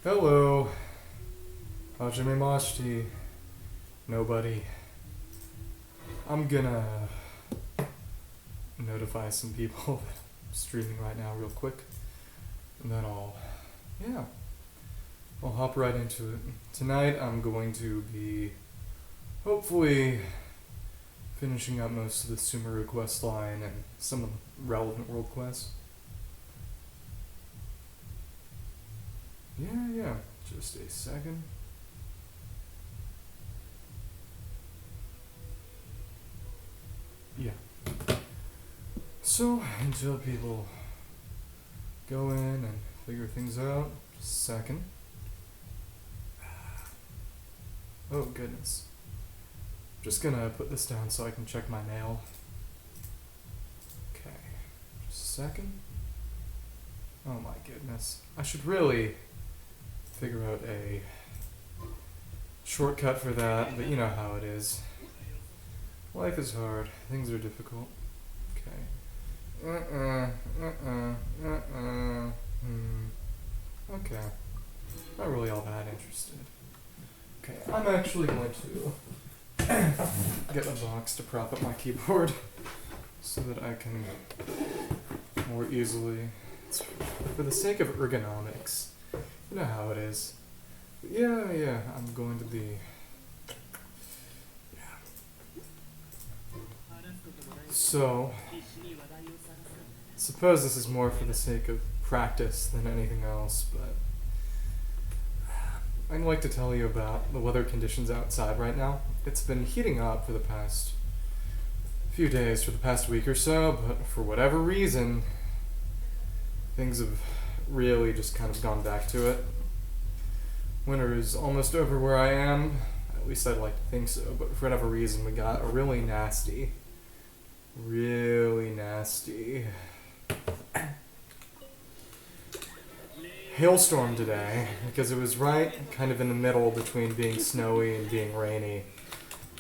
Hello. Hajime Nobody. I'm gonna notify some people that I'm streaming right now real quick. And then I'll hop right into it. Tonight I'm going to be hopefully finishing up most of the Sumeru quest line and some of the relevant world quests. Yeah. Just a second. Yeah. So, until people go in and figure things out, just a second. Oh, goodness. Just gonna put this down so I can check my mail. Okay. Just a second. Oh my goodness. I should really figure out a shortcut for that, but you know how it is. Life is hard. Things are difficult. Okay. Okay. Not really all that interested. Okay, I'm actually going to get a box to prop up my keyboard so that I can more easily, for the sake of ergonomics, you know how it is. But yeah, I'm going to be, So, suppose this is more for the sake of practice than anything else, but I'd like to tell you about the weather conditions outside right now. It's been heating up for the past few days, for the past week or so, but for whatever reason, things have really just kind of gone back to it. Winter is almost over where I am, at least I'd like to think so, but for whatever reason we got a really nasty hailstorm today, because it was right kind of in the middle between being snowy and being rainy.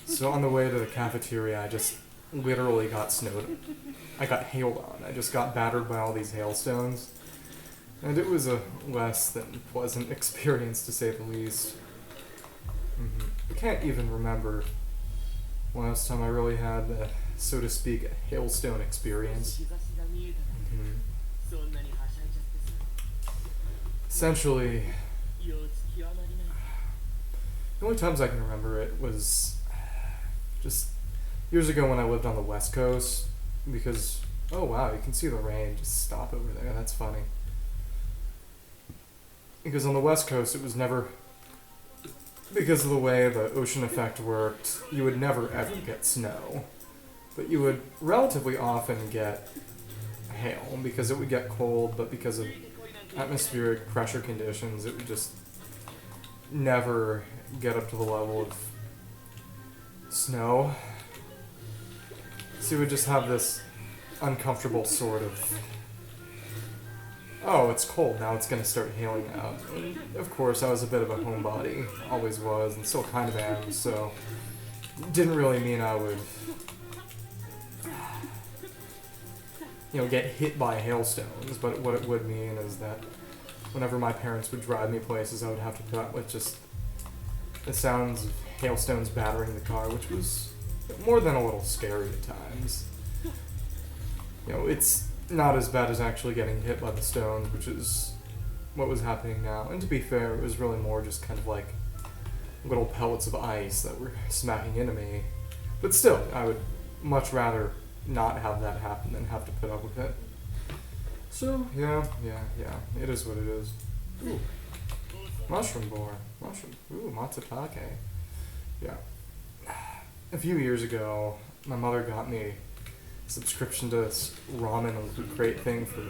So on the way to the cafeteria, I just literally got I got hailed on. I just got battered by all these hailstones. And it was a less than pleasant experience, to say the least. I can't even remember last time I really had, so to speak, a hailstone experience. Essentially, the only times I can remember it was just years ago when I lived on the West Coast, because, oh wow, you can see the rain just stop over there, that's funny. Because on the West Coast it was never, because of the way the ocean effect worked, you would never ever get snow. But you would relatively often get hail, because it would get cold, but because of atmospheric pressure conditions, it would just never get up to the level of snow. So you would just have this uncomfortable sort of, oh, it's cold, now it's going to start hailing out. And of course, I was a bit of a homebody, always was, and still kind of am, so it didn't really mean I would, get hit by hailstones, but what it would mean is that whenever my parents would drive me places, I would have to put up with just the sounds of hailstones battering the car, which was more than a little scary at times. It's not as bad as actually getting hit by the stones, which is what was happening now. And to be fair, it was really more just kind of like little pellets of ice that were smacking into me. But still, I would much rather not have that happen than have to put up with it. So, yeah, it is what it is. Ooh, mushroom boar. Ooh, matsutake. Yeah. A few years ago, my mother got me a subscription to this ramen loot crate thing for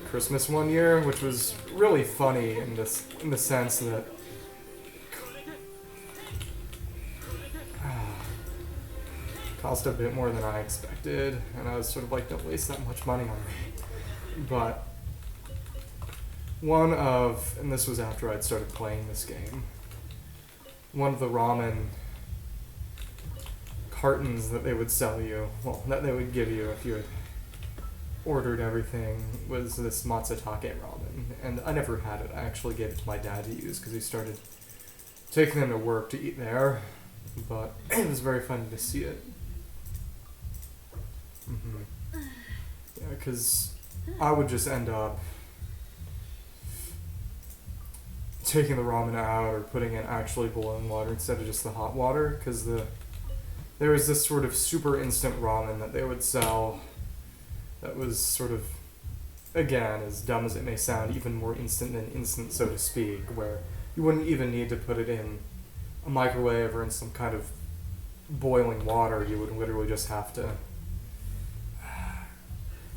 Christmas one year, which was really funny in the sense that cost a bit more than I expected, and I was sort of like, don't waste that much money on me. But and this was after I'd started playing this game, one of the ramen cartons that they would sell you, that they would give you if you had ordered everything was this matsutake ramen, and I never had it. I actually gave it to my dad to use because he started taking them to work to eat there, but it was very funny to see it. Yeah, because I would just end up taking the ramen out or putting in actually boiling water instead of just the hot water, because there was this sort of super instant ramen that they would sell that was sort of, again, as dumb as it may sound, even more instant than instant, so to speak, where you wouldn't even need to put it in a microwave or in some kind of boiling water. You would literally just have to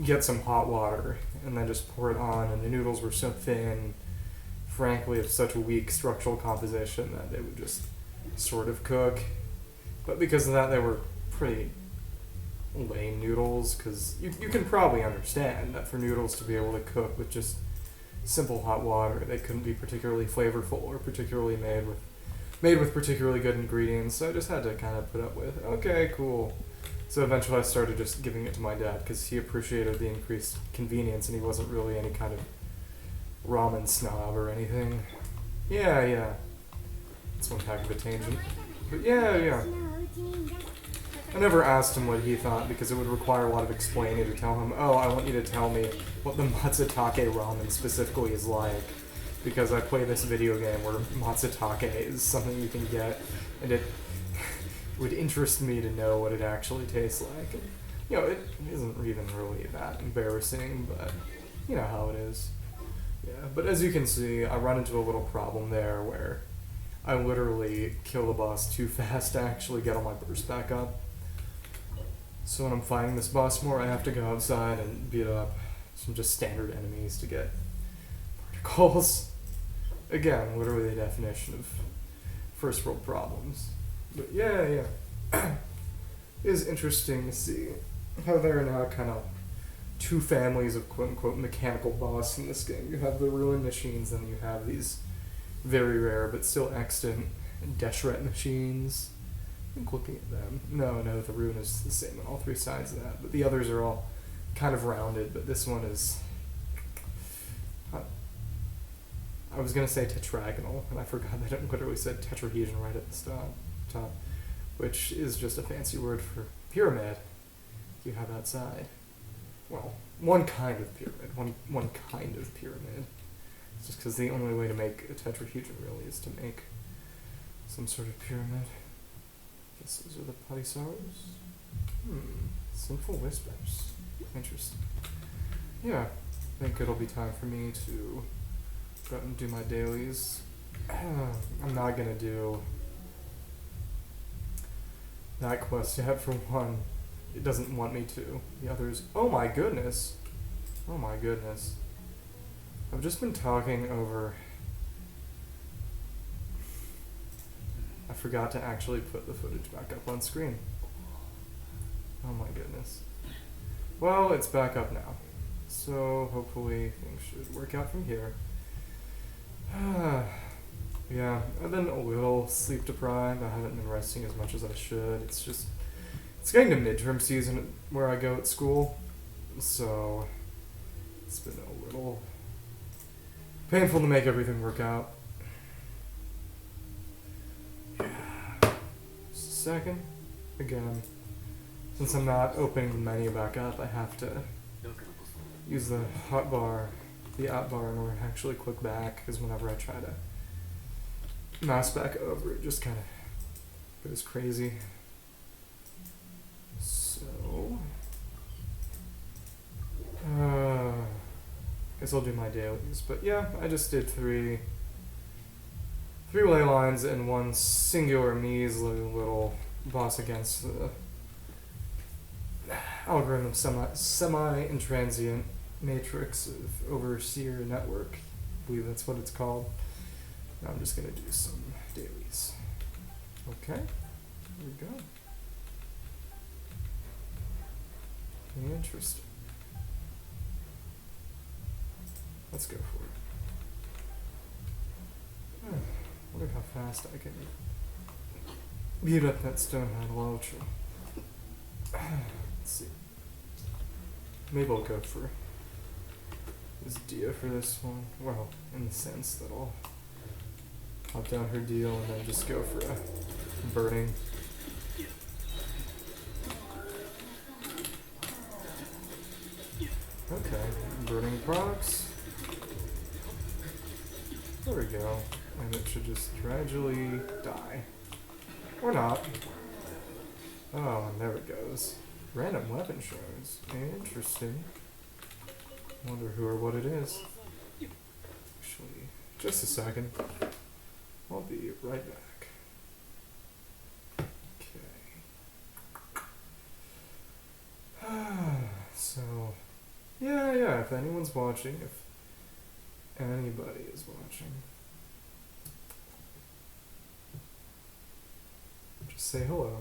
get some hot water and then just pour it on, and the noodles were so thin, frankly, of such a weak structural composition that they would just sort of cook. But because of that, they were pretty lame noodles, because you can probably understand that for noodles to be able to cook with just simple hot water, they couldn't be particularly flavorful or particularly made with particularly good ingredients. So I just had to kind of put up with, okay, cool. So eventually I started just giving it to my dad because he appreciated the increased convenience and he wasn't really any kind of ramen snob or anything. Yeah. It's one heck of a tangent. But yeah. I never asked him what he thought because it would require a lot of explaining to tell him, oh, I want you to tell me what the matsutake ramen specifically is like, because I play this video game where matsutake is something you can get, and it would interest me to know what it actually tastes like. And, you know, it isn't even really that embarrassing, but you know how it is. Yeah, but as you can see, I run into a little problem there where I literally kill the boss too fast to actually get all my burst back up. So when I'm fighting this boss more, I have to go outside and beat up some just standard enemies to get particles. Again, literally the definition of first world problems. But yeah. It is interesting to see how there are now kind of two families of quote-unquote mechanical boss in this game. You have the ruin machines, and you have these very rare but still extant Deshret machines. I think looking at them, no, the ruin is the same on all three sides of that, but the others are all kind of rounded, but this one is, I was going to say tetragonal, and I forgot that it literally said tetrahedron right at the top, which is just a fancy word for pyramid you have outside. Well, one kind of pyramid. One kind of pyramid. It's just because the only way to make a tetrahedron really is to make some sort of pyramid. I guess those are the Padisaros. Sinful Whispers. Interesting. Yeah, I think it'll be time for me to go out and do my dailies. I'm not gonna do that quest yet, for one. It doesn't want me to. The others, oh my goodness. I've just been talking over. I forgot to actually put the footage back up on screen. Oh my goodness. Well, it's back up now. So hopefully things should work out from here. Yeah, I've been a little sleep deprived. I haven't been resting as much as I should. It's getting to midterm season where I go at school, so it's been a little painful to make everything work out. Just a second. Again, since I'm not opening the menu back up, I have to use the hotbar, the out bar, in order to actually click back, because whenever I try to mouse back over, it just kind of goes crazy. So, guess I'll do my dailies. But yeah, I just did three ley lines and one singular measly little boss against the algorithm semi-intransient matrix of overseer network. I believe that's what it's called. Now I'm just going to do some dailies. Okay, here we go. Interesting. Let's go for it. Wonder how fast I can beat up that Stonehind Ultra. Let's see. maybe I'll go for this Dia for this one. Well, in the sense that I'll pop down her deal and then just go for a burning. Okay, burning products. There we go. And it should just gradually die. Or not. Oh, and there it goes. Random weapon shards. Interesting. Wonder who or what it is. Actually, just a second. I'll be right back. Okay. So, yeah, if anyone's watching, if anybody is watching, just say hello.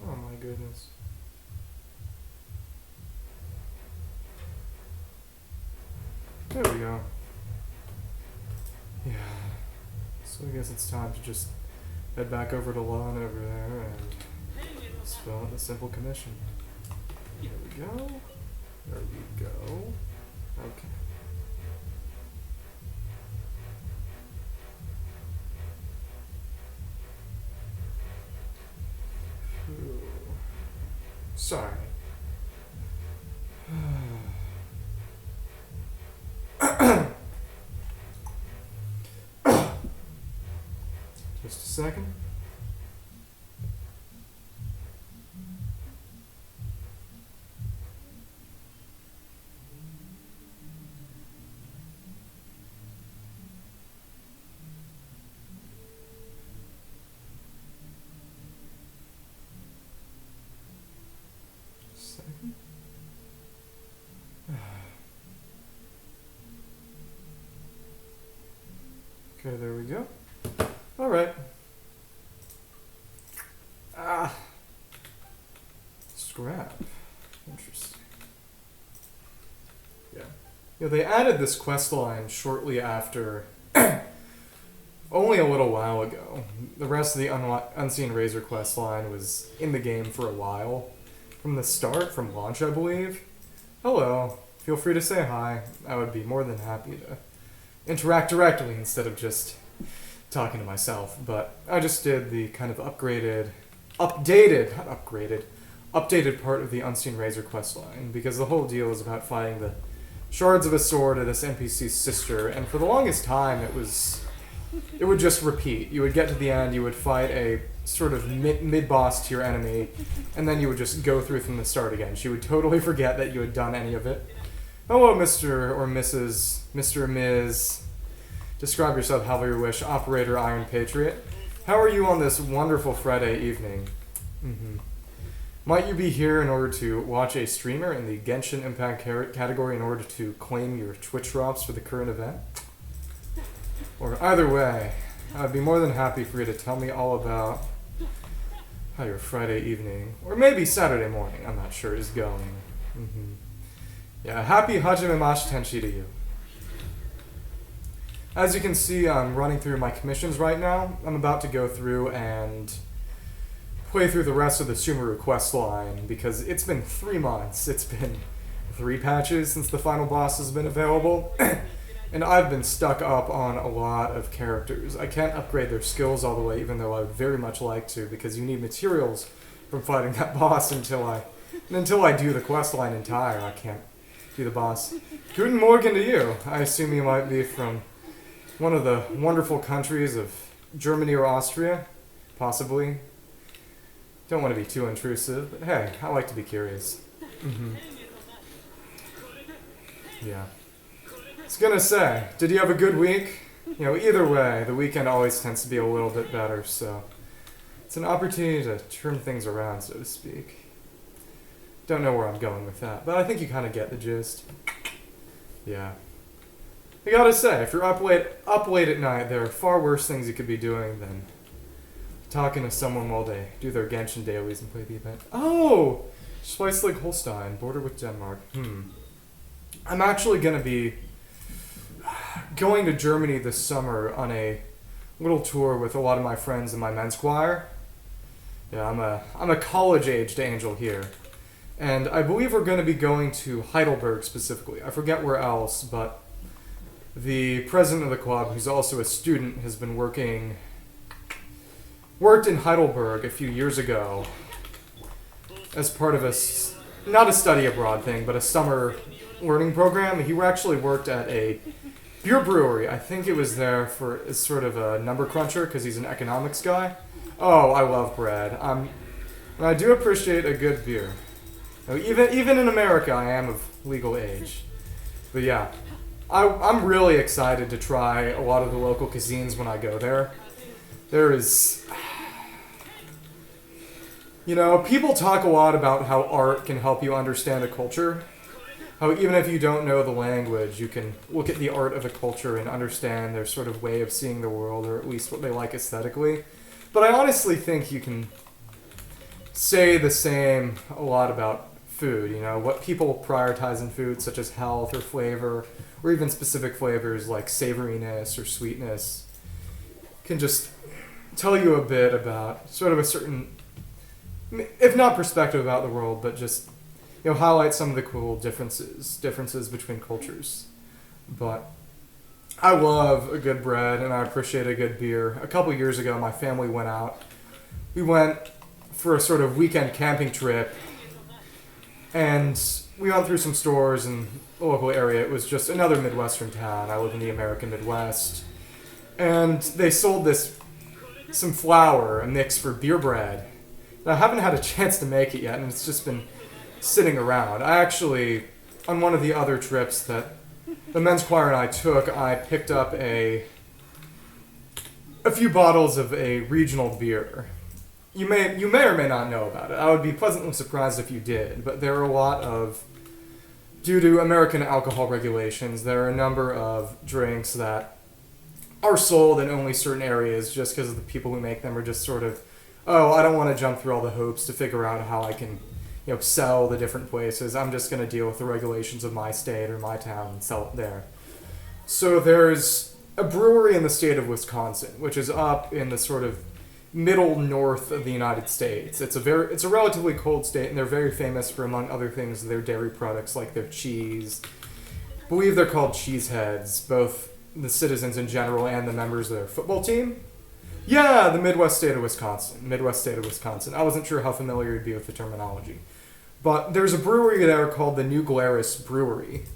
Oh my goodness. There we go. Yeah. So I guess it's time to just head back over to Lon over there and fill out the simple commission. There we go. There we go. Okay. Ooh. Sorry. Just a second. Okay, there we go. Alright. Scrap. Interesting. Yeah. They added this quest line shortly after, only a little while ago. The rest of the Unseen Razor quest line was in the game for a while. From the start, from launch, I believe. Hello. Feel free to say hi. I would be more than happy to interact directly instead of just talking to myself. But I just did the kind of updated part of the Unseen Razor quest line, because the whole deal is about fighting the shards of a sword of this NPC's sister, and for the longest time it would just repeat. You would get to the end, you would fight a sort of mid-boss tier enemy, and then you would just go through from the start again. She would totally forget that you had done any of it. Hello, Mr. or Mrs. Mr. or Ms. Describe yourself however you wish. Operator Iron Patriot. How are you on this wonderful Friday evening? Might you be here in order to watch a streamer in the Genshin Impact category in order to claim your Twitch drops for the current event? Or either way, I'd be more than happy for you to tell me all about how your Friday evening, or maybe Saturday morning, I'm not sure, is going. Yeah, happy Hajime Mashi Tenshi to you. As you can see, I'm running through my commissions right now. I'm about to go through and play through the rest of the Sumeru quest line, because it's been 3 months. It's been 3 patches since the final boss has been available, and I've been stuck up on a lot of characters. I can't upgrade their skills all the way, even though I would very much like to, because you need materials from fighting that boss until I do the quest line entire. I can't do the boss. Guten Morgen to you. I assume you might be from one of the wonderful countries of Germany or Austria, possibly. Don't want to be too intrusive, but hey, I like to be curious. Yeah. I was gonna say, did you have a good week? Either way, the weekend always tends to be a little bit better, so it's an opportunity to turn things around, so to speak. Don't know where I'm going with that, but I think you kind of get the gist. Yeah. I gotta say, if you're up late at night, there are far worse things you could be doing than talking to someone while they do their Genshin dailies and play the event. Oh! Schleswig-Holstein, border with Denmark. I'm actually gonna be going to Germany this summer on a little tour with a lot of my friends in my men's choir. Yeah, I'm a college-aged angel here. And I believe we're going to be going to Heidelberg specifically. I forget where else, but the president of the club, who's also a student, has been worked in Heidelberg a few years ago as part of not a study abroad thing, but a summer learning program. He actually worked at a beer brewery. I think it was there as sort of a number cruncher because he's an economics guy. Oh, I love bread. And I do appreciate a good beer. Now, even in America, I am of legal age. But yeah, I'm really excited to try a lot of the local cuisines when I go there. There is... You know, people talk a lot about how art can help you understand a culture. How even if you don't know the language, you can look at the art of a culture and understand their sort of way of seeing the world, or at least what they like aesthetically. But I honestly think you can say the same a lot about food, you know, what people prioritize in food, such as health or flavor, or even specific flavors like savoriness or sweetness, can just tell you a bit about sort of a certain, if not perspective about the world, but just, you know, highlight some of the cool differences between cultures. But I love a good bread and I appreciate a good beer. A couple years ago, my family went out. We went for a sort of weekend camping trip, and we went through some stores in the local area. It was just another Midwestern town. I live in the American Midwest. And they sold some flour, a mix for beer bread. I haven't had a chance to make it yet, and it's just been sitting around. I actually, on one of the other trips that the men's choir and I took, I picked up a few bottles of a regional beer. You may or may not know about it. I would be pleasantly surprised if you did, but there are due to American alcohol regulations, there are a number of drinks that are sold in only certain areas just because the people who make them are just sort of, oh, I don't want to jump through all the hoops to figure out how I can, you know, sell the different places. I'm just going to deal with the regulations of my state or my town and sell it there. So there's a brewery in the state of Wisconsin, which is up in the sort of middle north of the United States. It's a relatively cold state, and they're very famous for, among other things, their dairy products like their cheese. I believe they're called cheeseheads, both the citizens in general and the members of their football team. Yeah, the Midwest state of Wisconsin. I wasn't sure how familiar you'd be with the terminology. But there's a brewery there called the New Glarus Brewery.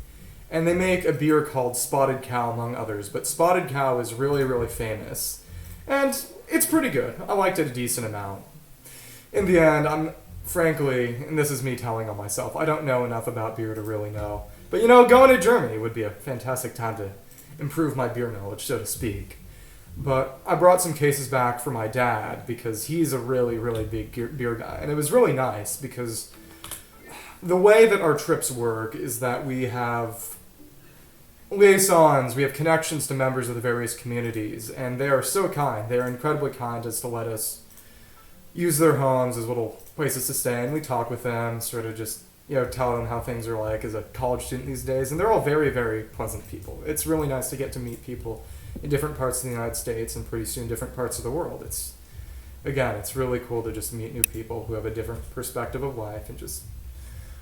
And they make a beer called Spotted Cow, among others. But Spotted Cow is really, really famous. And it's pretty good. I liked it a decent amount. In the end, frankly, and this is me telling on myself, I don't know enough about beer to really know. But, you know, going to Germany would be a fantastic time to improve my beer knowledge, so to speak. But I brought some cases back for my dad because he's a really, really big beer guy. And it was really nice because the way that our trips work is that we have liaisons, we have connections to members of the various communities, and they are so kind. They are incredibly kind as to let us use their homes as little places to stay, and we talk with them, sort of just, you know, tell them how things are like as a college student these days, and they're all very, very pleasant people. It's really nice to get to meet people in different parts of the United States and pretty soon different parts of the world. It's really cool to just meet new people who have a different perspective of life and just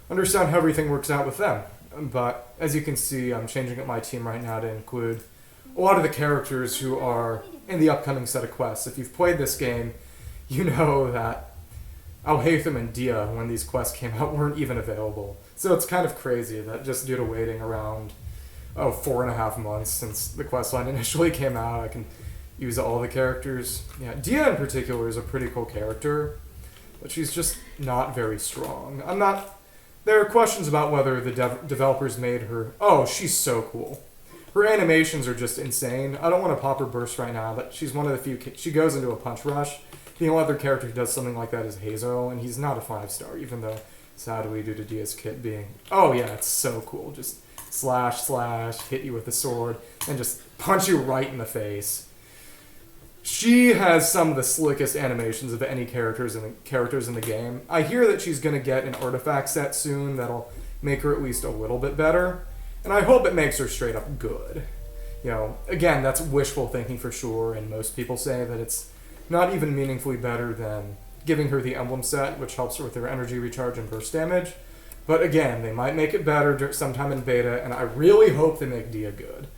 understand how everything works out with them. But as you can see, I'm changing up my team right now to include a lot of the characters who are in the upcoming set of quests. If you've played this game, you know that Alhaitham and Dia, when these quests came out, weren't even available. So it's kind of crazy that just due to waiting around 4.5 months since the questline initially came out, I can use all the characters. Yeah, Dia in particular is a pretty cool character, but she's just not very strong. There are questions about whether the developers made her... Oh, she's so cool. Her animations are just insane. I don't want to pop her burst right now, but she's one of the few... She goes into a punch rush. The only other character who does something like that is Hazel, and he's not a 5-star, even though, sadly, due to Dia's kit being... Oh, yeah, it's so cool. Just slash, hit you with the sword, and just punch you right in the face. She has some of the slickest animations of any characters in the game. I hear that she's going to get an artifact set soon that'll make her at least a little bit better, and I hope it makes her straight up good. Again, that's wishful thinking for sure, and most people say that it's not even meaningfully better than giving her the emblem set, which helps her with her energy recharge and burst damage. But again, they might make it better sometime in beta, and I really hope they make Dia good.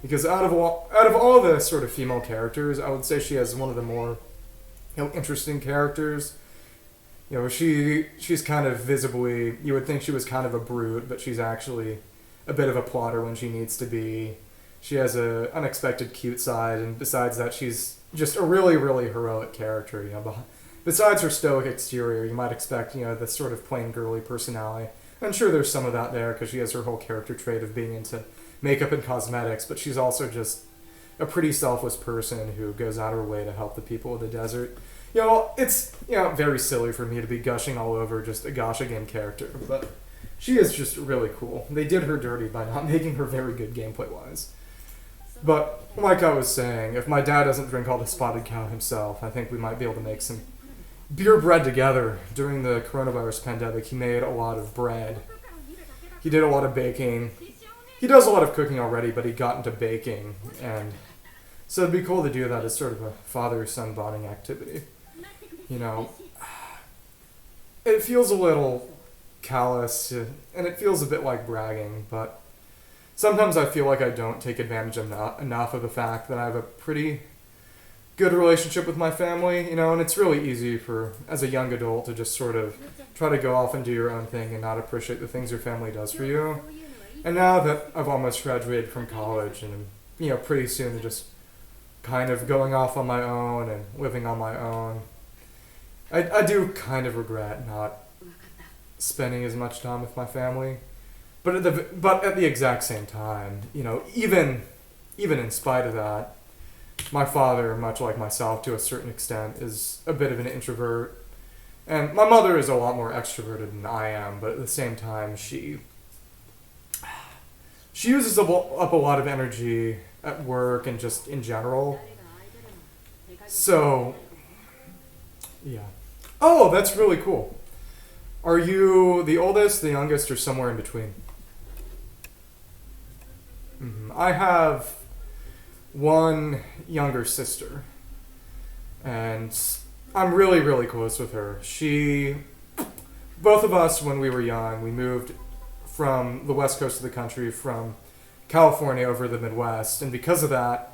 Because out of all the sort of female characters, I would say she has one of the more interesting characters. She's kind of visibly, you would think she was kind of a brute, but she's actually a bit of a plotter when she needs to be. She has a unexpected cute side, and besides that, she's just a really, really heroic character. Besides her stoic exterior, you might expect, this sort of plain girly personality. I'm sure there's some of that there, because she has her whole character trait of being into makeup and cosmetics, but she's also just a pretty selfless person who goes out of her way to help the people of the desert. It's very silly for me to be gushing all over just a gacha game character, but she is just really cool. They did her dirty by not making her very good gameplay-wise. But, like I was saying, if my dad doesn't drink all the spotted cow himself, I think we might be able to make some beer bread together. During the coronavirus pandemic, he made a lot of bread. He did a lot of baking. He does a lot of cooking already, but he got into baking, and so it'd be cool to do that as sort of a father-son bonding activity. It feels a little callous, and it feels a bit like bragging, but sometimes I feel like I don't take advantage enough of the fact that I have a pretty good relationship with my family, and it's really easy as a young adult, to just sort of try to go off and do your own thing and not appreciate the things your family does for you. And now that I've almost graduated from college and pretty soon just kind of going off on my own and living on my own, I do kind of regret not spending as much time with my family. But at the exact same time, even in spite of that, my father, much like myself to a certain extent, is a bit of an introvert. And my mother is a lot more extroverted than I am, but at the same time, she uses up a lot of energy at work and just in general. So, yeah. Oh, that's really cool. Are you the oldest, the youngest, or somewhere in between? I have one younger sister, and I'm really, really close with her. Both of us, when we were young, we moved from the west coast of the country, from California over the Midwest, and because of that,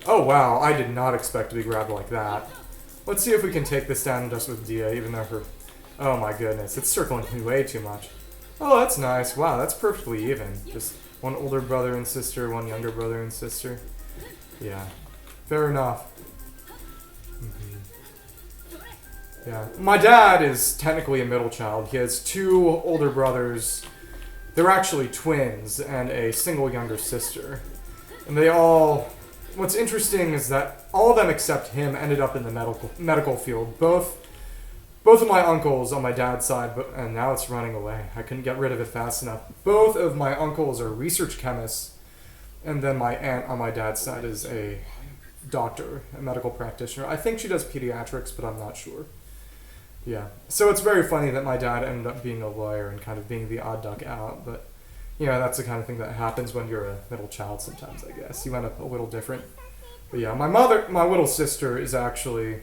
oh wow, I did not expect to be grabbed like that. Let's see if we can take this down just with Dia, even though oh my goodness, it's circling me way too much. Oh, that's nice. Wow, that's perfectly even. Just one older brother and sister, one younger brother and sister. Yeah, fair enough. Yeah, my dad is technically a middle child. He has two older brothers. They're actually twins, and a single younger sister. And what's interesting is that all of them except him ended up in the medical field. Both of my uncles on my dad's side, and now it's running away. I couldn't get rid of it fast enough. Both of my uncles are research chemists, and then my aunt on my dad's side is a doctor, a medical practitioner. I think she does pediatrics, but I'm not sure. Yeah, so it's very funny that my dad ended up being a lawyer and kind of being the odd duck out, but that's the kind of thing that happens when you're a middle child sometimes, I guess. You end up a little different. But yeah, my little sister is actually,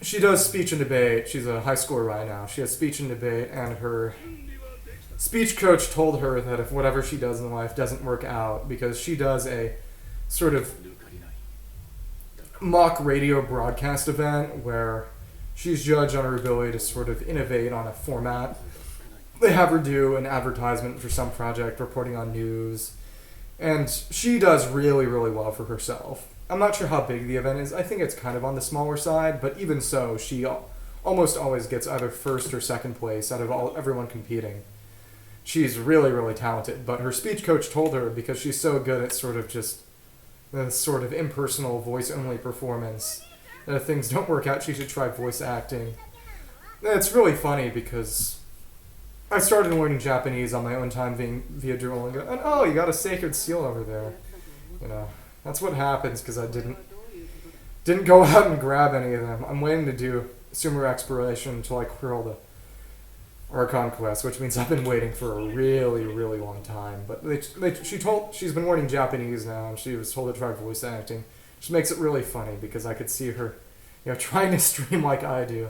she does speech and debate. She's a high schooler right now. She has speech and debate, and her speech coach told her that if whatever she does in life doesn't work out, because she does a sort of mock radio broadcast event where she's judged on her ability to sort of innovate on a format. They have her do an advertisement for some project, reporting on news, and she does really, really well for herself. I'm not sure how big the event is. I think it's kind of on the smaller side, but even so, she almost always gets either first or second place out of everyone competing. She's really, really talented, but her speech coach told her, because she's so good at sort of just the sort of impersonal voice-only performance, that if things don't work out, she should try voice acting. And it's really funny because I started learning Japanese on my own time via Duolingo, and oh, you got a sacred seal over there. That's what happens because I didn't go out and grab any of them. I'm waiting to do Sumeru exploration until I clear Archon Quest, which means I've been waiting for a really, really long time. But she's been learning Japanese now, and she was told to try voice acting, which makes it really funny because I could see her, trying to stream like I do.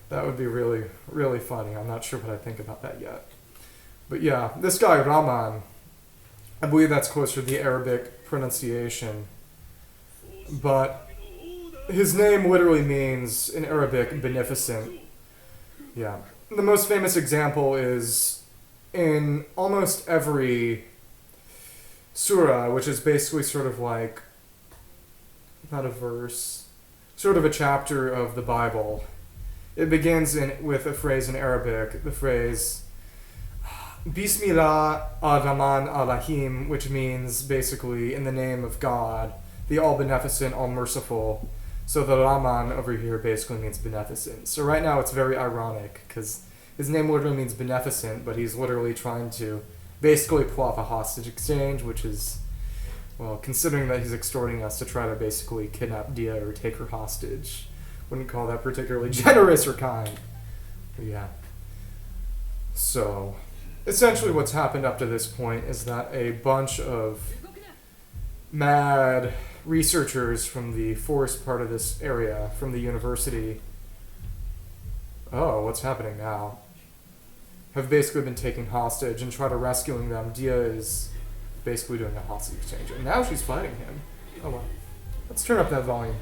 That would be really, really funny. I'm not sure what I think about that yet. But yeah, this guy Raman, I believe that's closer to the Arabic pronunciation, but his name literally means in Arabic beneficent. Yeah. The most famous example is in almost every surah, which is basically sort of like, not a verse, sort of a chapter of the Bible. It begins with a phrase in Arabic, the phrase Bismillah ar-Rahman ar-Rahim, which means basically in the name of God, the all-beneficent, all-merciful. So the Rahman over here basically means beneficent. So right now it's very ironic because his name literally means beneficent, but he's literally trying to basically pull off a hostage exchange, which is, well, considering that he's extorting us to try to basically kidnap Dia or take her hostage, wouldn't call that particularly generous or kind. But yeah. So, essentially what's happened up to this point is that a bunch of mad researchers from the forest part of this area, from the university, what's happening now, have basically been taken hostage and try to rescuing them. Dia is basically doing a hostage exchange, and now she's fighting him. Oh well. Let's turn up that volume.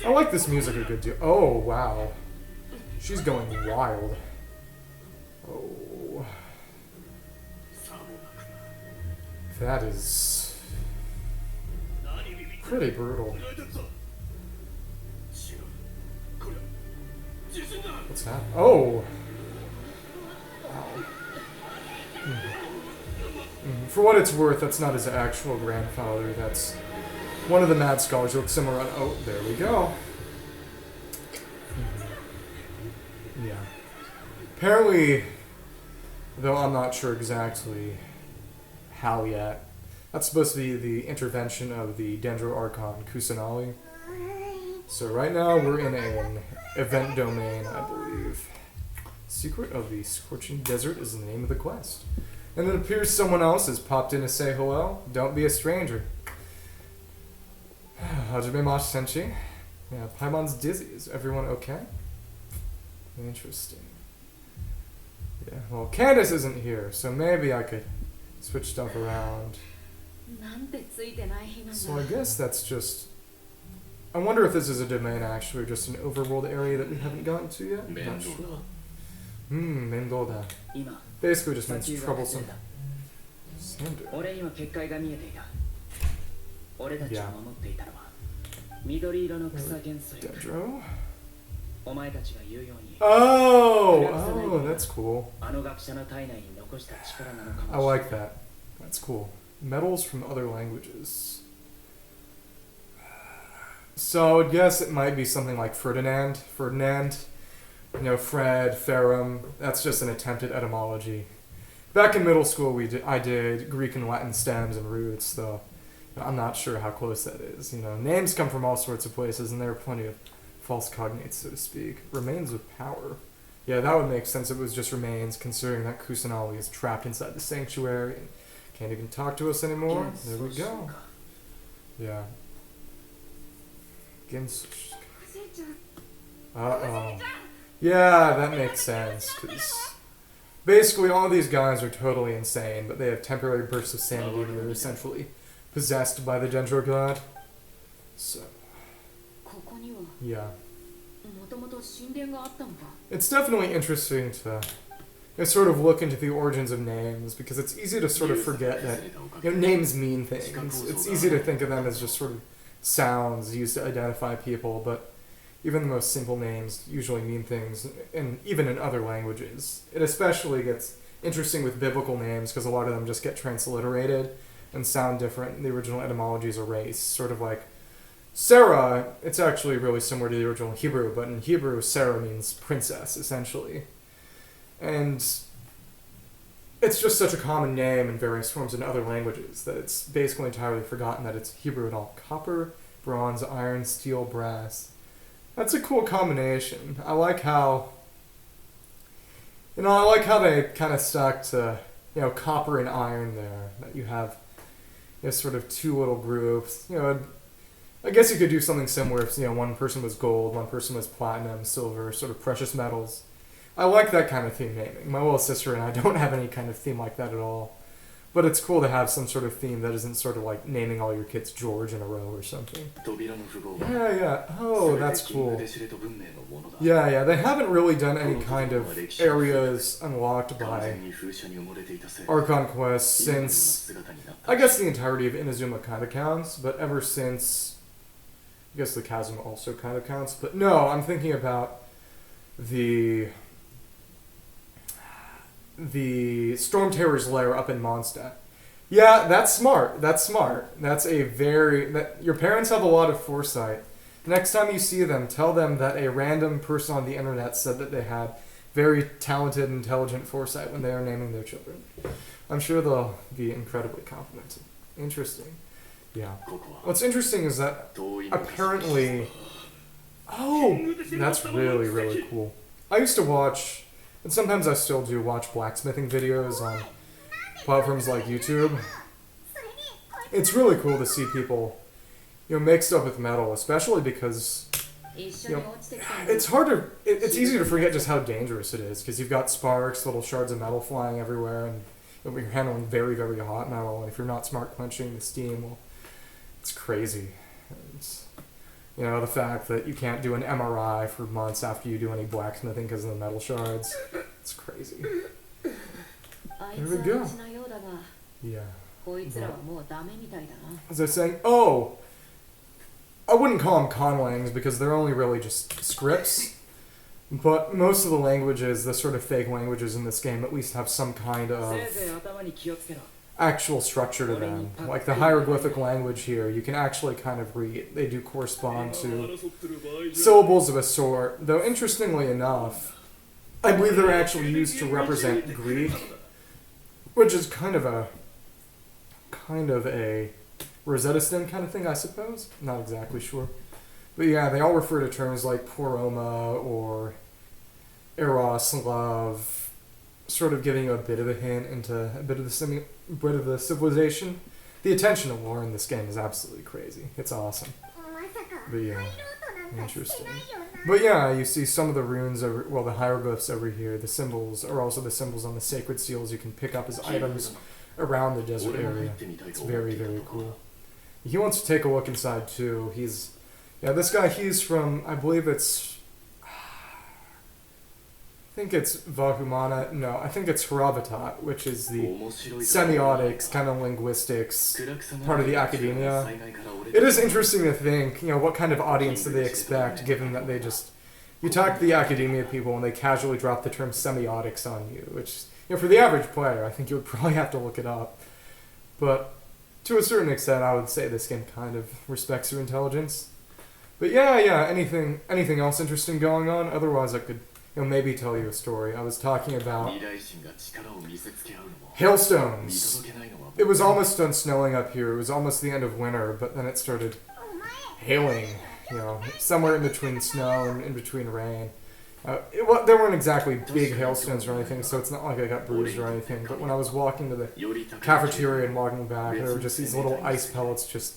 I like this music a good deal. Oh, wow. She's going wild. Oh. That is pretty brutal. What's that? Oh! Wow. For what it's worth, that's not his actual grandfather. That's one of the mad scholars who looks similar on... Oh, there we go. Yeah. Apparently, though I'm not sure exactly how yet, that's supposed to be the intervention of the Dendro Archon Kusanali. So right now we're in an event domain, I believe. Secret of the Scorching Desert is the name of the quest. And it appears someone else has popped in to say hello. Don't be a stranger. Hajime Senshi. Yeah, Paimon's dizzy. Is everyone okay? Interesting. Yeah, well, Candace isn't here, so maybe I could switch stuff around. So I guess that's just... I wonder if this is a domain actually, or just an overworld area that we haven't gotten to yet. Not sure. Mendoda. Basically just means troublesome. Sander. Yeah. Dendro. Oh, that's cool. I like that. That's cool. Metals from other languages. So I guess it might be something like Ferdinand. You know, Fred, Ferrum. That's just an attempted etymology. Back in middle school, I did Greek and Latin stems and roots, though I'm not sure how close that is. You know, names come from all sorts of places, and there are plenty of false cognates, so to speak. Remains of power. Yeah, that would make sense if it was just remains, considering that Kusanali is trapped inside the sanctuary and can't even talk to us anymore. There we go. Yeah. Uh-oh. Yeah, that makes sense, because basically all these guys are totally insane, but they have temporary bursts of sanity and they're essentially possessed by the Dendro God. So, yeah. It's definitely interesting to sort of look into the origins of names, because it's easy to sort of forget that names mean things. It's easy to think of them as just sort of sounds used to identify people, but even the most simple names usually mean things, and even in other languages. It especially gets interesting with biblical names, because a lot of them just get transliterated and sound different. The original etymology is erased, sort of like Sarah. It's actually really similar to the original Hebrew, but in Hebrew, Sarah means princess, essentially. And it's just such a common name in various forms in other languages that it's basically entirely forgotten that it's Hebrew at all. Copper, bronze, iron, steel, brass. That's a cool combination. I like how, I like how they kind of stuck to, copper and iron there. That you have, sort of two little groups. I guess you could do something similar if, one person was gold, one person was platinum, silver, sort of precious metals. I like that kind of theme naming. My little sister and I don't have any kind of theme like that at all. But it's cool to have some sort of theme that isn't sort of like naming all your kids George in a row or something. Yeah. Oh, that's cool. Yeah. They haven't really done any kind of areas unlocked by Archon Quest since, I guess the entirety of Inazuma kind of counts, but ever since, I guess the Chasm also kind of counts. But no, I'm thinking about the Storm Terror's lair up in Mondstadt. Yeah, that's smart. That's your parents have a lot of foresight. Next time you see them, tell them that a random person on the internet said that they had very talented, intelligent foresight when they are naming their children. I'm sure they'll be incredibly complimented. Interesting. Yeah. What's interesting is that apparently... Oh, that's really, really cool. I used to watch... And sometimes I still do watch blacksmithing videos on platforms like YouTube. It's really cool to see people, make stuff with metal, especially because, it's hard to, it's easy to forget just how dangerous it is, because you've got sparks, little shards of metal flying everywhere, and you're handling very, very hot metal, and if you're not smart quenching the steam, well, it's crazy. The fact that you can't do an MRI for months after you do any blacksmithing because of the metal shards. It's crazy. There we go. Yeah. As I was saying, I wouldn't call them conlangs because they're only really just scripts. But most of the languages, the sort of fake languages in this game, at least have some kind of actual structure to them. Like the hieroglyphic language here, you can actually kind of read. They do correspond to syllables of a sort. Though interestingly enough, I believe they're actually used to represent Greek, which is kind of a Rosetta Stone kind of thing, I suppose. Not exactly sure. But yeah, they all refer to terms like poroma or eros, love, sort of giving you a bit of a hint into a bit of the civilization. The attention to lore in this game is absolutely crazy. It's awesome. But yeah, interesting. But yeah, you see some of the runes, the hieroglyphs over here, the symbols are also the symbols on the sacred seals you can pick up as items around the desert area. It's very, very cool. He wants to take a look inside too. This guy, he's from, I believe it's Vahumana. No, I think it's Haravatat, which is the semiotics, kind of linguistics, part of the academia. It is interesting to think, what kind of audience do they expect, given that you talk to the academia people and they casually drop the term semiotics on you, which, for the average player, I think you would probably have to look it up. But to a certain extent, I would say this game kind of respects your intelligence. But yeah, anything else interesting going on? Otherwise, I could maybe tell you a story. I was talking about hailstones. It was almost done snowing up here. It was almost the end of winter, but then it started hailing, somewhere in between snow and in between rain. There weren't exactly big hailstones or anything, so it's not like I got bruised or anything, but when I was walking to the cafeteria and walking back, there were just these little ice pellets just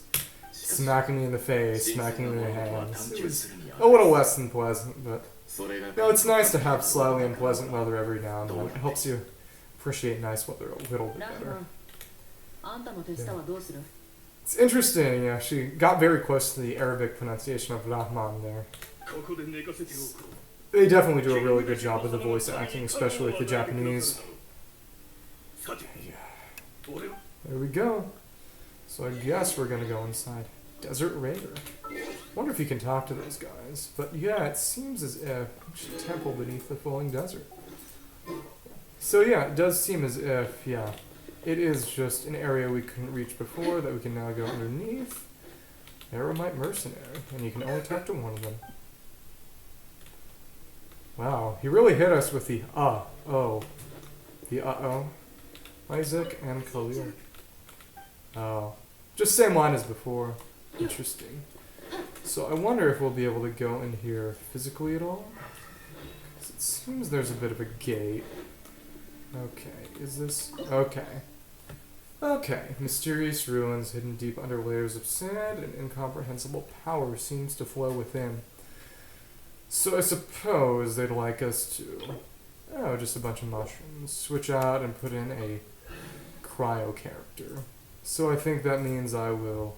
smacking me in the face, smacking me in the hands. It was a little less than pleasant, but it's nice to have slightly unpleasant weather every now and then. It helps you appreciate nice weather a little bit better. Yeah. It's interesting, she got very close to the Arabic pronunciation of Rahman there. They definitely do a really good job with the voice acting, especially with the Japanese. Yeah. There we go. So I guess we're gonna go inside Desert Raider. Wonder if you can talk to those guys. But yeah, it seems as if a temple beneath the falling desert. So yeah, it does seem as if, it is just an area we couldn't reach before that we can now go underneath. Eremite Mercenary, and you can only talk to one of them. Wow, he really hit us with the uh-oh. The uh-oh. Isaac and Khalil. Oh. Just same line as before. Interesting. So I wonder if we'll be able to go in here physically at all. 'Cause it seems there's a bit of a gate. Okay, is this... Okay. Okay, mysterious ruins hidden deep under layers of sand and incomprehensible power seems to flow within. So I suppose they'd like us to... Oh, just a bunch of mushrooms. Switch out and put in a cryo character. So I think that means I'll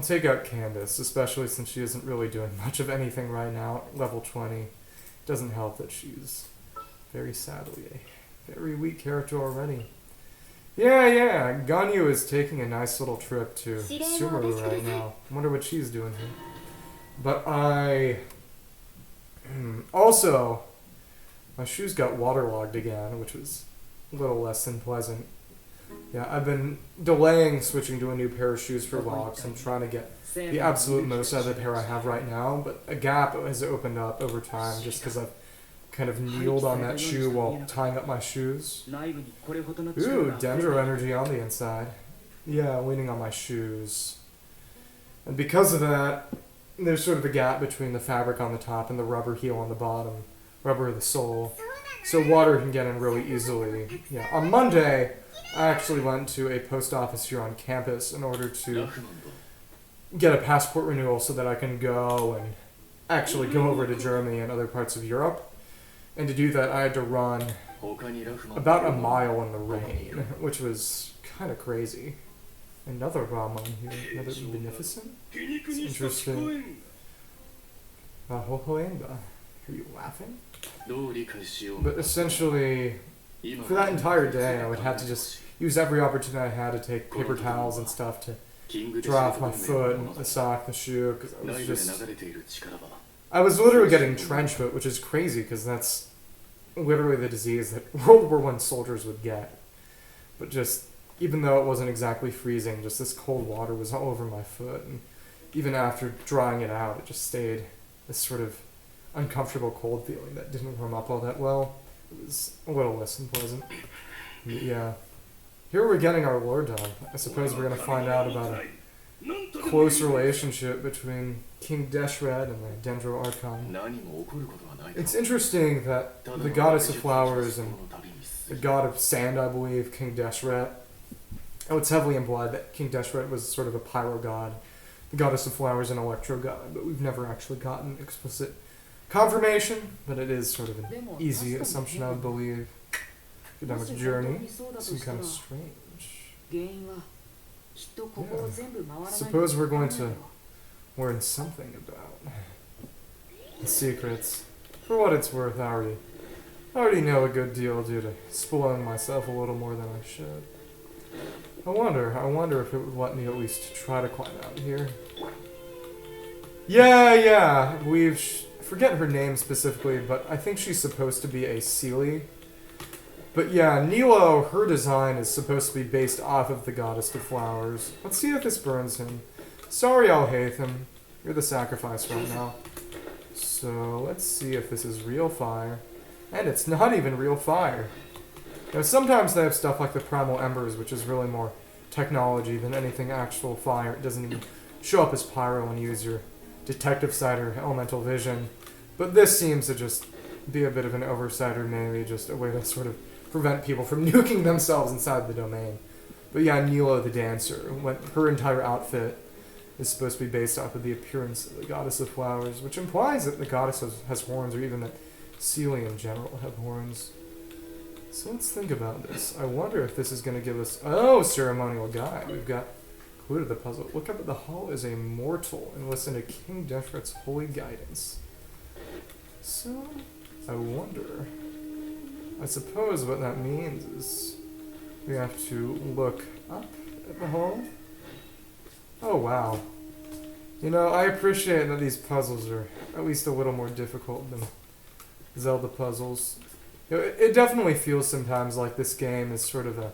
take out Candace, especially since she isn't really doing much of anything right now. Level 20. Doesn't help that she's very sadly a very weak character already. Yeah, Ganyu is taking a nice little trip to Sumeru right now. I wonder what she's doing here. But also, my shoes got waterlogged again, which was a little less than pleasant. Yeah, I've been delaying switching to a new pair of shoes for walks. I'm trying to get the absolute most out of the pair I have right now, but a gap has opened up over time just because I've kind of kneeled on that shoe while tying up my shoes. Ooh, Dendro energy on the inside. Yeah, leaning on my shoes. And because of that, there's sort of a gap between the fabric on the top and the rubber heel on the bottom. Rubber of the sole. So water can get in really easily. Yeah, on Monday, I actually went to a post office here on campus in order to get a passport renewal so that I can go and actually go over to Germany and other parts of Europe. And to do that, I had to run about a mile in the rain, which was kind of crazy. Another Ramon here, another Beneficent? It's interesting. Hohoenba. Are you laughing? But essentially, for that entire day, I would have to just use every opportunity I had to take paper towels and stuff to dry off my foot, the sock, the shoe, because I was literally getting trench foot, which is crazy because that's literally the disease that World War I soldiers would get. But just, even though it wasn't exactly freezing, just this cold water was all over my foot, and even after drying it out, it just stayed this sort of uncomfortable cold feeling that didn't warm up all that well. It was a little less than pleasant. But yeah. Here we're getting our lore done. I suppose we're going to find out about a close relationship between King Deshret and the Dendro Archon. It's interesting that the goddess of flowers and the god of sand, I believe, King Deshret, oh, it's heavily implied that King Deshret was sort of a pyro god, the goddess of flowers an electro god, but we've never actually gotten explicit confirmation, but it is sort of an easy assumption, I would believe. Academic journey, some kind of strange. Yeah. Suppose we're going to learn something about the secrets. For what it's worth, I already know a good deal due to spoiling myself a little more than I should. I wonder if it would let me at least try to climb out here. Yeah, forget her name specifically, but I think she's supposed to be a Seelie. But yeah, Nilo, her design is supposed to be based off of the goddess of flowers. Let's see if this burns him. Sorry, Alhaitham. You're the sacrifice right now. So, let's see if this is real fire. And it's not even real fire. Now, sometimes they have stuff like the Primal Embers, which is really more technology than anything actual fire. It doesn't even show up as pyro when you use your detective sight or elemental vision. But this seems to just be a bit of an oversight, or maybe just a way to sort of prevent people from nuking themselves inside the domain. But yeah, Nilo the dancer, her entire outfit is supposed to be based off of the appearance of the goddess of flowers, which implies that the goddess has horns, or even that Seelie in general have horns. So let's think about this. I wonder if this is going to give us... Oh, ceremonial guide. We've got clue to the puzzle. Look up at the hall is a mortal and listen to King Deshret's holy guidance. So, I wonder... I suppose what that means is we have to look up at the hall. Oh, wow. You know, I appreciate that these puzzles are at least a little more difficult than Zelda puzzles. You know, it definitely feels sometimes like this game is sort of a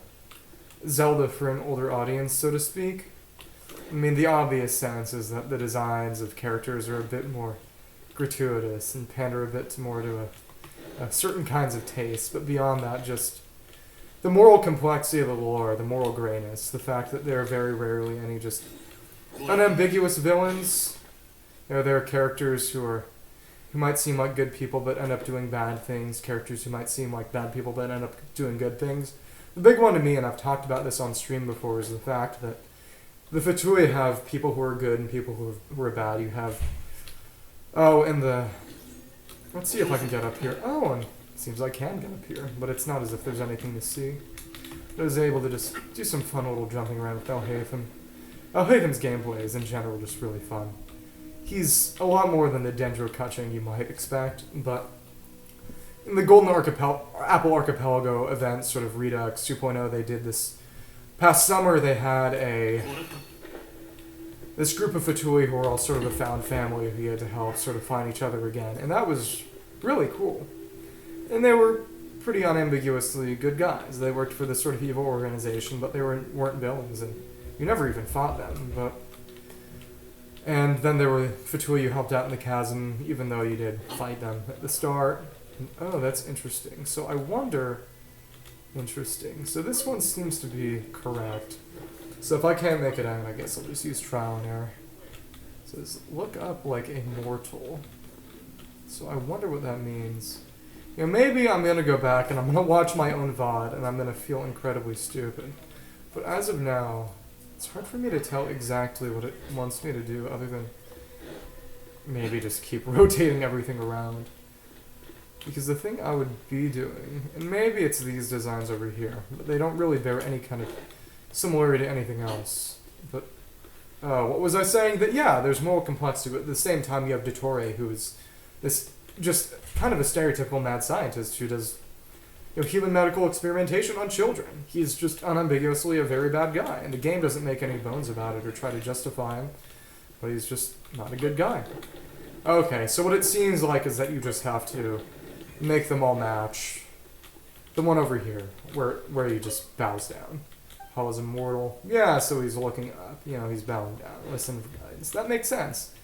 Zelda for an older audience, so to speak. I mean, the obvious sense is that the designs of characters are a bit more gratuitous and pander a bit more to certain kinds of tastes, but beyond that, just the moral complexity of the lore, the moral grayness, the fact that there are very rarely any just unambiguous villains. You know, there are characters who might seem like good people but end up doing bad things. Characters who might seem like bad people but end up doing good things. The big one to me, and I've talked about this on stream before, is the fact that the Fatui have people who are good and people who are bad. You have... Oh, and the... Let's see if I can get up here. Oh, and it seems I can get up here, but it's not as if there's anything to see. I was able to just do some fun little jumping around with Alhaitham. Alhaitham's gameplay is in general just really fun. He's a lot more than the Dendro Kaching you might expect, but in the Golden Apple Archipelago event, sort of Redux 2.0, they did this past summer. They had this group of Fatui who were all sort of a found family who had to help sort of find each other again, and that was really cool. And they were pretty unambiguously good guys. They worked for this sort of evil organization, but they weren't villains, and you never even fought them. And then there were Fatui you helped out in the chasm, even though you did fight them at the start. And, oh, that's interesting. So I wonder... Interesting. So this one seems to be correct. So if I can't make it out, I guess I'll just use trial and error. It says, look up like a mortal. So I wonder what that means. You know, maybe I'm going to go back and I'm going to watch my own VOD and I'm going to feel incredibly stupid. But as of now, it's hard for me to tell exactly what it wants me to do other than maybe just keep rotating everything around. Because the thing I would be doing, and maybe it's these designs over here, but they don't really bear any kind of similarity to anything else. But, what was I saying? That, yeah, there's more complexity, but at the same time you have Dottore, who is this just kind of a stereotypical mad scientist who does, you know, human medical experimentation on children. He's just unambiguously a very bad guy, and the game doesn't make any bones about it or try to justify him, but he's just not a good guy. Okay, so what it seems like is that you just have to make them all match. The one over here, where he just bows down. Hall is immortal. Yeah, so he's looking up. You know, he's bowing down. Listen for guidance. That makes sense.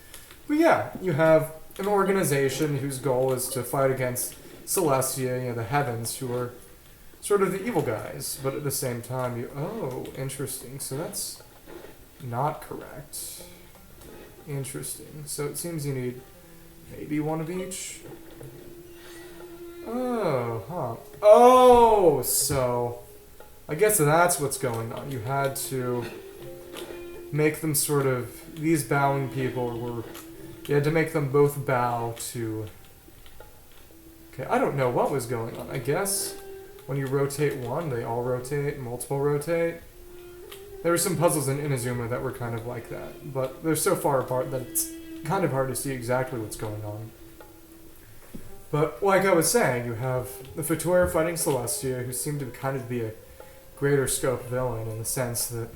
But yeah, you have an organization whose goal is to fight against Celestia, you know, the heavens, who are sort of the evil guys. But at the same time, oh, interesting. So that's not correct. Interesting. So it seems you need maybe one of each. Oh, huh. Oh, so I guess that's what's going on. You had to make them sort of, these bowing people were, you had to make them both bow to, okay, I don't know what was going on. I guess when you rotate one, they all rotate, multiple rotate. There were some puzzles in Inazuma that were kind of like that, but they're so far apart that it's kind of hard to see exactly what's going on. But like I was saying, you have the Fatui fighting Celestia, who seem to kind of be a greater scope villain in the sense that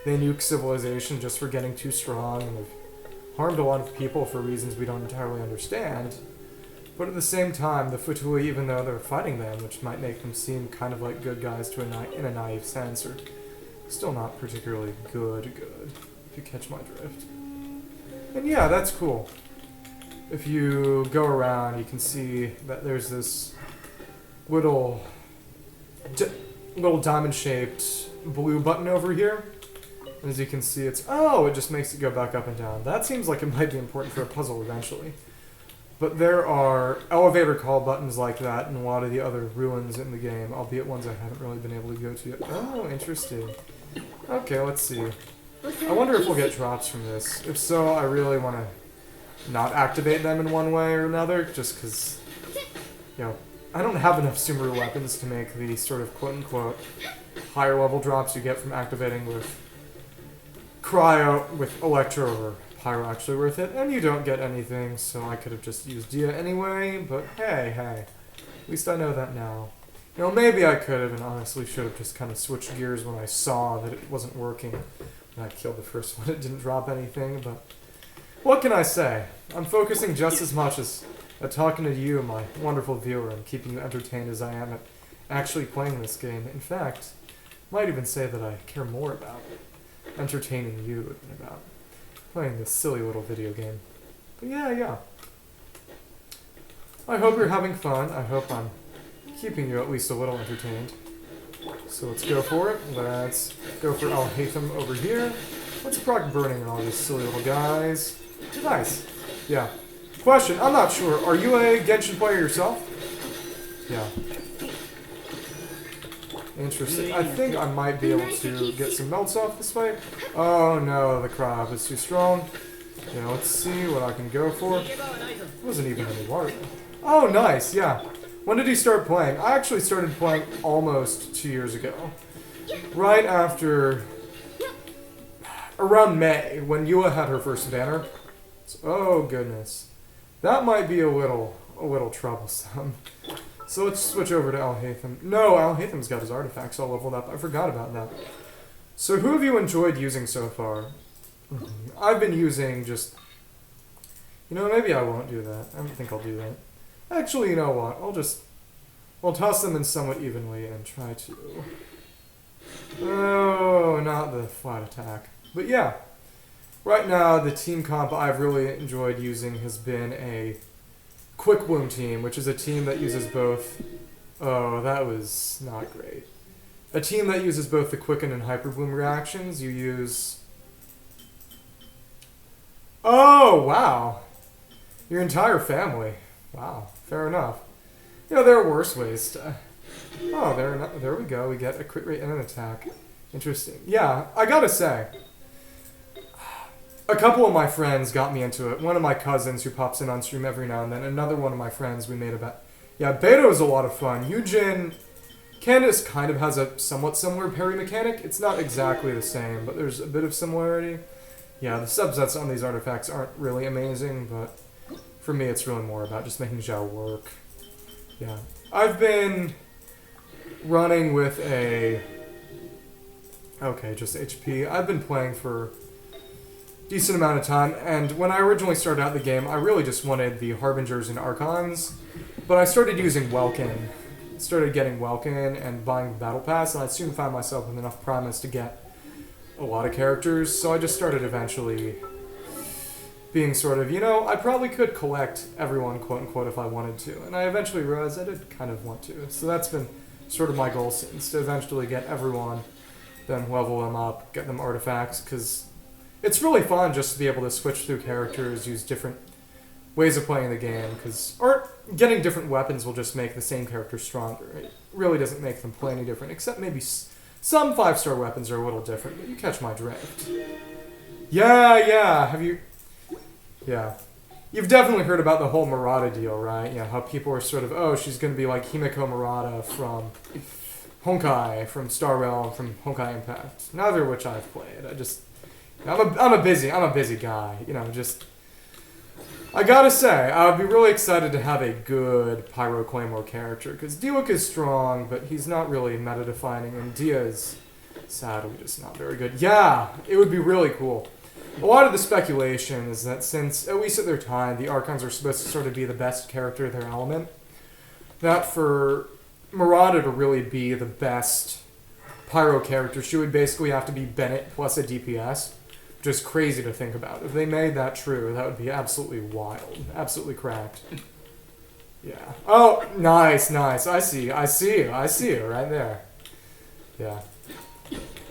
they nuke civilization just for getting too strong and have harmed a lot of people for reasons we don't entirely understand. But at the same time, the Fatui, even though they're fighting them, which might make them seem kind of like good guys to in a naive sense, are still not particularly good, if you catch my drift. And yeah, that's cool. If you go around, you can see that there's this little diamond-shaped blue button over here. And as you can see, it just makes it go back up and down. That seems like it might be important for a puzzle eventually. But there are elevator call buttons like that in a lot of the other ruins in the game, albeit ones I haven't really been able to go to yet. Oh, interesting. Okay, let's see. I wonder if we'll get drops from this. If so, I really want to not activate them in one way or another, just because, you know, I don't have enough Sumeru weapons to make the sort of quote-unquote higher level drops you get from activating with Cryo, with Electro or Pyro actually worth it, and you don't get anything, so I could have just used Dia anyway, but hey, at least I know that now. You know, maybe I could have and honestly should have just kind of switched gears when I saw that it wasn't working. And I killed the first one, it didn't drop anything, but what can I say? I'm focusing just as much as at talking to you, my wonderful viewer, and keeping you entertained as I am at actually playing this game. In fact, I might even say that I care more about entertaining you than about playing this silly little video game. But yeah. I hope you're having fun. I hope I'm keeping you at least a little entertained. So let's go for it. Let's go for Alhaitham over here. Let's proc burning and all these silly little guys. Nice. Yeah. Question, I'm not sure. Are you a Genshin player yourself? Yeah. Interesting. I think I might be able to get some melts off this way. Oh no, the crab is too strong. Yeah, let's see what I can go for. It wasn't even any water. Oh, nice, yeah. When did he start playing? I actually started playing almost 2 years ago. Right after... around May, when Yua had her first banner. So, oh, goodness. That might be a little troublesome. So let's switch over to Al-Haytham. No, Al-Haytham's got his artifacts all leveled up. I forgot about that. So who have you enjoyed using so far? I've been using just... You know, maybe I won't do that. I don't think I'll do that. Actually, you know what? I'll toss them in somewhat evenly and try to... Oh, not the flat attack. But yeah. Right now, the team comp I've really enjoyed using has been a Quick Bloom team, which is a team that uses both... Oh, that was not great. A team that uses both the Quicken and Hyper Bloom reactions. You use... Oh, wow. Your entire family. Wow, fair enough. You know, there are worse ways to... Oh, there we go. We get a crit rate and an attack. Interesting. Yeah, I gotta say, a couple of my friends got me into it. One of my cousins who pops in on stream every now and then. Another one of my friends we made a bet. Yeah, beta is a lot of fun. Eugen... Candace kind of has a somewhat similar parry mechanic. It's not exactly the same, but there's a bit of similarity. Yeah, the subsets on these artifacts aren't really amazing, but for me it's really more about just making Zhao work. Yeah. I've been running with a... Okay, just HP. I've been playing for a decent amount of time, and when I originally started out the game, I really just wanted the Harbingers and Archons, but I started using Welkin. Started getting Welkin and buying the Battle Pass, and I soon found myself with enough Primus to get a lot of characters, so I just started eventually being sort of, you know, I probably could collect everyone, quote-unquote, if I wanted to, and I eventually realized I did kind of want to. So that's been sort of my goal since, to eventually get everyone, then level them up, get them artifacts, because it's really fun just to be able to switch through characters, use different ways of playing the game, because getting different weapons will just make the same character stronger. It really doesn't make them play any different, except maybe some 5-star weapons are a little different, but you catch my drift. Yeah, have you... Yeah. You've definitely heard about the whole Murata deal, right? Yeah, how people are sort of, oh, she's going to be like Himeko Murata from Honkai, from Star Realm, from Honkai Impact. Neither of which I've played. I'm a busy guy, you know, just... I gotta say, I would be really excited to have a good Pyro Claymore character, because Diluc is strong, but he's not really meta-defining, and Dia is sadly just not very good. Yeah, it would be really cool. A lot of the speculation is that since, at least at their time, the Archons are supposed to sort of be the best character of their element, that for Murata to really be the best Pyro character, she would basically have to be Bennett plus a DPS. Just crazy to think about. If they made that true, that would be absolutely wild. Absolutely cracked. Yeah. Oh, nice. I see you right there. Yeah.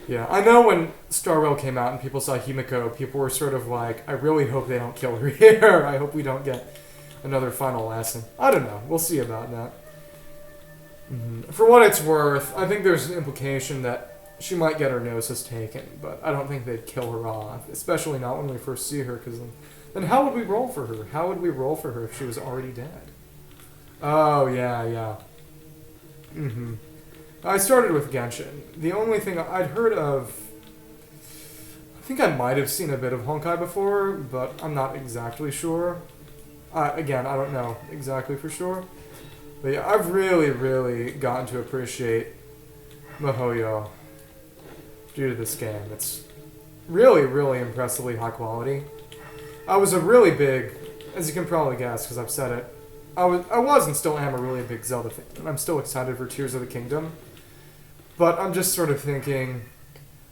Yeah, I know when Star Rail came out and people saw Himeko, people were sort of like, I really hope they don't kill her here. I hope we don't get another final lesson. I don't know. We'll see about that. For what it's worth, I think there's an implication that she might get her Gnosis taken, but I don't think they'd kill her off, especially not when we first see her, because then how would we roll for her? How would we roll for her if she was already dead? Oh, yeah. I started with Genshin. The only thing I'd heard of... I think I might have seen a bit of Honkai before, but I'm not exactly sure. Again, I don't know exactly for sure. But yeah, I've really gotten to appreciate MiHoYo due to this game. It's really impressively high quality. I was a really big, as you can probably guess because I've said it, I was and still am a really big Zelda fan, and I'm still excited for Tears of the Kingdom. But I'm just sort of thinking,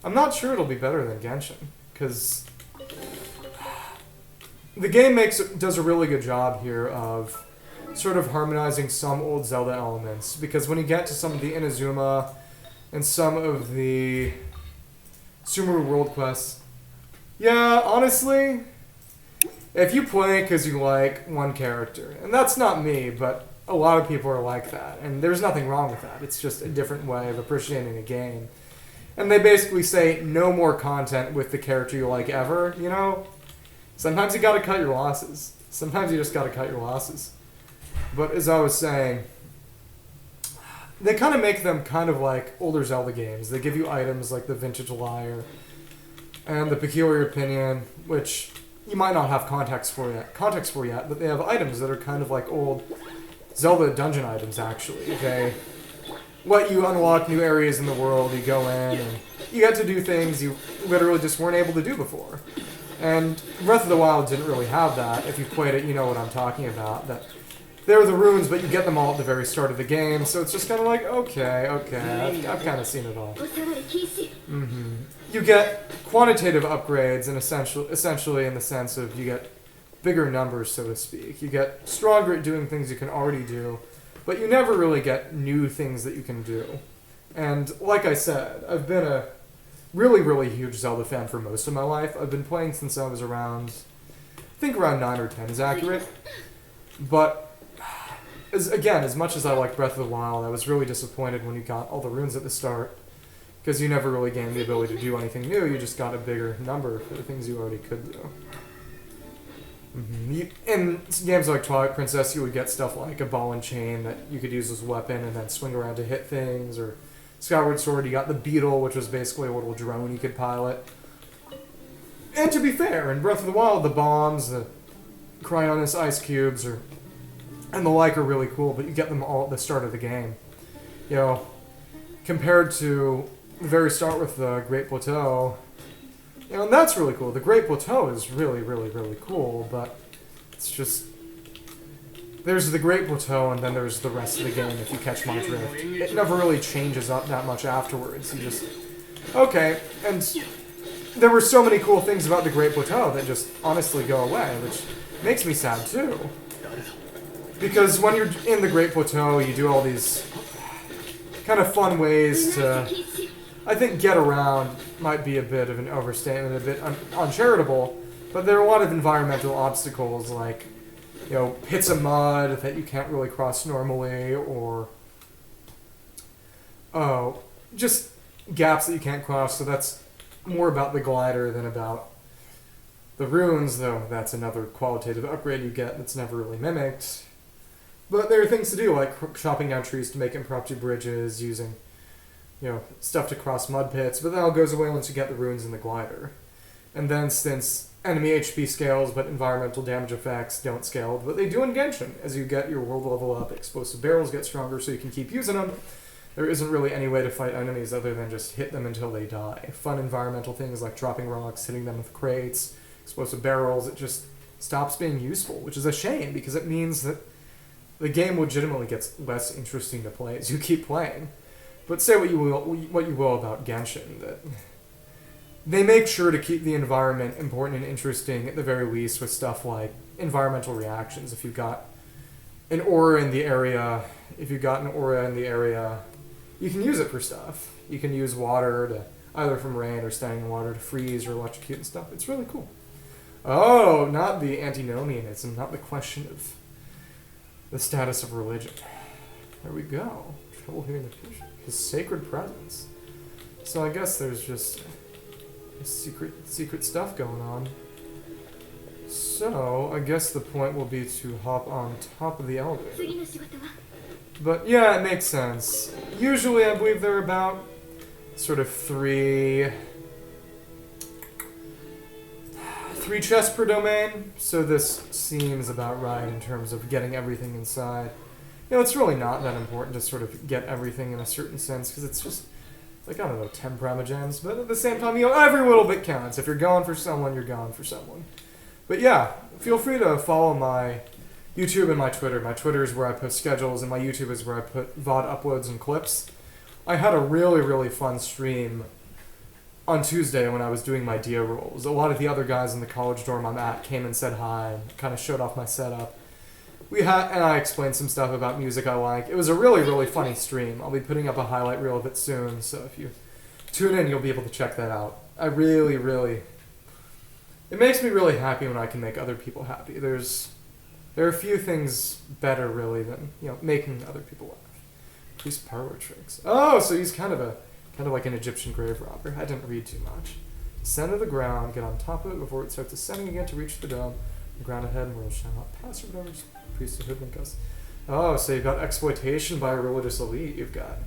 I'm not sure it'll be better than Genshin, because the game does a really good job here of sort of harmonizing some old Zelda elements, because when you get to some of the Inazuma and some of the Sumeru World Quests, Yeah, honestly, if you play because you like one character, and that's not me, but a lot of people are like that, and there's nothing wrong with that. It's just a different way of appreciating a game. And they basically say no more content with the character you like ever, you know? Sometimes you gotta cut your losses. Sometimes you just gotta cut your losses. But as I was saying, they kind of make them kind of like older Zelda games. They give you items like the Vintage Lyre and the Peculiar Opinion, which you might not have context for yet, but they have items that are kind of like old Zelda dungeon items, actually. They let you unlock new areas in the world, you go in, and you get to do things you literally just weren't able to do before. And Breath of the Wild didn't really have that. If you played it, you know what I'm talking about. That there are the runes, but you get them all at the very start of the game, so it's just kind of like, okay, I've kind of seen it all. Mm-hmm. You get quantitative upgrades, and essentially in the sense of you get bigger numbers, so to speak. You get stronger at doing things you can already do, but you never really get new things that you can do. And like I said, I've been a really, really huge Zelda fan for most of my life. I've been playing since I was around, I think around 9 or 10 is accurate. But, as much as I liked Breath of the Wild, I was really disappointed when you got all the runes at the start, because you never really gained the ability to do anything new, you just got a bigger number for the things you already could do. Mm-hmm. In games like Twilight Princess, you would get stuff like a ball and chain that you could use as a weapon and then swing around to hit things, or Skyward Sword, you got the Beetle, which was basically a little drone you could pilot. And to be fair, in Breath of the Wild, the bombs, the Cryonis ice cubes, and the like are really cool, but you get them all at the start of the game. You know, compared to the very start with the Great Plateau, you know, and that's really cool. The Great Plateau is really, really, really cool, but it's just... There's the Great Plateau, and then there's the rest of the game, if you catch my drift. It never really changes up that much afterwards. You just... Okay, and there were so many cool things about the Great Plateau that just honestly go away, which makes me sad, too. Because when you're in the Great Plateau, you do all these kind of fun ways to... I think get around might be a bit of an overstatement, a bit uncharitable, but there are a lot of environmental obstacles, like, you know, pits of mud that you can't really cross normally, or just gaps that you can't cross, so that's more about the glider than about the runes, though that's another qualitative upgrade you get that's never really mimicked. But there are things to do, like chopping down trees to make impromptu bridges, using, you know, stuff to cross mud pits, but that all goes away once you get the runes in the glider. And then, since enemy HP scales, but environmental damage effects don't scale, but they do in Genshin. As you get your world level up, explosive barrels get stronger so you can keep using them. There isn't really any way to fight enemies other than just hit them until they die. Fun environmental things like dropping rocks, hitting them with crates, explosive barrels, it just stops being useful, which is a shame, because it means that the game legitimately gets less interesting to play as you keep playing. But say what you will about Genshin, that they make sure to keep the environment important and interesting at the very least with stuff like environmental reactions. If you've got an aura in the area, you can use it for stuff. You can use water to, either from rain or standing water, to freeze or electrocute and stuff. It's really cool. Oh, not the antinomianism, not the question of the status of religion. There we go. Trouble hearing the future. His sacred presence. So I guess there's just secret stuff going on. So I guess the point will be to hop on top of the elevator. But yeah, it makes sense. Usually I believe they're about sort of three chests per domain, so this seems about right in terms of getting everything inside. You know, it's really not that important to sort of get everything in a certain sense, because it's just, like, I don't know, 10 Primogems, but at the same time, you know, every little bit counts. If you're going for someone, you're going for someone. But yeah, feel free to follow my YouTube and my Twitter. My Twitter is where I post schedules, and my YouTube is where I put VOD uploads and clips. I had a really, really fun stream on Tuesday when I was doing my Dia rolls. A lot of the other guys in the college dorm I'm at came and said hi and kind of showed off my setup. And I explained some stuff about music I like. It was a really, really funny stream. I'll be putting up a highlight reel of it soon, so if you tune in, you'll be able to check that out. I really, really It makes me really happy when I can make other people happy. There are a few things better really than, you know, making other people laugh. Increase parlor tricks. Oh, so he's kind of like an Egyptian grave robber. I didn't read too much. Descend to the ground, get on top of it before it starts ascending again to reach the dome. The ground ahead and world shall not pass or whatever. Priest to hoodwink us. Oh, so you've got exploitation by a religious elite. You've got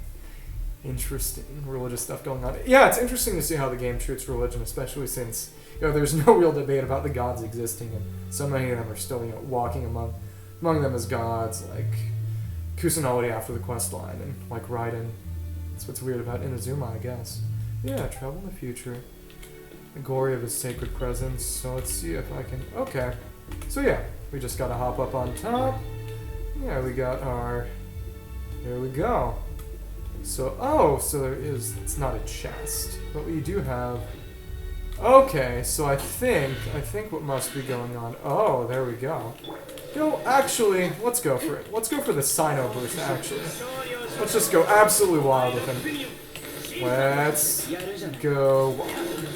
interesting religious stuff going on. Yeah, it's interesting to see how the game treats religion, especially since, you know, there's no real debate about the gods existing, and so many of them are still, you know, walking among them as gods, like Kusanagi after the quest line, and like Raiden. That's what's weird about Inazuma, I guess. Yeah, travel in the future. The glory of his sacred presence. So let's see if I can... Okay. So yeah, we just gotta hop up on top. Yeah, we got our... There we go. So, oh, so there is... It's not a chest. But we do have... Okay, so I think what must be going on... Oh, there we go. No, actually, let's go for it. Let's go for the Cyno burst, actually. Let's just go absolutely wild with him. Let's go wild.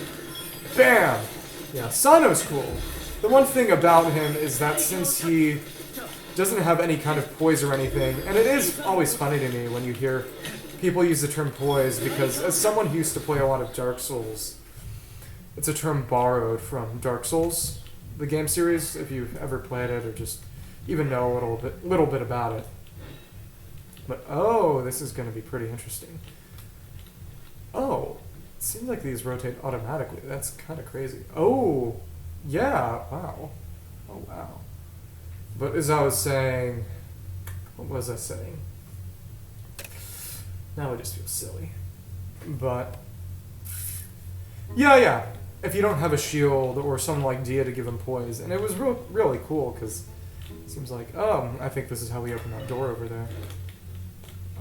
Bam! Yeah, Cyno's cool. The one thing about him is that since he doesn't have any kind of poise or anything, and it is always funny to me when you hear people use the term poise, because as someone who used to play a lot of Dark Souls, it's a term borrowed from Dark Souls, the game series, if you've ever played it or just even know a little bit about it. But oh, this is going to be pretty interesting. Oh, it seems like these rotate automatically. That's kind of crazy. Oh, yeah, wow. Oh, wow. But as I was saying, what was I saying? Now I just feel silly. But, yeah. If you don't have a shield or someone like Dia to give him poise, and it was really cool because it seems like, oh, I think this is how we open that door over there.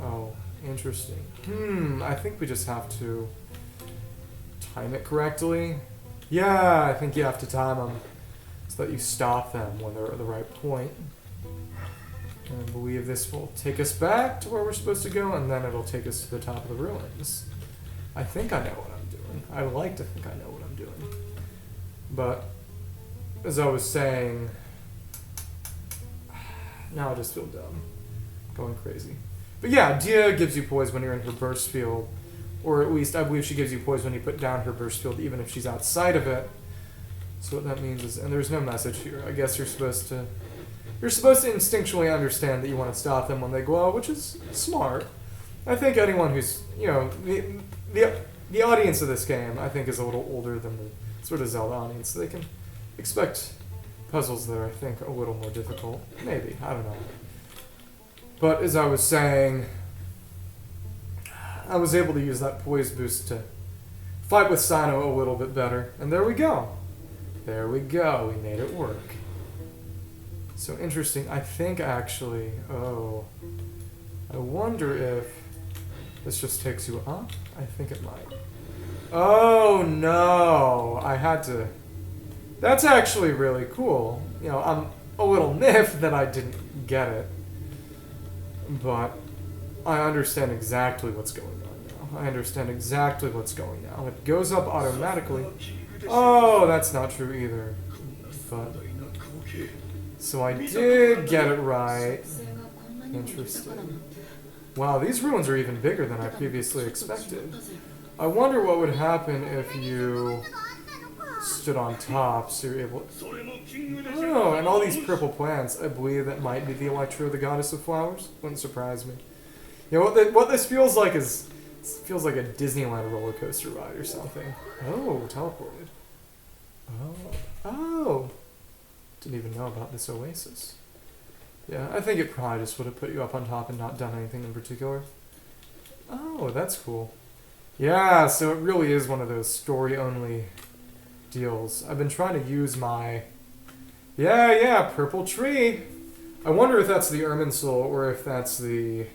Oh, interesting. I think we just have to time it correctly. Yeah, I think you have to time them so that you stop them when they're at the right point. And I believe this will take us back to where we're supposed to go, and then it'll take us to the top of the ruins. I think I know what I'm doing. I like to think I know what I'm doing. But, as I was saying, now I just feel dumb. Going crazy. But yeah, Dia gives you poise when you're in her burst field. Or at least, I believe she gives you poise when you put down her burst field, even if she's outside of it. So what that means is, and there's no message here. I guess you're supposed to instinctually understand that you want to stop them when they go out, which is smart. I think anyone who's, you know, the audience of this game, I think, is a little older than the sort of Zelda audience, so they can expect puzzles that are, I think, a little more difficult. Maybe, I don't know. But as I was saying, I was able to use that poise boost to fight with Cyno a little bit better. And there we go. There we go. We made it work. So interesting. I think actually... Oh. I wonder if this just takes you up? I think it might. Oh no! I had to... That's actually really cool. You know, I'm a little miffed that I didn't get it. But I understand exactly what's going on now. I understand exactly what's going on now. It goes up automatically. Oh, that's not true either. But so I did get it right. Interesting. Wow, these ruins are even bigger than I previously expected. I wonder what would happen if you stood on top, so you're able... Oh, and all these purple plants, I believe that might be the Electro, the goddess of flowers. Wouldn't surprise me. You know, what this feels like is... It feels like a Disneyland roller coaster ride or something. Oh, teleported. Oh. Didn't even know about this oasis. Yeah, I think it probably just would have put you up on top and not done anything in particular. Oh, that's cool. Yeah, so it really is one of those story-only deals. I've been trying to use my... Yeah, purple tree. I wonder if that's the Irminsul or if that's the...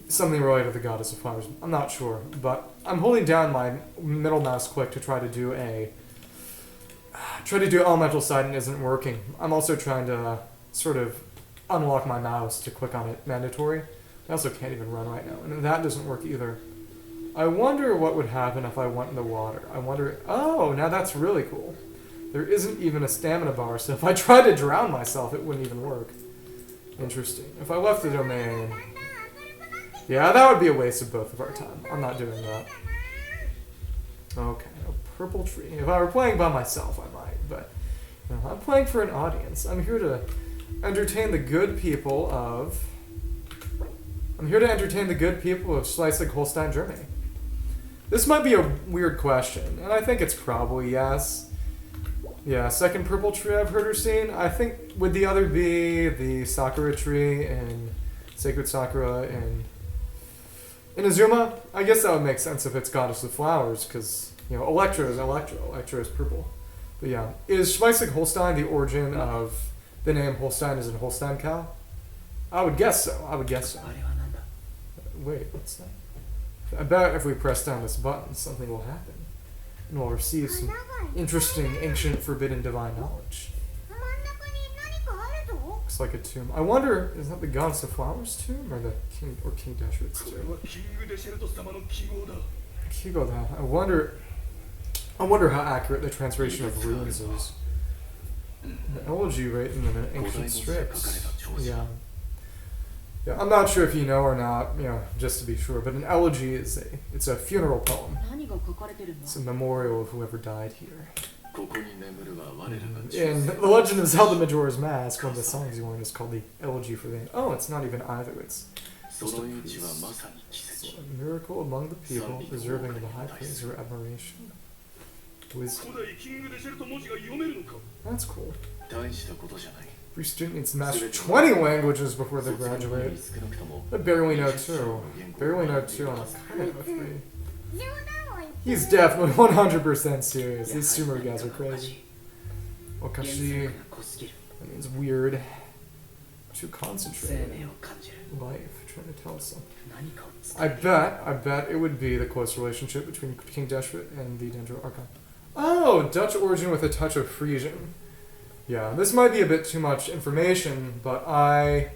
something related to the goddess of flowers. I'm not sure, but I'm holding down my middle mouse click to try to do elemental side and it isn't working. I'm also trying to sort of unlock my mouse to click on it mandatory. I also can't even run right now, and that doesn't work either. I wonder what would happen if I went in the water. I wonder... Oh, now that's really cool. There isn't even a stamina bar, so if I tried to drown myself, it wouldn't even work. Interesting. If I left the domain... Yeah, that would be a waste of both of our time. I'm not doing that. Okay, a purple tree. If I were playing by myself, I might, but... You know, I'm playing for an audience. I'm here to entertain the good people of... Schleswig-Holstein, Germany. This might be a weird question, and I think it's probably yes. Yeah, second purple tree I've heard or seen. I think, would the other be the Sakura tree and Sacred Sakura and Inazuma? I guess that would make sense if it's Goddess of Flowers, because, you know, Electro is purple. But yeah, is Schleswig-Holstein the origin of the name Holstein as in Holstein cow? I would guess so. Wait, what's that? I bet if we press down this button, something will happen. And we'll receive some interesting, ancient, forbidden divine knowledge. Looks like a tomb. I wonder, is that the Goddess of Flowers tomb? Or the King Deshret's tomb? Kigoda. I wonder how accurate the translation of runes is. The elegy written in ancient scripts. Yeah. Yeah, I'm not sure if you know or not, you know, just to be sure, but an elegy is it's a funeral poem. It's a memorial of whoever died here. In The Legend of Zelda Majora's Mask, one of the songs you learn is called the Elegy for the... Oh, it's not even either, it's just a priest. A miracle among the people, deserving of the high praise or admiration. Wisdom. That's cool. Every student needs to master 20 languages before they graduate. I barely know 2. Barely know 2 on a kind of a 3. He's definitely 100% serious. These Sumeru guys are crazy. Okashi. That means weird. Too concentrated. Life. Trying to tell us something. I bet it would be the close relationship between King Deshret and the Dendro Archon. Oh, Dutch origin with a touch of Frisian. Yeah, this might be a bit too much information, but I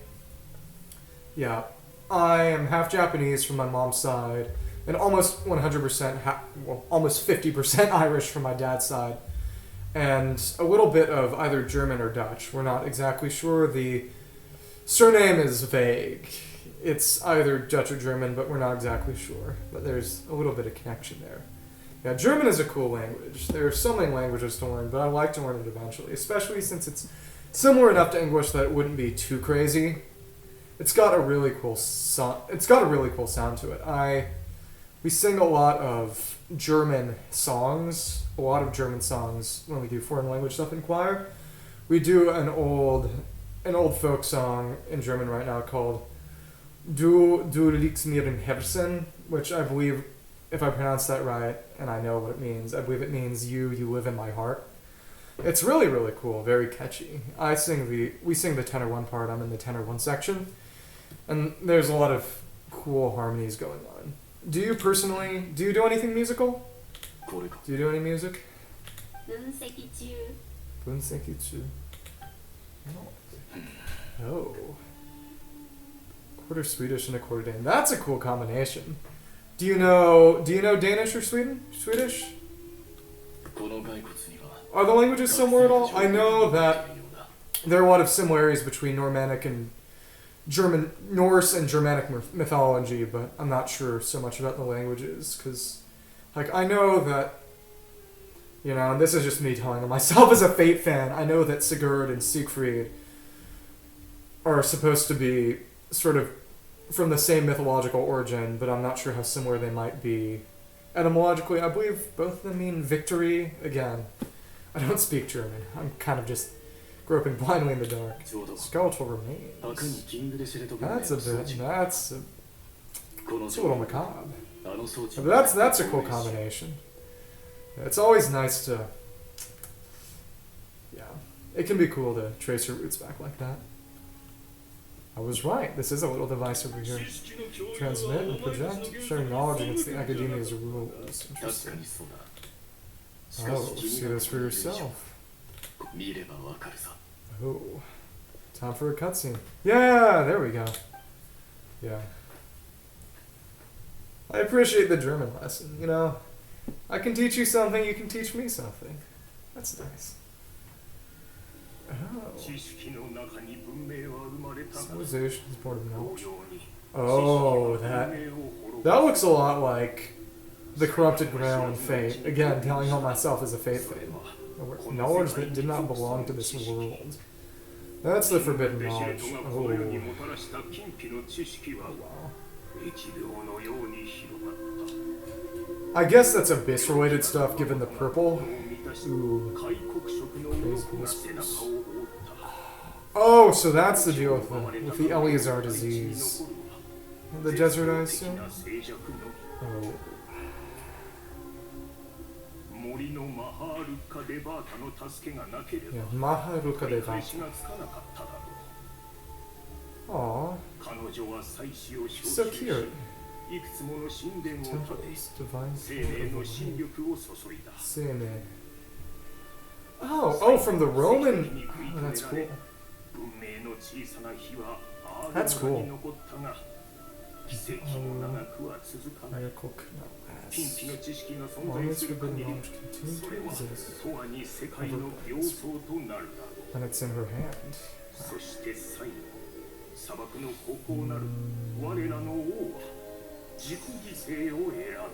am half Japanese from my mom's side, and almost 100%, almost 50% Irish from my dad's side, and a little bit of either German or Dutch. We're not exactly sure. The surname is vague. It's either Dutch or German, but we're not exactly sure. But there's a little bit of connection there. Yeah, German is a cool language. There are so many languages to learn, but I like to learn it eventually, especially since it's similar enough to English that it wouldn't be too crazy. It's got a really cool sound to it. We sing a lot of German songs, when we do foreign language stuff in choir. We do an old folk song in German right now called Du liegst mir im Herzen, which I believe, if I pronounce that right, and I know what it means, I believe it means you live in my heart. It's really, really cool, very catchy. We sing the tenor 1 part, I'm in the tenor 1 section, and there's a lot of cool harmonies going on. Do you do anything musical? Do you do any music? Bunsekichu. Oh. Quarter Swedish and a quarter Dane. That's a cool combination. Do you know Danish or Swedish? Are the languages similar at all? I know that there are a lot of similarities between Norse and Germanic mythology, but I'm not sure so much about the languages, because, like, I know that, you know, and this is just me telling myself as a Fate fan, I know that Sigurd and Siegfried are supposed to be sort of from the same mythological origin, but I'm not sure how similar they might be. Etymologically, I believe both of them mean victory. Again, I don't speak German. I'm kind of just groping blindly in the dark. Skeletal remains. That's a little macabre. But that's a cool combination. It's always nice to... Yeah. It can be cool to trace your roots back like that. I was right. This is a little device over here. Transmit and project. Sharing knowledge against the academia's rules. Interesting. Oh, see this for yourself. Oh. Time for a cutscene. Yeah, there we go. Yeah. I appreciate the German lesson, you know. I can teach you something, you can teach me something. That's nice. Oh. Civilization is born of knowledge. Oh, that looks a lot like the corrupted ground Fate. Again, telling on myself as a Fate Fate. Knowledge that did not belong to this world. That's the forbidden knowledge. Oh. Wow. I guess that's abyss-related stuff, given the purple. Ooh. Oh, so that's the deal with the Eleazar disease. The desert, I assume? Oh. Yeah, Maharuka Devata. Aww. So cute. Temples, divine Cyno. Oh, from the Roman. Oh, that's cool. That's cool. Miracle Always forbidden knowledge continues to exist. And it's in her hand.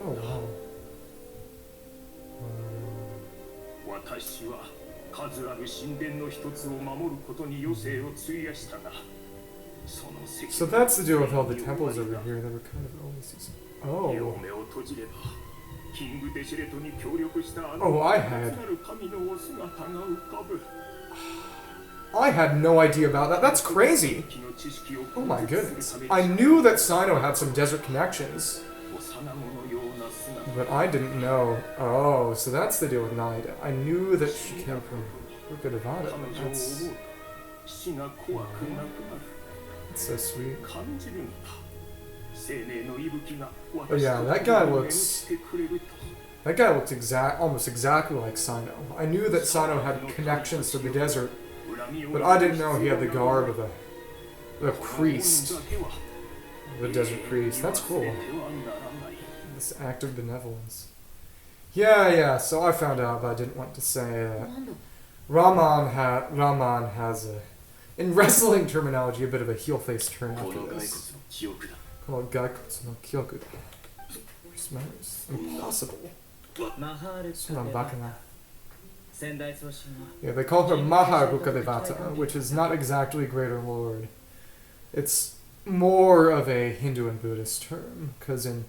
Oh wow. So that's the deal with all the temples over here. They were kind of always. Oh. Oh, I had no idea about that. That's crazy. Oh my goodness. I knew that Cyno had some desert connections, but I didn't know. Oh, so that's the deal with Naida. I knew that she came from Rukadevata. That's so sweet. Oh yeah, that guy looks almost exactly like Cyno. I knew that Cyno had connections to the desert, but I didn't know he had the garb of the priest, the desert priest. That's cool. This act of benevolence. Yeah. So I found out, but I didn't want to say that Raman has a, in wrestling terminology, a bit of a heel face turn after this. Called Gaikutsu no Kyoku. Which matters. Impossible. Yeah, they call her Maharukadevata, which is not exactly Greater Lord. It's more of a Hindu and Buddhist term, because in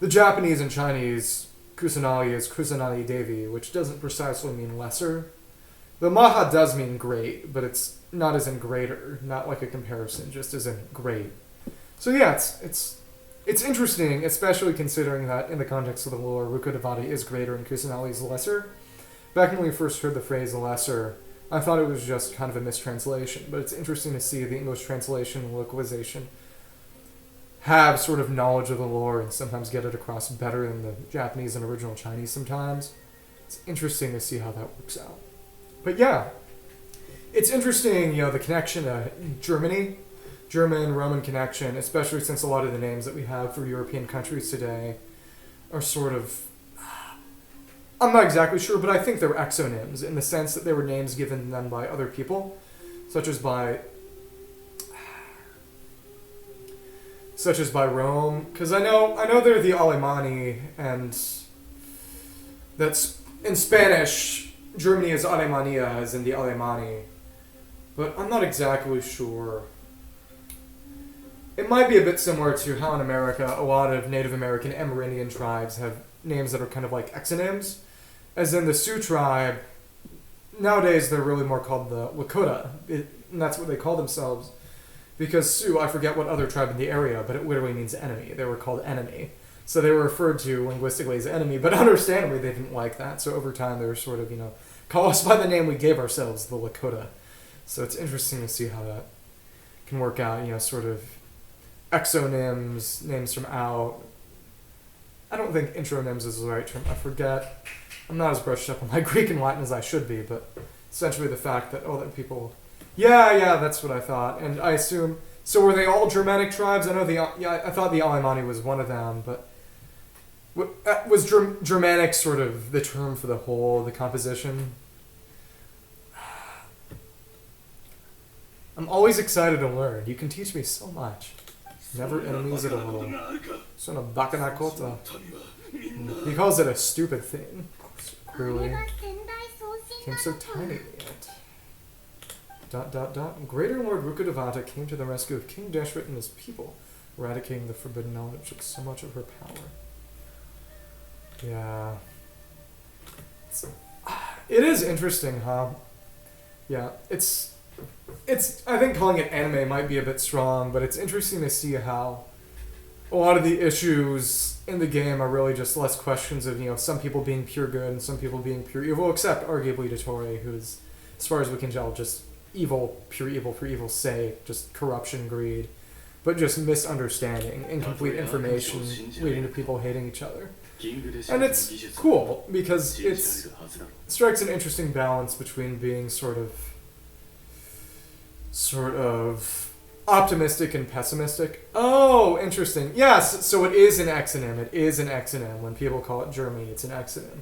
the Japanese and Chinese, Kusanagi is Kusanagi Devi, which doesn't precisely mean lesser. The Maha does mean great, but it's not as in greater, not like a comparison, just as in great. So yeah, it's interesting, especially considering that in the context of the lore, Rukadevati is greater and Kusanagi is lesser. Back when we first heard the phrase lesser, I thought it was just kind of a mistranslation, but it's interesting to see the English translation and localization have sort of knowledge of the lore and sometimes get it across better than the Japanese and original Chinese sometimes. It's interesting to see how that works out. But yeah, it's interesting, the connection to Germany, German-Roman connection, especially since a lot of the names that we have for European countries today are sort of, I'm not exactly sure, but I think they're exonyms in the sense that they were names given them by other people, such as by Rome, because I know they're the Alemanni, and that's in Spanish, Germany is Alemania, as in the Alemanni, but I'm not exactly sure. It might be a bit similar to how in America a lot of Native American Amerindian tribes have names that are kind of like exonyms, as in the Sioux tribe. Nowadays they're really more called the Lakota, and that's what they call themselves, because Sioux, I forget what other tribe in the area, but it literally means enemy. They were called enemy. So they were referred to linguistically as enemy, but understandably they didn't like that. So over time they were sort of, call us by the name we gave ourselves, the Lakota. So it's interesting to see how that can work out, sort of exonyms, names from out. I don't think intronyms is the right term. I forget. I'm not as brushed up on my Greek and Latin as I should be, but essentially the fact that, that people... Yeah, that's what I thought. And I assume... So were they all Germanic tribes? I thought the Alemanni was one of them, but... Was Germanic sort of the term for the composition? I'm always excited to learn. You can teach me so much. Never enemies at all. Son of Bakanakota. He calls it a stupid thing. Clearly. Came so tiny yet. ... Greater Lord Rukkhadevata came to the rescue of King Deshret and his people, eradicating the forbidden knowledge that took so much of her power. Yeah. It is interesting, huh? Yeah, it's I think calling it anime might be a bit strong, but it's interesting to see how a lot of the issues in the game are really just less questions of, some people being pure good and some people being pure evil, except arguably Dottore, who is, as far as we can tell, just evil for evil's sake, just corruption, greed, but just misunderstanding, incomplete information leading to people hating each other. And it's cool, because it strikes an interesting balance between being sort of optimistic and pessimistic. Oh, interesting. Yes, so it is an exonym. It is an exonym. When people call it Germany, it's an exonym.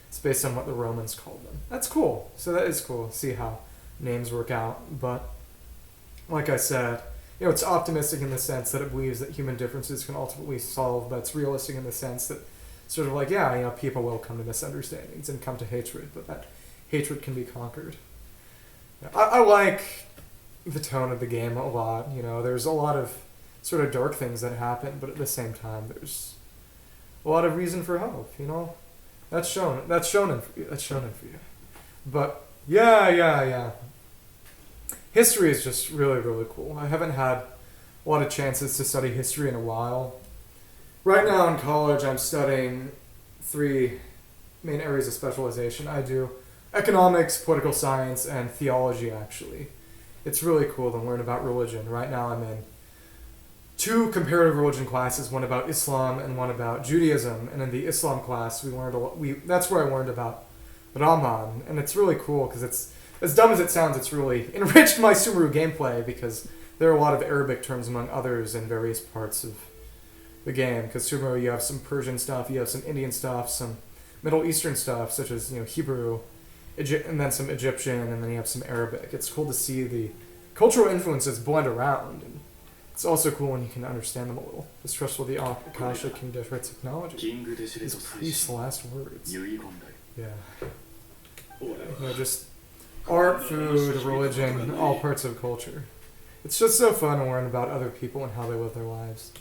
It's based on what the Romans called them. That's cool. So that is cool. See how names work out. But, like I said, it's optimistic in the sense that it believes that human differences can ultimately solve, but it's realistic in the sense that sort of like, people will come to misunderstandings and come to hatred, but that hatred can be conquered. I like the tone of the game a lot. There's a lot of sort of dark things that happen, but at the same time, there's a lot of reason for hope. That's shown for you. But yeah. History is just really, really cool. I haven't had a lot of chances to study history in a while. Right now in college, I'm studying 3 main areas of specialization. I do economics, political science, and theology, actually. It's really cool to learn about religion. Right now I'm in 2 comparative religion classes, one about Islam and one about Judaism. And in the Islam class, that's where I learned about Rahman. And it's really cool because it's, as dumb as it sounds, it's really enriched my Sumeru gameplay because there are a lot of Arabic terms among others in various parts of the game. Because Sumeru, you have some Persian stuff, you have some Indian stuff, some Middle Eastern stuff, such as Hebrew, and then some Egyptian, and then you have some Arabic. It's cool to see the cultural influences blend around. And it's also cool when you can understand them a little. Distrustful of the Akasha King Deshret's technology. His priest's last words. Yeah. Just art, food, religion, all parts of culture. It's just so fun to learn about other people and how they live their lives.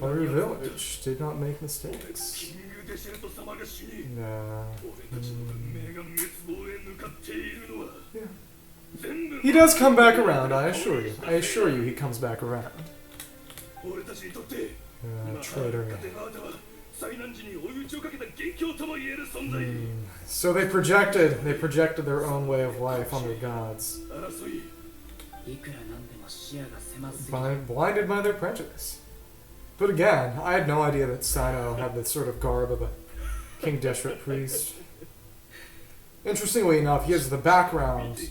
Our village did not make mistakes. No. Yeah. He does come back around, I assure you. I assure you he comes back around. Traitor. So they projected their own way of life on their gods. Blinded by their prejudice. But again, I had no idea that Cyno had the sort of garb of a King Deshret priest. Interestingly enough, he has the background.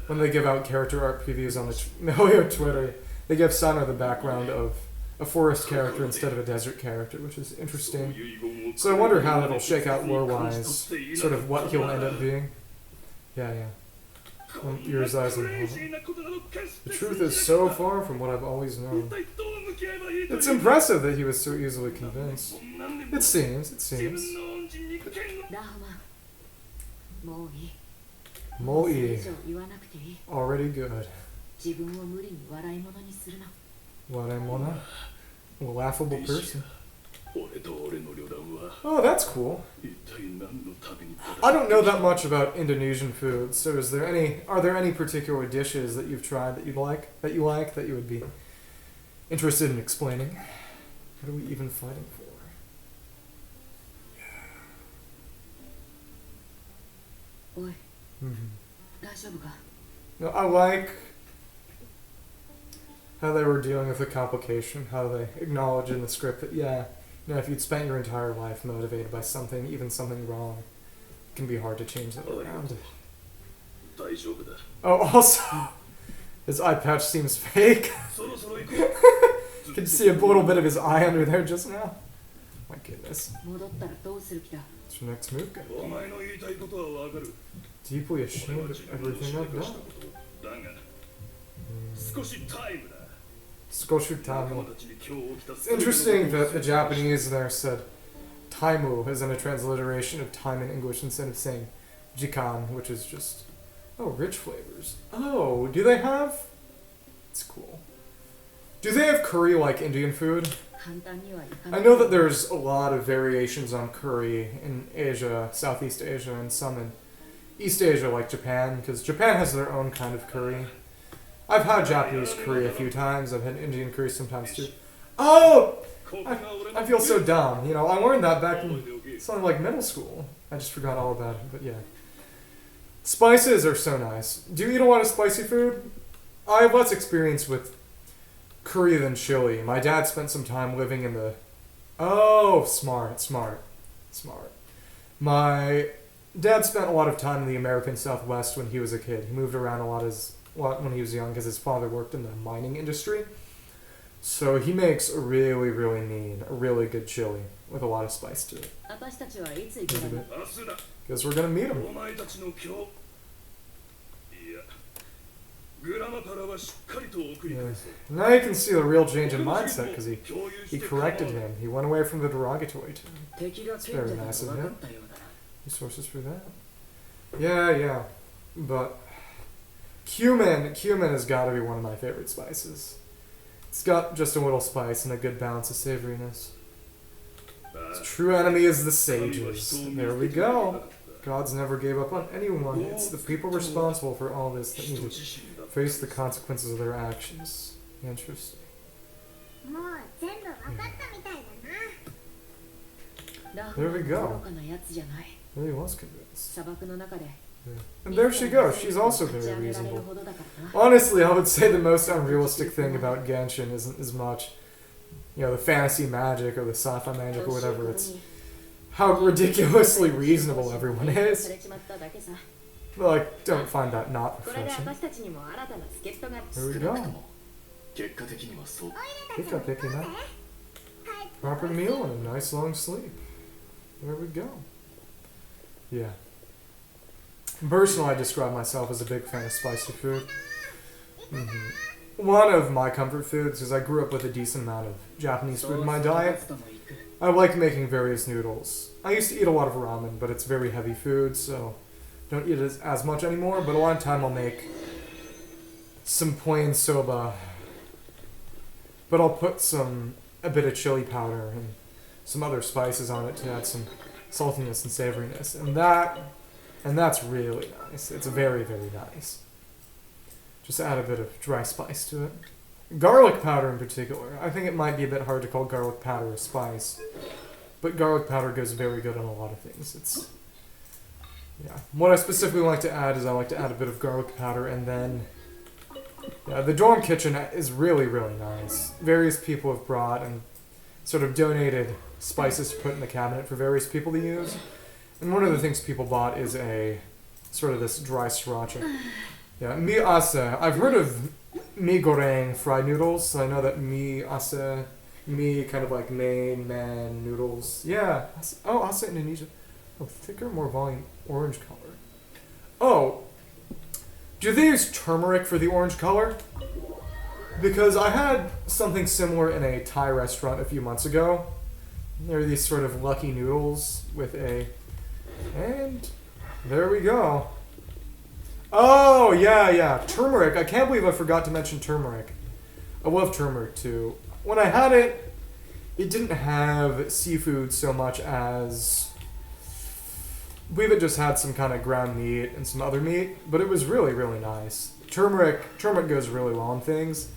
When they give out character art previews on the Melio Twitter, they give Cyno the background of a forest character instead of a desert character, which is interesting. So I wonder how that'll shake out lore-wise, sort of what he'll end up being. Yeah. Ears, eyes, and heart. The truth is so far from what I've always known. It's impressive that he was so easily convinced. It seems. Moi. Already good. Waraimona? A laughable person. Oh, that's cool. I don't know that much about Indonesian food, so are there any particular dishes that you've tried that you would be interested in explaining? What are we even fighting for? No, I like how they were dealing with the complication, how they acknowledge in the script that, if you'd spent your entire life motivated by something, even something wrong, it can be hard to change that around. Oh, also, his eye patch seems fake. You can see a little bit of his eye under there just now. My goodness. 戻ったらどうする気だ What's your next move gonna お前の言いたいことはわかる。 be? Deeply ashamed of everything I've done. だが、少しタイムだ。 Skoshu 仲間 Taimu. たちに今日起きた It's interesting that the Japanese there said Taimu as in a transliteration of time in English instead of saying Jikan, which is just, oh, rich flavors. Oh, do they have? It's cool. Do they have curry like Indian food? 簡単にはいか I ない know that there's a lot of variations on curry in Asia, Southeast Asia, and some in East Asia like Japan, because Japan has their own kind of curry. I've had Japanese curry a few times, I've had Indian curry sometimes too. Oh! I feel so dumb. You know, I learned that back in something like middle school. I just forgot all about it, but yeah. Spices are so nice. Do you eat a lot of spicy food? I have less experience with curry than chili. My dad spent some time living in the... Oh, smart. My dad spent a lot of time in the American Southwest when he was a kid. He moved around a lot when he was young because his father worked in the mining industry. So he makes a really really good chili with a lot of spice to it. 私たちはいつ行けばいい 明日だ。 Because we're gonna meet him. お前たちの今日。いや、グラマからはしっかりと送り Yeah. 返そう。 Now you can see the real change in mindset because he corrected him. He went away from the derogatory to him. 敵が It's ついてた very のが nice 分 of か him. ったようだな Resources for that. Yeah. But cumin has got to be one of my favorite spices. It's got just a little spice and a good balance of savoriness. Its true enemy is the sages. There we go. Gods never gave up on anyone. It's the people responsible for all this that need to face the consequences of their actions. Interesting. もう全部わかったみたいだな。ラ There we フ go. は愚かなやつじゃない Really was convinced. 砂漠の中で And there she goes. She's also 立ち very 上げられる reasonable. ほどだからな Honestly, I would say the most unrealistic thing about Genshin isn't as much, you know, the fantasy magic or the sci-fi magic or whatever. It's how ridiculously reasonable everyone is. されちまっただけさ But, like, don't find that not これで refreshing. 私たちにも新たな助っ人が There we 少 go. なくとも結果的にはそう。 Pick up, picking up. Proper meal and a nice long sleep. There we go. Yeah. Personally, I describe myself as a big fan of spicy food. One of my comfort foods is I grew up with a decent amount of Japanese food in my diet. I like making various noodles. I used to eat a lot of ramen, but it's very heavy food, so don't eat it as much anymore. But a lot of time I'll make some plain soba, but I'll put a bit of chili powder and some other spices on it to add some saltiness and savoriness, and that's really nice. It's very nice. Just add a bit of dry spice to it. Garlic powder in particular. I think it might be a bit hard to call garlic powder a spice, but garlic powder goes very good on a lot of things. Yeah. What I specifically like to add is I like to add a bit of garlic powder, and then the dorm kitchen is really nice. Various people have brought and sort of donated spices to put in the cabinet for various people to use. And one of the things people bought is a sort of this dry sriracha. Yeah, mi ase. I've heard of mi goreng fried noodles. So I know that mi ase, mi kind of like main man noodles. Yeah. Oh, ase Indonesia. Oh, thicker, more volume, orange color. Oh, do they use turmeric for the orange color? Because I had something similar in a Thai restaurant a few months ago. There are these sort of lucky noodles with and there we go. Oh, yeah. Turmeric. I can't believe I forgot to mention turmeric. I love turmeric too. When I had it, it didn't have seafood so much as... I believe it just had some kind of ground meat and some other meat, but it was really nice. Turmeric goes really well on things.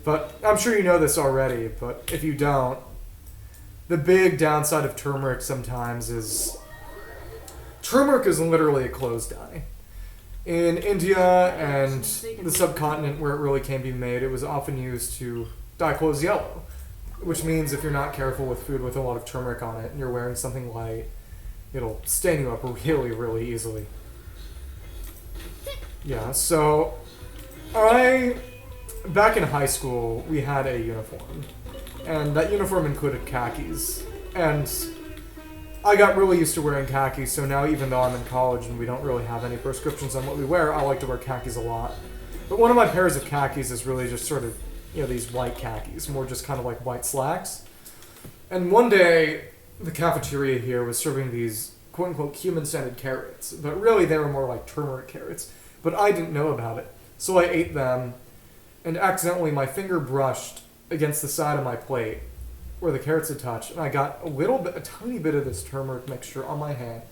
But I'm sure you know this already, but if you don't, the big downside of turmeric sometimes is... Turmeric is literally a closed dye. In India and the subcontinent where it really can be made, it was often used to dye clothes yellow. Which means if you're not careful with food with a lot of turmeric on it and you're wearing something light, it'll stain you up really easily. Yeah, so back in high school, we had a uniform. And that uniform included khakis. And I got really used to wearing khakis, so now even though I'm in college and we don't really have any prescriptions on what we wear, I like to wear khakis a lot. But one of my pairs of khakis is really just sort of, these white khakis, more just kind of like white slacks. And one day, the cafeteria here was serving these quote-unquote human-scented carrots, but really they were more like turmeric carrots. But I didn't know about it, so I ate them, and accidentally my finger brushed against the side of my plate where the carrots had touched, and I got a tiny bit of this turmeric mixture on my hand.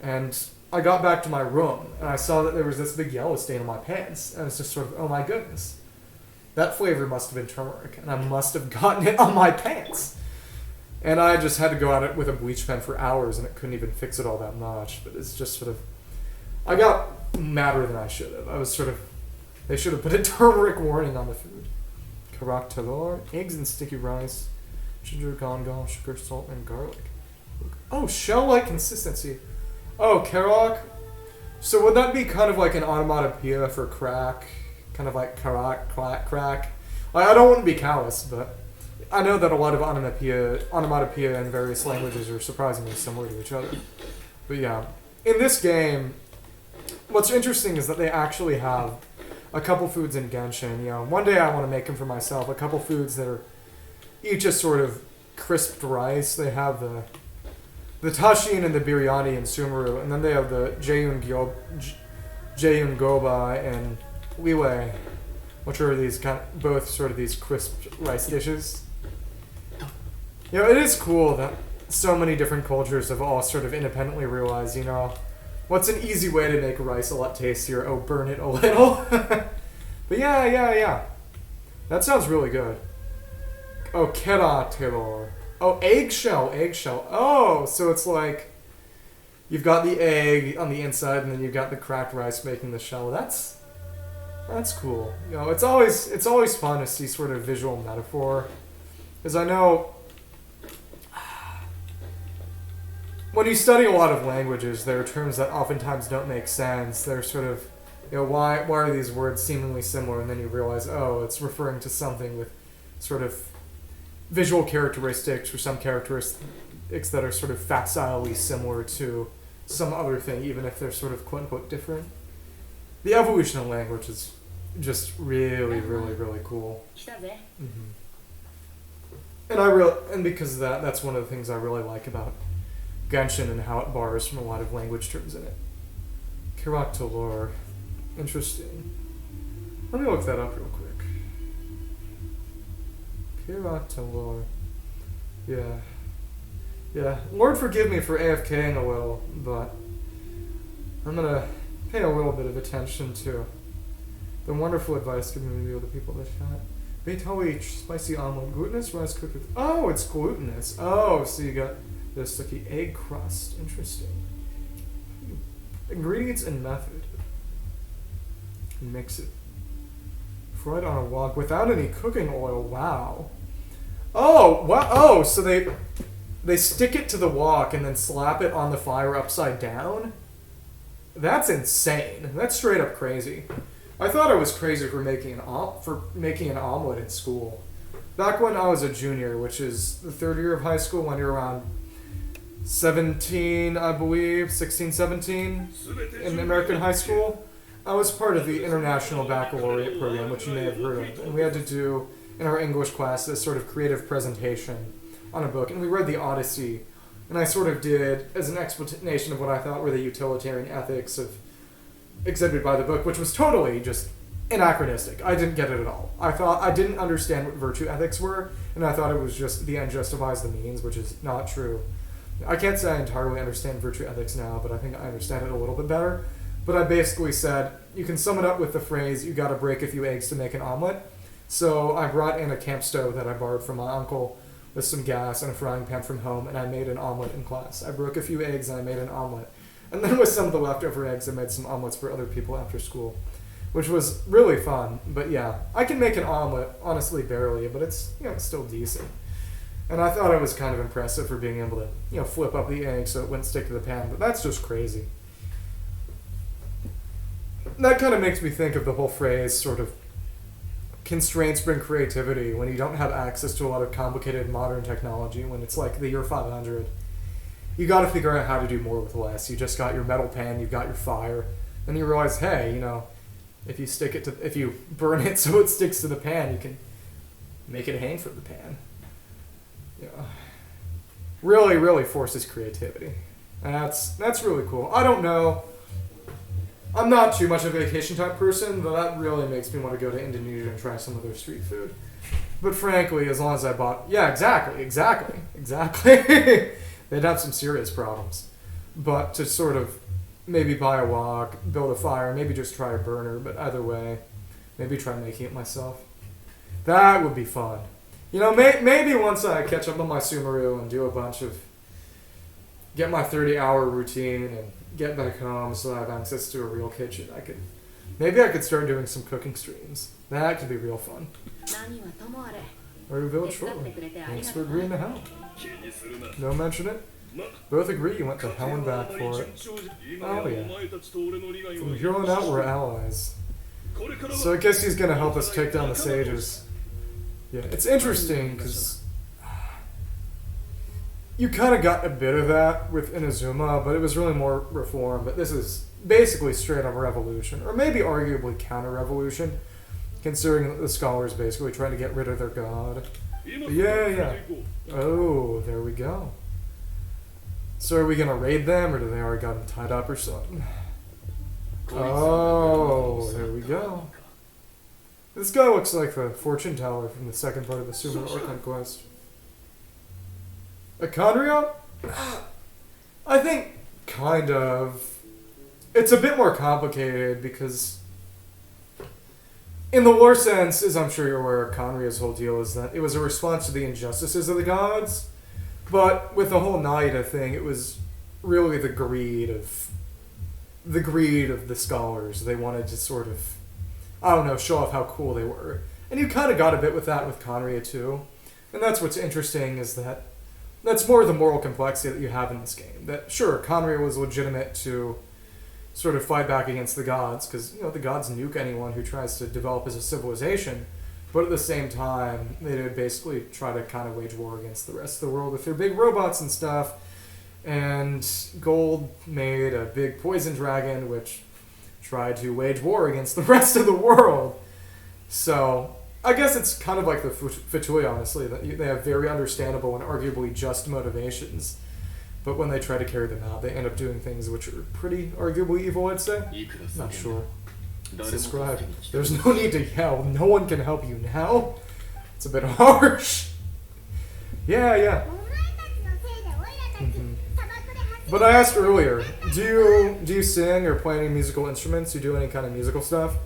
And I got back to my room, and I saw that there was this big yellow stain on my pants, and it's just sort of, oh my goodness. That flavor must have been turmeric, and I must have gotten it on my pants. And I just had to go at it with a bleach pen for hours, and it couldn't even fix it all that much. But it's just sort of, I got madder than I should have. I was sort of, they should have put a turmeric warning on the food. Karak talor, eggs and sticky rice, ginger, gong, sugar, salt, and garlic. Oh, shell-like consistency. Oh, karak. So would that be kind of like an onomatopoeia for crack? Kind of like karak, crack? I don't want to be callous, but I know that a lot of onomatopoeia in various languages are surprisingly similar to each other. But yeah, in this game, what's interesting is that they actually have a couple foods in Genshin. One day I want to make them for myself. A couple foods that are each a sort of crisped rice. They have the tashin and the biryani in Sumeru, and then they have the jeyun goba and liwe, which are these both sort of these crisp rice dishes. It is cool that so many different cultures have all sort of independently realized, what's an easy way to make rice a lot tastier? Oh, burn it a little. But yeah. That sounds really good. Oh, kera terror. Oh, eggshell. Oh, so it's like you've got the egg on the inside, and then you've got the cracked rice making the shell. That's cool. It's always fun to see sort of visual metaphor, because I know when you study a lot of languages, there are terms that oftentimes don't make sense. They're sort of, why are these words seemingly similar? And then you realize, oh, it's referring to something with sort of visual characteristics or some characteristics that are sort of facsimile similar to some other thing, even if they're sort of quote-unquote different. The evolution of language is just really, really, really cool. Mm-hmm. And because of that, that's one of the things I really like about Genshin and how it borrows from a lot of language terms in it. Karak talor. Interesting. Let me look that up real quick. Karak talor. Yeah. Lord forgive me for AFKing a little, but I'm gonna pay a little bit of attention to the wonderful advice given to me by the people that chat. Beethoich, spicy omelet, glutinous rice cooked with... Oh, it's glutinous. Oh, so you got the sticky egg crust. Interesting. Ingredients and method. Mix it. Fried on a wok without any cooking oil. Wow. Oh, wow. Oh, so they stick it to the wok and then slap it on the fire upside down? That's insane. That's straight up crazy. I thought I was crazy for making an omelet in school. Back when I was a junior, which is the third year of high school, when you're around 17, I believe, 16, 17, in American high school, I was part of the International Baccalaureate program, which you may have heard of. And we had to do, in our English class, this sort of creative presentation on a book. And we read the Odyssey. And I sort of did, as an explanation of what I thought were the utilitarian ethics exhibited by the book, which was totally just anachronistic. I didn't get it at all. I didn't understand what virtue ethics were, and I thought it was just the end justifies the means, which is not true. I can't say I entirely understand virtue ethics now, but I think I understand it a little bit better. But I basically said, you can sum it up with the phrase, you gotta break a few eggs to make an omelet. So I brought in a camp stove that I borrowed from my uncle with some gas and a frying pan from home, and I made an omelet in class. I broke a few eggs and I made an omelet. And then with some of the leftover eggs, I made some omelets for other people after school, which was really fun. But yeah, I can make an omelet, honestly, barely, but it's, still decent. And I thought it was kind of impressive for being able to, flip up the egg so it wouldn't stick to the pan, but that's just crazy. That kind of makes me think of the whole phrase, sort of, constraints bring creativity when you don't have access to a lot of complicated modern technology, when it's like the year 500. You gotta figure out how to do more with less. You just got your metal pan, you've got your fire, and you realize, hey, you know, if you burn it so it sticks to the pan, you can make it hang from the pan. Yeah. Really, really forces creativity. And that's really cool. I don't know. I'm not too much of a vacation type person, but that really makes me want to go to Indonesia and try some of their street food. But frankly, as long as I bought... Yeah, exactly. They'd have some serious problems. But to sort of maybe buy a wok, build a fire, maybe just try a burner, but either way, maybe try making it myself. That would be fun. You know, maybe once I catch up on my Sumeru and do a bunch of... Get my 30-hour routine and get back home so I have access to a real kitchen, maybe I could start doing some cooking streams. That could be real fun. 何はともあれ Or village shortly. Thanks for agreeing to help. No mention it. Both agree you went to hell and back for it. Oh yeah. From here on out, we're allies. So I guess he's gonna help us take down the sages. Yeah, it's interesting because you kind of got a bit of that with Inazuma, but it was really more reform. But this is basically straight up revolution, or maybe arguably counter-revolution, considering that the scholars basically trying to get rid of their god. But yeah. Oh, there we go. So are we gonna raid them, or do they already got them tied up or something? Oh, there we go. This guy looks like the fortune teller from the second part of the Sumeru Archon Quest. A Conrio? I think kind of. It's a bit more complicated because in the lore sense, as I'm sure you're aware, Conrio's whole deal is that it was a response to the injustices of the gods. But with the whole Naida thing, it was really the greed of the scholars. They wanted to sort of, I don't know, show off how cool they were. And you kind of got a bit with that with Conria too. And that's what's interesting is that that's more of the moral complexity that you have in this game. That, sure, Conria was legitimate to sort of fight back against the gods, because, you know, the gods nuke anyone who tries to develop as a civilization, but at the same time, they would basically try to kind of wage war against the rest of the world with their big robots and stuff, and Gold made a big poison dragon, which tried to wage war against the rest of the world. So I guess it's kind of like the Fatui, honestly, that they have very understandable and arguably just motivations. But when they try to carry them out, they end up doing things which are pretty arguably evil, I'd say. Not sure. Subscribe. There's no need to yell. No one can help you now. It's a bit harsh. Yeah. Mm-hmm. But I asked earlier, do you sing or play any musical instruments? Do you do any kind of musical stuff?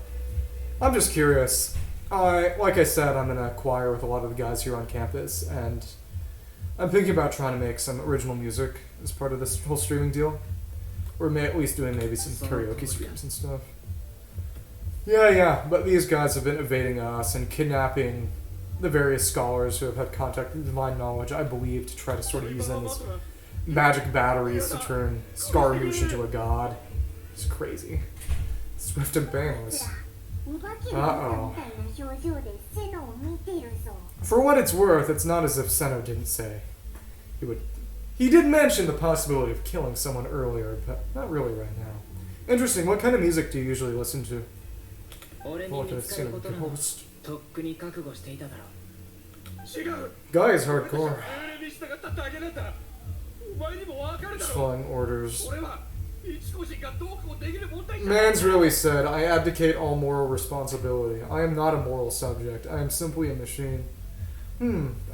I'm just curious. Like I said, I'm in a choir with a lot of the guys here on campus, and I'm thinking about trying to make some original music as part of this whole streaming deal. Or at least doing maybe some karaoke streams and stuff. Yeah, but these guys have been evading us and kidnapping the various scholars who have had contact with divine knowledge, I believe, to try to sort of use them as magic batteries to turn Scaramouche into a god. It's crazy. Swift and painless. Uh-oh. For what it's worth, it's not as if Cyno didn't say he did mention the possibility of killing someone earlier, but not really right now. Interesting. What kind of music do you usually listen to? Host. Guy is hardcore. Just following orders. Man's really said, I abdicate all moral responsibility. I am not a moral subject. I am simply a machine.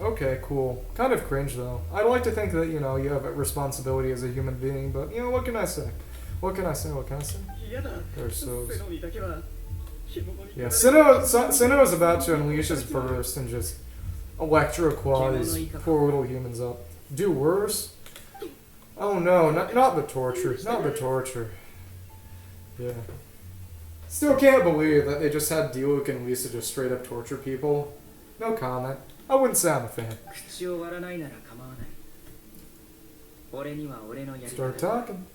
Okay, cool. Kind of cringe, though. I'd like to think that, you know, you have a responsibility as a human being, but, you know, what can I say? What can I say? There's so... Yeah, Cyno is about to unleash his burst and just electro-claw these poor little humans up. Do worse? Oh no, not the torture. Not the torture. Yeah. Still can't believe that they just had Diluc and Lisa just straight up torture people. No comment. I wouldn't say I'm a fan. Start talking.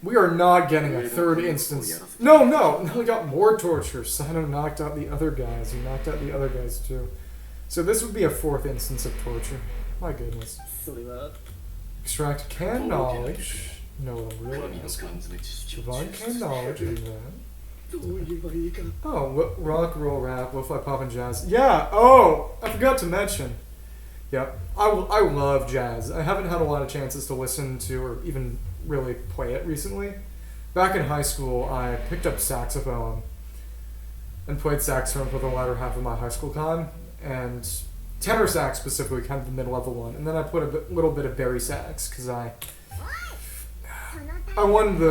We are not getting a third instance. No, no, we got more torture. Cyno knocked out the other guys. He knocked out the other guys too. So this would be a fourth instance of torture. My goodness. それは Extract can knowledge. No, what I'm really asking. Divine can knowledge and then. どう言えばいいか Oh, rock, roll, rap, lo-fi, pop, and jazz. Yeah. Oh, I forgot to mention. Yeah, I love jazz. I haven't had a lot of chances to listen to or even really play it recently. Back in high school, I picked up saxophone and played saxophone for the latter half of my high school time, and tenor sax specifically, kind of the mid-level one. And then I put a little bit of bari sax because I wanted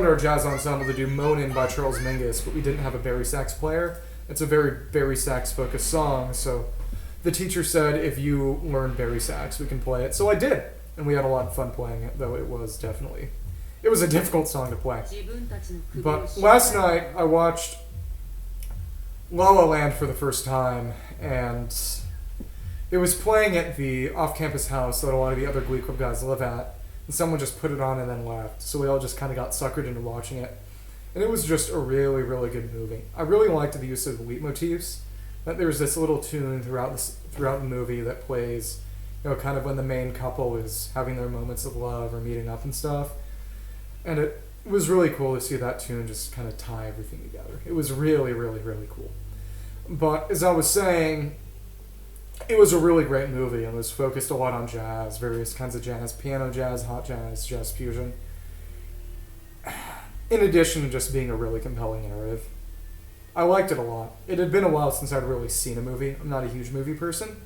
our jazz ensemble to do "Moanin'" by Charles Mingus, but we didn't have a bari sax player. It's a very bari sax focused song, so the teacher said if you learn bari sax, we can play it. So I did, and we had a lot of fun playing it. Though it was a difficult song to play. 自分たちの首を But 絞め last night I watched La La Land for the first time, and it was playing at the off-campus house that a lot of the other Glee Club guys live at. And someone just put it on and then left. So we all just kind of got suckered into watching it. And it was just a really, really good movie. I really liked the use of the leitmotifs. That there's this little tune throughout the movie that plays, kind of when the main couple is having their moments of love or meeting up and stuff. And it was really cool to see that tune just kind of tie everything together. It was really, really, really cool. But as I was saying, it was a really great movie and was focused a lot on jazz, various kinds of jazz, piano jazz, hot jazz, jazz fusion. In addition to just being a really compelling narrative. I liked it a lot. It had been a while since I'd really seen a movie. I'm not a huge movie person.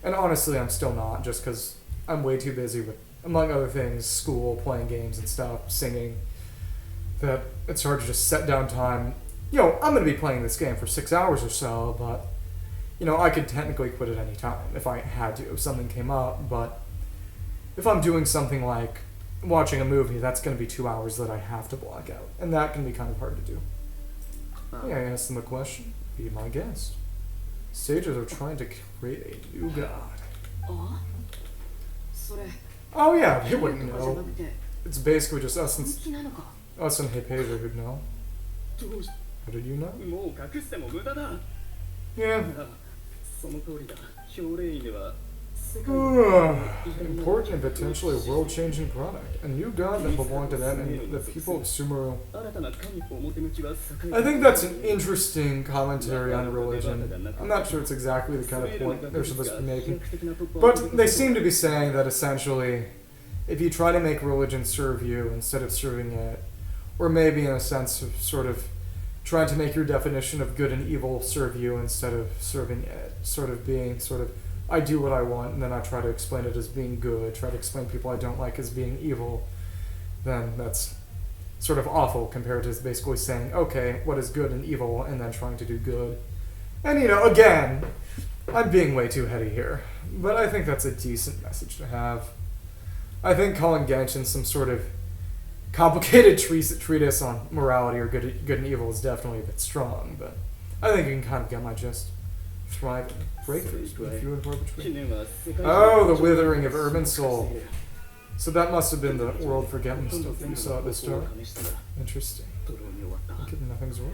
And honestly, I'm still not, just because I'm way too busy with, among other things, school, playing games and stuff, singing, that it's hard to just set down time. I'm going to be playing this game for 6 hours or so, but I could technically quit at any time if I had to, if something came up, but if I'm doing something like watching a movie, that's going to be 2 hours that I have to block out, and that can be kind of hard to do. Yeah, I asked them a question. Be my guest. Sages are trying to create a new god. あそれ Oh yeah, they wouldn't とかじゃな know. くて It's basically just 本気なのか us and Hypatia who'd know. どうし How did you know? もう隠しても無駄だ Yeah. その通りだ氷霊院では Important and potentially world-changing product. A new god that belonged to them and the people of Sumeru. 新たな神表向きは栄え I think that's an interesting commentary on religion. I'm not sure it's exactly the kind of point that they're supposed to be making. But they seem to be saying that essentially, if you try to make religion serve you instead of serving it, or maybe in a sense of sort of trying to make your definition of good and evil serve you instead of serving it, sort of being I do what I want and then I try to explain it as being good, try to explain people I don't like as being evil, then that's sort of awful compared to basically saying, okay, what is good and evil, and then trying to do good. And again, I'm being way too heady here, but I think that's a decent message to have. I think calling Genshin some sort of complicated treatise on morality or good and evil is definitely a bit strong, but I think you can kind of get my gist. Thriving breakthroughs between few and far between. 記念は世界中 Oh, the withering of urban soul. So that must have been the world forgetting stuff you saw at the start. Interesting. ドローに終わった Good, nothing's wrong.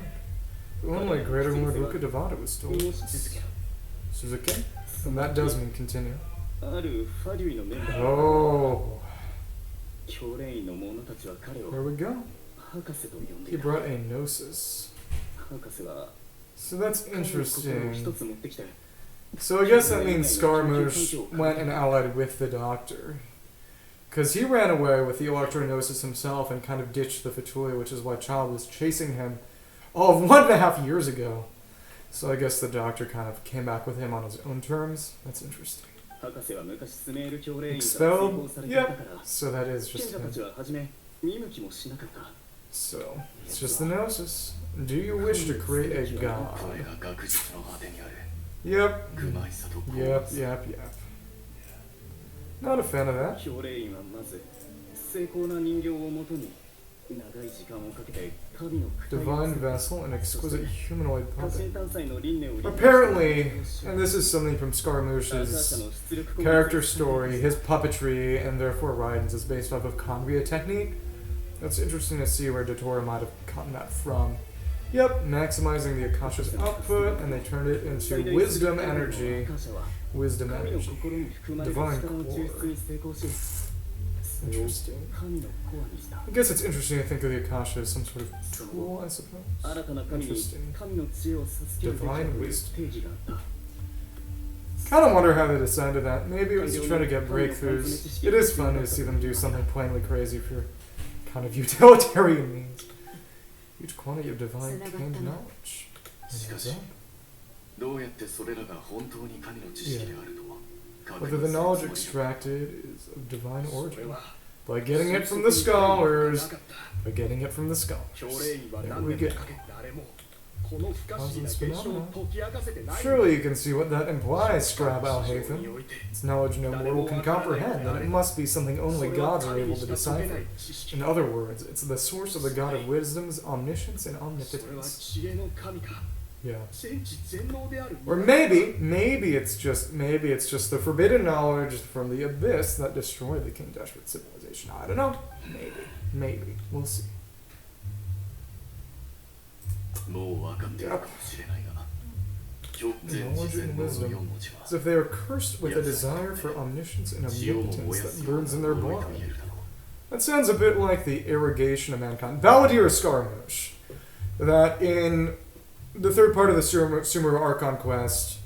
Only greater Lord Ruka Devata was stolen. もし続け Suzuki? And that does mean continue. あるファデュイのメンバー Oh, 氷霊院の者たちは彼 there を we go. 博士と呼んで He いた brought a gnosis. 博士は So that's 彼の心を一 interesting. つ持ってきて So I guess that means Scaramouche went and allied with the Doctor. Because he ran away with the Electrognosis himself and kind of ditched the Fatulia, which is why Child was chasing him all of 1.5 years ago. So I guess the Doctor kind of came back with him on his own terms. That's interesting. 博士は昔スメール氷霊院から追放 Expelled? されていたか Yep. ら So that is 賢 just 者た him. ちは初め見向きもしなかった So, it's just the Gnosis. Do you wish to create a god? これが学術の果てにある Yep. 愚昧さと Yep, yep, yep. Not a fan of that. 氷霊院はまず精巧な人形をもとに長い時間をかけて神の躯体を Divine vessel and exquisite humanoid 家 puppet. 臣探査の輪廻を Apparently, and this is something from ターシャ Scaramouche's の出力攻撃 character story, his puppetry, and therefore Raiden's is based off of Convia technique. It's interesting to see where Dotora might have gotten that from. Yep, maximizing the Akasha's output, and they turned it into wisdom energy. Wisdom energy. Divine core. Interesting. I guess it's interesting to think of the Akasha as some sort of tool, I suppose. Interesting. Divine wisdom. Kind of wonder how they decided that. Maybe it was to try to get breakthroughs. It is fun to see them do something plainly crazy for kind of utilitarian means. Huge quantity of divine gained knowledge. Whether the knowledge extracted is of divine origin. By getting it from the scholars. By getting it from the scholars. There we go. Causes phenomena. Surely you can see what that implies, Scribe Alhaitham. It's knowledge no mortal can comprehend, and it must be something only gods are able to decipher. In other words, it's the source of the god of wisdom's omniscience and omnipotence. Yeah. Or maybe it's just the forbidden knowledge from the abyss that destroyed the King Deshret civilization. I don't know. Maybe. We'll see. Yep. Knowledge and wisdom, as if they are cursed with a desire for omniscience and omnipotence that burns in their blood. That sounds a bit like the irrigation of mankind. Balladir Scaramouche. That in the third part of the Sumeru Archon Quest,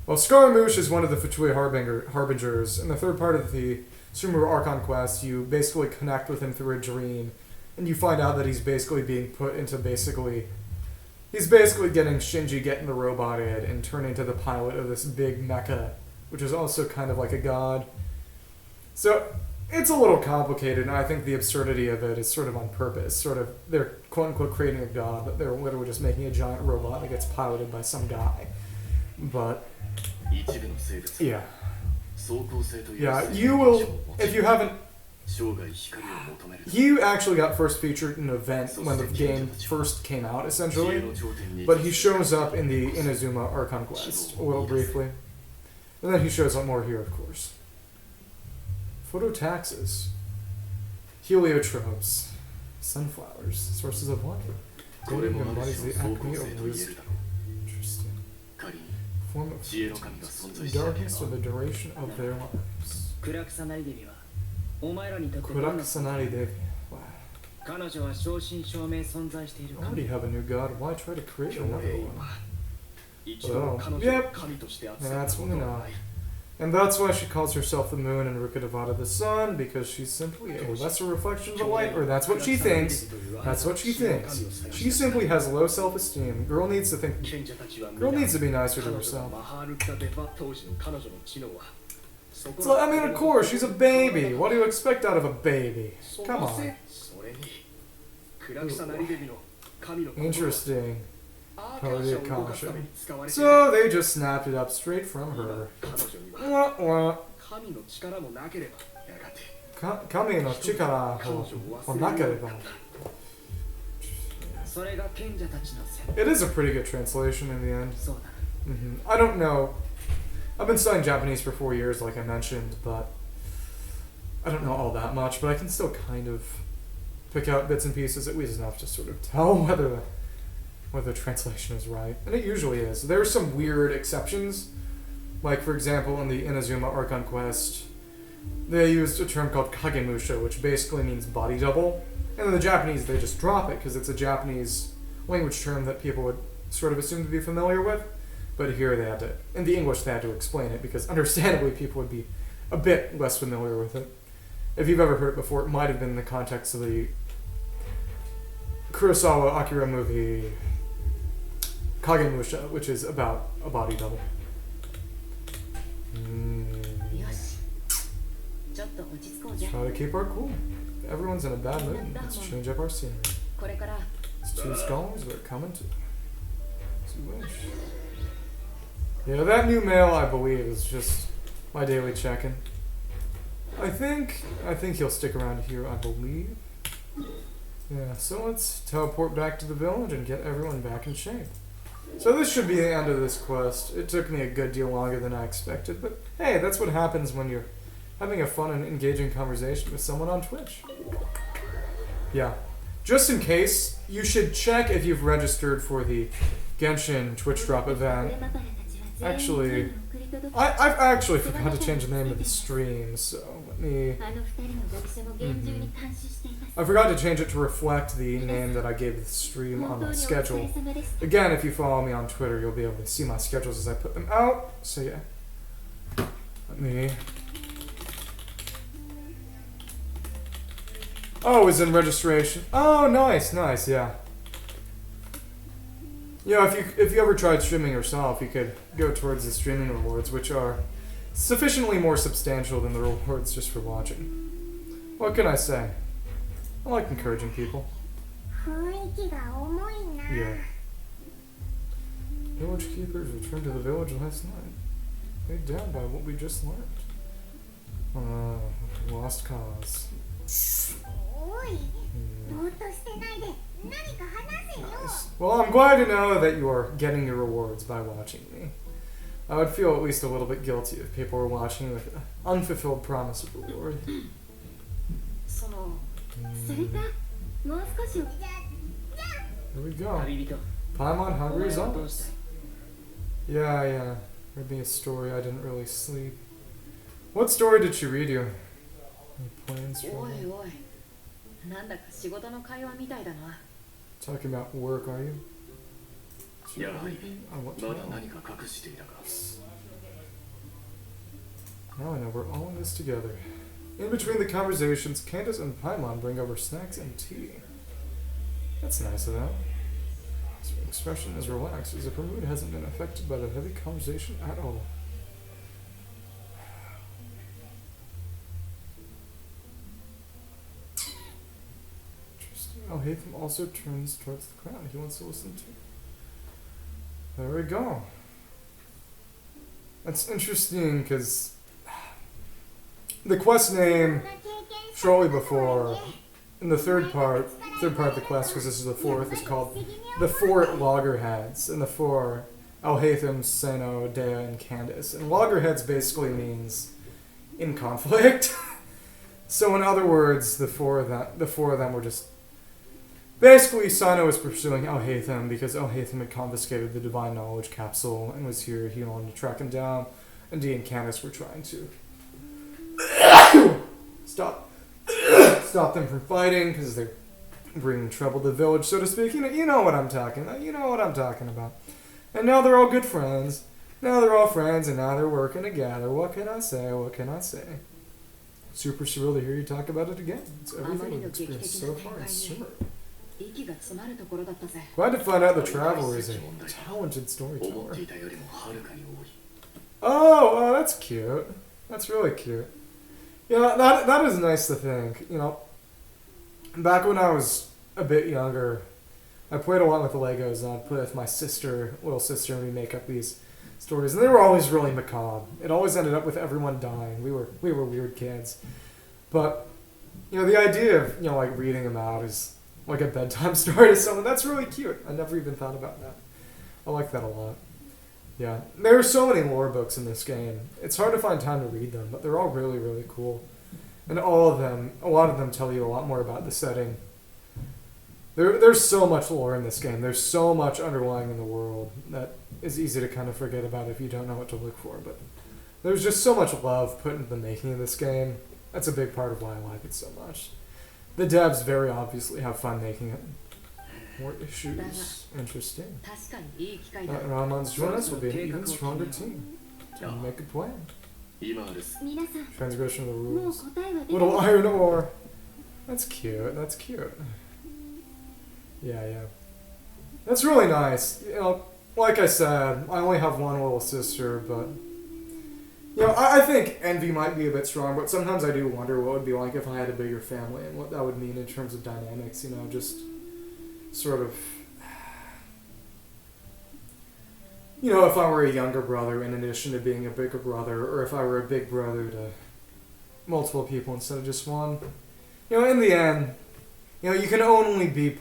well, Scaramouche is one of the Fatui Harbingers. In the third part of the Sumeru Archon Quest, you basically connect with him through a dream, and you find out that he's basically being put into he's basically getting Shinji getting the robot in and turning into the pilot of this big mecha, which is also kind of like a god. So it's a little complicated, and I think the absurdity of it is sort of on purpose. Sort of, they're quote-unquote creating a god, but they're literally just making a giant robot that gets piloted by some guy. But yeah. Yeah, you will, if you haven't... He actually got first featured in an event when the game first came out, essentially. But he shows up in the Inazuma Archon Quest, a little briefly. And then he shows up more here, of course. Phototaxis. Heliotropes. Sunflowers. Sources of light. Dating embodies the acme of wisdom. Interesting. Form of phototaxis. Darkness or the duration of their lives. Kuraksanari Devi. Wow. I already have a new god. Why try to create another one? Oh, yep. That's what we know. And that's why she calls herself the moon and Rukadevata the sun, because she's simply a lesser reflection of the light, or that's what she thinks. That's what she thinks. She simply has low self-esteem. Girl needs to be nicer to herself. So, I mean, of course, she's a baby. What do you expect out of a baby? Come on. Interesting. So they just snapped it up straight from her. Kami no chikara o nakereba. It is a pretty good translation in the end. I don't know. I've been studying Japanese for 4 years, like I mentioned, but I don't know all that much, but I can still kind of pick out bits and pieces, at least enough to sort of tell whether the translation is right. And it usually is. There are some weird exceptions. Like, for example, in the Inazuma Archon Quest, they used a term called kagemusha, which basically means body double. And in the Japanese, they just drop it, because it's a Japanese language term that people would sort of assume to be familiar with. But here they had to, in the English, they had to explain it, because understandably people would be a bit less familiar with it. If you've ever heard it before, it might have been in the context of the Kurosawa Akira movie Kagemusha, which is about a body double. Try to keep our cool. Everyone's in a bad mood. Let's change up our scenery. It's 2 scholars we're coming to. As you wish. Yeah, that new mail, I believe, is just my daily check-in. I think he'll stick around here, I believe. Yeah, so let's teleport back to the village and get everyone back in shape. So this should be the end of this quest. It took me a good deal longer than I expected, but hey, that's what happens when you're having a fun and engaging conversation with someone on Twitch. Yeah. Just in case, you should check if you've registered for the Genshin Twitch drop event. Actually, I've actually forgot to change the name of the stream, so let me... I forgot to change it to reflect the name that I gave the stream on my schedule. Again, if you follow me on Twitter, you'll be able to see my schedules as I put them out. So yeah. Let me... Oh, it's in registration. Oh, nice, nice, yeah. You know, if you ever tried streaming yourself, you could go towards the streaming rewards, which are sufficiently more substantial than the rewards just for watching. What can I say? I like encouraging people. Yeah. Village keepers returned to the village last night. Weighed down by what we just learned. Lost cause. Nice. Well, I'm glad to know that you are getting your rewards by watching me. I would feel at least a little bit guilty if people were watching with an unfulfilled promise of reward. Here we go. Paimon hungry as always. Yeah. Read me a story. I didn't really sleep. What story did she read you? Any plans for me? Talking about work, are you? I want to know. Now I know we're all in this together. In between the conversations, Candace and Paimon bring over snacks and tea. That's nice of them. His expression is relaxed, as if her mood hasn't been affected by the heavy conversation at all. Interesting. Hatham also turns towards the crowd he wants to listen to. There we go. That's interesting, because the quest name, shortly before, in the third part of the quest, because this is the fourth, is called The Four Loggerheads. And the four, Alhaitham, Cyno, Dea, and Candace. And Loggerheads basically means in conflict. So in other words, the four of them were just... Basically, Cyno was pursuing Alhaitham because Alhaitham had confiscated the Divine Knowledge Capsule and was here. He wanted to track him down. And Dee and Candace were trying to stop them from fighting because they're bringing trouble to the village, so to speak. You know what I'm talking about. You know what I'm talking about. And now they're all good friends. Now they're all friends, and now they're working together. What can I say? What can I say? Super surreal to hear you talk about it again. It's everything we've experienced so far in Sumeru. Glad to find out the Traveler is a talented storyteller. Oh, that's cute. That's really cute. Yeah, that is nice to think. You know, back when I was a bit younger, I played a lot with Legos, and I'd play with my little sister, and we'd make up these stories, and they were always really macabre. It always ended up with everyone dying. We were weird kids, but you know, the idea of like reading them out is like a bedtime story to someone. That's really cute. I never even thought about that. I like that a lot. Yeah, there are so many lore books in this game. It's hard to find time to read them, but they're all really, really cool. And a lot of them tell you a lot more about the setting. There's so much lore in this game. There's so much underlying in the world that is easy to kind of forget about if you don't know what to look for. But there's just so much love put into the making of this game. That's a big part of why I like it so much. The devs very obviously have fun making it. More issues. Interesting. Ramon's join us will be an even stronger team. Time to make a plan. Transgression of the rules. Little iron ore. That's cute. That's cute. Yeah. That's really nice. You know, like I said, I only have one little sister, but you know, I think envy might be a bit strong, but sometimes I do wonder what it would be like if I had a bigger family and what that would mean in terms of dynamics, you know, just sort of, you know, if I were a younger brother in addition to being a bigger brother, or if I were a big brother to multiple people instead of just one. You know, in the end, you know, you can only be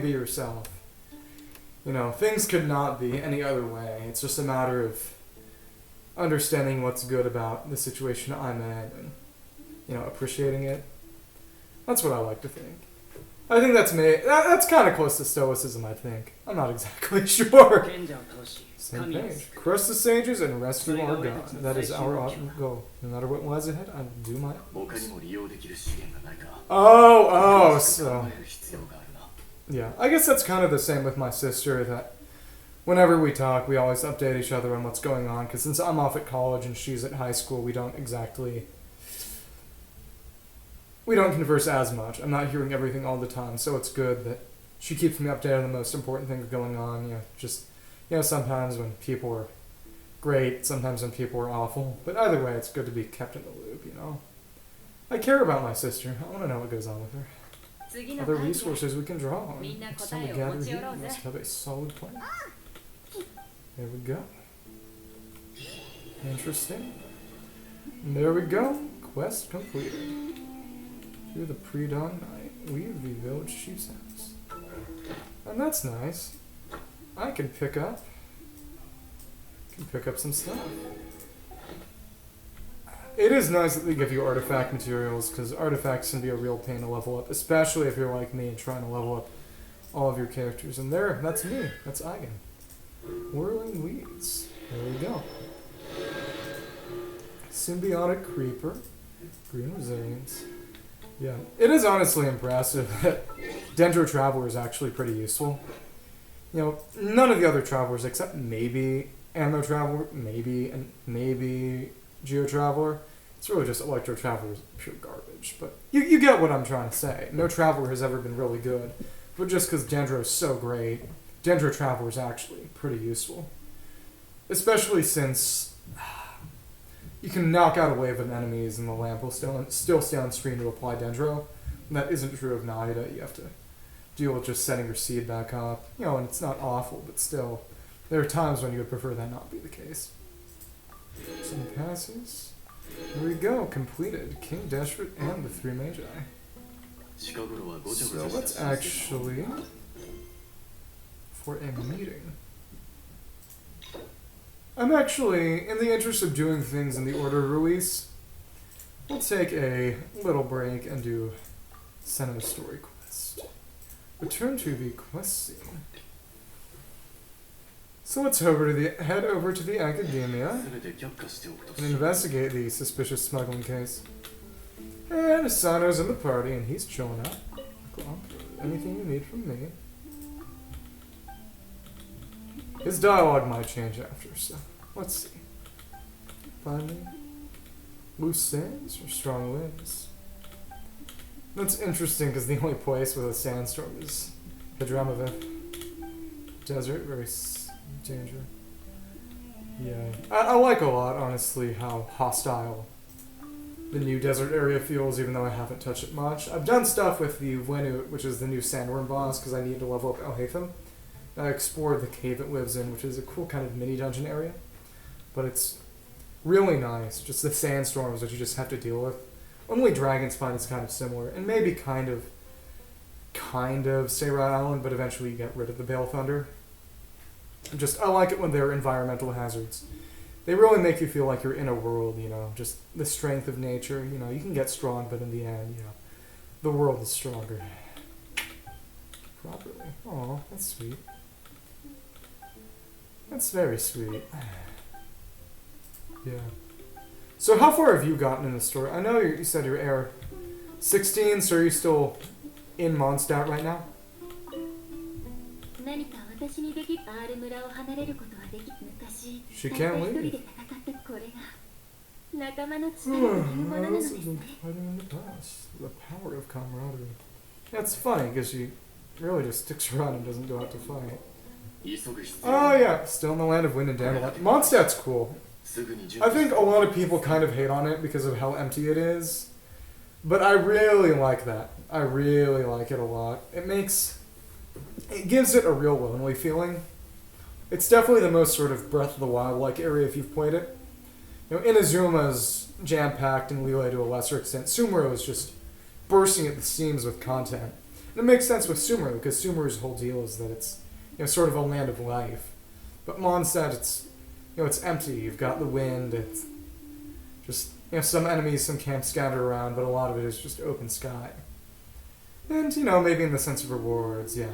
yourself. You know, things could not be any other way. It's just a matter of understanding what's good about the situation I'm in and, you know, appreciating it. That's what I like to think. I think that's me. That's kind of close to stoicism, I think. I'm not exactly sure. 賢者を倒し Same 神を page. 救う Crush the sages and rescue our god. That is our ultimate goal. No matter what lies ahead, I will do my 他にも利用できる資源がないか Oh, 詳 oh, しく so. 考える必要があるな Yeah, I guess that's kind of the same with my sister, that whenever we talk, we always update each other on what's going on, because since I'm off at college and she's at high school, we don't converse as much. I'm not hearing everything all the time, so it's good that she keeps me updated on the most important things going on, sometimes when people are great, sometimes when people are awful, but either way, it's good to be kept in the loop, I care about my sister. I want to know what goes on with her. 次の Other 会議 resources we can draw on. みんな Some 答 we えを gather 持ち寄 here ろうぜ must have a solid plan. There we go. Interesting. There we go. Quest completed. Through the pre-dawn night, leave the village chief's house. And that's nice. I can pick up some stuff. It is nice that they give you artifact materials, because artifacts can be a real pain to level up, especially if you're like me and trying to level up all of your characters. And there, that's me. That's Eigen. Whirling Weeds. There we go. Symbiotic Creeper. Green Resilience. Yeah, it is honestly impressive that Dendro Traveler is actually pretty useful. None of the other Travelers, except maybe Ammo Traveler, and maybe Geo Traveler. It's really just Electro Traveler is pure garbage. But you get what I'm trying to say. No Traveler has ever been really good. But just because Dendro is so great, Dendro Traveler is actually pretty useful. Especially since you can knock out a wave of enemies and the lamp will still stay on screen to apply Dendro. And that isn't true of Naida. You have to deal with just setting your seed back up. And it's not awful, but still, there are times when you would prefer that not be the case. Some passes. There we go, completed. King Deshret and the three Magi. 近頃はごちゃご So ちゃした let's システム actually, for a meeting. I'm actually, in the interest of doing things in the order of release, we'll take a little break and do Cyno's story quest. Return to the quest scene. So let's head over to the academia 全て却下しておくと and investigate the suspicious smuggling case. And Cyno's in the party and he's chilling out. Well, anything you need from me. His dialogue might change after, so let's see. Finally, loose sands or strong winds? That's interesting because the only place with a sandstorm is the Dramaveth Desert, very danger. Yeah, I like a lot, honestly, how hostile the new desert area feels, even though I haven't touched it much. I've done stuff with the Wenu, which is the new sandworm boss, because I need to level up Elhatham. I explored the cave it lives in, which is a cool kind of mini dungeon area. But it's really nice, just the sandstorms that you just have to deal with. Only Dragonspine is kind of similar, and maybe kind of Seira Island, but eventually you get rid of the Bale Thunder. I like it when they're environmental hazards. They really make you feel like you're in a world, just the strength of nature. You can get strong, but in the end, the world is stronger. Properly. Aw, that's sweet. That's very sweet. Yeah. So how far have you gotten in the story? I know you said you're Air 16, so are you still in Mondstadt right now? 何か私にできR村を離れることはでき昔 She た can't った一人 leave. で戦ったこれが仲間の力というものなの This です has been ね fighting in the past. The power of camaraderie. That's funny because she really just sticks around and doesn't go out to fight. 急ぐ必要 Oh yeah, still in the land of wind and dandelion. Mondstadt's cool. すぐに準 I 備 think a lot of people kind of hate on it because of how empty it is. But I really like that. I really like it a lot. It gives it a real lonely feeling. It's definitely the most sort of Breath of the Wild-like area if you've played it. Inazuma's jam-packed and Lille to a lesser extent. Sumeru is just bursting at the seams with content. And it makes sense with Sumeru, because Sumeru's whole deal is that it's sort of a land of life. But Mondstadt, it's empty. You've got the wind. It's just some enemies, some camps scattered around, but a lot of it is just open sky. And, you know, maybe in the sense of rewards, yeah.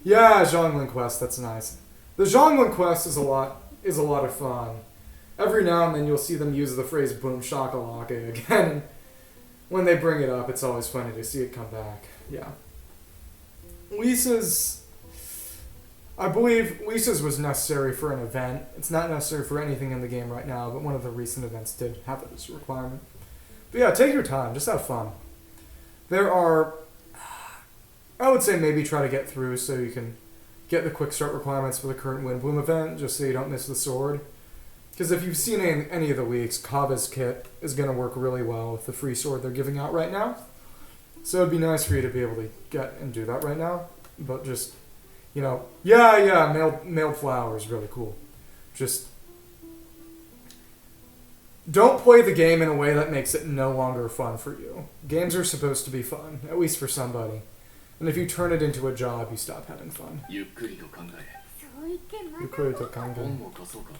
Yeah, Zhonglin Quest, that's nice. The Zhonglin Quest is a lot of fun. Every now and then you'll see them use the phrase boom shakalaka again. When they bring it up, it's always funny to see it come back. Yeah. Lisa's... I believe Lisa's was necessary for an event. It's not necessary for anything in the game right now, but one of the recent events did have it as a requirement. But yeah, take your time. Just have fun. There are... I would say maybe try to get through so you can get the quick start requirements for the current Windbloom event, just so you don't miss the sword. Because if you've seen any of the leaks, Kava's kit is going to work really well with the free sword they're giving out right now. So it'd be nice for you to be able to get and do that right now. But just, you know, mailed flower is really cool. Just don't play the game in a way that makes it no longer fun for you. Games are supposed to be fun, at least for somebody. And if you turn it into a job, you stop having fun. ゆっくりと考え、 そう言ってま You だ could have done 本を貸そうか。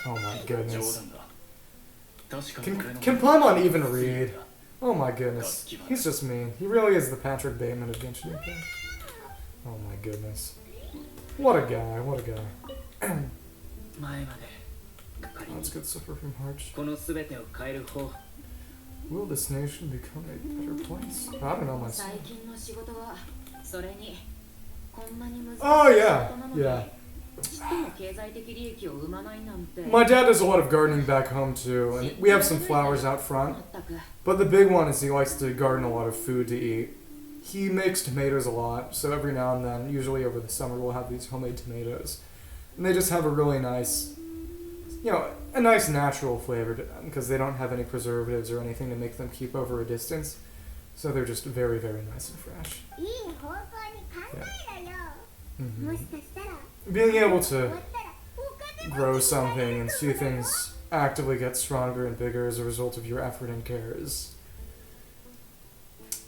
Oh my 冗 goodness. 談だ。確かに Can, 俺の can Paimon even read? Oh my goodness. He's just mean. He really is the Patrick Bateman of Genshin Impact. Oh my goodness. What a guy, what a guy. 前まで仮 Oh, に that's good stuff from Harch. この全てを変える方 Will this nation become a better place? I don't know myself. 最近の仕事はそれにこんなに難しい仕 Oh 事 yeah, なのに yeah. ちっとも経済的利益を生まないなんて My dad does a lot of gardening back home too, and we have some flowers out front. 全く But the big one is he likes to garden a lot of food to eat. He makes tomatoes a lot, so every now and then, usually over the summer, we'll have these homemade tomatoes. And they just have a really nice, you know, a nice natural flavor to them, because they don't have any preservatives or anything to make them keep over a distance. So they're just very, very nice and fresh. いい方向に考えろよ、 Mhm. もしかしたら Being able 終 to わったらお金も grow something and see things actively get stronger and bigger as a result of your effort and care is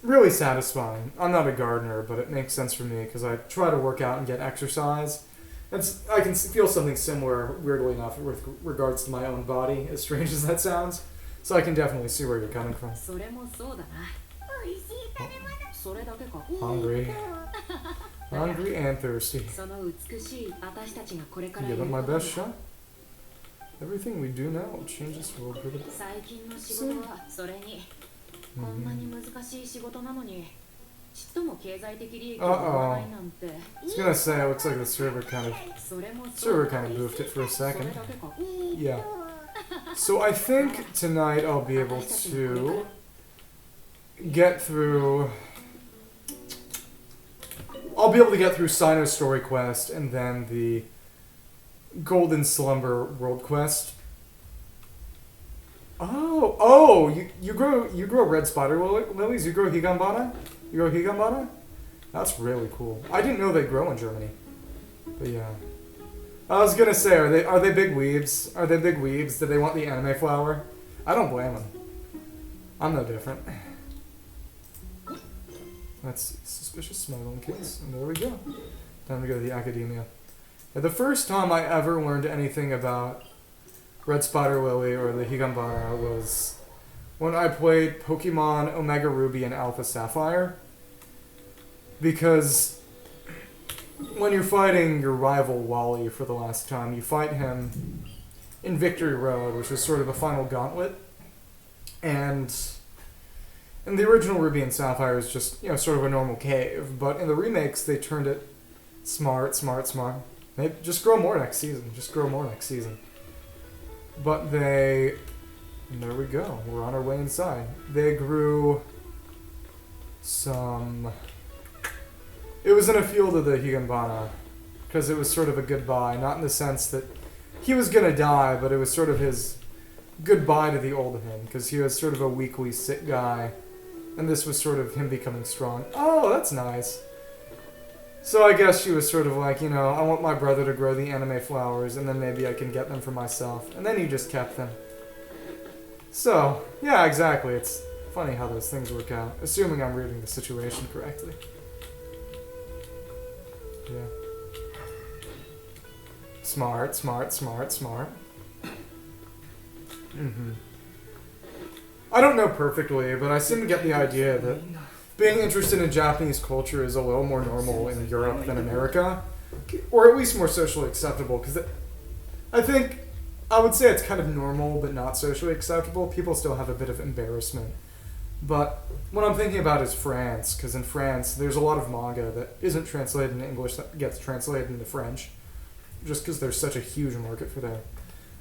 really satisfying. I'm not a gardener, but it makes sense for me because I try to work out and get exercise. I can feel something similar, weirdly enough, with regards to my own body, as strange as that sounds. So I can definitely see where you're coming from. それもそうだな美味しい食べ物それだけか Hungry. いいと Hungry and thirsty. その美しい私たちがこれから Give や it る my こと best shot. Everything we do now will change this world for the better. 最近の仕事はそれにこんなに難しい仕事なのにちっとも経済的利益を生まないなんて I was gonna say, it looks like the server kind of それもそう server kind of goofed it for a それ second. だけか Yeah. So I think tonight I'll be able to get through. I'll be able to get through Cyno's story quest and then the Golden Slumber World Quest. Oh, you grow red spider lilies. You grow higambana. You grow higambana. That's really cool. I didn't know they grow in Germany. But yeah. I was gonna say, are they big weebs? Are they big weebs? Do they want the anime flower? I don't blame them. I'm no different. Let's see. Suspicious smuggling case. And there we go. Time to go to the academia. Yeah, the first time I ever learned anything about Red Spider Lily or the Higambana was when I played Pokemon Omega Ruby and Alpha Sapphire. Because when you're fighting your rival Wally for the last time, you fight him in Victory Road, which is sort of a final gauntlet. And in the original Ruby and Sapphire is just, you know, sort of a normal cave. But in the remakes, they turned it smart. Maybe just grow more next season. But they... And there we go. We're on our way inside. They grew some... It was in a field of the Higambana, because it was sort of a goodbye, not in the sense that he was gonna die, but it was sort of his goodbye to the old him, because he was sort of a weakly sick guy, and this was sort of him becoming strong. Oh, that's nice. So I guess she was sort of like, you know, I want my brother to grow the anime flowers, and then maybe I can get them for myself, and then he just kept them. So, yeah, exactly, it's funny how those things work out, assuming I'm reading the situation correctly. Yeah. Smart. I don't know perfectly, but I seem to get the idea that being interested in Japanese culture is a little more normal in Europe than America, or at least more socially acceptable. Because I think I would say it's kind of normal, but not socially acceptable. People still have a bit of embarrassment. But what I'm thinking about is France, because in France there's a lot of manga that isn't translated into English that gets translated into French, just because there's such a huge market for that.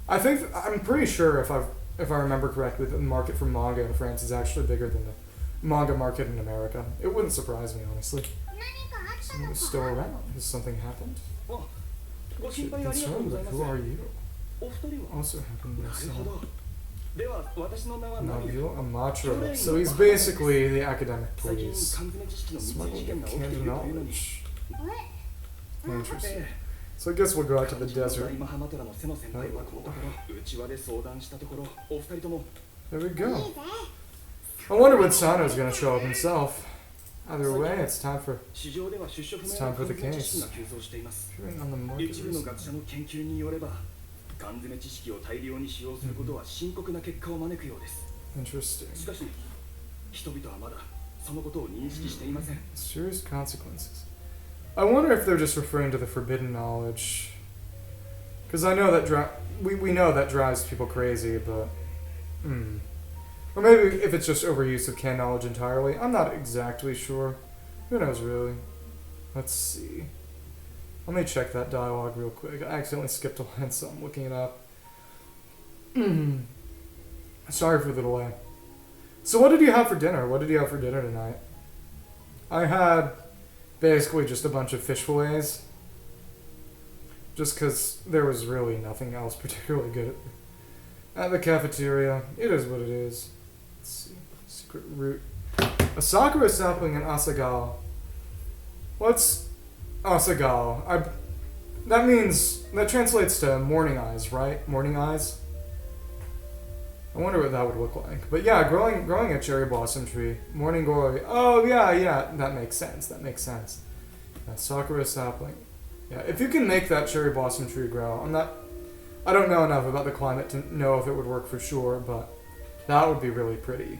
I'm pretty sure if I remember correctly, the market for manga in France is actually bigger than the manga market in America. It wouldn't surprise me, honestly. Someone is still around. Has something happened? Should be concerned, but who are you? Also happened to us. Navio Amatra. So he's basically the academic police. Smuggling canned knowledge. Interesting. So I guess we'll go out to the desert. There we go. I wonder when Cyno's gonna show up himself. Either way, it's time for the case. Appearing on the market recently. 缶詰知識を大量に使用することは深刻な結果を招くようです。 Interesting. しかし、人々はまだそのことを認識していません。 Serious consequences. I wonder if they're just referring to the forbidden knowledge. Because I know that we know that drives people crazy, but or maybe if it's just overuse of canned knowledge entirely. I'm not exactly sure. Who knows really? Let's see. Let me check that dialogue real quick. I accidentally skipped a line, so I'm looking it up. Sorry for the delay. So what did you have for dinner? What did you have for dinner tonight? I had basically just a bunch of fish fillets. Just because there was really nothing else particularly good at the cafeteria. It is what it is. Let's see. Secret route. A Sakura sapling in Asagao. What's Asagao? That translates to morning eyes, right? Morning eyes? I wonder what that would look like. But yeah, growing a cherry blossom tree. Morning glory. Oh yeah, that makes sense. Yeah, Sakura sapling. Yeah, if you can make that cherry blossom tree grow, I don't know enough about the climate to know if it would work for sure, but that would be really pretty.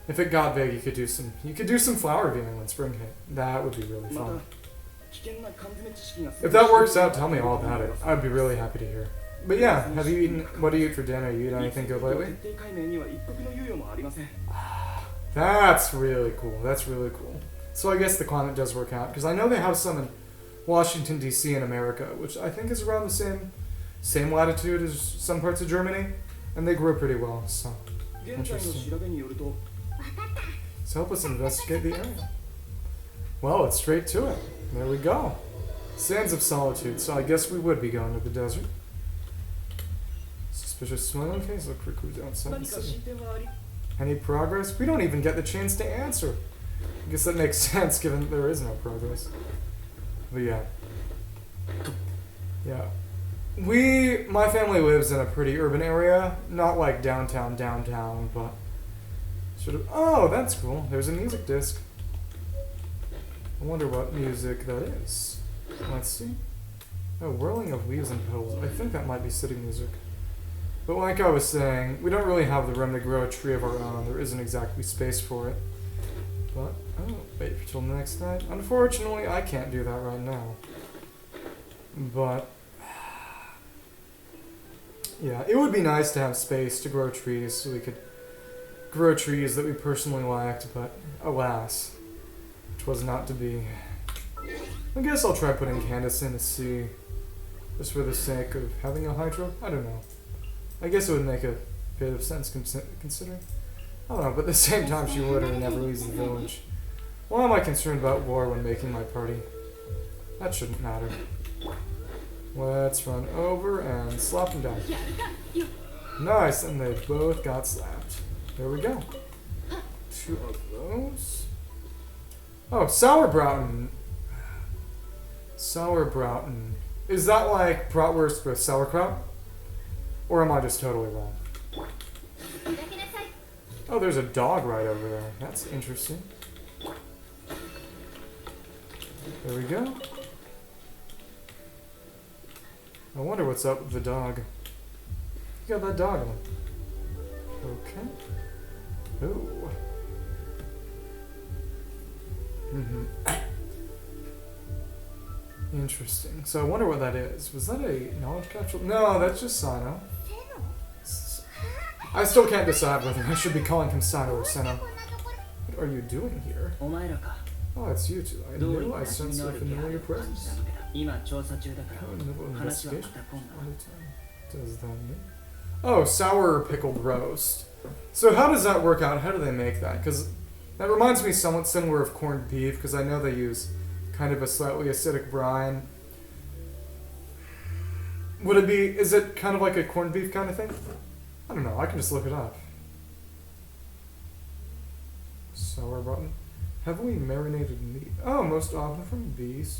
If it got big, you could do some flower viewing when spring hit. That would be really fun. If that works out, tell me all about it. I'd be really happy to hear. But yeah, what do you eat for dinner? You eat anything good lately? That's really cool. So I guess the climate does work out, because I know they have some in Washington, D.C. in America, which I think is around the same latitude as some parts of Germany, and they grow pretty well, so interesting. So help us investigate the area. Well, it's straight to it. There we go. Sands of Solitude, so I guess we would be going to the desert. Suspicious smuggling case? Look for clues outside the city. Any progress? We don't even get the chance to answer. I guess that makes sense given that there is no progress. But yeah. Yeah. My family lives in a pretty urban area. Not like downtown, but sort of. Oh, that's cool. There's a music disc. I wonder what music that is. Let's see. Oh, whirling of leaves and petals. I think that might be city music. But like I was saying, we don't really have the room to grow a tree of our own. There isn't exactly space for it. But, wait till next night. Unfortunately, I can't do that right now. But, yeah, it would be nice to have space to grow trees so we could grow trees that we personally liked, but alas, which was not to be. I guess I'll try putting Candace in to see, just for the sake of having a hydro. I don't know. I guess it would make a bit of sense considering. I don't know, but at the same time she literally never leaves the village. Why am I concerned about war when making my party? That shouldn't matter. Let's run over and slap them down. Nice, and they both got slapped. There we go. 2 of those. Oh, sauerbraten. Sauerbraten. Is that like bratwurst with sauerkraut? Or am I just totally wrong? Oh, there's a dog right over there. That's interesting. There we go. I wonder what's up with the dog. You got that dog on. Okay. Ooh. Mm-hmm. Interesting. So I wonder what that is. Was that a knowledge capsule? No, that's just Cyno. I still can't decide whether I should be calling him Cyno or Cyno. What are you doing here? お前らか Oh, it's you two. I どう knew り I 休み sensed のあ a る気配 familiar を感じ presence. たわけだ今調査中だから Oh, no 話はま investigation. た今度 What does that mean? Oh, sour pickled roast. So how does that work out? How do they make that? Because that reminds me somewhat similar of corned beef, because I know they use kind of a slightly acidic brine. Would it be, is it kind of like a corned beef kind of thing? I don't know, I can just look it up. Sour button. Heavily marinated meat. Oh, most often from beef.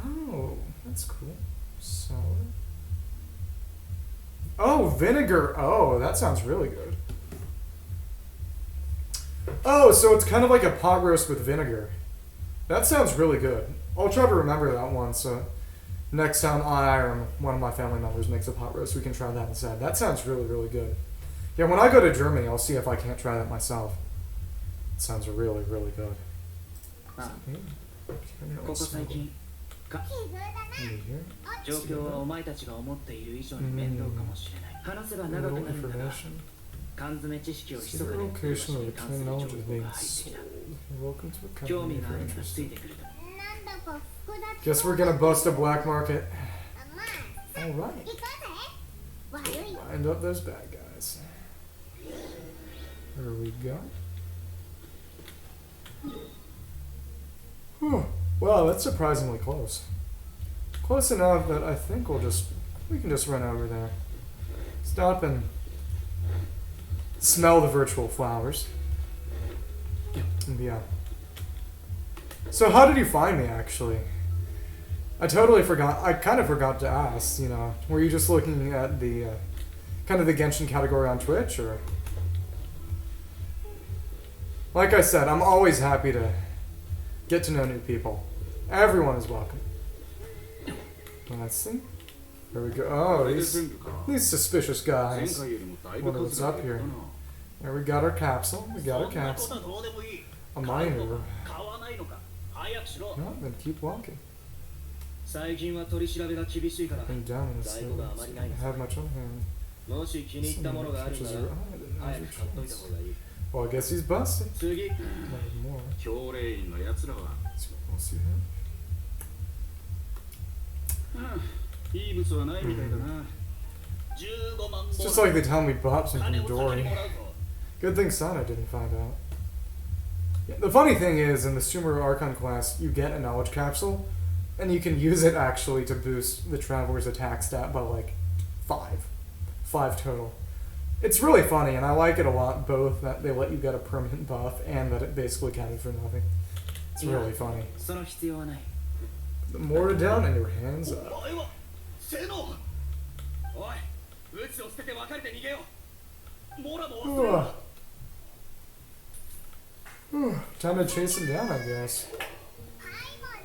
Oh, that's cool. Sour. Oh, vinegar. Oh, that sounds really good. Oh, so it's kind of like a pot roast with vinegar. That sounds really good. I'll try to remember that one, so next time I or one of my family members makes a pot roast, we can try that instead. That sounds really, really good. Yeah, when I go to Germany, I'll see if I can't try that myself. It sounds really, really good. あここ最近か状況はお前たちが思っている以上に面倒かもしれない話せば長くなるんだが缶詰知識を密かに暮らしに関する情報が入ってきた興味があるならついてくると Guess we're gonna bust a black market. Alright. Wind up those bad guys. There we go. Whew. Wow, that's surprisingly close. Close enough that I think we can just run over there. Stop and smell the virtual flowers. And yeah. So how did you find me, actually? I totally forgot. I kind of forgot to ask, you know. Were you just looking at the, kind of the Genshin category on Twitch, or? Like I said, I'm always happy to get to know new people. Everyone is welcome. Let's see. There we go. Oh, these suspicious guys. Wonder what's up here. There we got our capsule. We got our capsule. A miner. No, then keep walking. 最近は取り調べが厳しいから And down in the 在庫があまりないの have much on hand. もし気に入ったものがあるなら早く買っといた方がいい Well, I guess he's busted. 次 Not more. 教令員の奴らは So we'll see him. いい物はないみたいだな15万 It's just like they tell me bought something 金 from を先に Dory. もらうぞ Good thing Cyno didn't find out. Yeah, the funny thing is, in the Sumeru Archon Quest, you get a knowledge capsule, and you can use it actually to boost the Traveler's attack stat by like 5. 5 total. It's really funny, and I like it a lot, both that they let you get a permanent buff and that it basically counted for nothing. It's really funny. その必要はない The mortar down and your hands up. お前はセノおい、鬱を捨てて別れて逃げようモラも忘れろ Time to chase him down, I guess.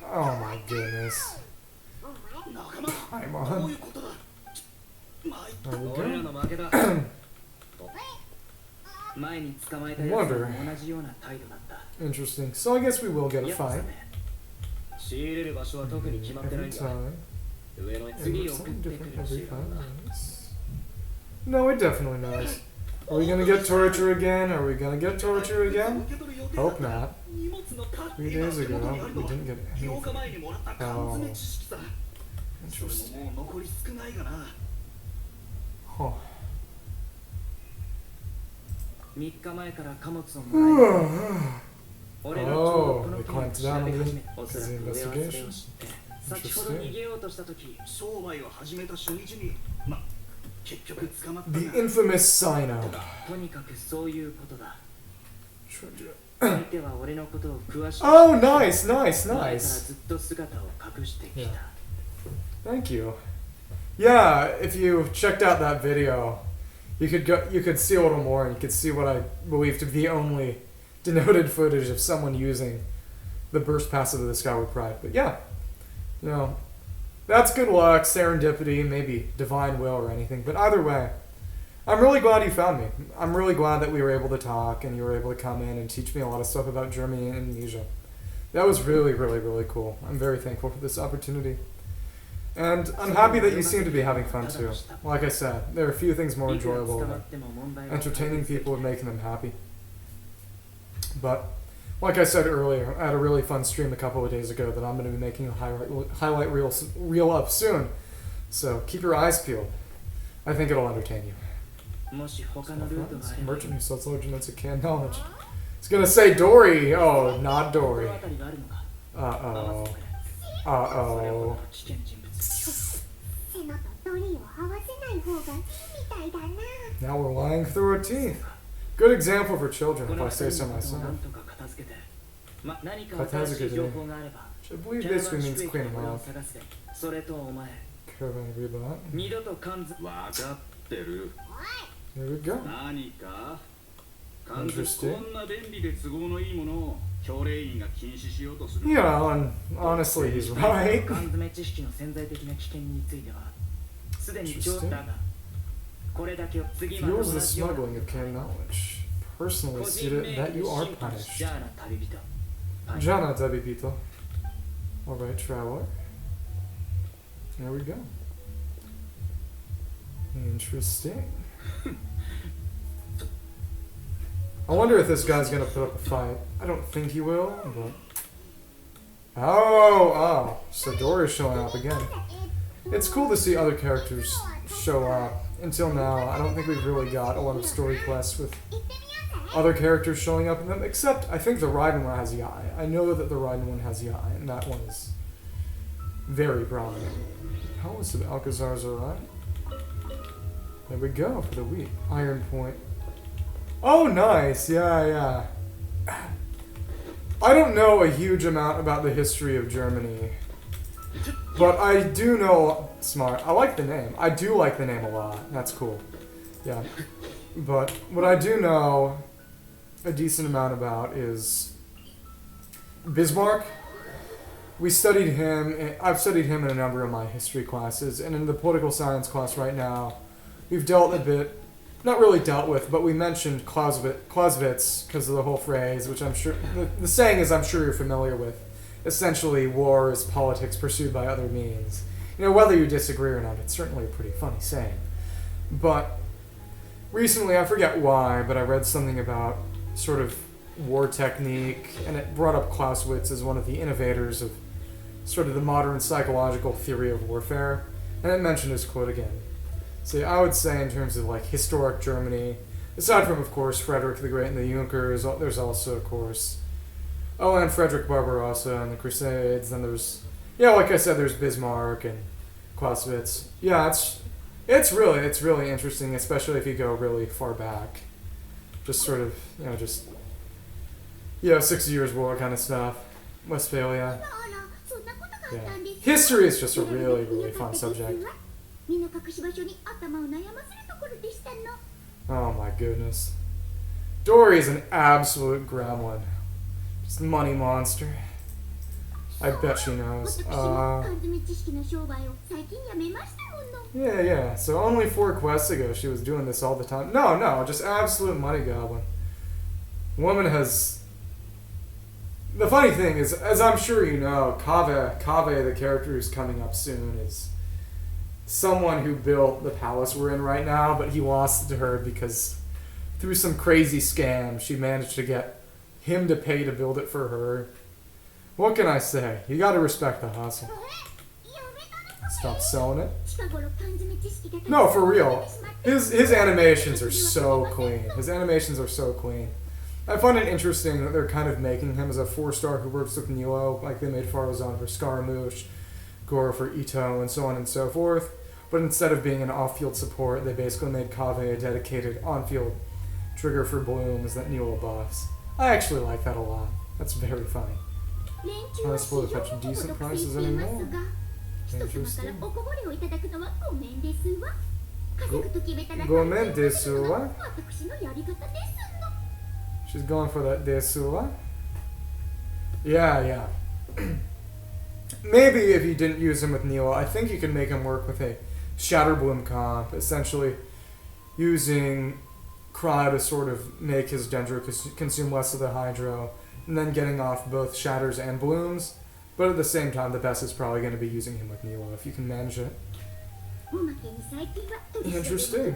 Oh my goodness. 仲間 I'm どう on. いうことだ参った There we 俺ら go. の負けだ前に捕まえたやつも同じような態度だった Interesting. So I guess we will get a やっぱ fight. 仕入れる場所は特に決まってない Every んだ time. 上の It 次 looks 送っ something てく different るし every いからな 5 minutes. No, it definitely knows. Are we gonna get torture again? Are we gonna get torture again? Hope not. 3 days ago, we didn't get 8日 anything. 前にもらった缶詰知識さそれ Interesting. ももう残り少ないがな Huh. 3日前から貨物をもらえ俺がちょうどこの Oh, they 件を clamped 調 down べ on 始 the めおそらく上はそれを知って先ほど逃げようとした時商売を始めた初日に結局捕まった The な infamous Cyno. とにかくそういうことだ Treasure. 相手は俺のことを詳しく Oh, nice, nice, 前から nice. ずっと姿を隠してきた Thank you. Yeah, if you checked out that video, you could see a little more, and you could see what I believe to be the only denoted footage of someone using the burst passive of the Skyward Pride. But yeah, you know, that's good luck, serendipity, maybe divine will or anything. But either way, I'm really glad you found me. I'm really glad that we were able to talk and you were able to come in and teach me a lot of stuff about Germany and Indonesia. That was really, really, really cool. I'm very thankful for this opportunity. And I'm happy that you seem to be having fun too. Like I said, there are a few things more enjoyable than entertaining people and making them happy. But, like I said earlier, I had a really fun stream a couple of days ago that I'm going to be making a highlight reel up soon. So keep your eyes peeled. I think it'll entertain you. Merchant who sells large amounts of canned knowledge. It's going to say Dory. Oh, not Dory. Uh-oh. Uh-oh. Now we're lying through our teeth. Good example for children, if I say so myself. Katazuke today. Which I believe basically means clean them up. Caravan rebot. わかってる There we go. 何か関節こんな便利で都合のいいものを教令員が禁止しようとする Yeah, honestly, he's right. 缶詰知識の潜在的な危険についてはすでに上だがこれだけを次まで Fuels the smuggling of canned knowledge. Personally stated that you are punished. じゃあな旅人 Jana Tabipito. Alright, traveler. There we go. Interesting. I wonder if this guy's gonna put up a fight. I don't think he will, but... Oh, so Dory's showing up again. It's cool to see other characters show up. Until now, I don't think we've really got a lot of story quests with other characters showing up in them, except I think the Raiden one has Yai. I know that the Raiden one has Yai, and that one is very prominent. How was it? Alcazar's alright? There we go for the wheat. Iron Point. Oh, nice. Yeah. I don't know a huge amount about the history of Germany, but I do know... Smart. I like the name. I do like the name a lot. That's cool. Yeah. But what I do know a decent amount about is Bismarck. We studied him. I've studied him in a number of my history classes, and in the political science class right now, we've dealt a bit, not really dealt with, but we mentioned Clausewitz because of the whole phrase, which I'm sure, the saying is I'm sure you're familiar with. Essentially, war is politics pursued by other means. You know, whether you disagree or not, it's certainly a pretty funny saying. But recently, I forget why, but I read something about sort of war technique, and it brought up Clausewitz as one of the innovators of sort of the modern psychological theory of warfare, and it mentioned his quote again. See, I would say in terms of like historic Germany, aside from, of course, Frederick the Great and the Junkers, there's also, of course, and Frederick Barbarossa and the Crusades, then there's, yeah, like I said, there's Bismarck and Clausewitz. Yeah, it's really interesting, especially if you go really far back. Just sort of, 6 Years' War kind of stuff. Westphalia. Yeah. History is just a really, really fun subject. Oh my goodness. Dory's an absolute gremlin. Just money monster. I bet she knows. Yeah. So only 4 quests ago she was doing this all the time. No, just absolute money goblin. Woman has... The funny thing is, as I'm sure you know, Kaveh, the character who's coming up soon, is someone who built the palace we're in right now, but he lost it to her because through some crazy scam, she managed to get him to pay to build it for her. What can I say? You gotta respect the hustle. Stop selling it. No, for real. His animations are so clean. I find it interesting that they're kind of making him as a 4-star who works with Nilo, like they made Faruzan for Scaramouche, Goro for Ito, and so on and so forth. But instead of being an off-field support, they basically made Kaveh a dedicated on-field trigger for blooms that Nilo buffs. I actually like that a lot. That's very funny. Not supposed to fetch decent prices anymore. Interesting. Gomen desu wa? She's going for that desu wa? Yeah. Maybe if you didn't use him with Nilo, I think you could make him work with a Shatterbloom comp. Essentially, using Cry to sort of make his Dendro consume less of the Hydro, and then getting off both Shatters and Blooms. But at the same time, the best is probably going to be using him with Nilo if you can manage it. Interesting.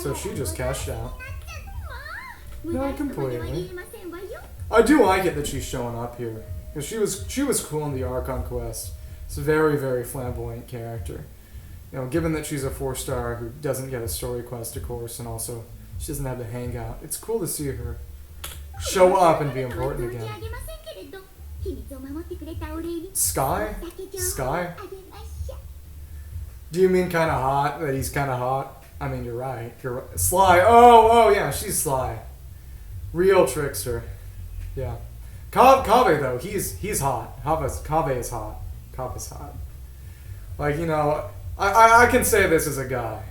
So she just cashed out. Not completely. I do like it that she's showing up here. Because she was cool in the Archon Quest. It's a very, very flamboyant character. You know, given that she's a 4-star who doesn't get a story quest, of course, and also she doesn't have the hangout, it's cool to see her show up and be important again. Sky? Sky? Do you mean kind of hot? That he's kind of hot? I mean, you're right. You're right. Sly. Oh, yeah, she's Sly. Real trickster. Yeah. Kaveh, though, he's hot. Kaveh is hot. Kave's hot. Like, you know, I can say this as a guy.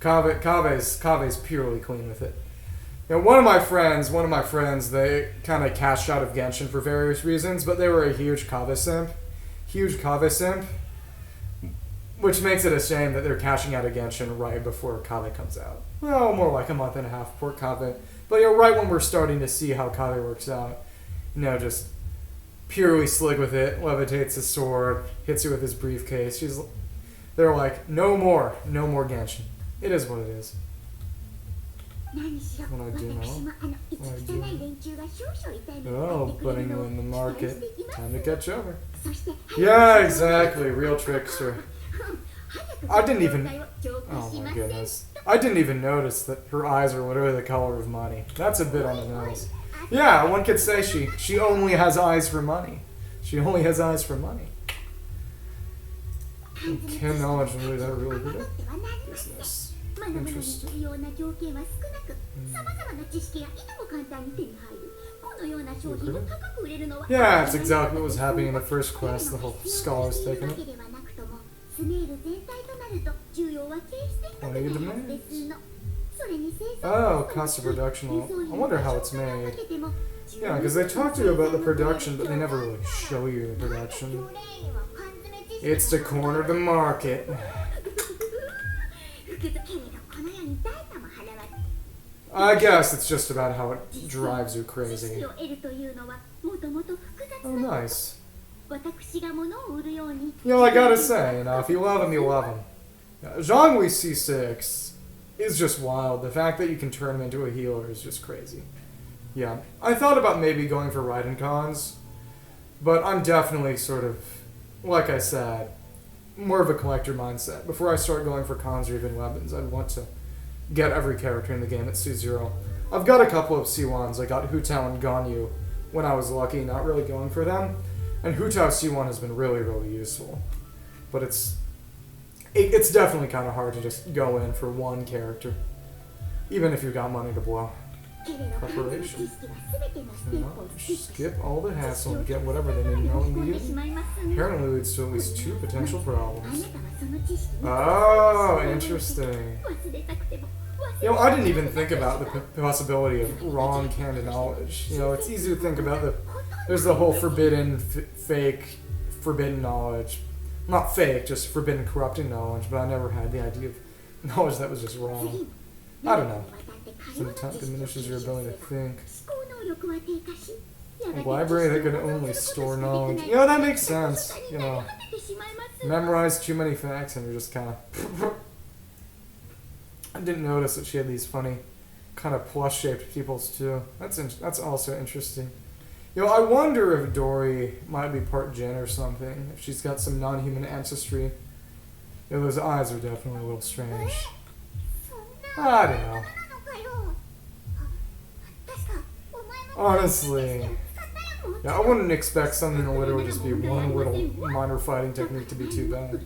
Kave's purely clean with it. You know, one of my friends, they kind of cashed out of Genshin for various reasons, but they were a huge Kaveh simp. Which makes it a shame that they're cashing out of Genshin right before Kaveh comes out. Well, more like a month and a half before Kaveh. But, you know, right when we're starting to see how Kaveh works out, you know, just purely slick with it, levitates his sword, hits you with his briefcase. They're like, no more Genshin. It is what it is. What I do know. Oh, putting you in the market. Time to catch over. Yeah, exactly. Real trickster. I didn't even... Oh my goodness. I didn't even notice that her eyes are literally the color of money. That's a bit on the nose. Yeah, one could say she only has eyes for money. She only has eyes for money. Can knowledge really that really good business. Interesting. Yeah, that's exactly what was happening in the first quest. The whole scholars taking it. Play demands. Oh, cost of production. I wonder how it's made. Yeah, because they talk to you about the production, but they never really show you the production. It's to corner the market. I guess it's just about how it drives you crazy. Oh, nice. You know, I gotta say, you know, if you love him, you love him. Zhongli C6 is just wild. The fact that you can turn him into a healer is just crazy. Yeah, I thought about maybe going for Raiden cons, but I'm definitely sort of, like I said, more of a collector mindset. Before I start going for cons or even weapons, I'd want to get every character in the game at C0. I've got a couple of C1s. I got Hu Tao and Ganyu when I was lucky, not really going for them. And Hu Tao C1 has been really, really useful. But it's definitely kind of hard to just go in for one character, even if you've got money to blow. Preparation. Skip all the hassle and get whatever they need to know immediately. Apparently leads to at least 2 potential problems. Oh, interesting. You know, I didn't even think about the possibility of wrong canon knowledge. You know, it's easy to think about there's the whole forbidden, fake, forbidden knowledge. Not fake, just forbidden, corrupting knowledge, but I never had the idea of knowledge that was just wrong. I don't know. Sometimes diminishes your ability to think. A library that could only store knowledge. You know, that makes sense. You know, memorize too many facts and you're just kind of... I didn't notice that she had these funny kind of plush-shaped pupils too. That's also interesting. You know, I wonder if Dory might be part Jinn or something. If she's got some non-human ancestry. You know, those eyes are definitely a little strange. I don't know. Honestly, yeah, I wouldn't expect something to literally just be one little minor fighting technique to be too bad.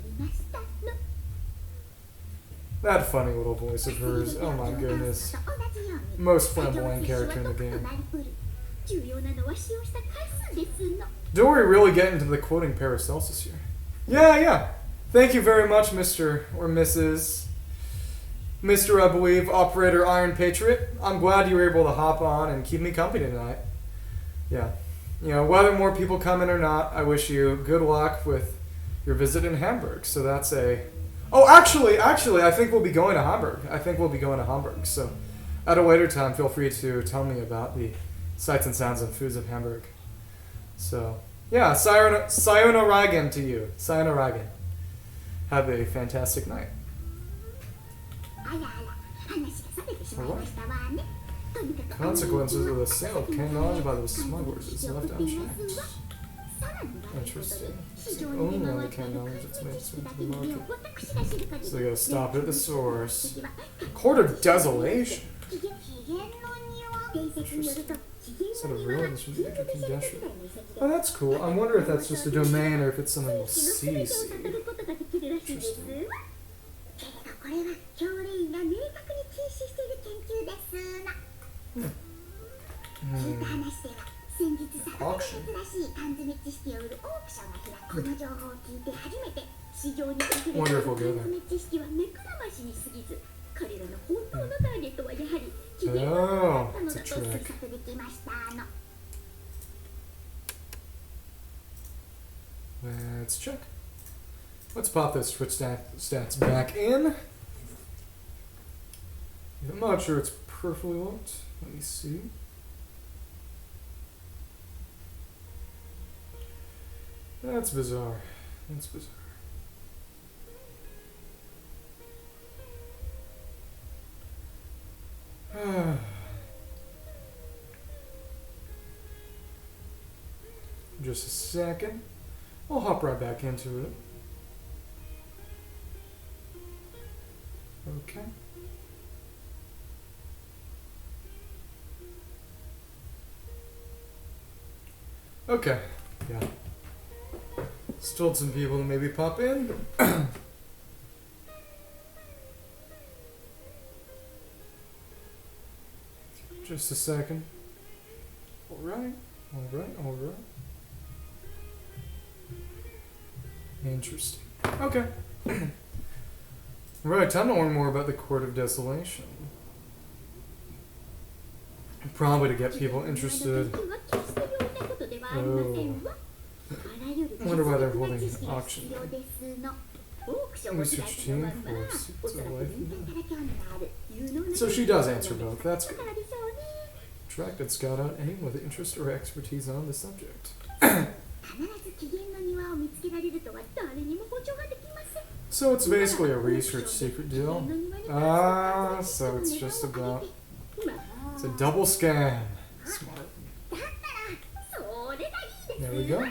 That funny little voice of hers, oh my goodness. Most flamboyant character in the game. Dory really getting into the quoting Paracelsus here. Yeah. Thank you very much, Mr. or Mrs. Mr. I believe, Operator Iron Patriot. I'm glad you were able to hop on and keep me company tonight. Yeah. You know, whether more people come in or not, I wish you good luck with your visit in Hamburg. So that's a Oh, actually, I think we'll be going to Hamburg. So, at a later time, feel free to tell me about the sights and sounds and foods of Hamburg. So, yeah, sayonara to you. Sayonara. Have a fantastic night. Alright. Consequences of the sale of canned knowledge by the smugglers is left unchecked. Interesting. It's only on the canned knowledge that's made its way to the market. So they gotta stop at the source. Court of Desolation. Instead of ruins from the age of congestion. Oh, that's cool. I wonder if that's just a domain or if it's something we'll see. Interesting. Auction. Wonder if we'll go there. Oh, it's a trick. Let's check. Let's pop those switch stats back in. I'm not sure it's perfectly locked. Let me see. That's bizarre. That's bizarre. Just a second. I'll hop right back into it. Okay. Okay. Yeah. Still some people to maybe pop in. Just a second. Alright. Interesting. Okay. Right, time to learn more about the Court of Desolation. Probably to get people interested. Oh. I wonder why they're holding an auction. Research team for Secrets of Life. So she does answer both. That's good. Attract and scout out anyone with interest or expertise on the subject. So it's basically a research secret deal. Ah, so it's just about... It's a double scam. Smart. There we go.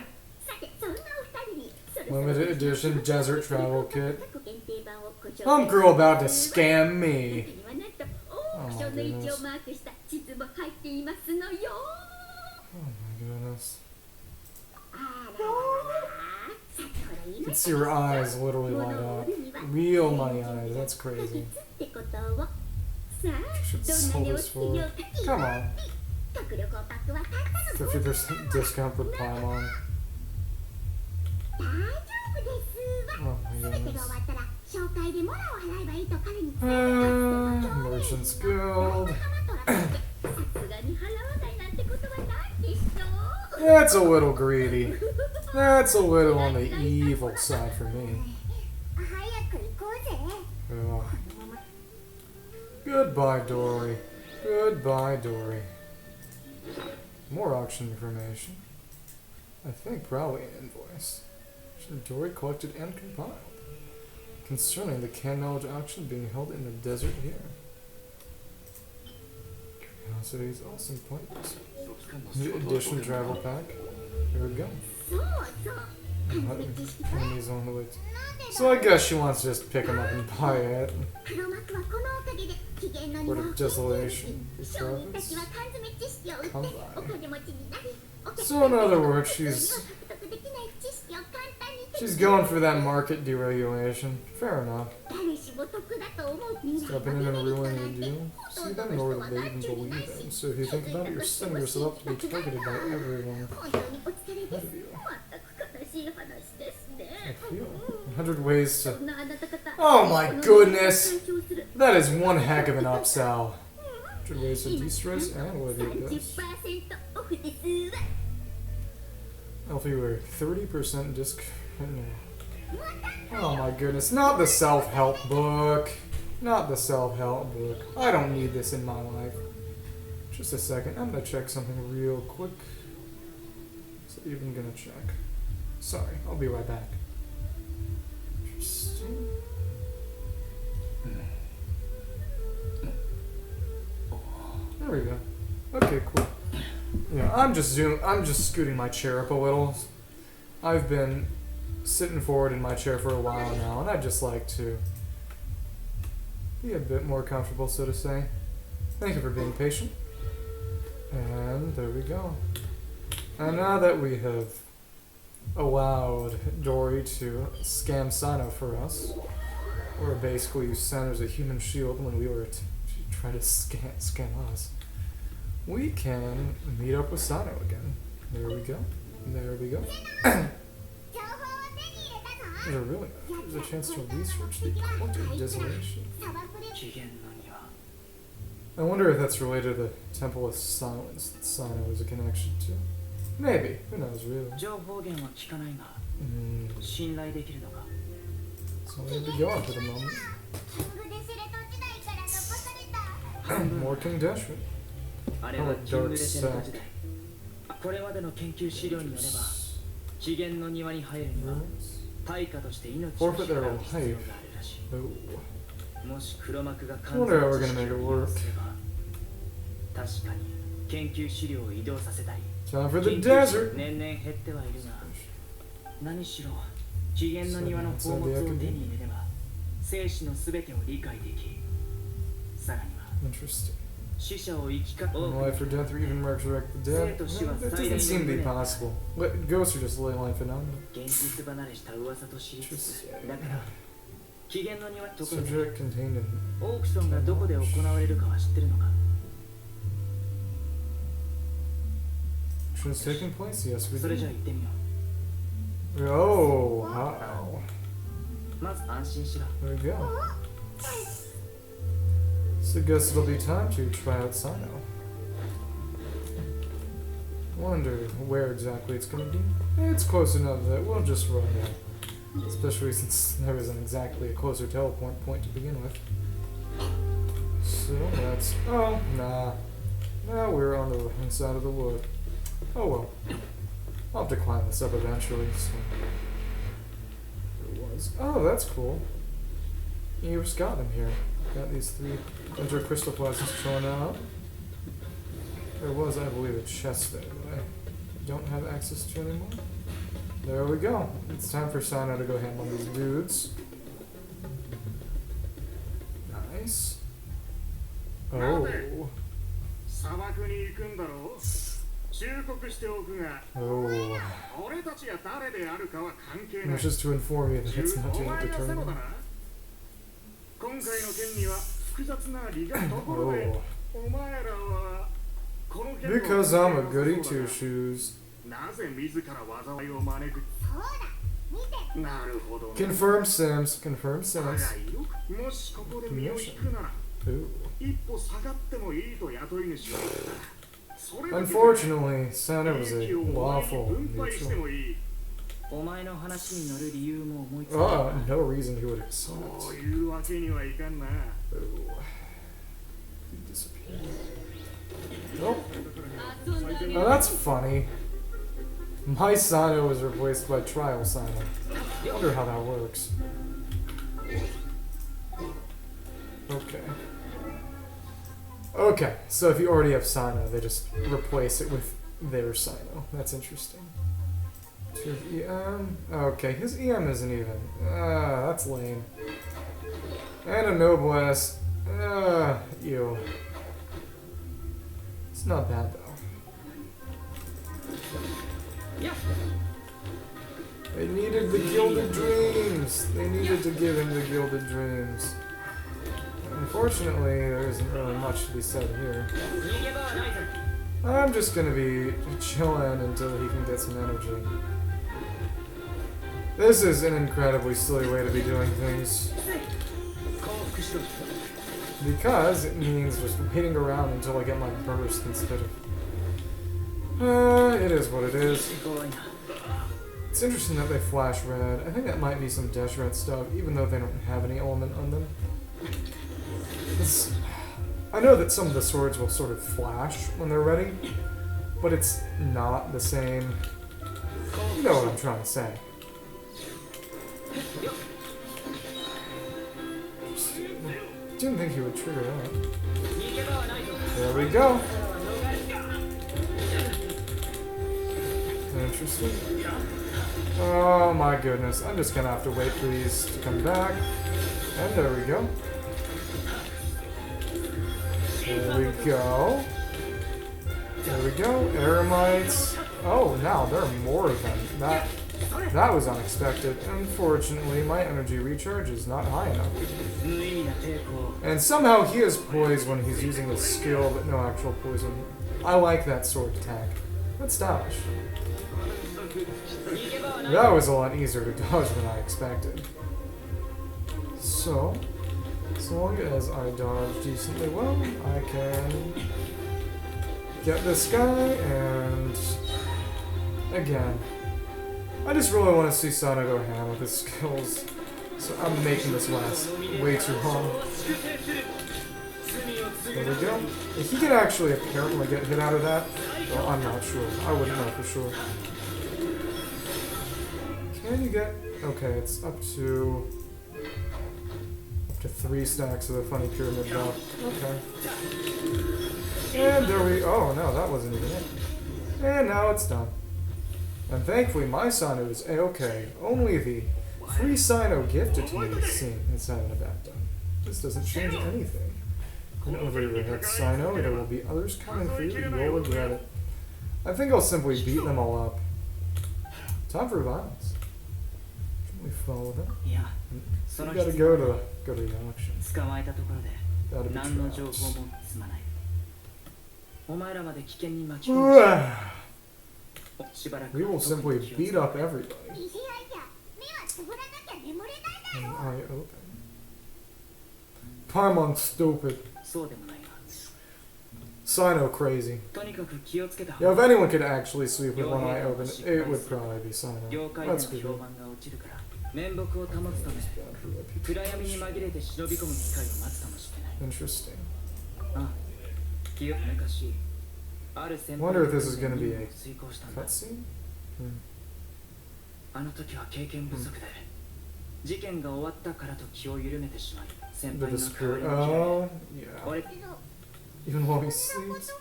Limited edition desert travel kit. Some girl about to scam me. Oh my goodness. Oh my goodness. You can see her eyes literally light up. Real money eyes, that's crazy. You should sell this for... Come on. 50% discount for Paimon. Oh my goodness. Merchant's Guild. That's a little greedy. That's a little on the evil side for me. Oh. Goodbye, Dory. Goodbye, Dory. More auction information. I think probably an invoice. Dory collected and compiled. Concerning the canned knowledge auction being held in the desert here. Curiosities, awesome points. New edition travel pack. Here we go. Enemies on the way. So I guess she wants to just pick them up and buy it. Word of Desolation. Come by. So in other words, she's going for that market deregulation. Fair enough. Stepping in and ruining the deal. See them, nor do they even believe them. So if you think about it, you're setting yourself up to be targeted by everyone. How do you? I feel 100 ways to... Oh my goodness! That is one heck of an upsell. 100 ways to de-stress and live your best. Alfie, we're 30% discount. Oh my goodness, not the self-help book. Not the self-help book. I don't need this in my life. Just a second, I'm gonna check something real quick. So even gonna check. Sorry, I'll be right back. Interesting. There we go. Okay, cool. Yeah, I'm just scooting my chair up a little. I've been sitting forward in my chair for a while now, and I'd just like to be a bit more comfortable, so to say. Thank you for being patient. And there we go. And now that we have allowed Dory to scam Cyno for us, or basically use Cyno as a human shield when we were trying to scam us, we can meet up with Cyno again. There we go. There we go. There's a chance to research the Cult of Desolation. I wonder if that's related to the Temple of Silence that Cyno is a connection to. Maybe. Who knows, really? So there we go for the moment. More King Deshret. Oh, dark sack. Forfeit their life. Oh. I wonder how we're gonna make it work. Time for the desert! Interesting. Life or death, or even resurrect the dead? That doesn't seem to be possible. Ghosts are just ley line phenomena. Subject contained in auctions taking place? Yes, we do. Oh, wow. There we go. So I guess it'll be time to try out Cyno. Wonder where exactly it's gonna be. It's close enough that we'll just run it. Especially since there isn't exactly a closer teleport point to begin with. So that's... oh, nah. Now we're on the wrong side of the wood. Oh well. I'll have to climb this up eventually, so... There was... oh, that's cool. You just got them here. Got these 3 Inter Crystal Plasmas showing out. There was, I believe, a chest there that I don't have access to anymore. There we go. It's time for Cyno to go handle these dudes. Nice. Oh. Oh. That's just to inform you that it's not yet determined. Oh. Because I'm a goody two-shoes. Confirm Sims. Confirm Sims. Ooh. Unfortunately, Cyno was a lawful neutral. Oh, no reason he would accept. Oh. He disappeared. Nope. Oh, that's funny. My Cyno was replaced by Trial Cyno. I wonder how that works. Okay. Okay, so if you already have Cyno, they just replace it with their Cyno. That's interesting. EM? Okay, his EM isn't even. That's lame. And a Noblesse. Ew. It's not bad though. They needed the Gilded Dreams! They needed to give him the Gilded Dreams. Unfortunately, there isn't really much to be said here. I'm just gonna be chilling until he can get some energy. This is an incredibly silly way to be doing things. Because it means just waiting around until I get my burst instead of... it is what it is. It's interesting that they flash red. I think that might be some Deshret stuff, even though they don't have any element on them. I know that some of the swords will sort of flash when they're ready, but it's not the same. You know what I'm trying to say. Didn't think he would trigger that. There we go. Interesting. Oh my goodness. I'm just gonna have to wait for these to come back. And there we go. There we go. There we go. Eremites. Oh, now there are more of them. That was unexpected. Unfortunately, my energy recharge is not high enough. And somehow he has poise when he's using his skill, but no actual poison. I like that sword attack. That's stylish. That was a lot easier to dodge than I expected. So, as long as I dodge decently well, I can get this guy, and again, I just really want to see Cyno go ham with his skills, so I'm making this last way too long. There we go. He can actually apparently get hit out of that. Well, I'm not sure. I wouldn't know for sure. Can you get... Okay, it's up to 3 stacks of the funny pyramid buff. Okay. And there we... Oh, no, that wasn't even it. And now it's done. And thankfully, my Cyno is A-okay. Only the free Cyno gifted to me is having a bad time. This doesn't change anything. And over your head, Cyno, there will be others coming for you, and you'll regret it. I think I'll simply beat them all up. Time for violence. Can we follow them? Yeah. You gotta go to the auction. That'd be trash. We will simply beat up everybody. And I open. Paimon stupid. Cyno crazy. Yeah, if anyone could actually sleep with one eye open, it would probably be Cyno. That's good. Interesting. Wonder if this is going to be a cutscene? The disappear. Oh, yeah. Even while he sleeps.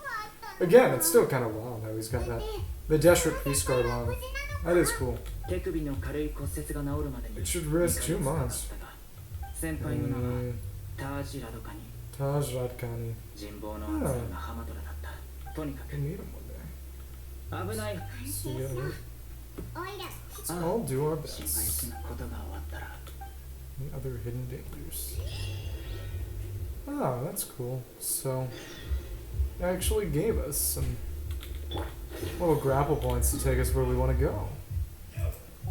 Again, it's still kind of wild how he's got that. The Deshret Priest Guard on. That is cool. It should rest 2 months. Taj Radkani. Yeah. We'll meet him one day. So, yeah, let's all do our best. Any other hidden dangers? Ah, that's cool. So, it actually gave us some little grapple points to take us where we want to go.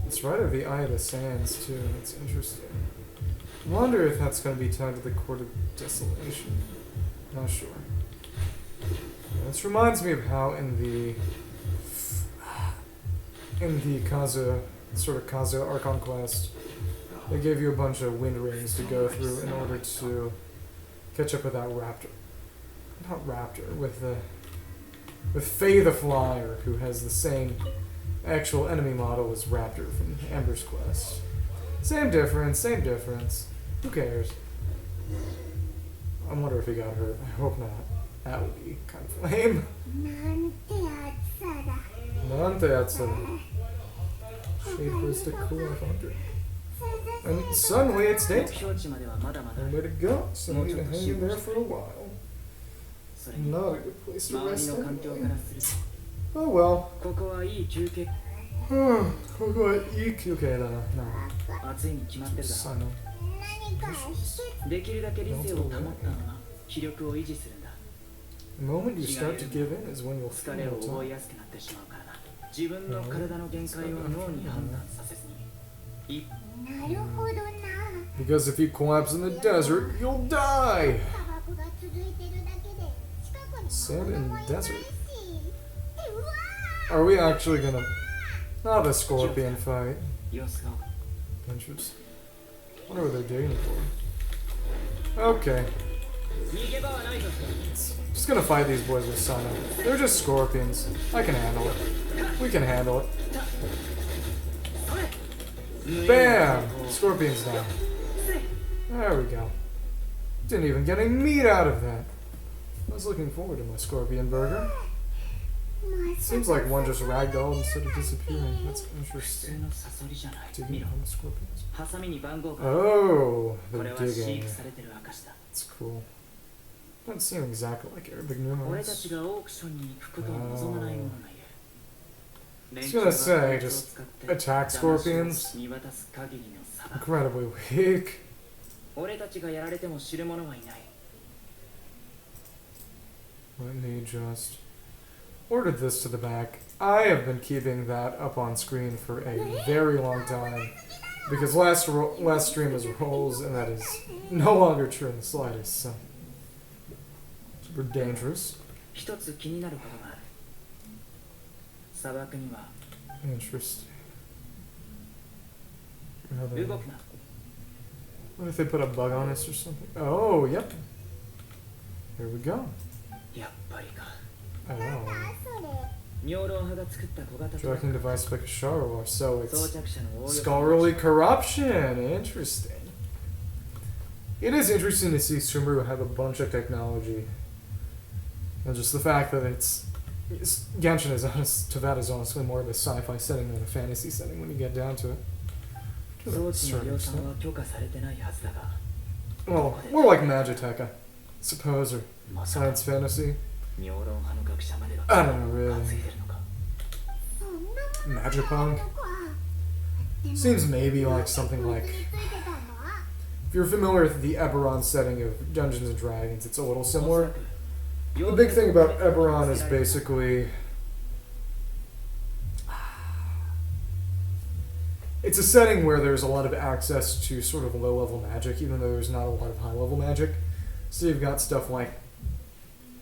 It's right at the Eye of the Sands, too. That's interesting. I wonder if that's going to be tied to the Court of Desolation. Not sure. This reminds me of how in the Kazu Archon Quest, they gave you a bunch of wind rings to go through in order to catch up with that raptor. Not raptor, with Faye the Flyer, who has the same actual enemy model as Raptor from Amber's Quest. Same difference, same difference. Who cares? I wonder if he got hurt. I hope not. That would be kind of lame. Nante Atsada. Shade Holistic Cool 100. And suddenly it's daytime. And way to go. So I need to hang in there for a while. Not a good place to rest anyway. Oh well. Cyno. The moment you start to give in is when you'll feel tired. Because if you collapse in the desert, you'll die! Sand and desert. Are we actually gonna... Not the scorpion fight. 様子が Interesting. Wonder what they're digging for. Okay. 逃げ場はないぞ Just gonna fight these boys with Cyno. They're just scorpions. I can handle it. We can handle it. Bam! Scorpions down. There we go. Didn't even get any meat out of that. I was looking forward to my scorpion burger. Seems like one just ragdolled instead of disappearing. That's 普通 interesting. のサソリじゃない Digging 見ろ on the scorpions. ハサミに番号が Oh, こ they're れは飼 digging. 育されてる証だ That's cool. Don't seem exactly like Arabic 俺た numerals. ちがオークションに行くことを望まない者がいる I was gonna say, just attack scorpions. 見渡す限りの砂漠 Incredibly weak. 俺たちがやられても知る者はいない Let me just ordered this to the back. I have been keeping that up on screen for a very long time because last stream was rolls, and that is no longer true in the slightest. So super dangerous. 一つ気になることがある砂漠には Interesting. How 動 they- くな What if they put a bug on us or something? Oh, yep. Here we go. やっぱりか Oh. 尿論派が作った小型トラッ Tracking ク device by Kasharo, so 装 it's 着者のおおよそ scholarly corruption. Interesting. It is interesting to see Sumeru have a bunch of technology. And just the fact that Genshin is honest, to that is honestly more of a sci-fi setting than a fantasy setting when you get down to it. To 装 a 置の certain 量産 extent. は許可されてないはずだが Well, more like Magitech, I suppose, or まさか science fantasy. 尿論派の学者までが I don't know, really. 担いでるのか Magipunk? Seems maybe like something like... If you're familiar with the Eberron setting of Dungeons and Dragons, it's a little おそら similar. く The big thing about Eberron is basically... It's a setting where there's a lot of access to sort of low-level magic, even though there's not a lot of high-level magic. So you've got stuff like...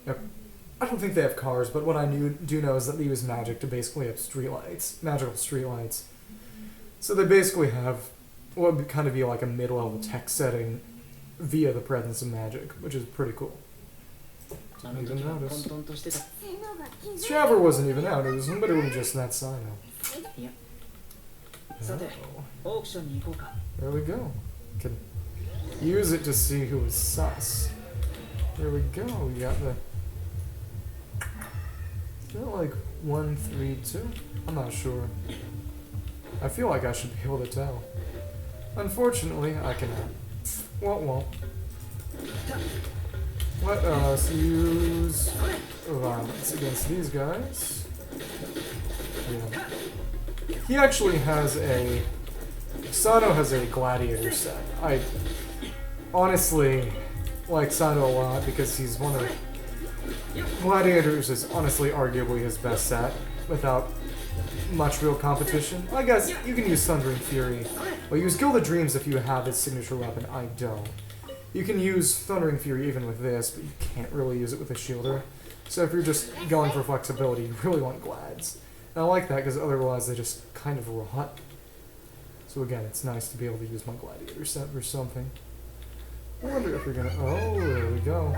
I don't think they have cars, but what I do know is that they use magic to basically have streetlights, magical streetlights. So they basically have what would kind of be like a mid-level tech setting via the presence of magic, which is pretty cool. あの Didn't 時 even は混 notice. 沌としてた Shaver wasn't even out, it was literally just that Cyno. いやさて Oh, オークションに行こうか there we go. Can use it to see who is sus. There we go, we got the... Is that like 1, 3, 2? I'm not sure. I feel like I should be able to tell. Unfortunately, I cannot. Won't. Let us use violence against these guys. Yeah. He actually has a... Cyno has a gladiator set. I honestly like Cyno a lot because he's one of... Gladiators is honestly arguably his best set without much real competition. I guess you can use Thundering Fury. Well, use Gilded Dreams if you have his signature weapon. I don't. You can use Thundering Fury even with this, but you can't really use it with a shielder. So if you're just going for flexibility, you really want Glads. And I like that because otherwise they just kind of rot. So again, it's nice to be able to use my Gladiator set or something. I wonder if we're gonna... Oh, there we go.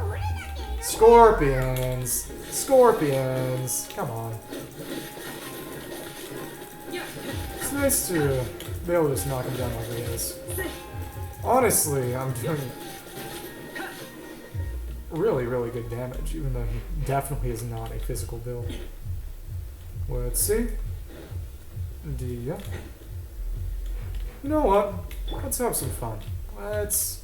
Scorpions! Scorpions! Come on. It's nice to be able to just knock him down like this. Honestly, I'm doing really, really good damage, even though he definitely is not a physical build. Let's see. Yeah. You know what? Let's have some fun. Let's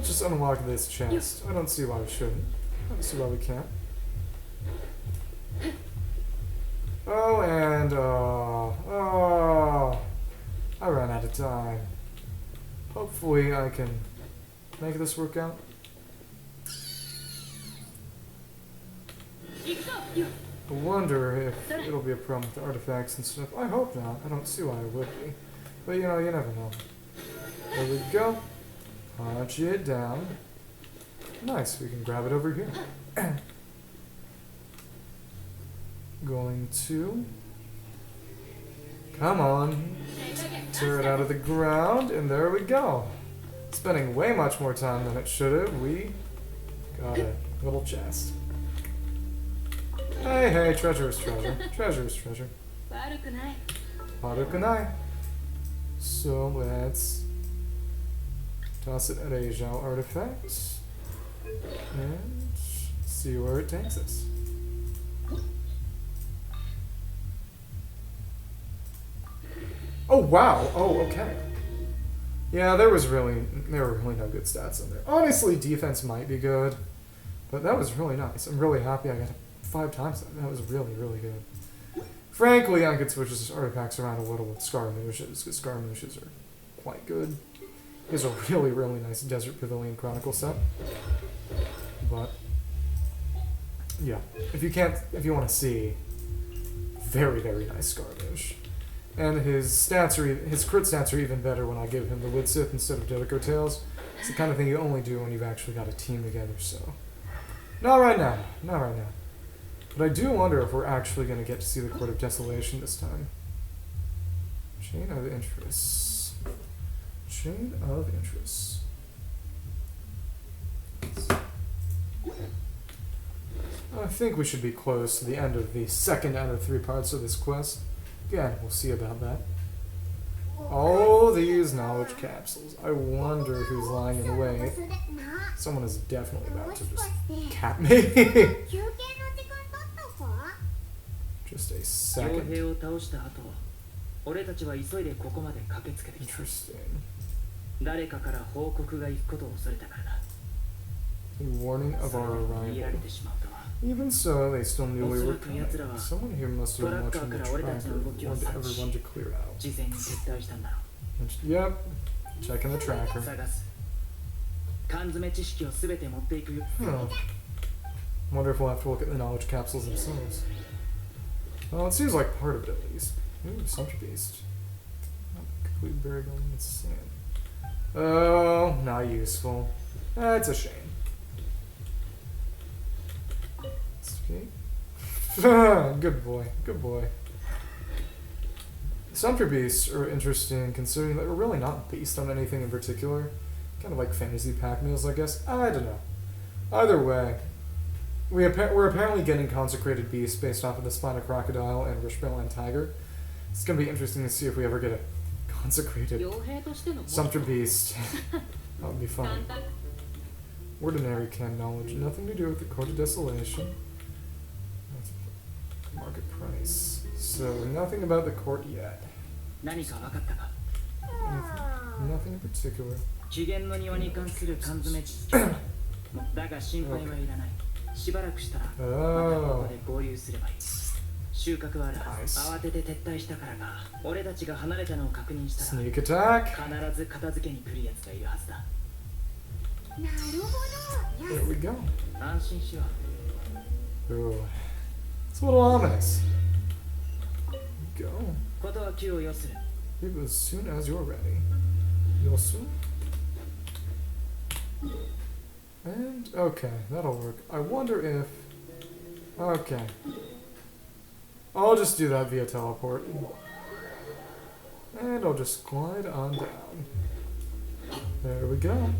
just unlock this chest. I don't see why we shouldn't. I don't see why we can't. Oh, and, I ran out of time. Hopefully I can make this work out. I wonder if it'll be a problem with the artifacts and stuff. I hope not. I don't see why it would be. But, you know, you never know. There we go. Punch it down. Nice, we can grab it over here. Going to Come on. Tear it out of the ground, and there we go. Spending way much more time than it should have. We got a little chest. Hey, hey, treasure is treasure. Treasure is treasure. 悪くない。 Harukunai. So let's toss it at a Zhao artifact and see where it takes us. Oh wow! Oh, okay. Yeah, there were really no good stats in there. Honestly, defense might be good, but that was really nice. I'm really happy I got it 5 times that. That was really, really good. Frankly, I could switch his artifacts around a little with Scaramouches, because Scaramouches are quite good. He has a really, really nice Desert Pavilion Chronicle set. But, yeah. If you want to see, very, very nice Scaramouche. And his crit stats are even better when I give him the Wood Sith instead of Dedico Tails. It's the kind of thing you only do when you've actually got a team together, so. Not right now. Not right now. But I do wonder if we're actually going to get to see the Court of Desolation this time. Chain of Interests. Chain of Interests. I think we should be close to the end of the second out of 3 parts of this quest. Again, we'll see about that. All these knowledge capsules. I wonder who's lying in the way. Someone is definitely about to just cap me. Just a second. 傭兵を倒した後、俺たちは急いでここまで駆けつけてきた。 Interesting. 誰かから報告が行くことを恐れたからだ。 A warning of our 逃げられ arrival. てしまうとは。 Even so, they still knew we were coming. Someone here must have been watching the track and warned everyone to clear out. 事前に撤退したんだろ Yep. Checking the tracker. う。探す。缶詰知識をすべて持っていくよ。 Huh. Wonder if we'll have to look at the knowledge capsules themselves. Well, it seems like part of it at least. Ooh, Sumpter Beast. Complete buried on the sand. Oh, not useful. That's a shame. Okay. Good boy. Good boy. Sumpter Beasts are interesting considering that we're really not based on anything in particular. Kind of like fantasy pack meals, I guess. I don't know. Either way, we're apparently getting consecrated beasts based off of the Spina Crocodile and Rishmalan Tiger. It's going to be interesting to see if we ever get a consecrated 傭兵としての Sumpter Beast. That would be fun. 簡単 Ordinary can knowledge. Nothing to do with the Court of Desolation. Market price. So, nothing about the court yet. 何か分かったか。 Nothing in particular. 次元の庭に関する缶詰知識だが心配はいらない。しばらくしたらまたここで合流すればいい。収穫はあるはず。慌てて撤退したからか俺たちが離れたのを確認したら Sneak attack. 必ず片付けに来るやつがいるはずだ。なるほど。 There we go. 安心しよう。 Ooh. It's a little ominous. Go. ことは急を要する。 Leave as soon as you're ready. Yosu. And, okay, that'll work. I wonder if... Okay. I'll just do that via teleport. And I'll just glide on down. There we go.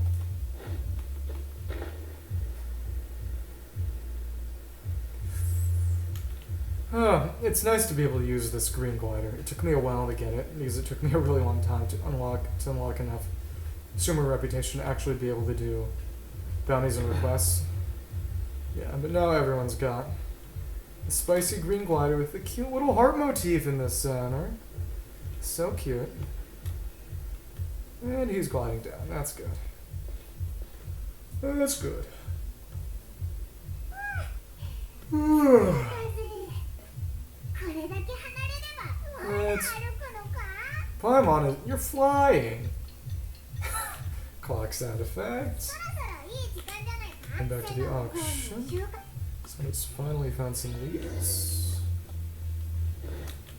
It's nice to be able to use this green glider. It took me a while to get it, because it took me a really long time to unlock enough Sumeru reputation to actually be able to do bounties and requests. Yeah, but now everyone's got a spicy green glider with a cute little heart motif in the center. So cute. And he's gliding down. That's good. That's good. Let's Paimon, you're flying. Clock sound effects. And back to the auction. So it's finally found some leads.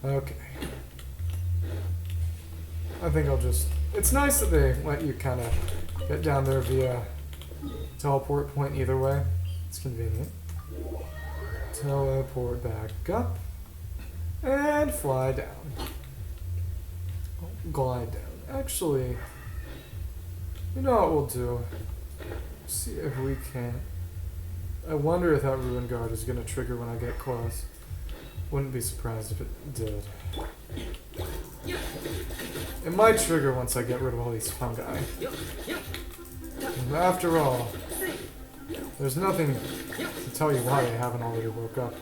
Okay. I think I'll just... It's nice that they let you kind of get down there via teleport point either way. It's convenient. Teleport back up. And fly down. glide down. Actually, you know what we'll do? See if we can. I wonder if that ruin guard is going to trigger when I get close. Wouldn't be surprised if it did. It might trigger once I get rid of all these fungi. And after all, there's nothing to tell you why they haven't already woke up.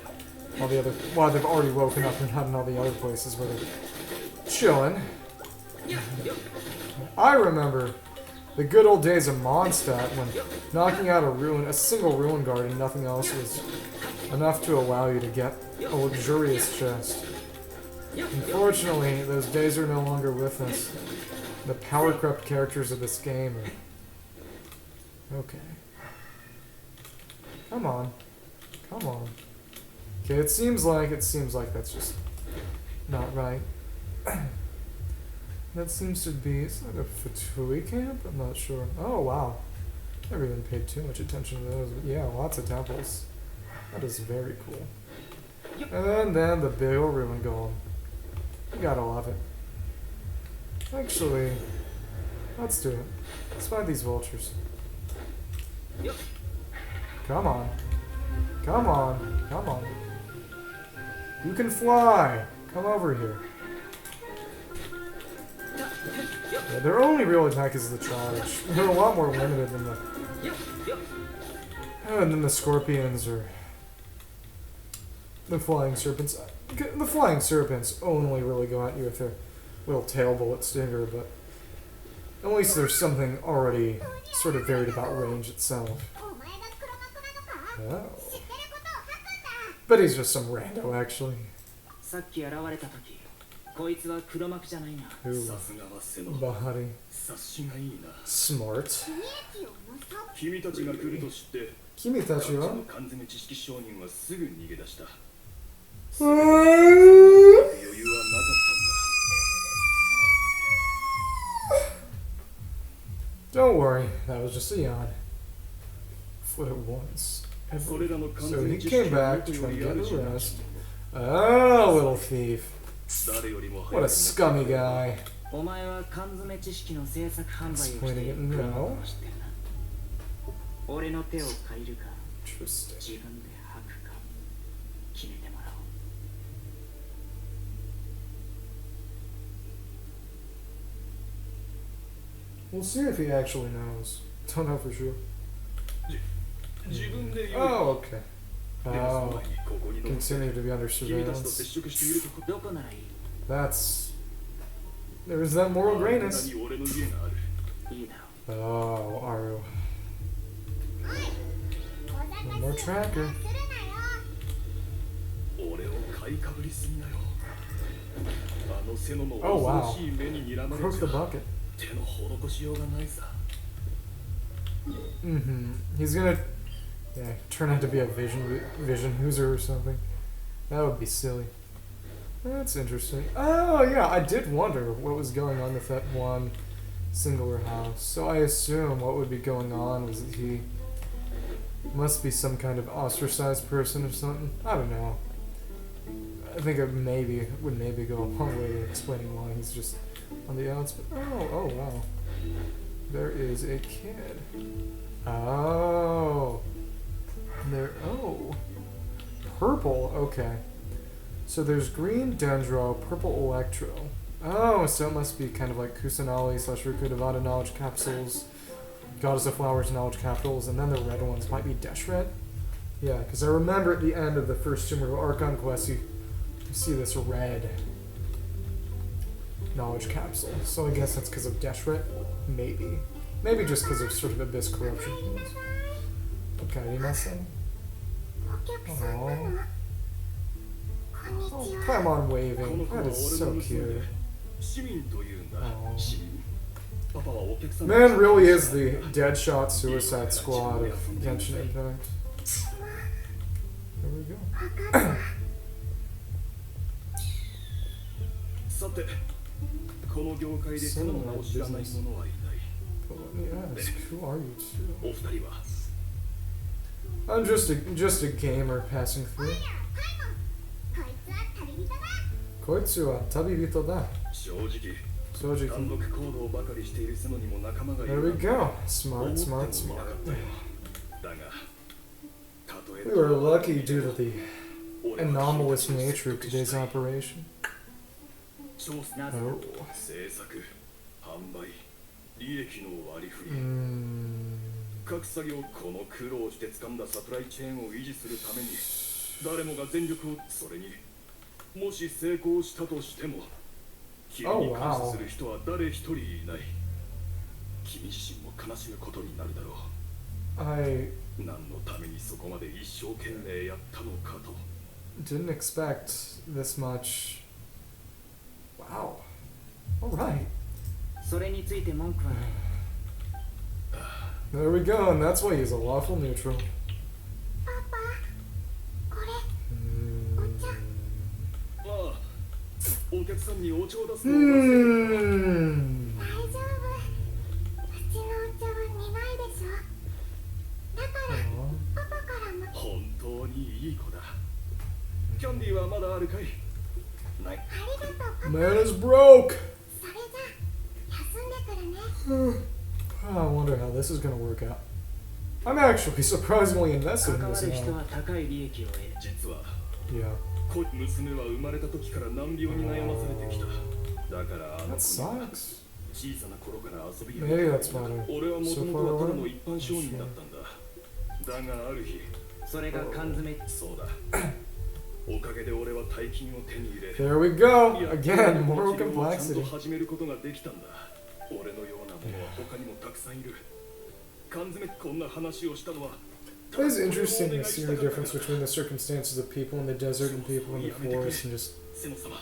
Why they've already woken up and not in all the other places where they're chilling. I remember the good old days of Mondstadt when knocking out a single ruin guard and nothing else was enough to allow you to get a luxurious chest. Unfortunately, those days are no longer with us. The power-crept characters of this game are... Okay. Come on. Come on. Okay, it seems like that's just not right. That seems to be... Is that a Fatui camp? I'm not sure. Oh, wow. Never even paid too much attention to those. But yeah, lots of temples. That is very cool. And then the big old ruin golem. You gotta love it. Actually, let's do it. Let's find these vultures. Come on. Come on. Come on. You can fly! Come over here. Yeah, their only real attack is the charge. They're a lot more limited than the scorpions or the flying serpents. The flying serpents only really go at you with their little tail bullet stinger, but at least there's something already sort of varied about range itself. Oh. But he's just some rando, actually. Ooh. Bahari. Smart. Kimitachi wa? Don't worry, that was just a yawn. Foot at once. So he came back to try to get a rest. Oh, little thief. What a scummy guy. Explaining it now. Interesting. We'll see if he actually knows. Don't know for sure. Oh, okay. Oh, continue to be under surveillance. That's... There's that moral grayness. Oh, Aru. One more tracker. Oh, wow. Crook the bucket. He's gonna... Yeah, turn out to be a vision user or something. That would be silly. That's interesting. Oh, yeah, I did wonder what was going on with that one singular house. So I assume what would be going on was that he must be some kind of ostracized person or something. I don't know. I think it would maybe go a long way to explaining why he's just on the outs. But oh, wow. There is a kid. Oh. Oh. Purple, okay. So there's green Dendro, purple Electro. Oh, so it must be kind of like Kusanali / Ruku Devata knowledge capsules, Goddess of Flowers knowledge capsules, and then the red ones might be Deshret. Yeah, because I remember at the end of the first Sumeru Archon Quest, you see this red knowledge capsule. So I guess that's because of Deshret? Maybe. Maybe just because of sort of Abyss corruption. Okay, nothing. Oh. Oh, come on, waving. That is so cute. Oh. Man really is the Deadshot Suicide Squad of Genshin Impact. There we go. But let me ask, who are you two? I'm just a gamer passing through. Koitsu wa tabibito da. Soji 単 can. 独行動ばかりしている角にも仲間がい There る we なんて go. 思 Smart, って smart, もいなか smart. ったよ。だが、たとえ We were lucky due to the 俺は anomalous 君たちを nature 説 of 得したい today's operation. 調査、 Oh. 制作、販売、利益の割り振り、 Mm. 各作業この苦労して掴んだサプライチェーンを維持するために誰もが全力をそれにもし成功したとしても君に感謝する人は誰一人いない。君自身も悲しむことになるだろう。 I 何のためにそこまで一生懸命やったのかと。 didn't expect this much. Wow. Alright. それについて文句はない。 There we go, and that's why he's a lawful neutral. パパこれ Mm. ああ、お客さんにお茶を出すのを忘れてた。 Mm. 大丈夫うちのお茶は苦いでしょだから Aw. パパからも本当にいい子だ。キャンディーはまだあるかい？ない。ありがとうパパ Man is broke. それじゃ休んでくるね I wonder how this is gonna work out. I'm actually surprisingly invested 関 in わ this る人 now. は高い利益を得る。実は Yeah. 娘は生まれた時から難病に悩まされてきた。だからあの That 子には sucks. 小さな頃から遊び Maybe that's why they're 俺はもと so も far とはただ away. の一般商人だったんだ。だがある日、それが缶詰。そうだ。おかげで俺は大金を手に入れ、 There we go. いや Again, moral 治療をちゃんと complexity. 始めることができたんだ。俺のようなものは他にもたくさんいる。缶詰こんな話をしたのは It is interesting to see the difference between the circumstances of people in the desert and people in the forest, and just セノ様、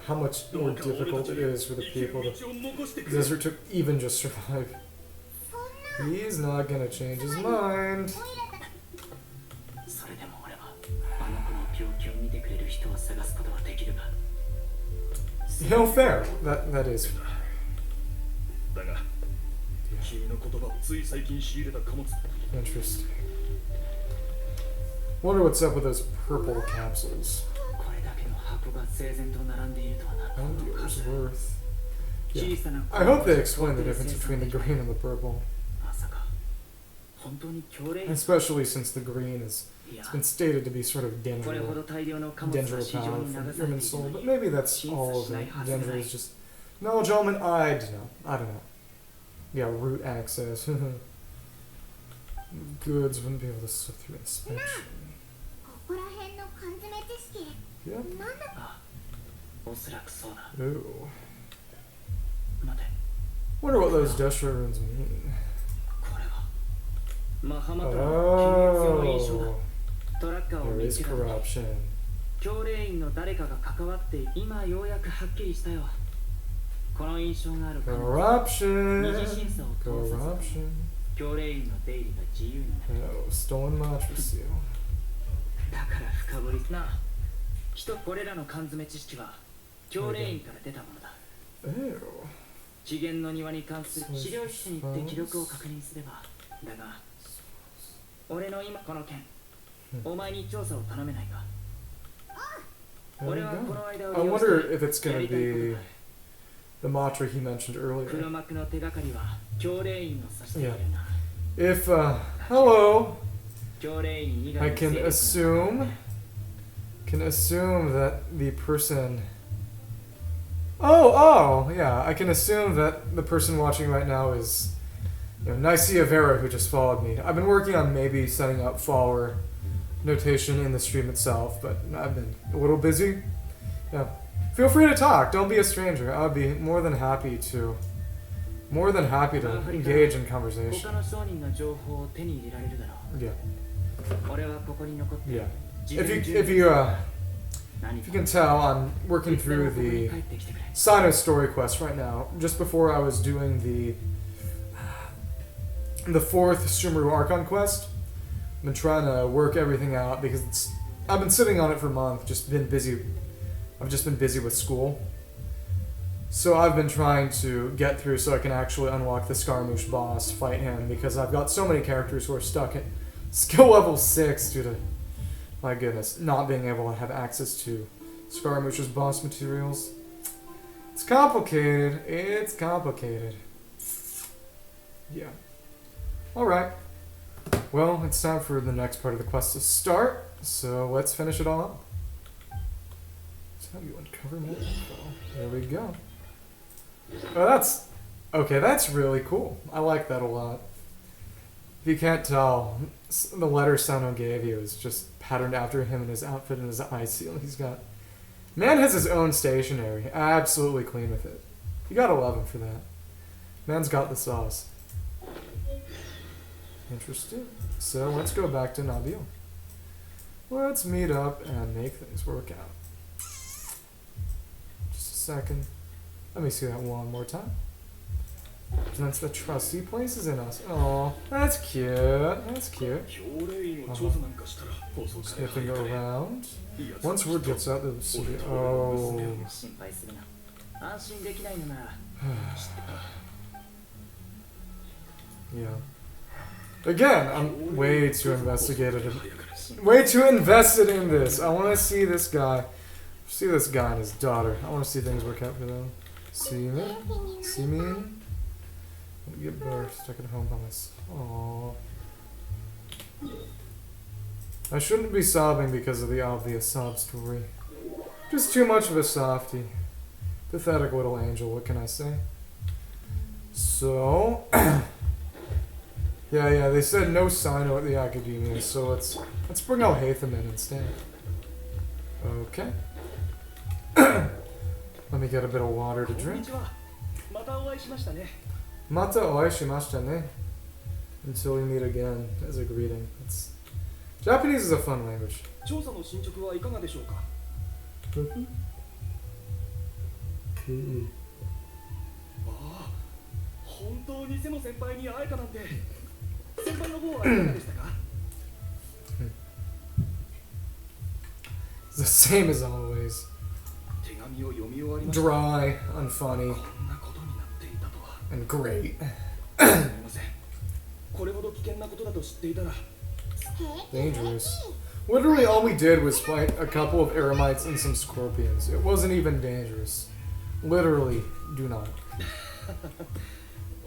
how much ど more うか俺た difficult ち it に is for the 生きる people 道 the を残してくれ。 desert to even just survive. そんな He's not gonna change his mind. トイレだそれでも俺はあの子の病気を見てくれる人を探すことはできるが。 You know, fair. That is. だが、君の言葉をつい最近仕入れた貨物。 Interesting. Wonder what's up with those purple capsules. これだけの箱が整然と並んでいるとはな。 $1 worth. 小さな I hope they explain the difference between the green and the purple. まさか本当に強烈。 Especially since the green is, いや it's been stated to be sort of これほ Dendro, ど大量の貨物 Dendro が市場 power に流 from され Human ている Soul, の but に maybe that's all of it. Dendro is just... No, gentlemen, I don't know. I don't know. Yeah, root access. Goods wouldn't be able to slip through inspection. ここら辺の缶詰知識 Yep. なんだあ、おそらくそうだ。 Ooh. 待て、 Wonder what those Destro runes mean. これはマハマトの金月の印象だ。 Oh. トラッカーを There 見 is つけた時 corruption. 教令員の誰かが関わって今ようやくはっきりしたよ。この印象がある彼女 Corruption. 二次審査を通さず Corruption. 教令員の出入りが自由になる。 Oh, stolen mattress seal. だから深掘りなあ。これらの缶詰知識は教令員から出たものだ。 Ew. 次元の庭に関する資料室に行って記録を確認すれば。だが俺の今この件、お前に調査を頼めないか。 There we 俺はこ go. の間を I 利用して wonder if it's や gonna りたいこと be がある。 the mantra he mentioned 黒 earlier. 幕の手がかりは教令員の指しているな。 If, hello, 教令員以外 I の can 勢力の assume that the person... Oh, yeah, I can assume that the person watching right now is, Nicia Vera, who just followed me. I've been working on maybe setting up follower notation in the stream itself, but I've been a little busy. Yeah. Feel free to talk. Don't be a stranger. I would be more than happy to engage in conversation. 他の商人の情報を手に入れられるだろ Yeah. う。俺はここに残って Yeah. 事 If 前 you 準備 if you 何 if か you can tell, I'm い working つでも through ここに the 帰ってきてくれ。 Cyno story quest right now. Just before I was doing the fourth Sumeru Archon Quest. I've been trying to work everything out because I've been sitting on it for a month. I've just been busy with school. So I've been trying to get through so I can actually unlock the Scaramouche boss, fight him, because I've got so many characters who are stuck at skill level 6 due to, my goodness, not being able to have access to Scaramouche's boss materials. It's complicated. It's complicated. Yeah. Alright. Well, it's time for the next part of the quest to start, so let's finish it all up. So how do you uncover more info? There we go. Oh, that's... Okay, that's really cool. I like that a lot. If you can't tell, the letter Cyno gave you is just patterned after him and his outfit and his eye seal he's got. Man has his own stationery. Absolutely clean with it. You gotta love him for that. Man's got the sauce. Interesting. So let's go back to Nabil. Let's meet up and make things work out. Just a second. Let me see that one more time. That's the trust he places in us. Oh, that's cute. That's cute. Sniffing around. Once word gets out of the city. Oh. Yeah. Again, I'm way too invested in this. I want to see this guy. See this guy and his daughter. I want to see things work out for them. See me? See me? I'm get better stuck at home by myself. Aww. I shouldn't be sobbing because of the obvious sob story. Just too much of a softie. Pathetic little angel, what can I say? So... yeah, they said no Cyno at the Academia, so let's bring out Hatham in instead. Okay. Let me get a bit of water to drink. Mata oaishimashita ne. Until we meet again, as a greeting. Japanese is a fun language. It's the same as always. Dry, unfunny, and great. Dangerous. Literally all we did was fight a couple of eremites and some scorpions. It wasn't even dangerous. Literally, do not.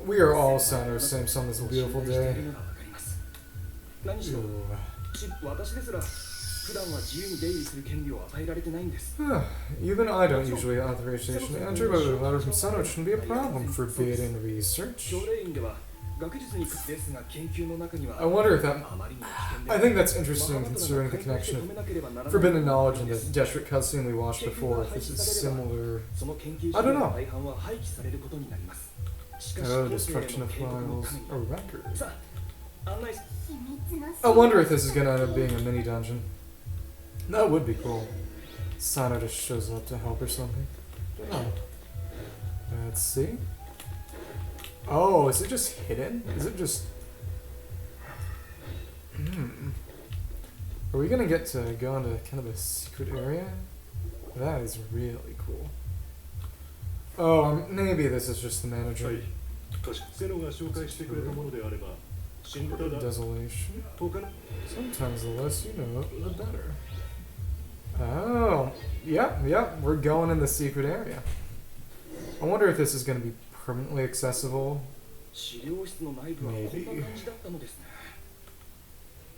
We are all Cyno Simps on this beautiful day. Ew. Even I don't usually have authorization to enter, but a letter from Cyno shouldn't be a problem. Forbidden research. I wonder if that... I think that's interesting considering the connection of forbidden knowledge and the Destric cutscene we watched before. If this is similar... I don't know. Oh, destruction of files. A record. I wonder if this is gonna end up being a mini dungeon. That would be cool. Cyno just shows up to help or something. Don't know. Let's see. Oh, is it just hidden? Is it just... Are we gonna get to go into kind of a secret area? That is really cool. Oh, maybe this is just the manager. Desolation. Sometimes the less you know, the better. Oh, yep, we're going in the secret area. I wonder if this is going to be permanently accessible. Maybe.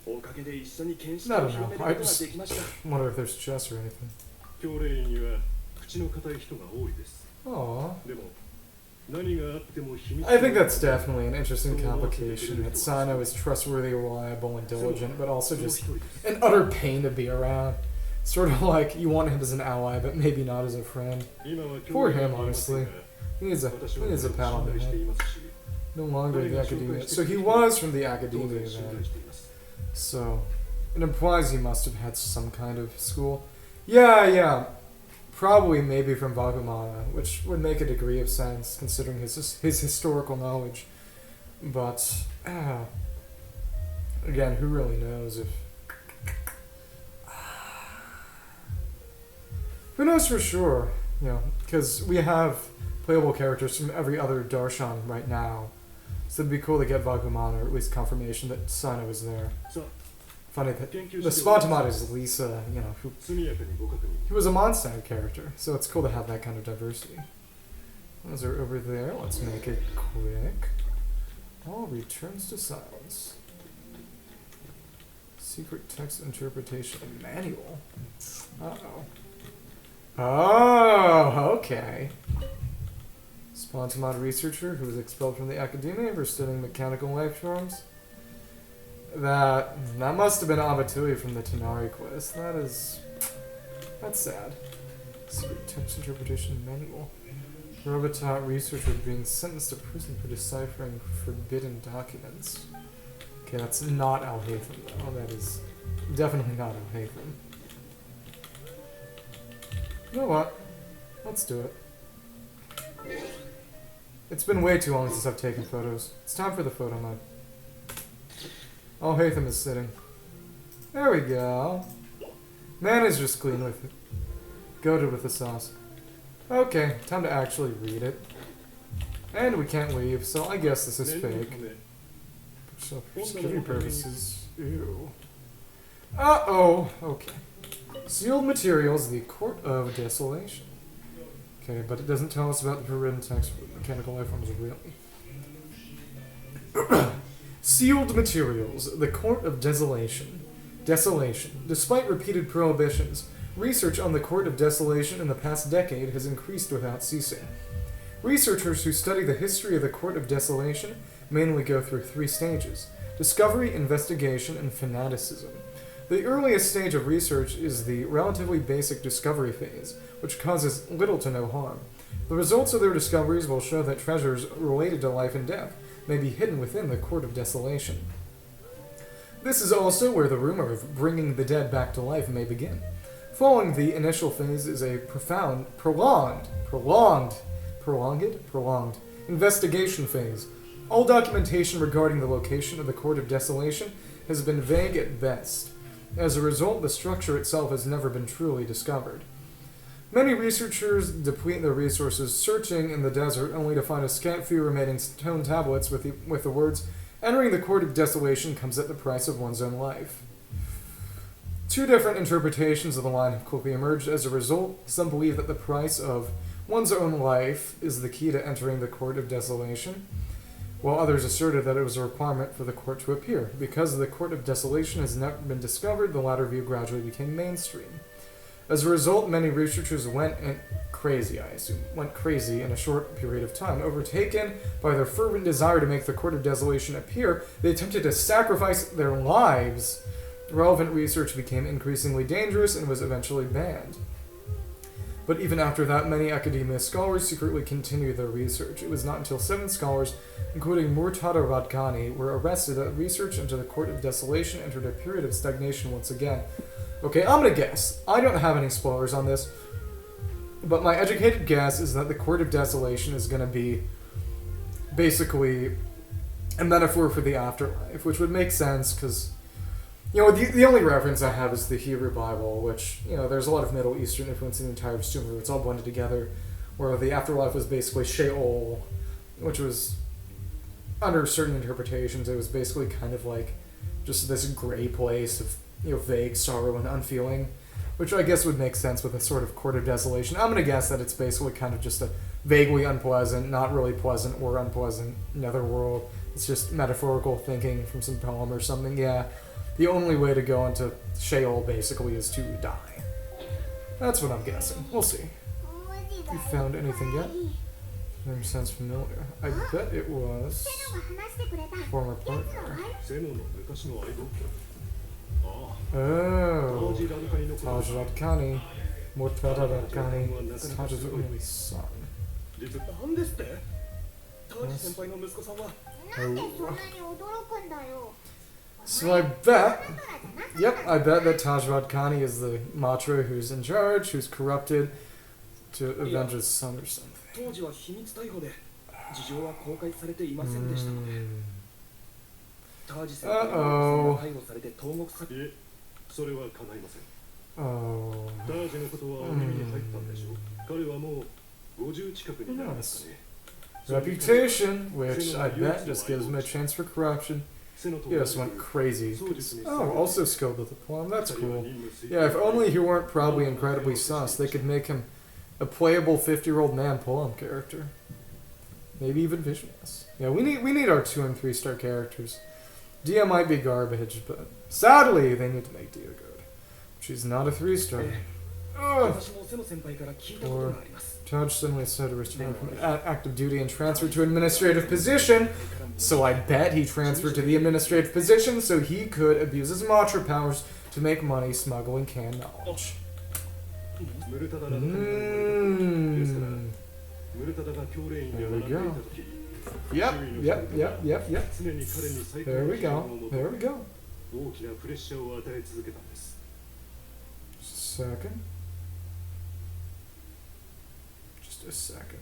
I don't know. I just wonder if there's chests or anything. Aww. I think that's definitely an interesting complication, that Cyno is trustworthy, reliable, and diligent, but also just an utter pain to be around. Sort of like you want him as an ally, but maybe not as a friend. Poor him, honestly. He needs a pat on the head. No longer in the Academia. So he was from the Academia then. So, it implies he must have had some kind of school. Yeah. Probably maybe from Vagumana, which would make a degree of sense considering his historical knowledge. But, again, who really knows if... Who knows for sure, you know, because we have playable characters from every other Darshan right now. So it'd be cool to get Vagumana, or at least confirmation that Cyno is there. Funny that the Spontamat is Lisa, you know, who was a Mondstadt character, so it's cool to have that kind of diversity. Those are over there. Let's make it quick. All returns to silence. Secret text interpretation manual. Uh-oh. Oh, okay. Spontamod researcher who was expelled from the academia for studying mechanical life forms. That must have been Abatui from the Tenari quest. That's sad. Secret text interpretation manual. Robotot researcher being sentenced to prison for deciphering forbidden documents. Okay, that's not Al-Haytham though. That is definitely not Al-Haytham. You know what? Let's do it. It's been way too long since I've taken photos. It's time for the photo mode. Al-Haytham is sitting. There we go. Man is just clean with it. Goated with the sauce. Okay, time to actually read it. And we can't leave, so I guess this is fake. So for security purposes, ew. Uh-oh, okay. Sealed materials, the Court of Desolation. Okay, but it doesn't tell us about the forbidden text for mechanical life forms, really. Sealed materials, the Court of Desolation. Desolation. Despite repeated prohibitions, research on the Court of Desolation in the past decade has increased without ceasing. Researchers who study the history of the Court of Desolation mainly go through 3 stages: discovery, investigation, and fanaticism. The earliest stage of research is the relatively basic discovery phase, which causes little to no harm. The results of their discoveries will show that treasures related to life and death may be hidden within the Court of Desolation. This is also where the rumor of bringing the dead back to life may begin. Following the initial phase is a prolonged investigation phase. All documentation regarding the location of the Court of Desolation has been vague at best. As a result, the structure itself has never been truly discovered. Many researchers deplete their resources searching in the desert only to find a scant few remaining stone tablets with the words, "Entering the Court of Desolation comes at the price of one's own life." 2 different interpretations of the line have quickly emerged. As a result, some believe that the price of one's own life is the key to entering the Court of Desolation, while others asserted that it was a requirement for the court to appear. Because the Court of Desolation has never been discovered, the latter view gradually became mainstream. As a result, many researchers went crazy in a short period of time. Overtaken by their fervent desire to make the Court of Desolation appear, they attempted to sacrifice their lives. Relevant research became increasingly dangerous and was eventually banned. But even after that, many academia scholars secretly continued their research. It was not until 7 scholars, including Murtada Radkani, were arrested that research into the Court of Desolation entered a period of stagnation once again. Okay, I'm gonna guess. I don't have any spoilers on this, but my educated guess is that the Court of Desolation is gonna be basically a metaphor for the afterlife, which would make sense, because the only reference I have is the Hebrew Bible, which, there's a lot of Middle Eastern influence in the entire Sumeru. It's all blended together, where the afterlife was basically Sheol, which was, under certain interpretations, it was basically kind of like just this gray place of, vague sorrow and unfeeling, which I guess would make sense with a sort of Court of Desolation. I'm going to guess that it's basically kind of just a vaguely unpleasant, not really pleasant or unpleasant netherworld. It's just metaphorical thinking from some poem or something, yeah. The only way to go into Sheol, basically, is to die. That's what I'm guessing. We'll see. You found anything yet? Name sounds familiar. I bet it was former partner. Oh, Taj Radkani. Murtada Radkani. It's Taj's only son. Yes. Oh. So I bet that Taj Radkani is the Matra who's in charge, who's corrupted to avenge his son or something. Uh-oh. Oh. Yes. Reputation, which I bet just gives him a chance for corruption. He just went crazy. Oh, also skilled with the poem. That's cool. Yeah, if only he weren't probably incredibly sus, they could make him a playable 50-year-old man poem character. Maybe even visionless. Yeah, we need our 2 and 3 star characters. Dia might be garbage, but sadly they need to make Dia good. She's not a 3 star. Ugh. Or Taj suddenly said to return from active duty and transfer to administrative position. So I bet he transferred to the administrative position so he could abuse his mantra powers to make money smuggling canned knowledge. There we go. Yep. There we go. Second. Just a second.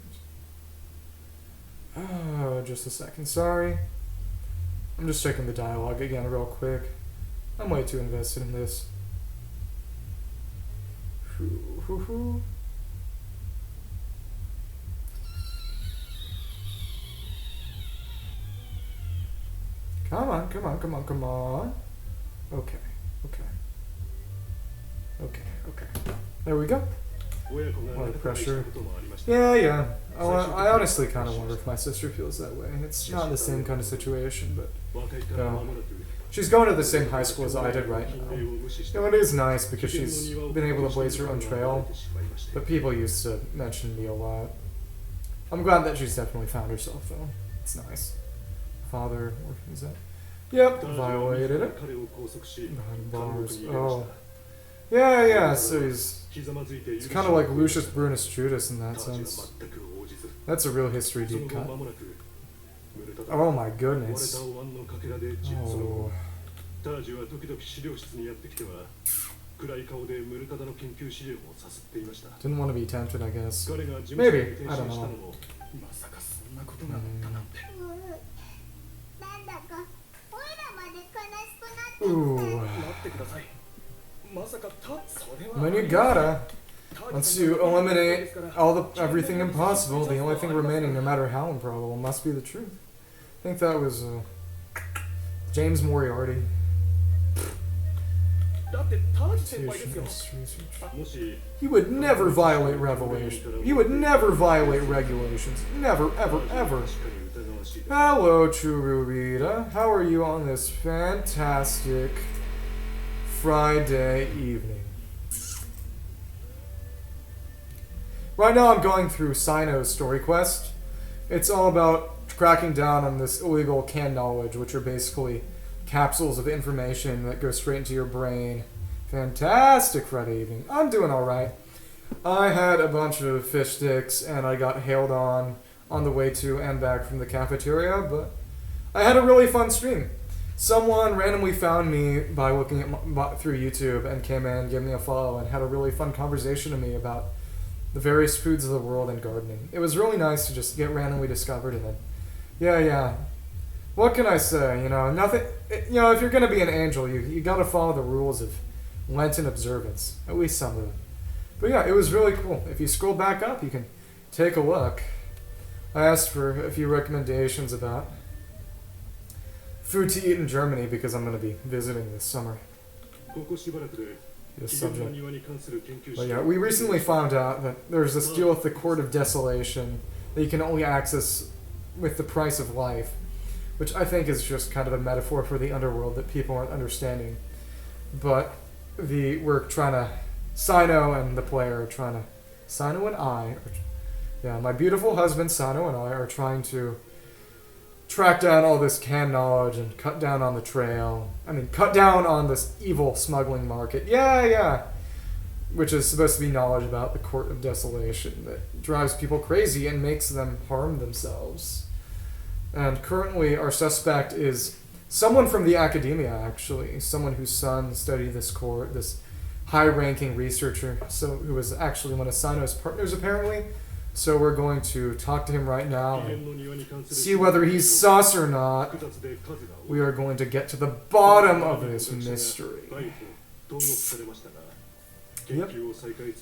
Oh, just a second. Sorry. I'm just checking the dialogue again real quick. I'm way too invested in this. Come on. Okay. There we go. A lot of pressure. Yeah. Oh, I honestly kind of wonder if my sister feels that way. It's not the same kind of situation, but she's going to the same high school as I did right now. It is nice because she's been able to blaze her own trail, but people used to mention me a lot. I'm glad that she's definitely found herself, though. It's nice. Father, where is that? Yep, violated it. Behind bars. Oh. Yeah, so he's kind of like Lucius Brunus Judas in that sense. That's a real history deep cut. Oh my goodness. Oh. Didn't want to be tempted, I guess. Maybe, I don't know. Ooh. When you gotta. Once you eliminate everything impossible, the only thing remaining, no matter how improbable, must be the truth. I think that was James Moriarty. He would never violate revelation. He would never violate regulations. Never, ever, ever. Hello, Chururita. How are you on this fantastic Friday evening? Right now I'm going through Cyno's story quest. It's all about cracking down on this illegal canned knowledge, which are basically capsules of information that go straight into your brain. Fantastic Friday evening. I'm doing alright. I had a bunch of fish sticks and I got hailed on the way to and back from the cafeteria, but I had a really fun stream. Someone randomly found me by looking at through YouTube and came in, gave me a follow, and had a really fun conversation with me about the various foods of the world and gardening. It was really nice to just get randomly discovered and then, yeah. What can I say? Nothing. If you're gonna be an angel, you gotta follow the rules of Lenten observance, at least some of them. But yeah, it was really cool. If you scroll back up, you can take a look. I asked for a few recommendations about food to eat in Germany because I'm gonna be visiting this summer. This subject. But yeah, we recently found out that there's this deal with the Court of Desolation that you can only access with the price of life, which I think is just kind of a metaphor for the underworld that people aren't understanding. But we're trying to, Cyno and the player are trying to, Cyno and I, my beautiful husband Cyno and I are trying to track down all this canned knowledge and cut down on the trail. Cut down on this evil smuggling market. Yeah. Which is supposed to be knowledge about the Court of Desolation that drives people crazy and makes them harm themselves. And currently our suspect is someone from the academia, actually. Someone whose son studied this court, this high-ranking researcher, who was actually one of Cyno's partners, apparently. So we're going to talk to him right now and see whether he's sus or not. We are going to get to the bottom of this mystery. Yep.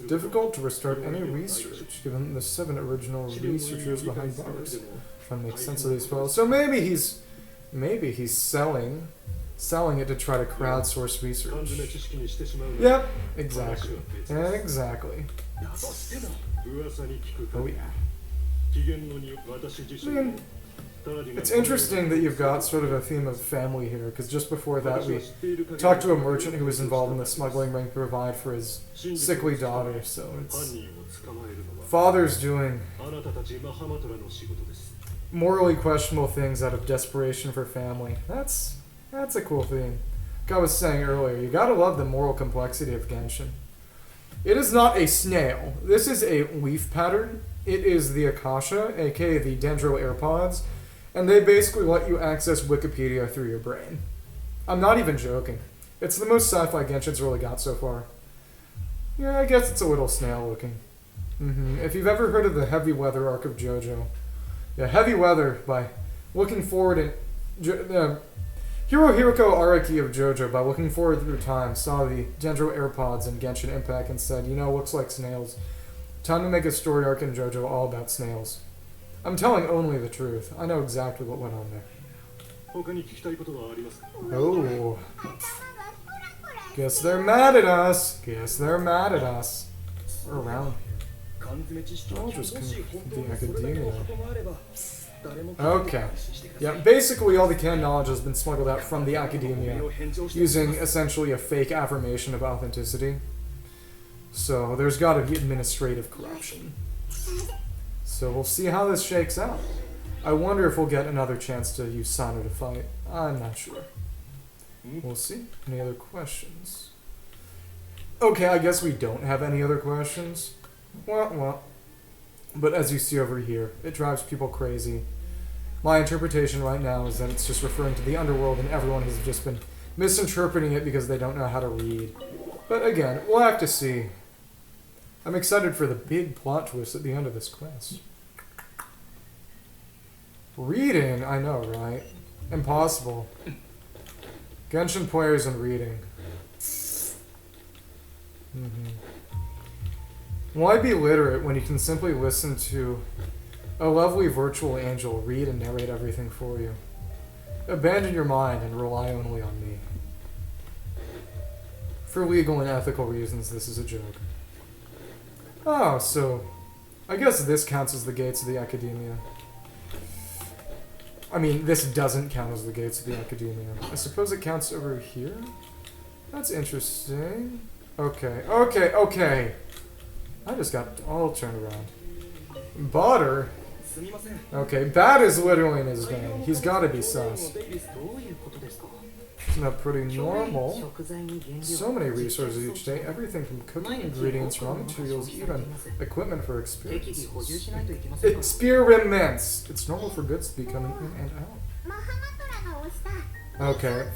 Difficult to restart any research, given the 7 original researchers behind bars. Trying to make sense of these files. So maybe he's selling it to try to crowdsource research. Yep, exactly. Oh yeah. It's interesting that you've got sort of a theme of family here, because just before that we talked to a merchant who was involved in the smuggling ring to provide for his sickly daughter, so it's fathers doing morally questionable things out of desperation for family. That's a cool theme. Like I was saying earlier, you gotta love the moral complexity of Genshin. It is not a snail. This is a leaf pattern. It is the Akasha, aka the Dendro AirPods, and they basically let you access Wikipedia through your brain. I'm not even joking. It's the most sci-fi Genshin's really got so far. Yeah, I guess it's a little snail looking. If you've ever heard of the Heavy Weather arc of JoJo. Yeah, Heavy Weather, by looking forward in... Hirohiko Araki of JoJo, by looking forward through time, saw the Dendro AirPods in Genshin Impact and said, you know, looks like snails. Time to make a story arc in JoJo all about snails. I'm telling only the truth. I know exactly what went on there. Oh. Guess they're mad at us. We're around here. I'll just come from the academia. Okay. Yeah, basically all the canon knowledge has been smuggled out from the academia using essentially a fake affirmation of authenticity. So there's got to be administrative corruption. So we'll see how this shakes out. I wonder if we'll get another chance to use Cyno to fight. I'm not sure. We'll see. Any other questions? Okay, I guess we don't have any other questions. Well. But as you see over here, it drives people crazy. My interpretation right now is that it's just referring to the underworld and everyone has just been misinterpreting it because they don't know how to read. But again, we'll have to see. I'm excited for the big plot twist at the end of this quest. Reading? I know, right? Impossible. Genshin players and reading. Why be literate when you can simply listen to a lovely virtual angel read and narrate everything for you? Abandon your mind and rely only on me. For legal and ethical reasons, this is a joke. Oh, so I guess this counts as the gates of the academia. I mean, this doesn't count as the gates of the academia. I suppose it counts over here? That's interesting. Okay. I just got all turned around. Butter? Okay, bad is literally in his name. He's gotta be sus. Isn't that pretty normal? So many resources each day. Everything from cooking ingredients, raw materials, even equipment for experiments. Experiments! It's normal for goods to be coming in and out. Okay.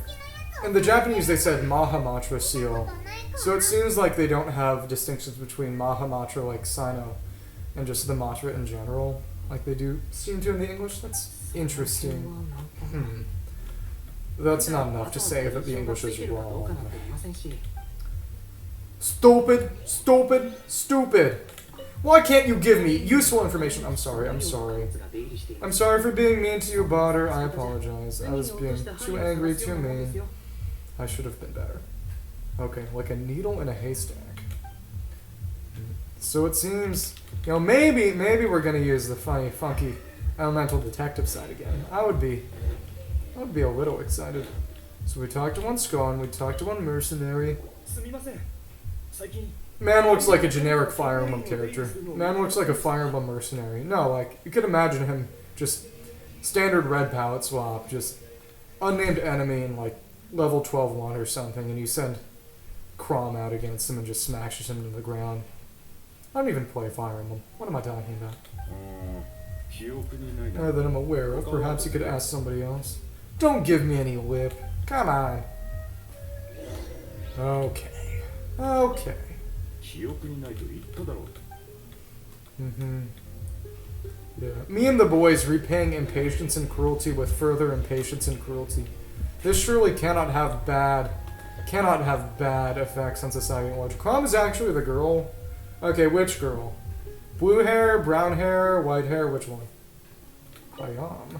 In the Japanese they said Mahamatra seal. So it seems like they don't have distinctions between Mahamatra like Cyno and just the mantra in general, like they do seem to in the English. That's interesting. That's not enough to say that the English is wrong. Stupid! Why can't you give me useful information? I'm sorry. I'm sorry for being mean to you, Butter. I apologize. I was being too angry, too mean. I should have been better. Okay, like a needle in a haystack. So it seems, you know, maybe we're gonna use the funny, funky, elemental detective side again. I would be a little excited. So we talked to one Scone, we talked to one mercenary. Man looks like a generic Fire Emblem character. Man looks like a Fire Emblem mercenary. No, like, you could imagine him just standard red palette swap, just unnamed enemy in like level 12-1 or something, and you send Crom out against him and just smashes him into the ground. I don't even play Fire Emblem. What am I talking about? That I'm aware of. Perhaps you could ask somebody else. Don't give me any lip. Come on. Okay. Yeah. Me and the boys repaying impatience and cruelty with further impatience and cruelty. This surely cannot have bad effects on society at large. Crom is actually the girl. Okay, which girl? Blue hair, brown hair, white hair, which one? Clayam.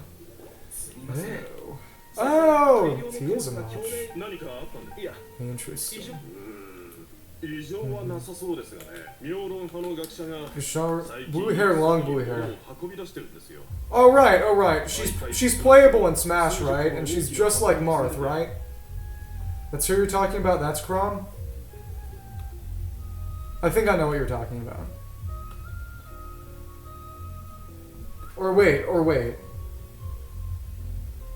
Oh, he is a match. Interesting. 異常はなさそうですがね。妙論派の学者が blue hair, long blue hair. 運び出してるんですよ。 Oh right, oh right. She's playable in Smash, right? And she's just like Marth, right? That's who you're talking about? That's Chrom? I think I know what you're talking about. Or wait.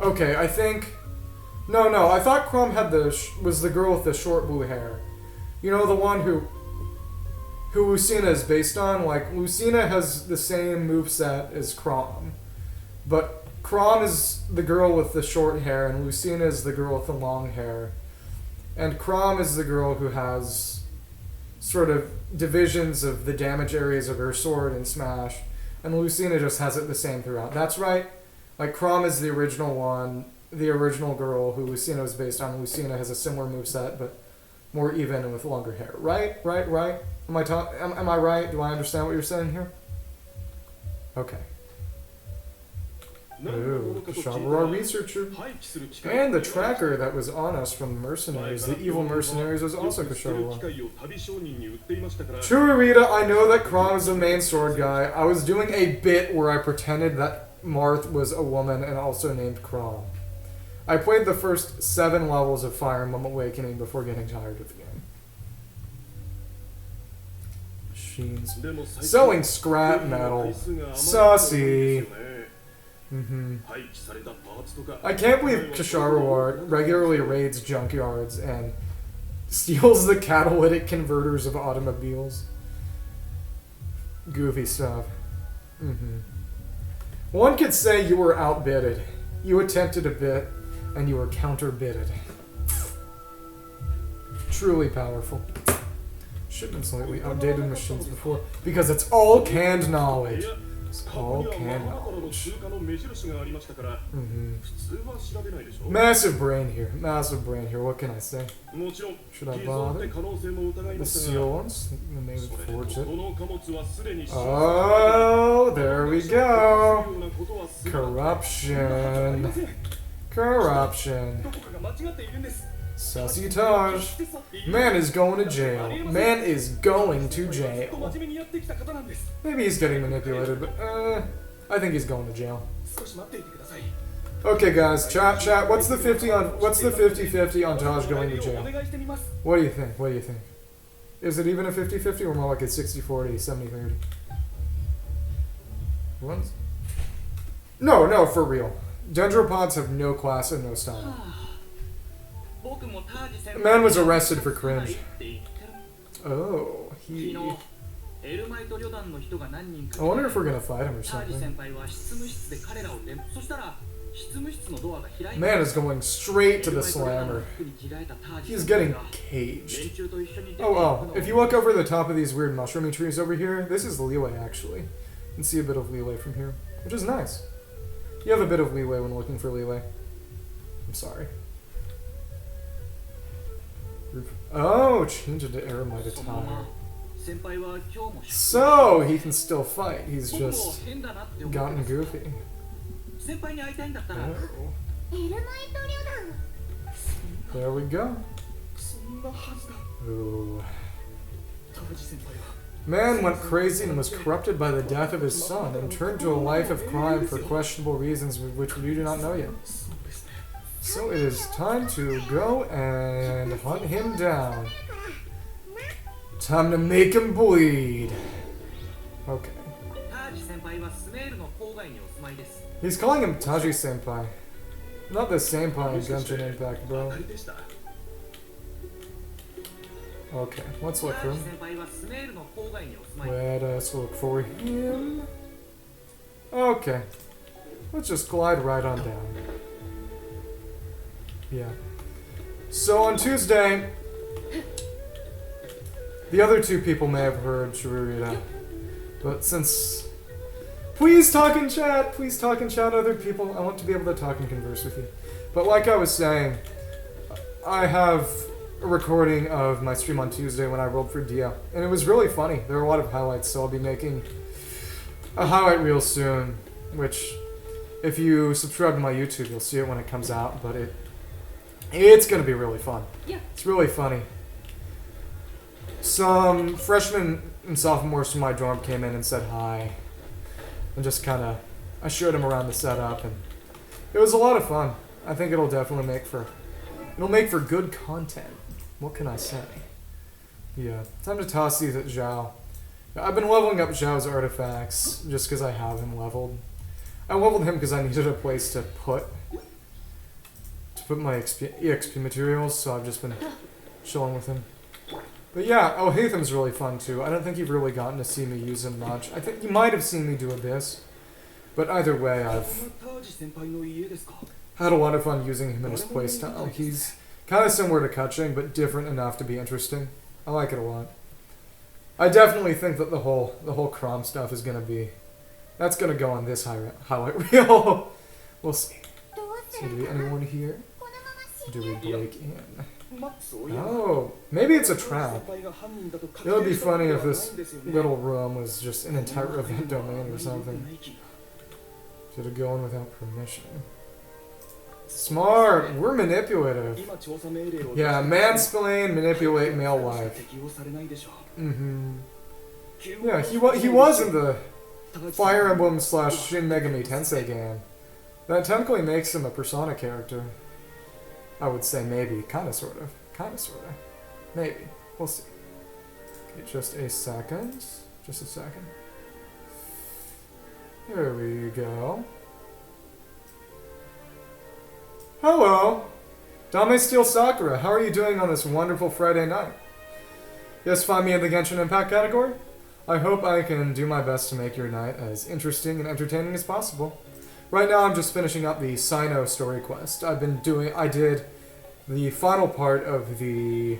Okay, I think... No, I thought Chrom had was the girl with the short blue hair. You know, the one who Lucina is based on? Like, Lucina has the same moveset as Chrom. But Chrom is the girl with the short hair, and Lucina is the girl with the long hair. And Chrom is the girl who has sort of divisions of the damage areas of her sword in Smash. And Lucina just has it the same throughout. That's right. Like, Chrom is the original one, the original girl who Lucina was based on. Lucina has a similar moveset, but more even and with longer hair. Right? Am I right? Do I understand what you're saying here? Okay. Ooh, Kushabara researcher. And the tracker that was on us from the mercenaries, the evil mercenaries, was also Kushabara. Chururita, I know that Chrom is the main sword guy. I was doing a bit where I pretended that Marth was a woman and also named Chrom. I played the first 7 levels of Fire Emblem Awakening before getting tired of the game. Machines. Selling scrap metal. Sussy. I can't believe Kushabara regularly raids junkyards and steals the catalytic converters of automobiles. Goofy stuff. One could say you were outbidded. You attempted a bit, and you were counterbidded. Truly powerful. Shipments lately, outdated machines before, because it's all canned knowledge. It's all canned knowledge. Massive brain here. What can I say? Should I bother? The seals, the name of the forge it. Oh, there we go. Corruption. Sussy Taj. Man is going to jail. Maybe he's getting manipulated, but I think he's going to jail. Okay, guys, chat. What's the 50-50 on Taj going to jail? What do you think? Is it even a 50-50 or more like a 60-40, 70-30? What? No, for real. Dendropods have no class and no style. The man was arrested for cringe. Oh, he... I wonder if we're gonna fight him or something. Man is going straight to the slammer. He's getting caged. Oh, if you look over the top of these weird mushroomy trees over here, this is leeway actually. You can see a bit of leeway from here, which is nice. You have a bit of leeway when looking for leeway. I'm sorry. Oh, change it to Aramite attire. So, he can still fight. He's just gotten goofy. Oh. There we go. Ooh. Man went crazy and was corrupted by the death of his son and turned to a life of crime for questionable reasons which we do not know yet. So it is time to go and hunt him down. Time to make him bleed. Okay. He's calling him Taji-senpai. Not the senpai in Genshin Impact, bro. Okay, let's look for him. Let us look for him. Okay. Let's just glide right on down. Yeah. So on Tuesday, the other 2 people may have heard Chururita. But since... Please talk in chat, other people. I want to be able to talk and converse with you. But like I was saying, I have a recording of my stream on Tuesday when I rolled for Dio. And it was really funny. There were a lot of highlights, so I'll be making a highlight reel soon. Which, if you subscribe to my YouTube, you'll see it when it comes out. But it's going to be really fun. Yeah. It's really funny. some freshmen and sophomores from my dorm came in and said hi. And just kind of, I showed them around the setup, and it was a lot of fun. I think it'll definitely make for good content. What can I say? Yeah, time to toss these at Zhao. I've been leveling up Zhao's artifacts just because I have him leveled. I leveled him because I needed a place to put my EXP materials, so I've just been chilling with him. But yeah, oh, Hatham's really fun too. I don't think you've really gotten to see me use him much. I think you might have seen me do Abyss. But either way, I've had a lot of fun using him in his playstyle. He's kind of similar to Kaching, but different enough to be interesting. I like it a lot. I definitely think that the whole Crom stuff is gonna be, that's gonna go on this highlight reel. We'll see. So do we anyone here? Do we break in? Oh, maybe it's a trap. It would be funny if this little room was just an entire event domain or something. Should have gone without permission. Smart! We're manipulative. Yeah, mansplain, manipulate male life. Yeah, he was in the Fire Emblem / Shin Megami Tensei game. That technically makes him a Persona character. I would say maybe. Kinda, sorta. Kinda, sorta. Maybe. We'll see. Okay, just a second. Just a second. There we go. Hello! Dame Steel Sakura, how are you doing on this wonderful Friday night? Yes, find me in the Genshin Impact category. I hope I can do my best to make your night as interesting and entertaining as possible. Right now I'm just finishing up the Cyno story quest. I did the final part of the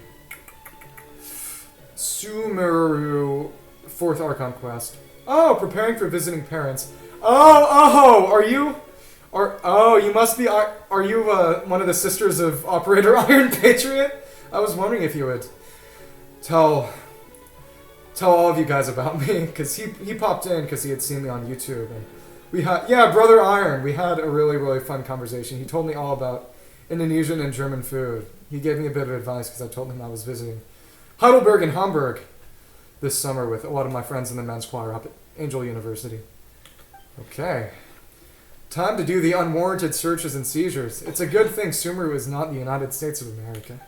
Sumeru 4th Archon Quest. Oh, preparing for visiting parents. Oh, you must be, are you one of the sisters of Operator Iron Patriot? I was wondering if you would tell all of you guys about me, because he popped in because he had seen me on YouTube, and we had, yeah, Brother Iron, we had a really, really fun conversation. He told me all about Indonesian and German food. He gave me a bit of advice because I told him I was visiting Heidelberg and Hamburg this summer with a lot of my friends in the men's choir up at Angel University. Okay. Time to do the unwarranted searches and seizures. It's a good thing Sumeru is not the United States of America.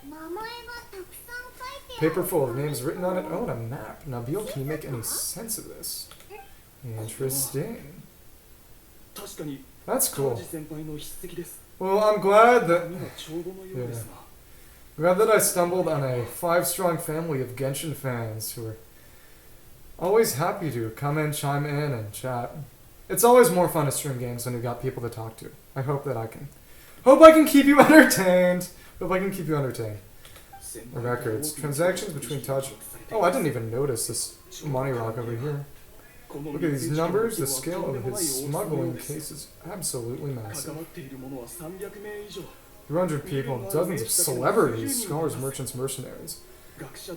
Paper full of names written on it. Oh, and a map. Nabil, can you make any sense of this? Interesting. That's cool. Well, I'm glad that... Yeah. Glad that I stumbled on a 5-strong family of Genshin fans who are always happy to come in, chime in, and chat. It's always more fun to stream games when you've got people to talk to. I hope that I can... Hope I can keep you entertained! Hope I can keep you entertained. Records. Transactions between touch... Oh, I didn't even notice this money rock over here. Look at these numbers. The scale of his smuggling case is absolutely massive. 300 people, dozens of celebrities, scholars, merchants, mercenaries.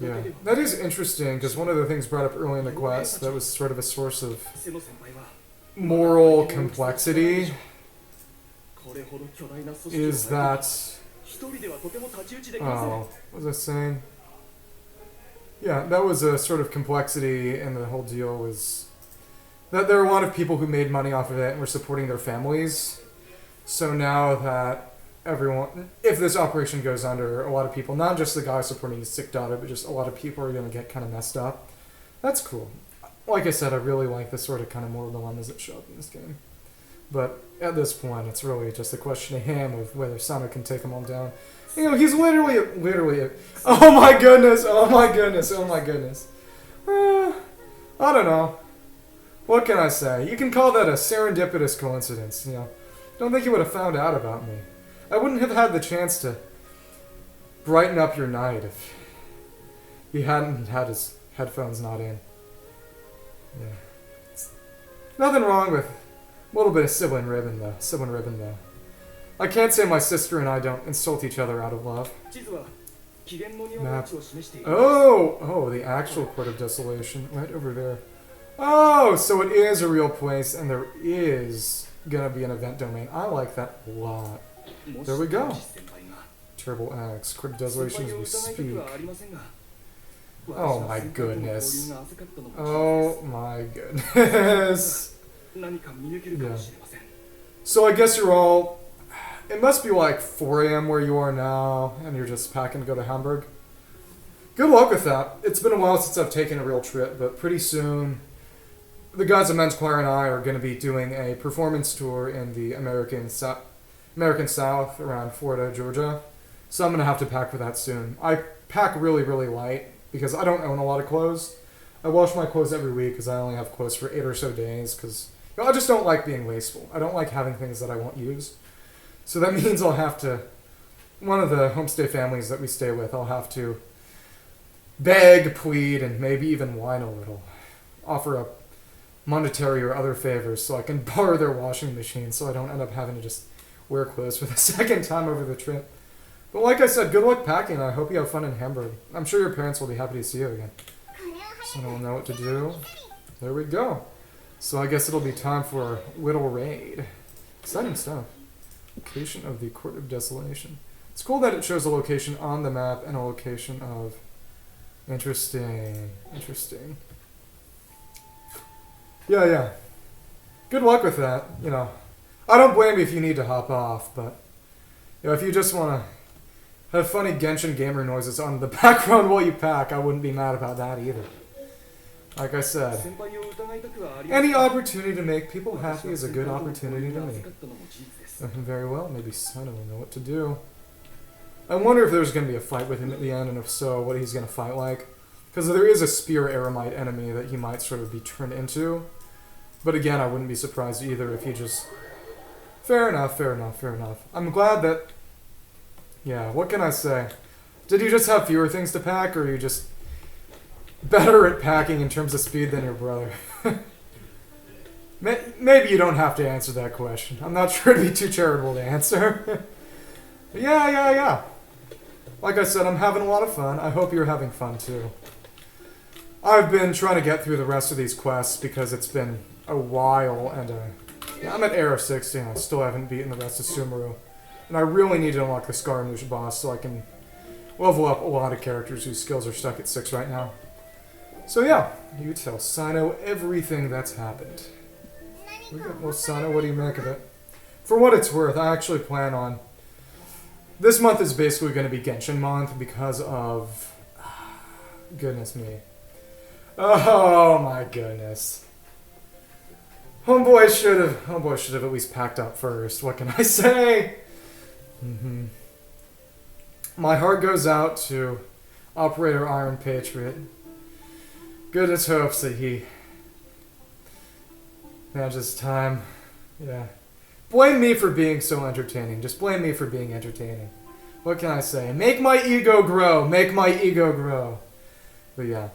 Yeah, that is interesting, because one of the things brought up early in the quest that was sort of a source of moral complexity is that... Oh, what was I saying? Yeah, that was a sort of complexity, and the whole deal was that there are a lot of people who made money off of it and were supporting their families. So now that everyone, if this operation goes under, a lot of people, not just the guy supporting his sick daughter, but just a lot of people are going to get kind of messed up. That's cool. Like I said, I really like the sort of kind of moral dilemmas that show up in this game. But at this point, it's really just a question of him, of whether Cyno can take them all down. You know, he's literally, oh my goodness, oh my goodness, oh my goodness. I don't know. What can I say? You can call that a serendipitous coincidence, you know. Don't think you would have found out about me. I wouldn't have had the chance to brighten up your night if he hadn't had his headphones not in. Yeah. Nothing wrong with a little bit of sibling ribbon, though. I can't say my sister and I don't insult each other out of love. Map. Oh, the actual Court of Desolation, right over there. Oh, so it is a real place, and there is gonna be an event domain. I like that a lot. There we go. Turbo X, Court of Desolation as we speak. Oh my goodness. Oh my goodness. Yeah. So I guess you're all... It must be like 4 a.m. where you are now, and you're just packing to go to Hamburg. Good luck with that. It's been a while since I've taken a real trip, but pretty soon the guys at Men's Choir and I are going to be doing a performance tour in the American South around Florida, Georgia. So I'm going to have to pack for that soon. I pack really, really light because I don't own a lot of clothes. I wash my clothes every week because I only have clothes for 8 or so days because I just don't like being wasteful. I don't like having things that I won't use. So that means I'll have to, one of the homestay families that we stay with, I'll have to beg, plead, and maybe even whine a little. Offer up monetary or other favors so I can borrow their washing machine so I don't end up having to just wear clothes for the second time over the trip. But like I said, good luck packing. I hope you have fun in Hamburg. I'm sure your parents will be happy to see you again. So I don't know what to do. There we go. So I guess it'll be time for our little raid. Exciting stuff. Location of the Court of Desolation. It's cool that it shows a location on the map and a location of... Interesting. Interesting. Yeah. Good luck with that, you know. I don't blame you if you need to hop off, but... You know, if you just want to have funny Genshin gamer noises on the background while you pack, I wouldn't be mad about that either. Like I said, any opportunity to make people happy is a good opportunity to me. Very well, maybe Cyno will know what to do. I wonder if there's going to be a fight with him at the end, and if so, what he's going to fight like. Because there is a spear Aramite enemy that he might sort of be turned into. But again, I wouldn't be surprised either if he just... Fair enough. I'm glad that... Yeah, what can I say? Did you just have fewer things to pack, or are you just better at packing in terms of speed than your brother? Maybe you don't have to answer that question. I'm not sure it'd be too charitable to answer. Yeah. Like I said, I'm having a lot of fun. I hope you're having fun too. I've been trying to get through the rest of these quests because it's been a while, and yeah, I'm at Era 60 and I still haven't beaten the rest of Sumeru. And I really need to unlock the Scaramouche boss so I can level up a lot of characters whose skills are stuck at 6 right now. So yeah, you tell Cyno everything that's happened. Well, Cyno, what do you make of it? For what it's worth, I actually plan on... This month is basically going to be Genshin month because of... Goodness me. Oh my goodness. Homeboy should have at least packed up first. What can I say? My heart goes out to Operator Iron Patriot. Goodness hopes that he manages time. Yeah. Blame me for being so entertaining. Just blame me for being entertaining. What can I say? Make my ego grow. Make my ego grow. But yeah.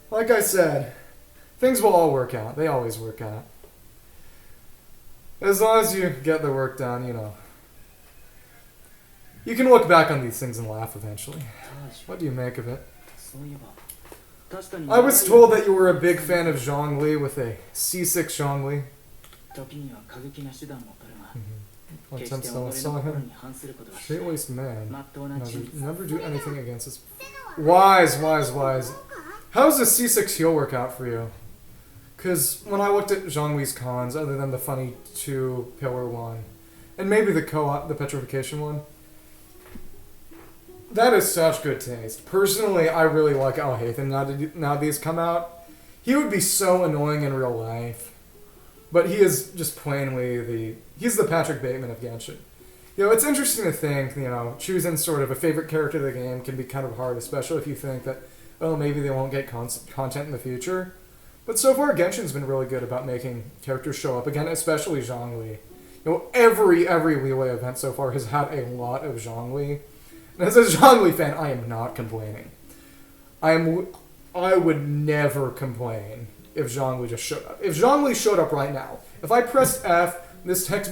Like I said, things will all work out. They always work out. As long as you get the work done, you know. You can look back on these things and laugh eventually. What do you make of it? I was told that you were a big fan of Zhongli with a C6 Zhongli. One time I saw him. Straight-laced man. Never do anything against us. Wise. How's the C6 heal work out for you? Because when I looked at Zhongli's cons, other than the funny 2 pillar one, and maybe the co-op, the petrification one, that is such good taste. Personally, I really like Alhaithan now these come out. He would be so annoying in real life, but he is just plainly he's the Patrick Bateman of Genshin. You know, it's interesting to think, you know, choosing sort of a favorite character of the game can be kind of hard, especially if you think that, oh, maybe they won't get content in the future. But so far, Genshin's been really good about making characters show up again, especially Zhongli. You know, every Leeway event so far has had a lot of Zhongli. And as a Zhongli fan, I am not complaining. I would never complain if Zhongli just showed up. If Zhongli showed up right now, if I pressed F, this text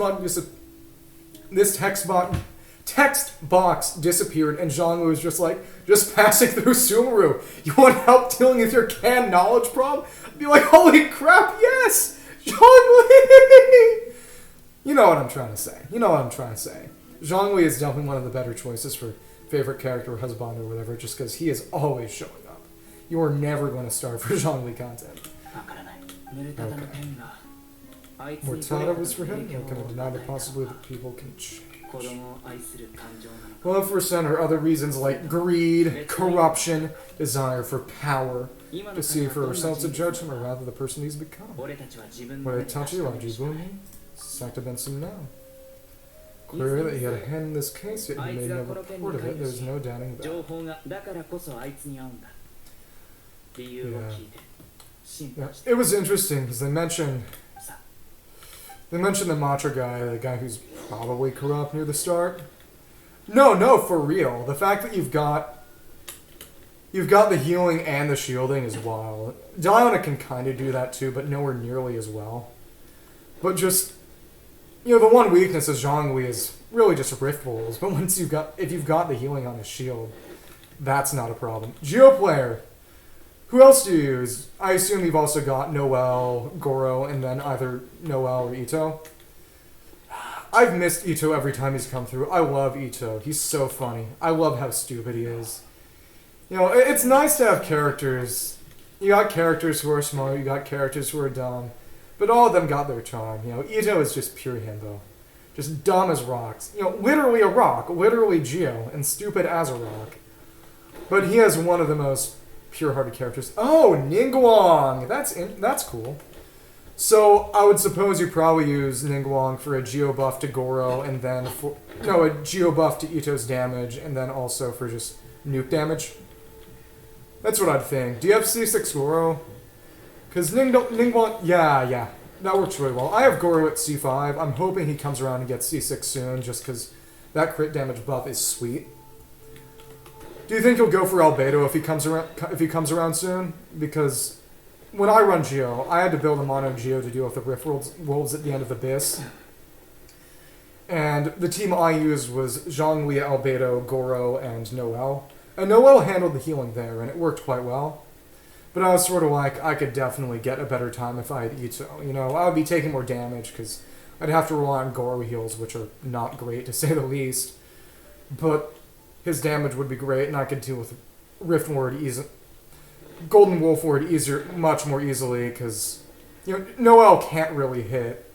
box disappeared, and Zhongli was just like, just passing through Sumeru. You want help dealing with your canned knowledge problem? I'd be like, holy crap, yes! Zhongli! You know what I'm trying to say. Zhongli is definitely one of the better choices for favorite character or husband or whatever, just because he is always showing up. You are never going to starve for Zhongli content. わからない。濡れたての天があいつに Mortada was for him? You're going to deny the possibility that people can change. 子供を愛する感情なのか。 Love for Sen or other reasons like greed, corruption, desire for power, 今の to see 彼は for どんな ourselves to 人物 judge him or rather the person he's become. 俺たちは自分の What 目 I で taught 確 you, か I'll める do しかない booming. Sakta Benson now. Clear that he had a hand in this case, yet he made no report of it. There's no doubting about 情 it. 報がだからこそあいつに会うんだ。理由を聞いて審 Yeah. 判して It was interesting because they mentioned the matcha guy, the guy who's probably corrupt near the start. No, for real. The fact that you've got the healing and the shielding is wild. Diona can kind of do that too, but nowhere nearly as well. But just, the one weakness of Zhongli is really just rift rolls. But if you've got the healing on the shield, that's not a problem. Geo player. Who else do you use? I assume you've also got Noel, Goro, and then either Noel or Ito. I've missed Ito every time he's come through. I love Ito. He's so funny. I love how stupid he is. It's nice to have characters. You got characters who are smart, you got characters who are dumb. But all of them got their charm. Ito is just pure himbo. Just dumb as rocks. Literally a rock. Literally Geo. And stupid as a rock. But he has one of the most pure-hearted characters. Oh, Ningguang! That's cool. So, I would suppose you probably use Ningguang for a Geo buff to Goro, and then a Geo buff to Ito's damage, and then also for just nuke damage. That's what I'd think. Do you have C6 Goro? Because Ningguang... Yeah. That works really well. I have Goro at C5. I'm hoping he comes around and gets C6 soon, just because that crit damage buff is sweet. Do you think he'll go for Albedo if he comes around soon? Because when I run Geo, I had to build a mono Geo to deal with the Rift Wolves at the end of Abyss. And the team I used was Zhongli, Albedo, Goro, and Noel. And Noel handled the healing there, and it worked quite well. But I was sort of like, I could definitely get a better time if I had Ito. I would be taking more damage, because I'd have to rely on Goro heals, which are not great, to say the least. But his damage would be great, and I could deal with Rift Ward Golden Wolf Ward much more easily, because Noel can't really hit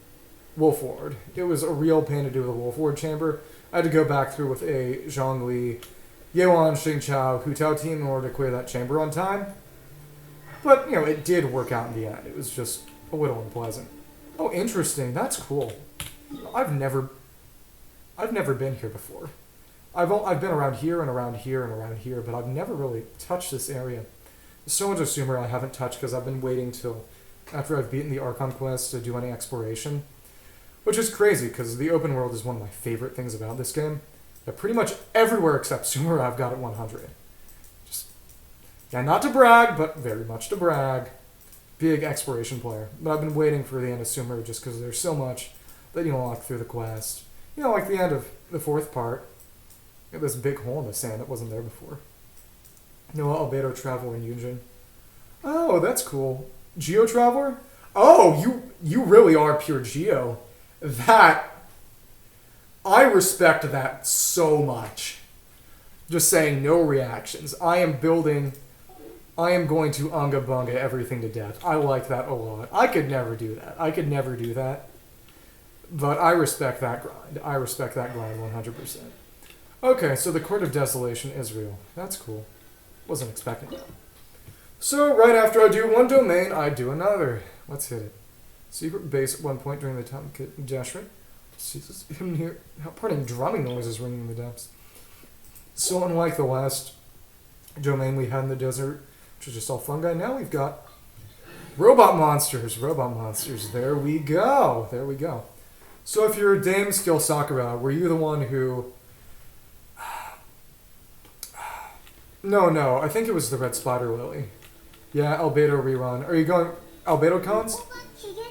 Wolf Ward. It was a real pain to do with the Wolf Ward chamber. I had to go back through with a Zhongli, Yuan, Xingqiao, Hu Tao team in order to clear that chamber on time. But, it did work out in the end. It was just a little unpleasant. Oh, interesting. That's cool. I've never been here before. I've been around here and around here and around here, but I've never really touched this area. There's so much of Sumeru I haven't touched because I've been waiting till after I've beaten the Archon Quest to do any exploration. Which is crazy, because the open world is one of my favorite things about this game. Pretty much everywhere except Sumeru I've got at 100. Not to brag, but very much to brag. Big exploration player. But I've been waiting for the end of Sumeru just because there's so much that you unlock through the quest. Like the end of the fourth part. This big hole in the sand that wasn't there before. Albedo Traveler and Yunjin. Oh, that's cool. Geo Traveler? Oh, you really are pure Geo. I respect that so much. Just saying, no reactions. I am going to Unga Bunga everything to death. I like that a lot. I could never do that. But I respect that grind. 100%. Okay, so the Court of Desolation, Israel. That's cool. Wasn't expecting that. So, right after I do one domain, I do another. Let's hit it. Secret base at one point during the time of Dashrin. Jesus, him here. Pardon, drumming noises ringing in the depths. So, unlike the last domain we had in the desert, which was just all fungi, now we've got robot monsters. There we go. So, if you're Dame Skill Sakura, were you the one who... No, I think it was the Red Spider Lily. Yeah, Albedo rerun. Are you going Albedo cons?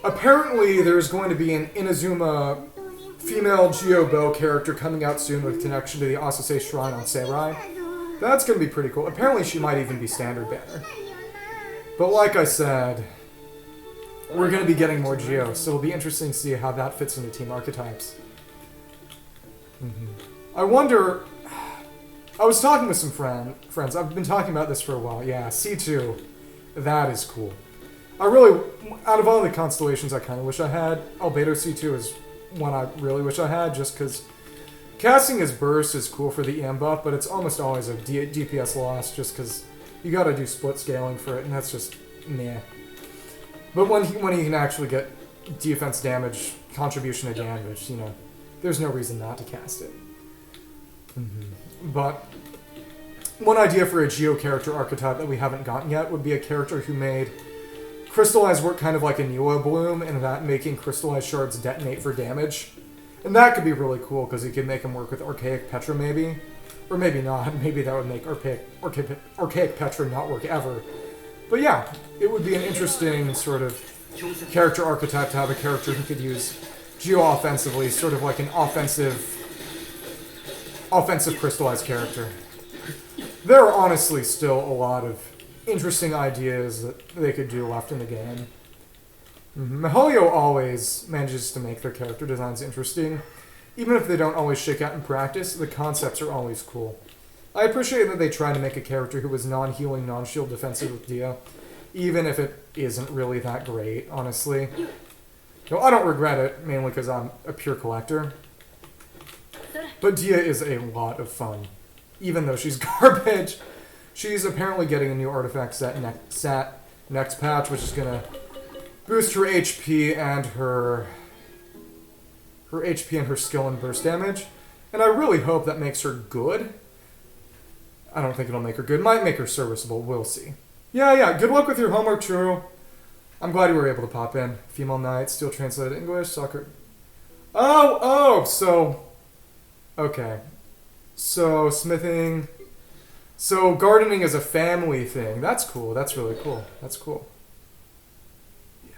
Apparently, there's going to be an Inazuma female Geo Bow character coming out soon with connection to the Asase Shrine on Seirai. That's going to be pretty cool. Apparently, she might even be standard banner. But like I said, we're going to be getting more Geo, so it'll be interesting to see how that fits into team archetypes. I wonder... I was talking with some friends. I've been talking about this for a while. Yeah, C2. That is cool. I really, out of all the constellations I kind of wish I had, Albedo C2 is one I really wish I had, just because casting his burst is cool for the EM buff, but it's almost always a DPS loss, just because you gotta do split scaling for it, and that's just meh. But when he can actually get defense damage, contribution to damage, you know, there's no reason not to cast it. But one idea for a Geo character archetype that we haven't gotten yet would be a character who made crystallized work kind of like a Neo Bloom, and that making crystallized shards detonate for damage. And that could be really cool, because you could make him work with Archaic Petra maybe. Or maybe not. Maybe that would make Archaic Petra not work ever. But yeah, it would be an interesting sort of character archetype to have a character who could use Geo offensively, sort of like an offensive crystallized character. There are honestly still a lot of interesting ideas that they could do left in the game. Mihoyo always manages to make their character designs interesting. Even if they don't always shake out in practice, the concepts are always cool. I appreciate that they try to make a character who is non-healing, non-shield defensive with Dia, even if it isn't really that great, honestly. No, I don't regret it, mainly because I'm a pure collector. But Dia is a lot of fun. Even though she's garbage, she's apparently getting a new artifact set next patch, which is going to boost her HP and her HP and her skill and burst damage. And I really hope that makes her good. I don't think it'll make her good. Might make her serviceable. We'll see. Yeah. Good luck with your homework, Churro. I'm glad you were able to pop in. Female Knight, still translated English, soccer. So... Okay. So, smithing... So, gardening is a family thing. That's cool. That's really cool. That's cool. Yeah.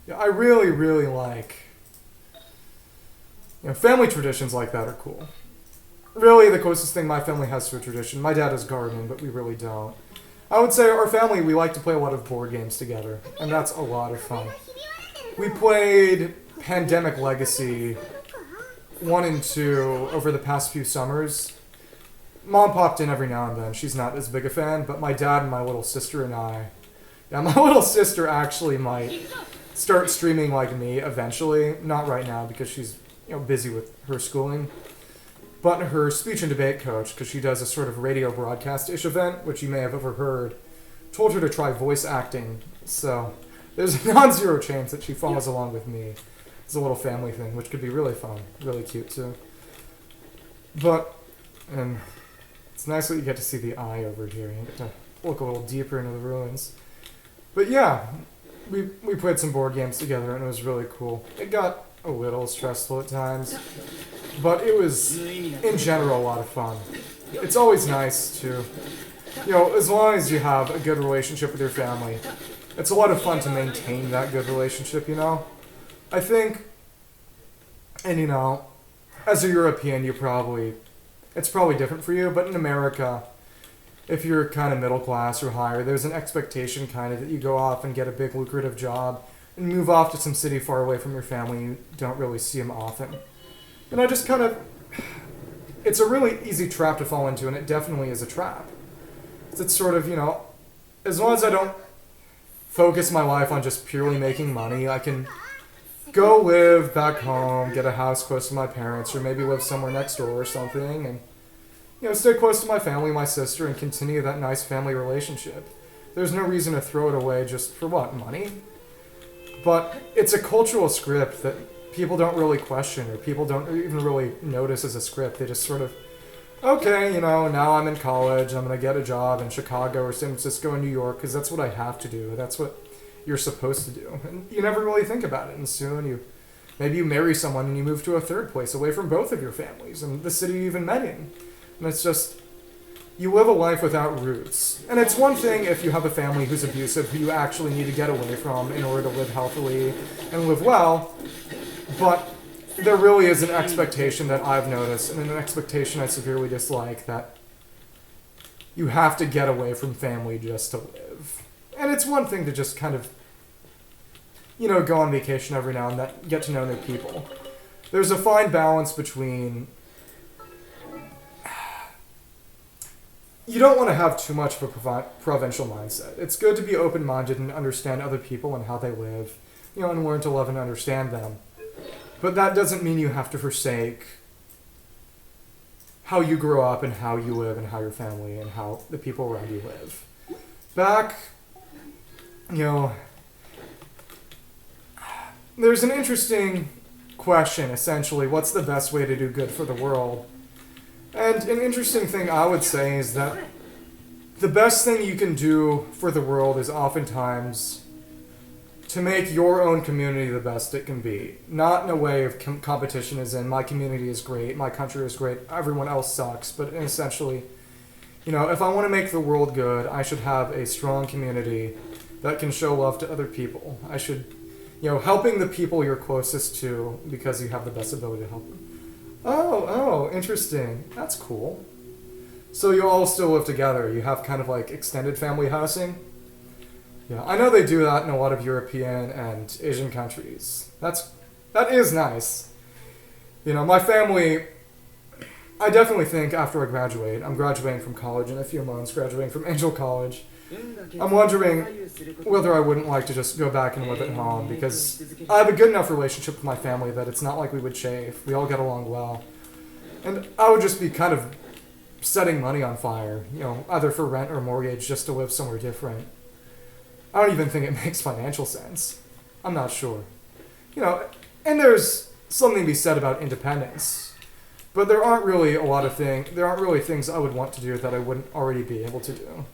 Yeah, I really, really like... You know, family traditions like that are cool. Really, the closest thing my family has to a tradition. My dad is gardening, but we really don't. I would say our family, we like to play a lot of board games together, and that's a lot of fun. We played Pandemic Legacy 1 and 2 over the past few summers. Mom popped in every now and then. She's not as big a fan, but my dad and my little sister and I... Yeah, my little sister actually might start streaming like me eventually. Not right now, because she's busy with her schooling. But her speech and debate coach, because she does a sort of radio broadcast-ish event, which you may have overheard, told her to try voice acting. So there's a non-zero chance that she follows along with me. It's a little family thing, which could be really fun. Really cute, too. But, and it's nice that you get to see the eye over here. You get to look a little deeper into the ruins. But yeah, we played some board games together, and it was really cool. It got a little stressful at times, but it was, in general, a lot of fun. It's always nice to, as long as you have a good relationship with your family, it's a lot of fun to maintain that good relationship, I think, and as a European, it's probably different for you, but in America, if you're kind of middle class or higher, there's an expectation kind of that you go off and get a big lucrative job and move off to some city far away from your family. You don't really see them often. And I just kind of... It's a really easy trap to fall into, and it definitely is a trap. It's sort of, as long as I don't focus my life on just purely making money, I can go live back home, get a house close to my parents, or maybe live somewhere next door or something, and stay close to my family, my sister, and continue that nice family relationship. There's no reason to throw it away just for what, money? But it's a cultural script that people don't really question, or people don't even really notice as a script. They just sort of, okay, now I'm in college, I'm going to get a job in Chicago or San Francisco or New York, because that's what I have to do. That's what you're supposed to do. And you never really think about it, and soon maybe you marry someone and you move to a third place away from both of your families, and the city you even met in. And it's just, you live a life without roots. And it's one thing if you have a family who's abusive, who you actually need to get away from in order to live healthily and live well, but there really is an expectation that I've noticed, and an expectation I severely dislike, that you have to get away from family just to live. And it's one thing to just kind of, go on vacation every now and then, get to know new people. There's a fine balance between you don't want to have too much of a provincial mindset. It's good to be open-minded and understand other people and how they live, and learn to love and understand them. But that doesn't mean you have to forsake how you grew up and how you live and how your family and how the people around you live. Back, there's an interesting question, essentially, what's the best way to do good for the world? And an interesting thing I would say is that the best thing you can do for the world is oftentimes to make your own community the best it can be. Not in a way of competition as in, my community is great, my country is great, everyone else sucks, but essentially, if I want to make the world good, I should have a strong community that can show love to other people. I should, helping the people you're closest to because you have the best ability to help them. Oh, interesting. That's cool. So you all still live together. You have kind of like extended family housing? Yeah, I know they do that in a lot of European and Asian countries. That is nice. My family, I definitely think after I graduate, I'm graduating from college in a few months, graduating from Angel College, I'm wondering whether I wouldn't like to just go back and live at home, because I have a good enough relationship with my family that it's not like we would chafe. We all get along well. And I would just be kind of setting money on fire, either for rent or mortgage, just to live somewhere different. I don't even think it makes financial sense. I'm not sure. And there's something to be said about independence. But there aren't really things I would want to do that I wouldn't already be able to do.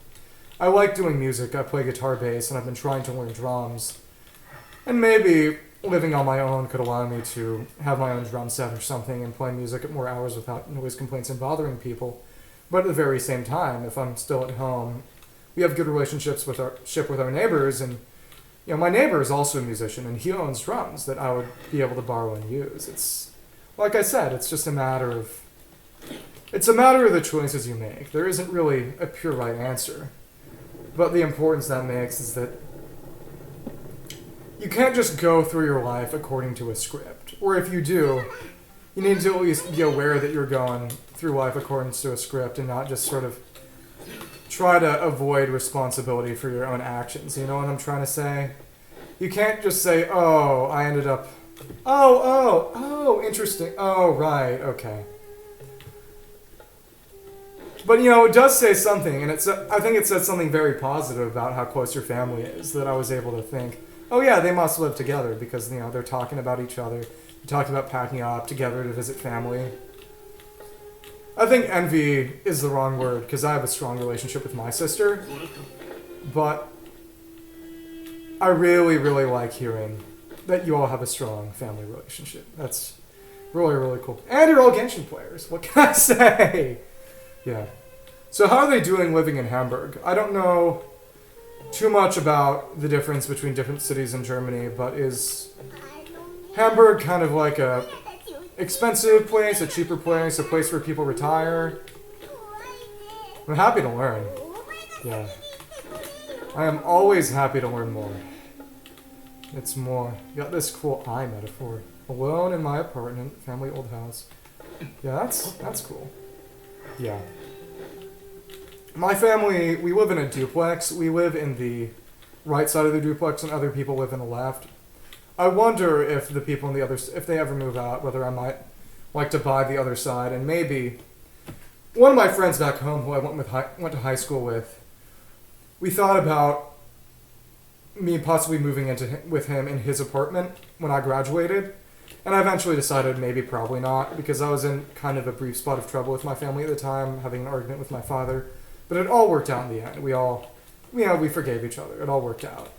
I like doing music, I play guitar bass, and I've been trying to learn drums. And maybe living on my own could allow me to have my own drum set or something and play music at more hours without noise complaints and bothering people. But at the very same time, if I'm still at home, we have good relationships with our neighbors, and my neighbor is also a musician, and he owns drums that I would be able to borrow and use. It's like I said, it's just a matter of the choices you make. There isn't really a pure right answer, but the importance that makes is that you can't just go through your life according to a script, or if you do, you need to at least be aware that you're going through life according to a script and not just sort of try to avoid responsibility for your own actions. You know what I'm trying to say? You can't just say, oh, I ended up... Oh, interesting. Oh, right, okay. But, it does say something, and I think it says something very positive about how close your family is, that I was able to think, oh yeah, they must live together, because, they're talking about each other, talking about packing up together to visit family. I think envy is the wrong word, because I have a strong relationship with my sister, but I really, really like hearing that you all have a strong family relationship. That's really, really cool. And you're all Genshin players. What can I say? Yeah. So how are they doing living in Hamburg? I don't know too much about the difference between different cities in Germany, but is Hamburg kind of like a expensive place, a cheaper place, a place where people retire? I'm happy to learn. Yeah. I am always happy to learn more. It's more. Got this cool eye metaphor. Alone in my apartment, family old house. Yeah, that's cool. Yeah. My family, we live in a duplex. We live in the right side of the duplex and other people live in the left. I wonder if the people on the other, if they ever move out, whether I might like to buy the other side, and maybe one of my friends back home who I went to high school with, we thought about me possibly moving with him in his apartment when I graduated, and I eventually decided maybe probably not, because I was in kind of a brief spot of trouble with my family at the time, having an argument with my father, but it all worked out in the end. We forgave each other. It all worked out.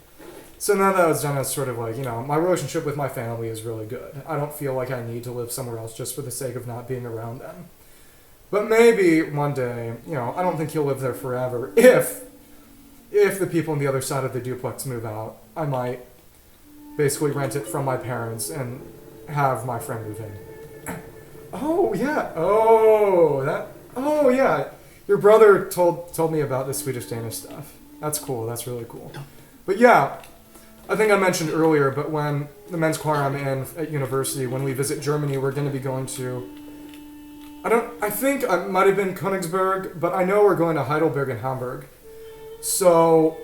So now that was done, as sort of like, my relationship with my family is really good. I don't feel like I need to live somewhere else just for the sake of not being around them. But maybe one day, I don't think he'll live there forever. If the people on the other side of the duplex move out, I might basically rent it from my parents and have my friend move in. Oh, yeah. Oh, yeah. Your brother told me about the Swedish Danish stuff. That's cool. That's really cool. But yeah, I think I mentioned earlier, but when the men's choir I'm in at university, when we visit Germany, we're going to be going to I think I might have been Königsberg, but I know we're going to Heidelberg and Hamburg. So,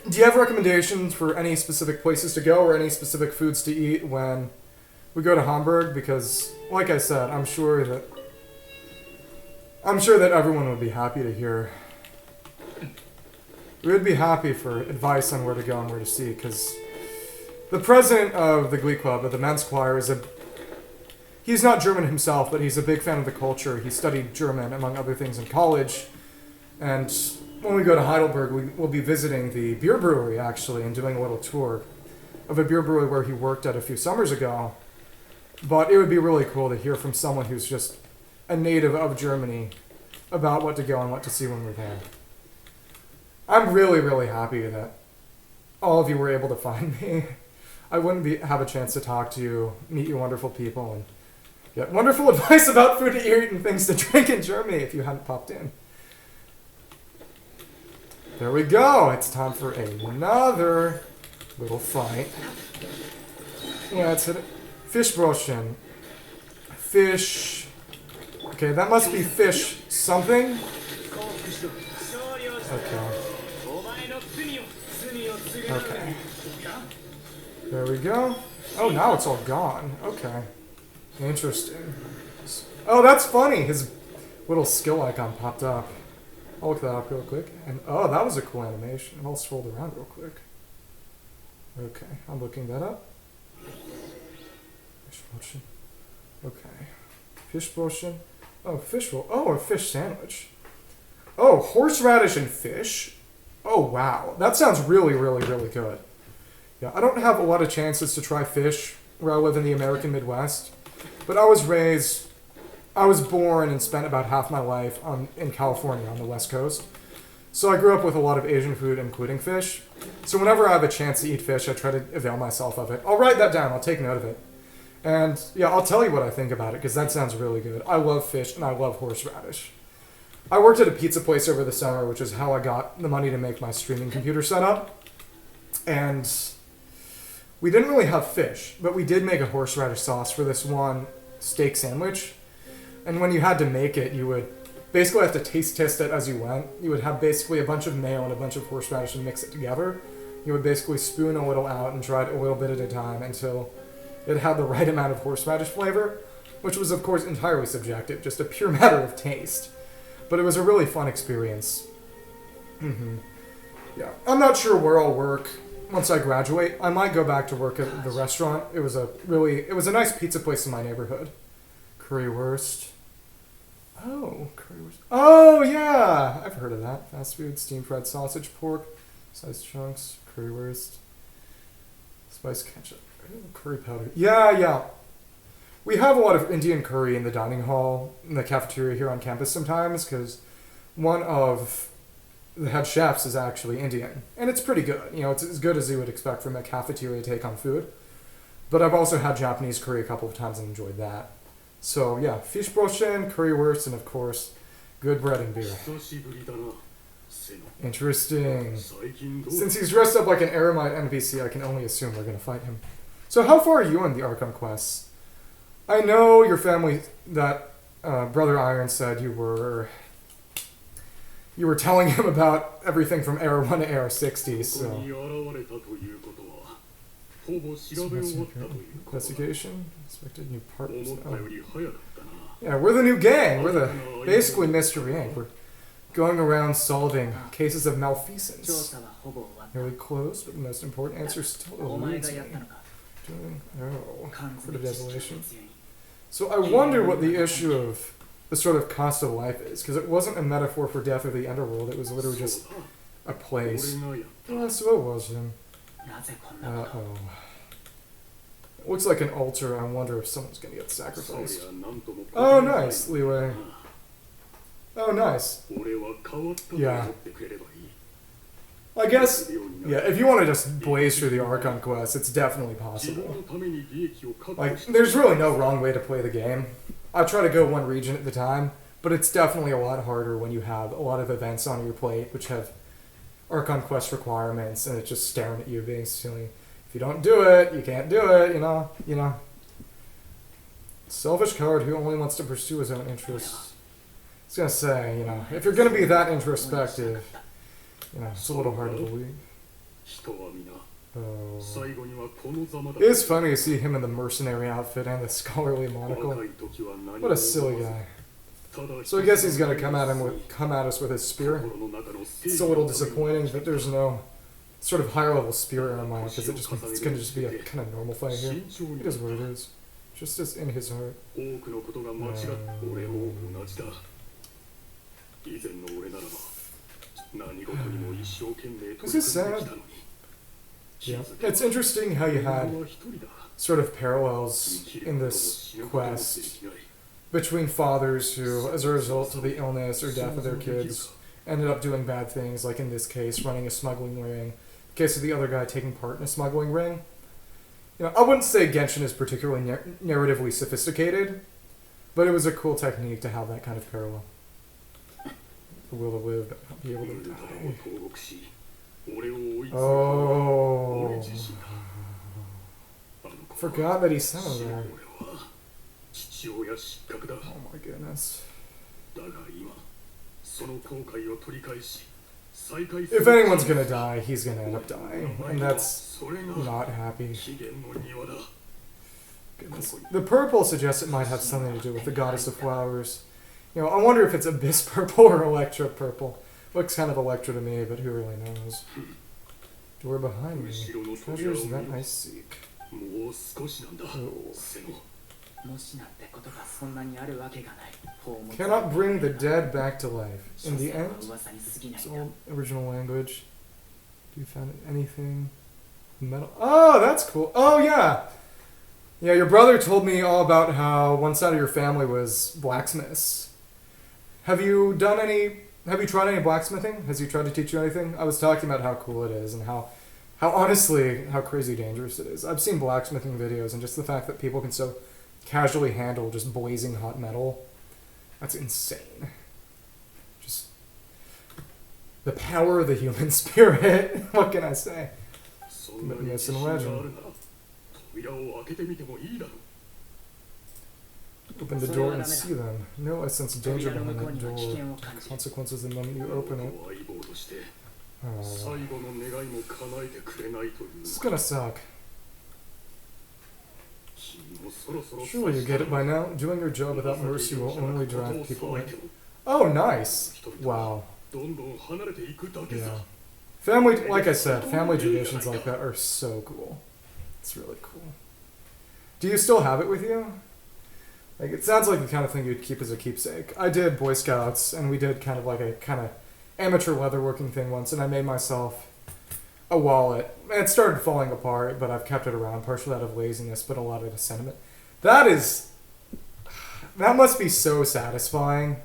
do you have recommendations for any specific places to go or any specific foods to eat when we go to Hamburg? Because, like I said, I'm sure that everyone would be happy to hear. We would be happy for advice on where to go and where to see, because the president of the Glee Club, of the men's choir, he's not German himself, but he's a big fan of the culture. He studied German, among other things, in college. And when we go to Heidelberg, we'll be visiting the beer brewery, actually, and doing a little tour of a beer brewery where he worked at a few summers ago. But it would be really cool to hear from someone who's just a native of Germany about what to go and what to see when we're there. I'm really, really happy that all of you were able to find me. I wouldn't have a chance to talk to you, meet you wonderful people, and get wonderful advice about food to eat and things to drink in Germany if you hadn't popped in. There we go. It's time for another little fight. Yeah, it's a Fischbrötchen. Fish. Okay, that must be fish something. Okay. Okay. There we go. Oh, now it's all gone. Okay. Interesting. Oh, that's funny. His little skill icon popped up. I'll look that up real quick. And oh, that was a cool animation. I'll scroll around real quick. Okay, I'm looking that up. Fischbrötchen. Okay. Fischbrötchen. Oh, fish roll. Oh, a fish sandwich. Oh, horseradish and fish. Oh, wow. That sounds really, really, really good. Yeah, I don't have a lot of chances to try fish where I live in the American Midwest. But I was born and spent about half my life in California on the West Coast. So I grew up with a lot of Asian food, including fish. So whenever I have a chance to eat fish, I try to avail myself of it. I'll write that down. I'll take note of it. And yeah, I'll tell you what I think about it, because that sounds really good. I love fish, and I love horseradish. I worked at a pizza place over the summer, which is how I got the money to make my streaming computer setup. And we didn't really have fish, but we did make a horseradish sauce for this one steak sandwich. And when you had to make it, you would basically have to taste test it as you went. You would have basically a bunch of mayo and a bunch of horseradish and mix it together. You would basically spoon a little out and try it a little bit at a time until it had the right amount of horseradish flavor, which was, of course, entirely subjective, just a pure matter of taste. But it was a really fun experience. Yeah, I'm not sure where I'll work once I graduate. I might go back to work at the restaurant. It was a nice pizza place in my neighborhood. Currywurst. Oh, currywurst. Oh, yeah! I've heard of that. Fast food, steamed fried sausage, pork, sliced chunks, currywurst, spice ketchup, curry powder. Yeah. We have a lot of Indian curry in the dining hall, in the cafeteria here on campus sometimes, because one of the head chefs is actually Indian. And it's pretty good. You know, it's as good as you would expect from a cafeteria take on food. But I've also had Japanese curry a couple of times and enjoyed that. So yeah, Fischbrötchen, currywurst, and of course, good bread and beer. Interesting. Since he's dressed up like an Aramite NPC, I can only assume we're going to fight him. So how far are you in the Archon Quest? I know your family, that Brother Iron said you were telling him about everything from AR 1 to AR 60, so... Investigation? Expected new partners. Oh. Yeah, we're the new gang. We're basically Mystery Inc. We're going around solving cases of malfeasance. Nearly closed, but the most important answer still eludes me. For the desolation. So I wonder what the issue of the sort of cost of life is, because it wasn't a metaphor for death or the underworld. It was literally just a place. Yeah, so it was him. Uh-oh. It looks like an altar. I wonder if someone's going to get sacrificed. Oh, nice, Leeway. Oh, nice. Yeah. I guess, yeah, if you want to just blaze through the Archon Quest, it's definitely possible. Like, there's really no wrong way to play the game. I try to go one region at a time, but it's definitely a lot harder when you have a lot of events on your plate, which have Archon Quest requirements, and it's just staring at you being silly. If you don't do it, you can't do it, you know. Selfish coward who only wants to pursue his own interests. I was gonna say, you know, if you're gonna be that introspective, you know, it's a little hard to believe. Oh. It's funny to see him in the mercenary outfit and the scholarly monocle. What a silly guy. So I guess he's gonna come at us with his spear. It's a little disappointing that there's no sort of higher level spear in mine, because it's gonna just be a kind of normal fight here. It is what it is. Just as in his heart. This is sad. Yeah. It's interesting how you had sort of parallels in this quest between fathers who, as a result of the illness or death of their kids, ended up doing bad things, like in this case, running a smuggling ring. In the case of the other guy taking part in a smuggling ring. You know, I wouldn't say Genshin is particularly narratively sophisticated, but it was a cool technique to have that kind of parallel. The will to live, but not be able to die. Oh. Forgot that he's Cyno there. Oh my goodness. If anyone's gonna die, he's gonna end up dying, and that's not happy. Goodness. The purple suggests it might have something to do with the goddess of flowers. You know, I wonder if it's abyss purple or electro purple. Looks kind of electro to me, but who really knows? Door behind me. Treasures that I seek. Oh. Cannot bring the dead back to life. In the end, it's all original language. Do you find anything? Metal? Oh, that's cool. Oh, yeah. Yeah, your brother told me all about how one side of your family was blacksmiths. Have you tried any blacksmithing? Has he tried to teach you anything? I was talking about how cool it is and how honestly, how crazy dangerous it is. I've seen blacksmithing videos, and just the fact that people can so casually handle just blazing hot metal, that's insane. Just the power of the human spirit. What can I say? Myth and legend. Open the door and see them. No, I sense danger behind that door. Consequences the moment you open it. Oh. This is gonna suck. Surely you get it by now. Doing your job without mercy will only drive people away. Oh, nice! Wow. Yeah. Family, like I said, family traditions like that are so cool. It's really cool. Do you still have it with you? Like, it sounds like the kind of thing you'd keep as a keepsake. I did Boy Scouts, and we did kind of like a kind of amateur leatherworking thing once, and I made myself a wallet. It started falling apart, but I've kept it around, partially out of laziness, but a lot out of sentiment. That must be so satisfying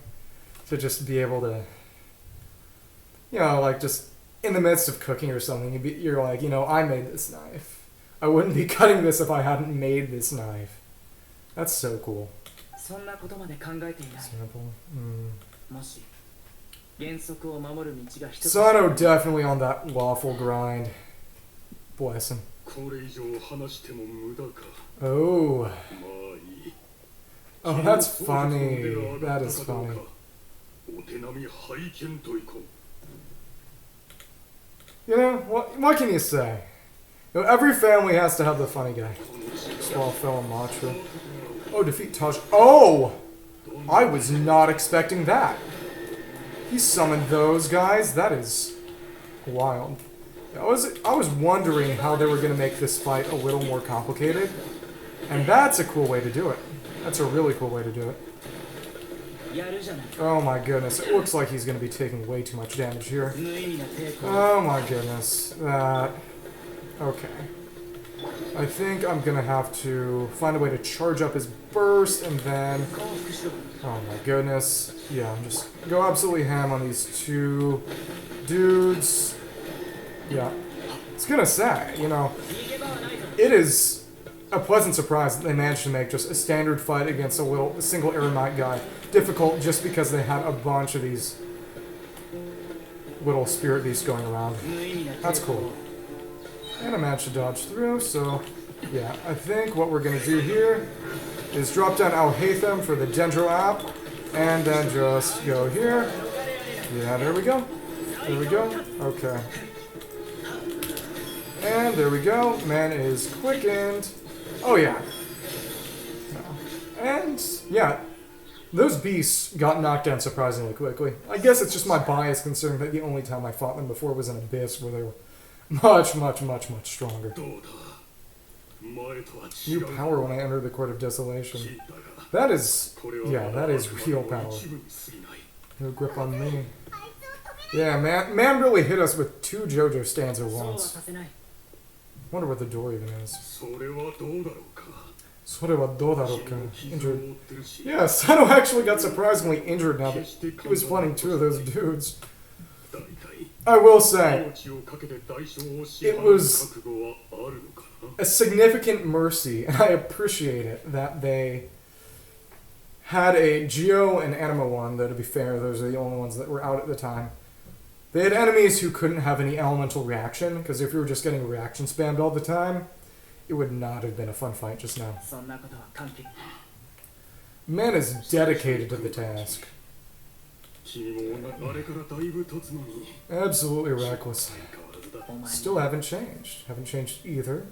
to just be able to, you know, like just in the midst of cooking or something, you're like, you know, I made this knife. I wouldn't be cutting this if I hadn't made this knife. That's so cool. Example. Cyno definitely on that lawful grind. Bless him. Oh. Oh, that's funny. That is funny. You know, what can you say? You know, every family has to have the funny guy. Swallow fell in mantra. Oh, defeat Taj. Oh! I was not expecting that. He summoned those guys. That is wild. I was wondering how they were going to make this fight a little more complicated. And that's a cool way to do it. That's a really cool way to do it. Oh my goodness. It looks like he's going to be taking way too much damage here. Oh my goodness. Okay. I think I'm going to have to find a way to charge up his burst and then... Oh my goodness. Yeah, I'm just go absolutely ham on these two dudes. Yeah. It's gonna say, you know, it is a pleasant surprise that they managed to make just a standard fight against a single Eremite guy difficult just because they had a bunch of these little spirit beasts going around. That's cool. And I managed to dodge through, so yeah, I think what we're going to do here is drop down Al-Haytham for the Dendro app, and then just go here. Yeah, there we go. There we go. Okay. And there we go. Man is quickened. Oh, yeah. And, yeah. Those beasts got knocked down surprisingly quickly. I guess it's just my bias considering that the only time I fought them before was in Abyss, where they were much stronger. New power when I enter the Court of Desolation. That is... yeah, that is real power. No grip on me. Yeah, man really hit us with 2 JoJo stands at once. Wonder what the door even is. Injured. Yeah, Cyno actually got surprisingly injured now that he was fighting 2 of those dudes. I will say, it was a significant mercy, and I appreciate it, that they had a Geo and Anima one, though to be fair, those are the only ones that were out at the time. They had enemies who couldn't have any elemental reaction, because if you were just getting reaction spammed all the time, it would not have been a fun fight just now. Man is dedicated to the task. Absolutely reckless. Still haven't changed. Haven't changed either.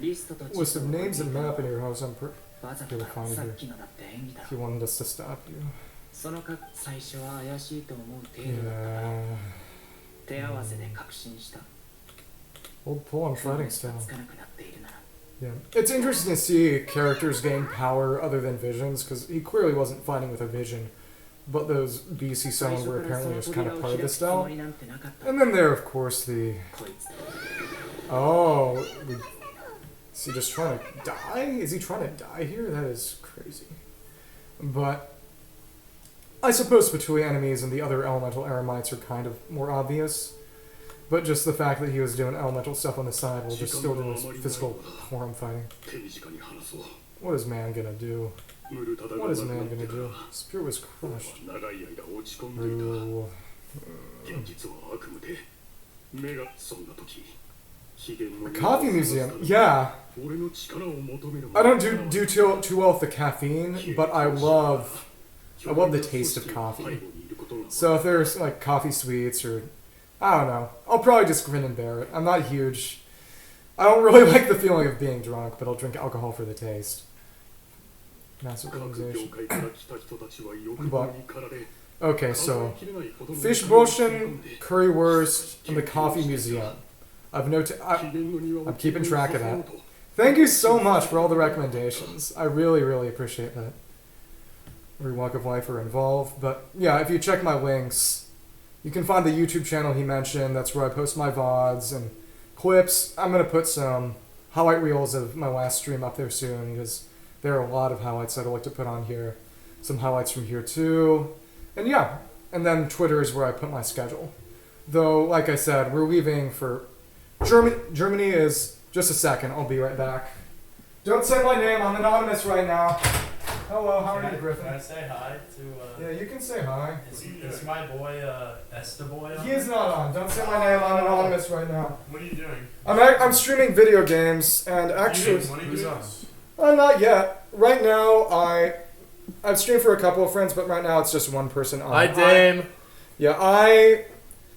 List of names and map in your house. I'm gonna find it here. He wanted us to stop you. Yeah. Old pull-on fighting style. Yeah. It's interesting to see characters gain power other than visions, because he clearly wasn't fighting with a vision. But those BC summons were apparently just kind of part of the style. And then there, of course, the... oh, is he just trying to die? Is he trying to die here? That is crazy. But I suppose Patui enemies and the other elemental Eremites are kind of more obvious. But just the fact that he was doing elemental stuff on the side while just still doing physical forum fighting. What is man gonna do? What is man gonna do? Spirit was crushed. Ooh. A coffee museum, yeah. I don't do too well with the caffeine, but I love the taste of coffee. So if there's like coffee sweets or I don't know, I'll probably just grin and bear it. I'm not huge. I don't really like the feeling of being drunk, but I'll drink alcohol for the taste. Massive realization. But, okay, so fish boshin, currywurst, and the coffee museum. I'm keeping track of that. Thank you so much for all the recommendations. I really appreciate that. Every walk of life are involved. But yeah, if you check my links, you can find the YouTube channel he mentioned. That's where I post my VODs and clips. I'm going to put some highlight reels of my last stream up there soon, because there are a lot of highlights that I like to put on here. Some highlights from here too. And yeah, and then Twitter is where I put my schedule. Though, like I said, we're leaving for Germany. Germany is just a second. I'll be right back. Don't say my name. I'm anonymous right now. Hello, how are you, Griffin? Can I say hi to... yeah, you can say hi. Is my boy, Estaboy on? He is not on. Don't say my name. I'm anonymous right now. What are you doing? I'm streaming video games, and actually... Who's on? Not yet. Right now, I've streamed for a couple of friends, but right now it's just one person on. Hi, Dame.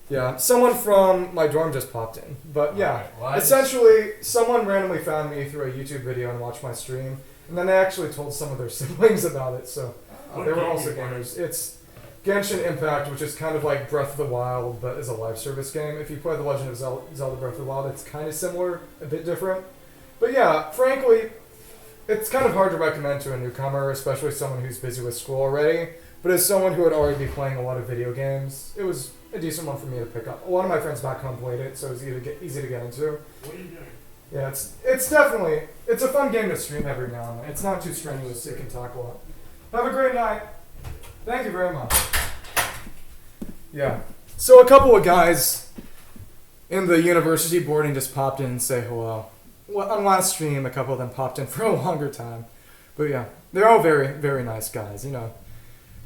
Yeah, someone from my dorm just popped in. But yeah, well, essentially, someone randomly found me through a YouTube video and watched my stream. And then they actually told some of their siblings about it, so they were also gamers. It's Genshin Impact, which is kind of like Breath of the Wild, but is a live service game. If you play The Legend of Zelda Breath of the Wild, it's kind of similar, a bit different. But yeah, frankly, it's kind of hard to recommend to a newcomer, especially someone who's busy with school already. But as someone who had already been playing a lot of video games, it was a decent one for me to pick up. A lot of my friends back home played it, so it was easy to get into. What are you doing? Yeah, it's definitely, it's a fun game to stream every now and then. It's not too strenuous, so you can talk a lot. Have a great night. Thank you very much. Yeah. So a couple of guys in the university boarding just popped in and say hello. Well, on last stream, a couple of them popped in for a longer time. But yeah, they're all very nice guys, you know.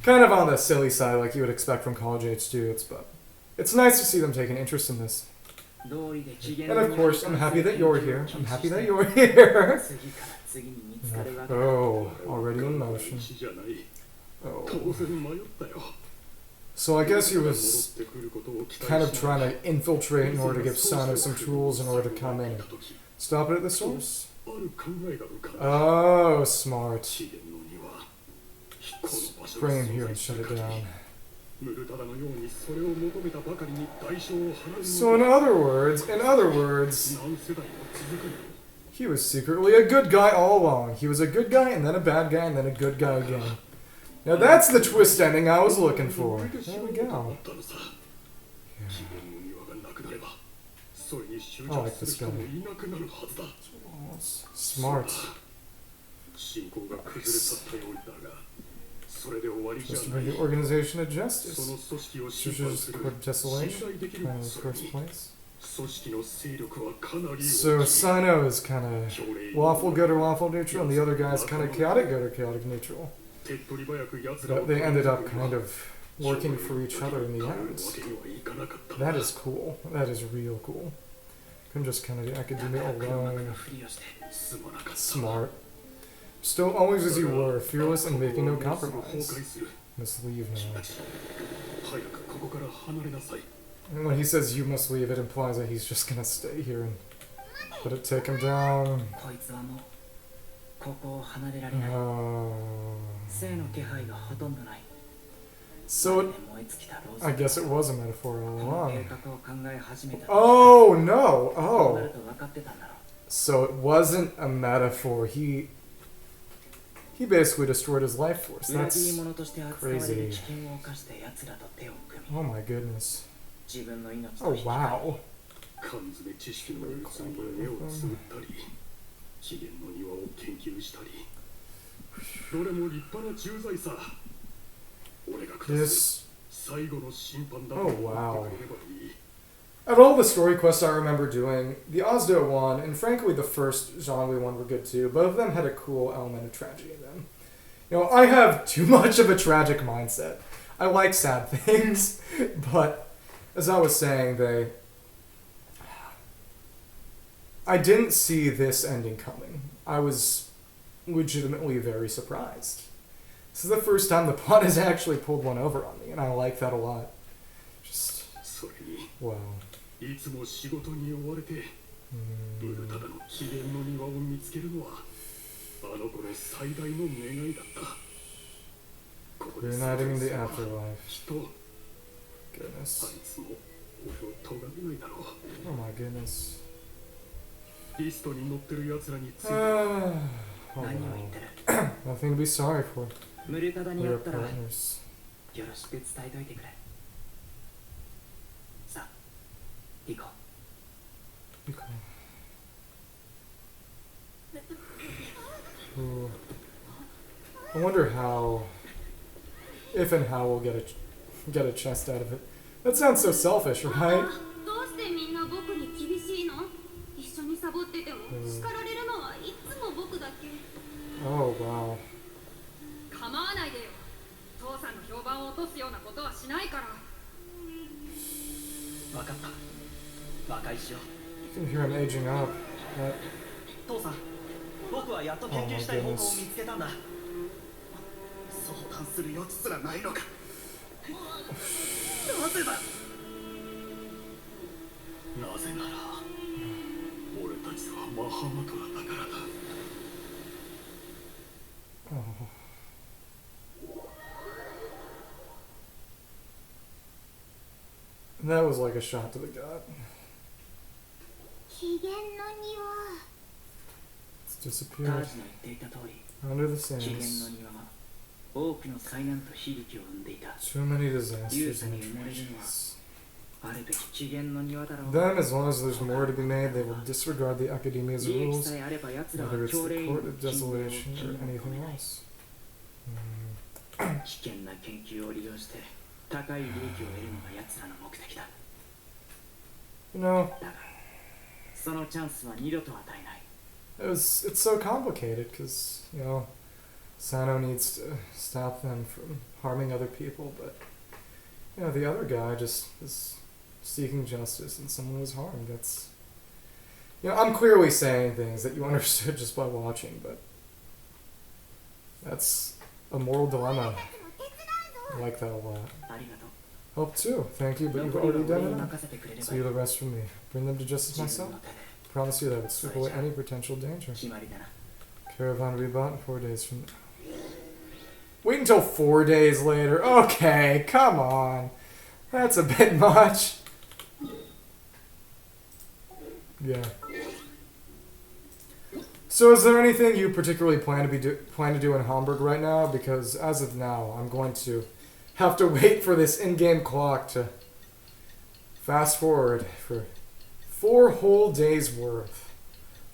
Kind of on the silly side like you would expect from college-age students, but it's nice to see them take an interest in this. And of course, I'm happy that you're here. 次に見つかるわけだ。 Oh, already in motion. じゃない。 Oh. 当然迷ったよ。 So I guess he was kind of trying to infiltrate in order to give Cyno some tools in order to come in and stop it at the source. ある考えが浮かんだ。 Oh, smart. 資源の庭。飛行の場所 Bring him here and shut it down. ムルタダのようにそれを求めたばかりに代償を払う So in other words, 何世代も続くの。 he was secretly a good guy all along. He was a good guy and then a bad guy and then a good guy again. Now that's the twist ending I was looking for. There we go. I like this guy. Smart. Just to bring the organization of justice. Churches court desolation. In the first place. So Cyno is kind of lawful good or lawful neutral, and the other guy's kind of chaotic good or chaotic neutral. But they ended up kind of working for each other in the end. That is cool. That is real cool. I'm just kind of academia alone. Smart. Still always as you were, fearless and making no compromise. Must leave now. And when he says you must leave, it implies that he's just gonna stay here and let it take him down. こいつはもうここを離れられない。 Oh. 生の気配がほとんどない。 So it, 燃え尽きたローズ I guess it was a metaphor all この計 along. 画を考え始めた。 Oh no! そうなる Oh. と分かってたんだろう。 So it wasn't a metaphor. He basically destroyed his life force. 裏切り That's 者として扱われる危険を冒して奴らと手を組み、 oh my goodness. 自分の命 Oh と引き換え wow. 缶詰知識のルーツに目をつぶったり、資源の庭を研究したり、どれも立派な駐在さ。俺が下す This 最後の審判だと Oh, 思って wow. くれればいい。 out of all the story quests I remember doing, the Osdo one and frankly the first Zhongli one were good too. Both of them had a cool element of tragedy in them. You know, I have too much of a tragic mindset. I like sad things, but as I was saying, I didn't see this ending coming. I was legitimately very surprised. This is the first time the plot has actually pulled one over on me, and I like that a lot. Just それに wow. いつも仕事に追われて、ブルタダの機嫌の庭を見つけるのはあの子の最大の願いだった。ここで Reuniting in the afterlife. きっと Goodness. あいつも俺を咎めないだろう。 Oh my goodness. リストに載ってる奴らについて Oh 何を言っ well. てる。 Nothing to be sorry for. ムルタダに We 会 are ったらよ partners. ろしく伝えといてくれ。さあ、行こ You can. Ooh. I wonder how, if and how we'll get a chest out of it. That sounds so selfish, right? どうしてみんな僕に厳しいの？一緒にサボってても叱られるのはいつも僕だけ。 Oh wow. 構わないでよ。父さんの評判を落とすようなことはしないから。う。分かった。和解しよう。 You can hear him aging up. That, 父さん、僕はやっと研究したい方向を見つけたんだ。相談する余地すらないのか。なぜだ。なぜなら俺たちはマハマトラだからだ。 oh. That was like a shot to the gut. 機嫌の庭。 It's タ disappeared ージの言っていた通り、 under the 機嫌の sands. 庭は多くの災難と悲劇を生んでいた。 Too many disasters Use and any more tragedies. あるべき機嫌の庭だろう。 Then, as long as there's more to be made, they will disregard the academia's 利益 rules, さえあれば奴らは whether it's 強 the 霊 court of に desolation 金 or を込め anything ない。 else. 危険な研究を利用して高い利益を得るのが奴らの目的だ。 You know, だが、そのチャンスは二度と与えない。 it's so complicated because, you know, Cyno needs to stop them from harming other people, but, you know, the other guy just is seeking justice and someone was harmed. You know, I'm clearly saying things that you understood just by watching, but that's a moral dilemma. I like that a lot. ありがとう Help too. Thank you, but you've 残りは already 俺 done に it. 任せてくれれ So ばい you い the rest from me. Bring them to justice 自分 myself. の手で Promise you that I would sweep away any potential danger. 決まりだな Caravan rebought in 4 days from now. Wait until 4 days later. Okay, come on. That's a bit much. Yeah. So is there anything you particularly plan to do in Hamburg right now? Because as of now, I'm going to have to wait for this in-game clock to fast forward for 4 whole days worth.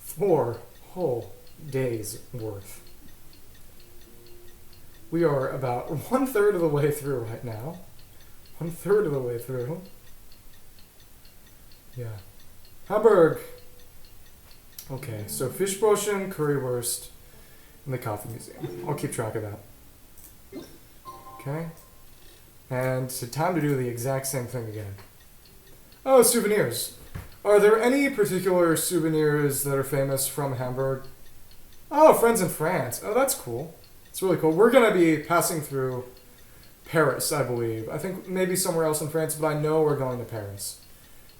4 whole days worth. We are about 1/3 of the way through right now. 1/3 of the way through. Yeah. Hamburg. Okay, so Fischbrötchen, Currywurst, and the Coffee Museum. I'll keep track of that. Okay. And so time to do the exact same thing again. Oh, souvenirs. Are there any particular souvenirs that are famous from Hamburg? Oh, friends in France. Oh, that's cool. It's really cool. We're going to be passing through Paris, I believe. I think maybe somewhere else in France, but I know we're going to Paris.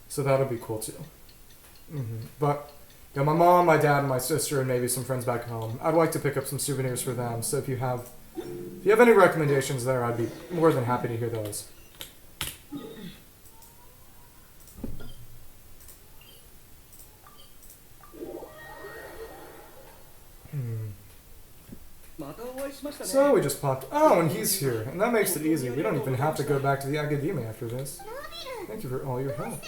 So that'll be cool too. But yeah, my mom, my dad, and my sister, and maybe some friends back home. I'd like to pick up some souvenirs for them. So if you have any recommendations there, I'd be more than happy to hear those. So we just popped. Oh, and he's here, and that makes it easy. We don't even have to go back to the Academia after this. Thank you for all your help.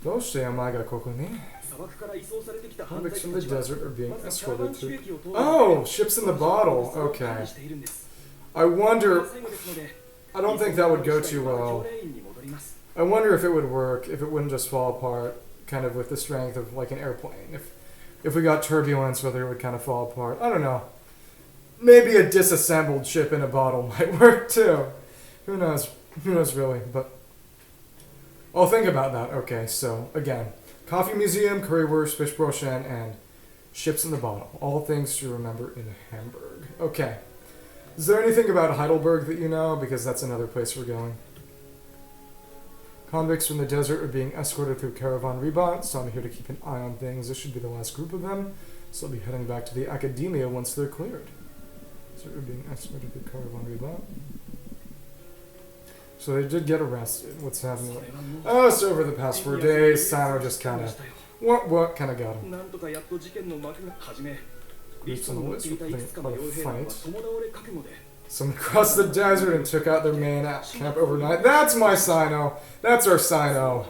どうしてお前がここに? Convicts from the desert are being escorted through. Oh, ships in the bottle. Okay. I wonder. I don't think that would go too well. I wonder if it would work, if it wouldn't just fall apart, kind of with the strength of like an airplane. If we got turbulence, whether it would kind of fall apart. I don't know. Maybe a disassembled ship in a bottle might work too. Who knows? Who knows really? But I'll think about that. Okay, so again, Coffee Museum, Currywurst, Fischbrötchen, and ships in the bottle. All things to remember in Hamburg. Okay. Is there anything about Heidelberg that you know? Because that's another place we're going. Convicts from the desert are being escorted through Caravan Rebot, so I'm here to keep an eye on things. This should be the last group of them, so I'll be heading back to the Academia once they're cleared. So they're being escorted through Caravan Rebot. So they did get arrested. What's happening? Oh, so over the past 4 days, Cyno just kind of... What kind of got him? Groups on the list were putting on a fight. Some crossed the desert and took out their main camp overnight. That's my Cyno! That's our Cyno!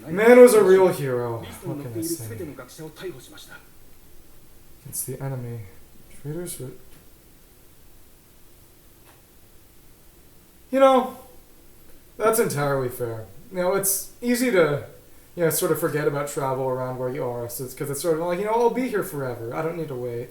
Man was a real hero. What can I say? It's the enemy. Traitors were... You know, that's entirely fair. You know, it's easy to, you know, sort of forget about travel around where you are. So it's because it's sort of like, you know, I'll be here forever. I don't need to wait.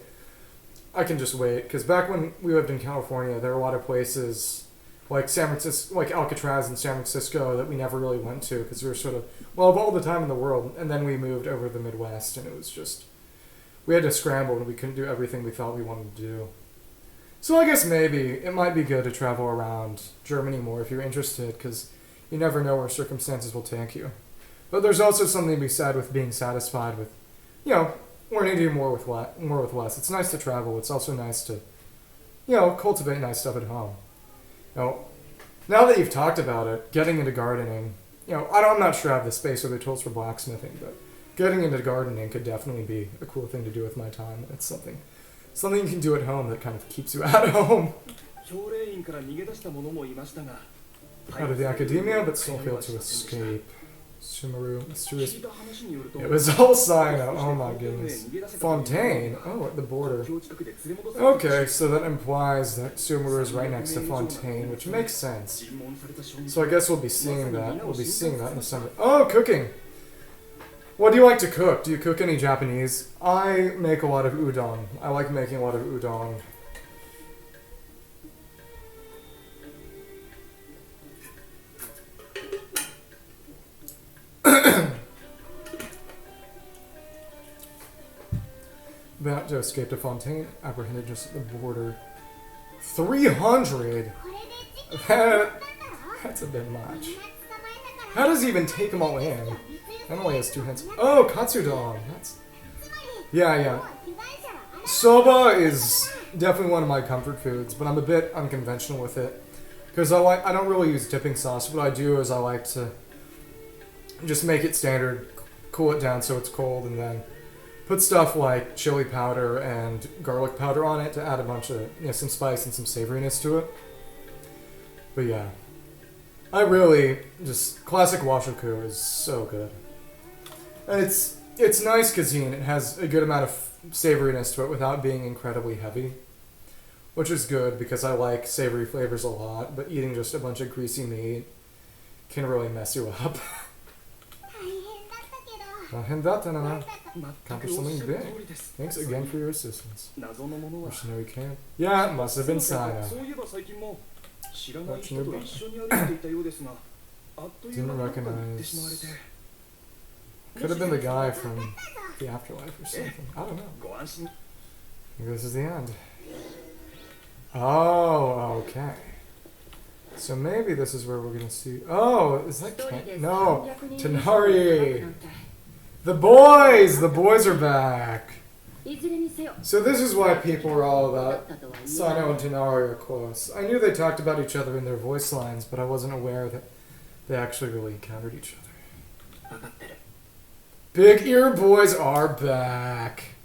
I can just wait. Because back when we lived in California, there were a lot of places like San Francisco, like Alcatraz in San Francisco that we never really went to because we were sort of, well, of all the time in the world. And then we moved over to the Midwest and it was just, we had to scramble and we couldn't do everything we thought we wanted to do. So I guess maybe it might be good to travel around Germany more if you're interested, because you never know where circumstances will take you. But there's also something to be said with being satisfied with, you know, learning to do more with less. It's nice to travel. It's also nice to, you know, cultivate nice stuff at home. You know, now that you've talked about it, getting into gardening, you know, I'm not sure I have the space or the tools for blacksmithing, but getting into gardening could definitely be a cool thing to do with my time. It's something you can do at home that kind of keeps you at home. Out of the Academia, but still failed to escape. Sumeru, mysterious. It was all Cyno. Oh my goodness. Fontaine. Oh, at the border. Okay, so that implies that Sumeru is right next to Fontaine, which makes sense. So I guess we'll be seeing that. We'll be seeing that in the summer. Oh, cooking. What do you like to cook? Do you cook any Japanese? I make a lot of udon. I like making a lot of udon. That to escape to Fontaine, apprehended just at the border. 300? That's a bit much. How does he even take them all in? That only has 2 hands. Oh, katsudon. That's... Yeah. Soba is definitely one of my comfort foods, but I'm a bit unconventional with it. Because I don't really use dipping sauce. What I do is I like to just make it standard, cool it down so it's cold, and then put stuff like chili powder and garlic powder on it to add a bunch of, some spice and some savoriness to it. But yeah. I really, classic washoku is so good. And it's nice cuisine. It has a good amount of savoriness to it without being incredibly heavy. Which is good because I like savory flavors a lot, but eating just a bunch of greasy meat can really mess you up. Accomplished something big. Thanks again for your assistance. Missionary camp. Yeah, it must have been Cyno. Didn't recognize. Could have been the guy from the afterlife or something. I don't know. I think this is the end. Oh, okay. So maybe this is where we're gonna see. Oh, is that no, Tanari. The boys! The boys are back! So this is why people are all about Cyno and Tanari are close. I knew they talked about each other in their voice lines, but I wasn't aware that they actually really encountered each other. Big ear boys are back!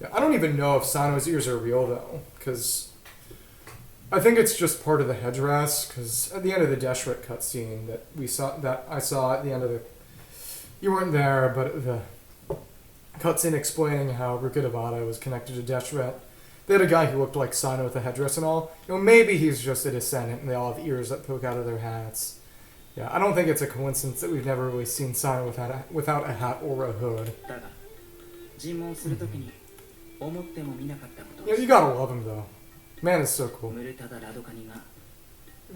Yeah, I don't even know if Cyno's ears are real though, because I think it's just part of the headdress, because at the end of the Deshret cutscene that I saw at the end of the... You weren't there, but the cutscene explaining how Rukkhadevata was connected to Deshret. They had a guy who looked like Cyno with a headdress and all. Maybe he's just a descendant and they all have ears that poke out of their hats. Yeah, I don't think it's a coincidence that we've never really seen Cyno without a hat or a hood. Yeah, you gotta love him though. Man is so cool.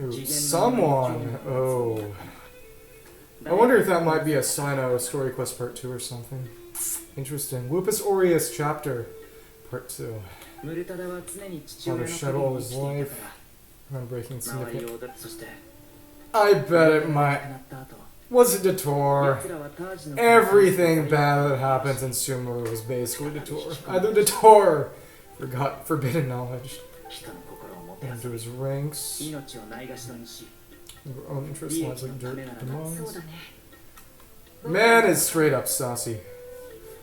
Ooh, someone! Oh... I wonder if that might be a Cyno Story Quest Part 2 or something. Interesting. Lupus Aureus Chapter Part 2. Father shed all his life. Unbreaking significant. I bet it might. Was it Detour? Everything bad that happens in Sumeru was basically Detour. Either Detour forgot forbidden knowledge. Into his ranks. Your own interest lies like dirt demands. Man is straight up saucy.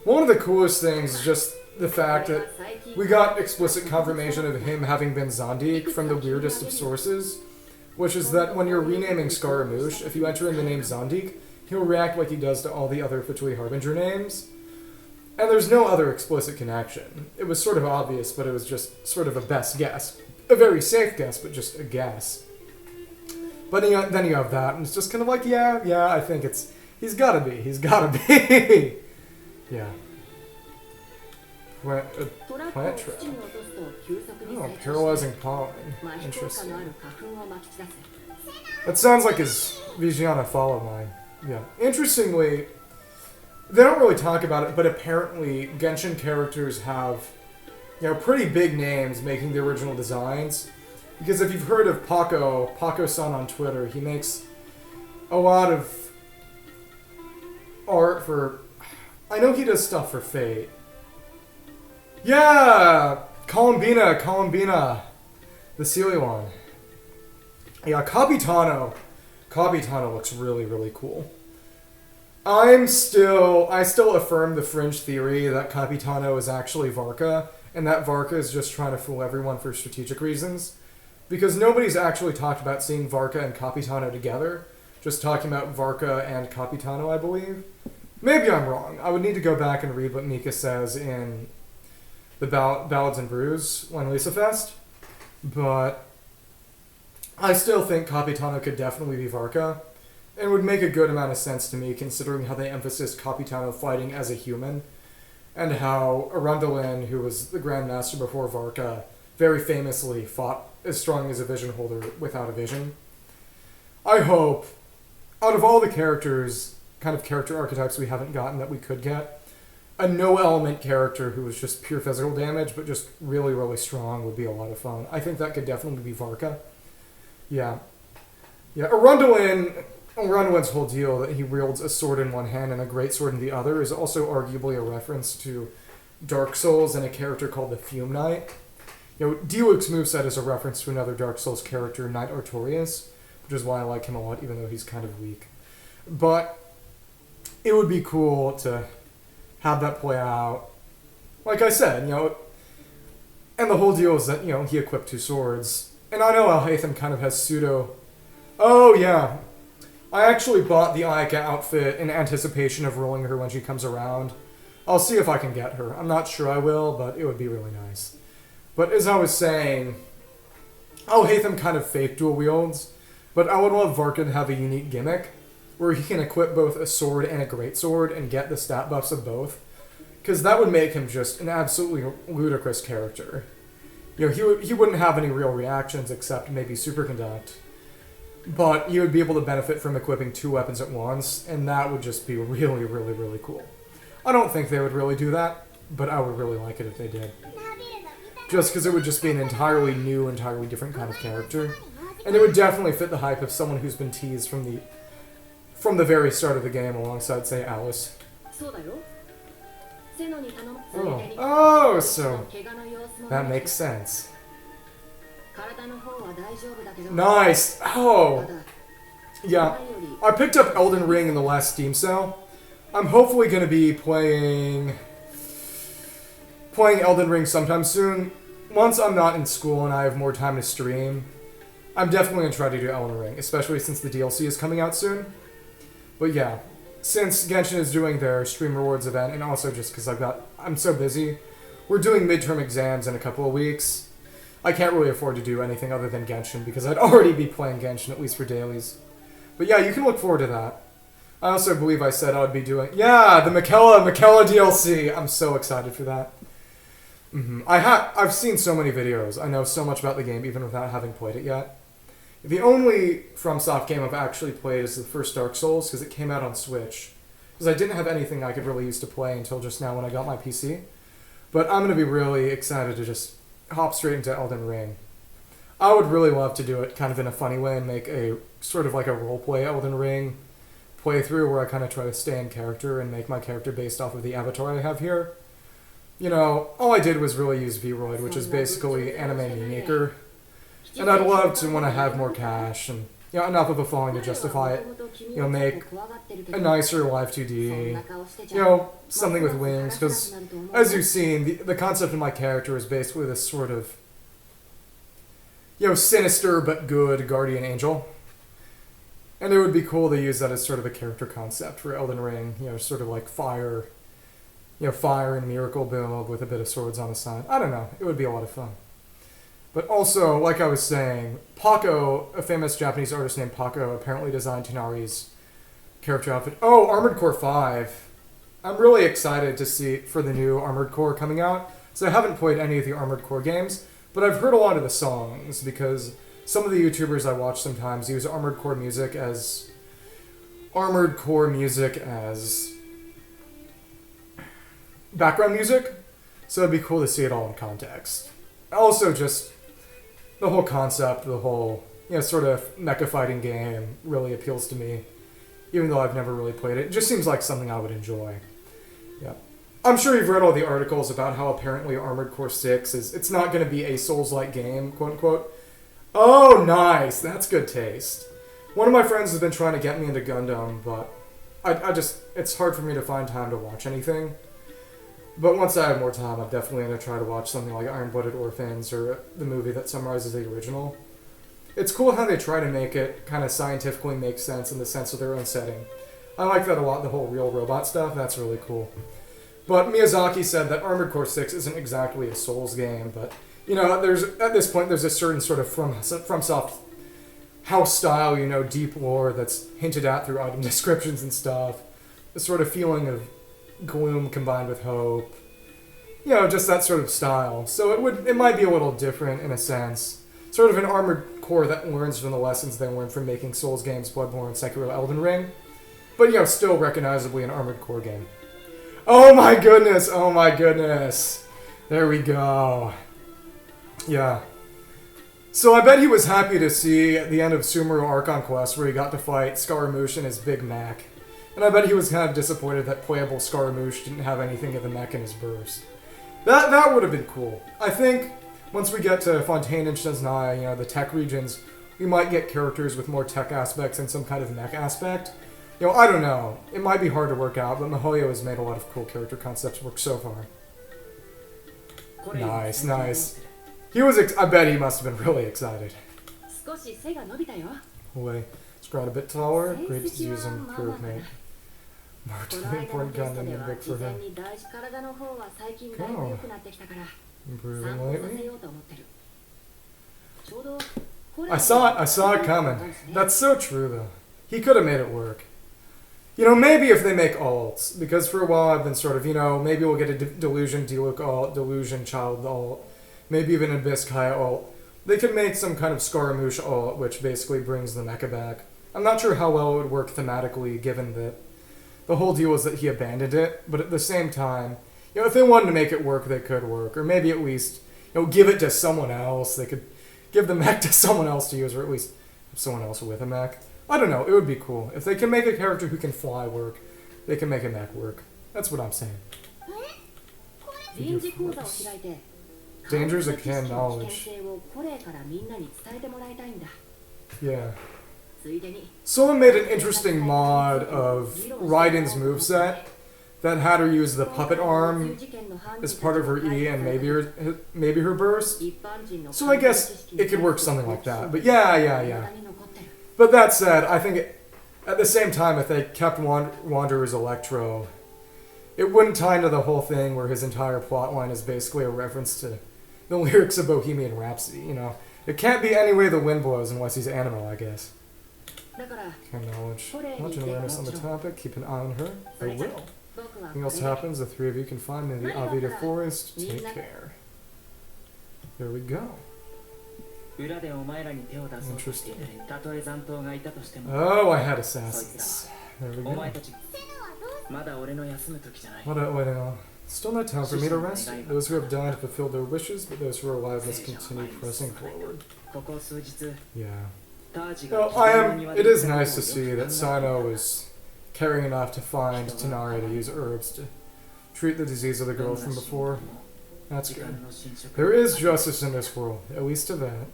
One of the coolest things is just the fact that we got explicit confirmation of him having been Zandik from the weirdest of sources, which is that when you're renaming Scaramouche, if you enter in the name Zandik, he'll react like he does to all the other Fatui Harbinger names. And there's no other explicit connection. It was sort of obvious, but it was just sort of a best guess. A very safe guess, but just a guess. But then you have that, and it's just kind of like, yeah, I think he's gotta be. Yeah. Plant trap. Oh, paralyzing pollen. Interesting. That sounds like his Vigiana follow line. Yeah. Interestingly, they don't really talk about it, but apparently Genshin characters have, pretty big names making the original designs. Because if you've heard of Paco-san on Twitter, he makes a lot of art for... I know he does stuff for Fate. Yeah! Columbina. The Sealy one. Yeah, Capitano looks really, really cool. I still affirm the fringe theory that Capitano is actually Varka, and that Varka is just trying to fool everyone for strategic reasons. Because nobody's actually talked about seeing Varka and Capitano together. Just talking about Varka and Capitano, I believe. Maybe I'm wrong. I would need to go back and read what Mika says in the Ballads and Brews when Lisa Fest. But I still think Capitano could definitely be Varka. And would make a good amount of sense to me, considering how they emphasize Capitano fighting as a human, and how Arundelen, who was the Grandmaster before Varka, very famously fought as strong as a vision holder without a vision. I hope, out of all the characters, kind of character archetypes we haven't gotten that we could get, a no-element character who was just pure physical damage, but just really, really strong would be a lot of fun. I think that could definitely be Varka. Yeah. Yeah, Arundelin's whole deal, that he wields a sword in one hand and a great sword in the other, is also arguably a reference to Dark Souls and a character called the Fume Knight. You know, Diluc's moveset is a reference to another Dark Souls character, Knight Artorias, which is why I like him a lot, even though he's kind of weak. But it would be cool to have that play out. Like I said, you know, and the whole deal is that, you know, he equipped 2 swords. And I know Alhaitham kind of has pseudo... Oh, yeah. I actually bought the Ayaka outfit in anticipation of rolling her when she comes around. I'll see if I can get her. I'm not sure I will, but it would be really nice. But as I was saying, Alhaitham kind of fake dual wields, but I would love Varka to have a unique gimmick where he can equip both a sword and a greatsword and get the stat buffs of both. Because that would make him just an absolutely ludicrous character. You know, he wouldn't have any real reactions except maybe Superconduct. But you would be able to benefit from equipping 2 weapons at once, and that would just be really, really, really cool. I don't think they would really do that, but I would really like it if they did. Just because it would just be an entirely new, entirely different kind of character. And it would definitely fit the hype of someone who's been teased from the very start of the game alongside, say, Alice. Oh, so that makes sense. Nice! Oh! Yeah, I picked up Elden Ring in the last Steam sale. I'm hopefully going to be playing Elden Ring sometime soon. Once I'm not in school and I have more time to stream, I'm definitely going to try to do Elden Ring, especially since the DLC is coming out soon. But yeah, since Genshin is doing their Stream Rewards event, and also just because I'm so busy, we're doing midterm exams in a couple of weeks. I can't really afford to do anything other than Genshin, because I'd already be playing Genshin, at least for dailies. But yeah, you can look forward to that. I also believe I said I would be doing... Yeah, the Michaela DLC! I'm so excited for that. I've seen so many videos. I know so much about the game, even without having played it yet. The only FromSoft game I've actually played is the first Dark Souls, because it came out on Switch. Because I didn't have anything I could really use to play until just now when I got my PC. But I'm going to be really excited to just hop straight into Elden Ring. I would really love to do it kind of in a funny way and make a sort of like a roleplay Elden Ring playthrough where I kind of try to stay in character and make my character based off of the avatar I have here. You know, all I did was really use Vroid, which is basically Anime Maker. And I'd love to, when I have more cash and, you know, enough of a following to justify it, you know, make a nicer Live 2D, you know, something with wings, because as you've seen, the concept of my character is basically this sort of, you know, sinister but good guardian angel. And it would be cool to use that as sort of a character concept for Elden Ring, you know, sort of like fire and miracle build with a bit of swords on the side. I don't know, it would be a lot of fun. But also, like I was saying, Paco, a famous Japanese artist named Paco, apparently designed Tonari's character outfit. Oh, Armored Core 5. I'm really excited to see for the new Armored Core coming out. So I haven't played any of the Armored Core games, but I've heard a lot of the songs because some of the YouTubers I watch sometimes use Armored Core music as background music. So it'd be cool to see it all in context. Also, just the whole concept, the whole, you know, sort of mecha fighting game really appeals to me, even though I've never really played it. It just seems like something I would enjoy. Yeah. I'm sure you've read all the articles about how apparently Armored Core 6 it's not going to be a Souls-like game, quote-unquote. Oh, nice! That's good taste. One of my friends has been trying to get me into Gundam, but it's hard for me to find time to watch anything. But once I have more time, I'm definitely going to try to watch something like Iron-Blooded Orphans or the movie that summarizes the original. It's cool how they try to make it kind of scientifically make sense in the sense of their own setting. I like that a lot, the whole real robot stuff. That's really cool. But Miyazaki said that Armored Core 6 isn't exactly a Souls game, but, you know, at this point there's a certain sort of FromSoft house style, you know, deep lore that's hinted at through item descriptions and stuff. The sort of feeling of gloom combined with hope. You know, just that sort of style. So it might be a little different in a sense. Sort of an Armored Core that learns from the lessons they learned from making Souls games, Bloodborne, Sekiro, Elden Ring. But, you know, still recognizably an Armored Core game. Oh my goodness! Oh my goodness! There we go. Yeah. So I bet he was happy to see at the end of Sumeru Archon Quest where he got to fight Scaramouche and his Big Mac. And I bet he was kind of disappointed that playable Scaramouche didn't have anything of the mech in his burst. That would have been cool. I think once we get to Fontaine and Chesnai, you know, the tech regions, we might get characters with more tech aspects and some kind of mech aspect. You know, I don't know. It might be hard to work out, but Mihoyo has made a lot of cool character concepts work so far. Nice, nice. He was, I bet he must have been really excited. Boy, it's grown a bit taller. Great to use improvement. More important gun than big for him. Go. Improving lately. I saw it coming. That's so true though. He could have made it work. You know, maybe if they make alts, because for a while I've been sort of, you know, maybe we'll get a Delusion Diluc alt, Delusion Child alt, maybe even Abyss Kaya alt. They could make some kind of Scaramouche alt, which basically brings the mecha back. I'm not sure how well it would work thematically, given that the whole deal is that he abandoned it, but at the same time, you know, if they wanted to make it work, they could work. Or maybe at least, you know, give it to someone else. They could give the mech to someone else to use, or at least have someone else with a mech. I don't know, it would be cool. If they can make a character who can fly work, they can make a mech work. That's what I'm saying. Dangers of can knowledge. Yeah. Someone made an interesting mod of Raiden's moveset that had her use the puppet arm as part of her E and maybe her burst. So I guess it could work something like that. But yeah. But that said, I think at the same time, if they kept Wanderer's Electro, it wouldn't tie into the whole thing where his entire plotline is basically a reference to the lyrics of Bohemian Rhapsody, you know. It can't be any way the wind blows unless he's animal, I guess. Can knowledge. Knowledge and awareness on the topic. Keep an eye on her. I will. Anything else happens, the three of you can find me in the Avida Forest. Take care. There we go. Interesting. Oh, I had assassins. There we go. Still no time for me to rest. Those who have died have fulfilled their wishes, but those who are alive must continue pressing forward. Yeah. Well, it is nice to see that Cyno is caring enough to find Tanari to use herbs to treat the disease of the girl from before. That's good. There is justice in this world, at least to that.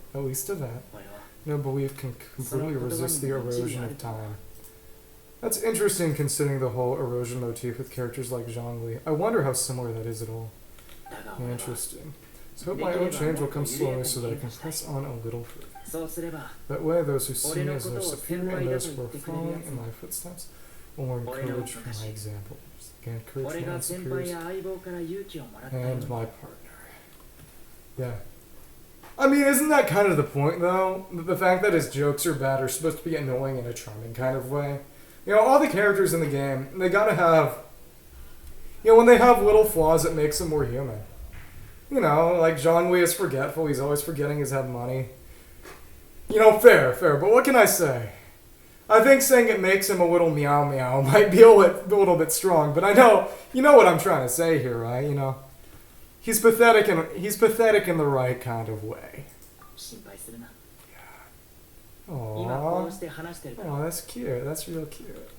No belief can completely resist the erosion of time. That's interesting considering the whole erosion motif with characters like Zhongli. I wonder how similar that is at all. Interesting. So hope my own change will come slowly so that I can press on a little further. That way, those who see me as their superior and those who are following in my footsteps will learn courage from my example. Again, courage from my superiors and my partner. Yeah. I mean, isn't that kind of the point, though? The fact that his jokes are bad are supposed to be annoying in a charming kind of way. You know, all the characters in the game, they gotta have... You know, when they have little flaws, it makes them more human. You know, like Zhongli is forgetful, he's always forgetting he's had money. You know, fair, but what can I say? I think saying it makes him a little meow meow might be a little bit strong, but I know, you know what I'm trying to say here, right? You know, he's pathetic in the right kind of way. Yeah. Aww. Oh, that's cute. That's real cute.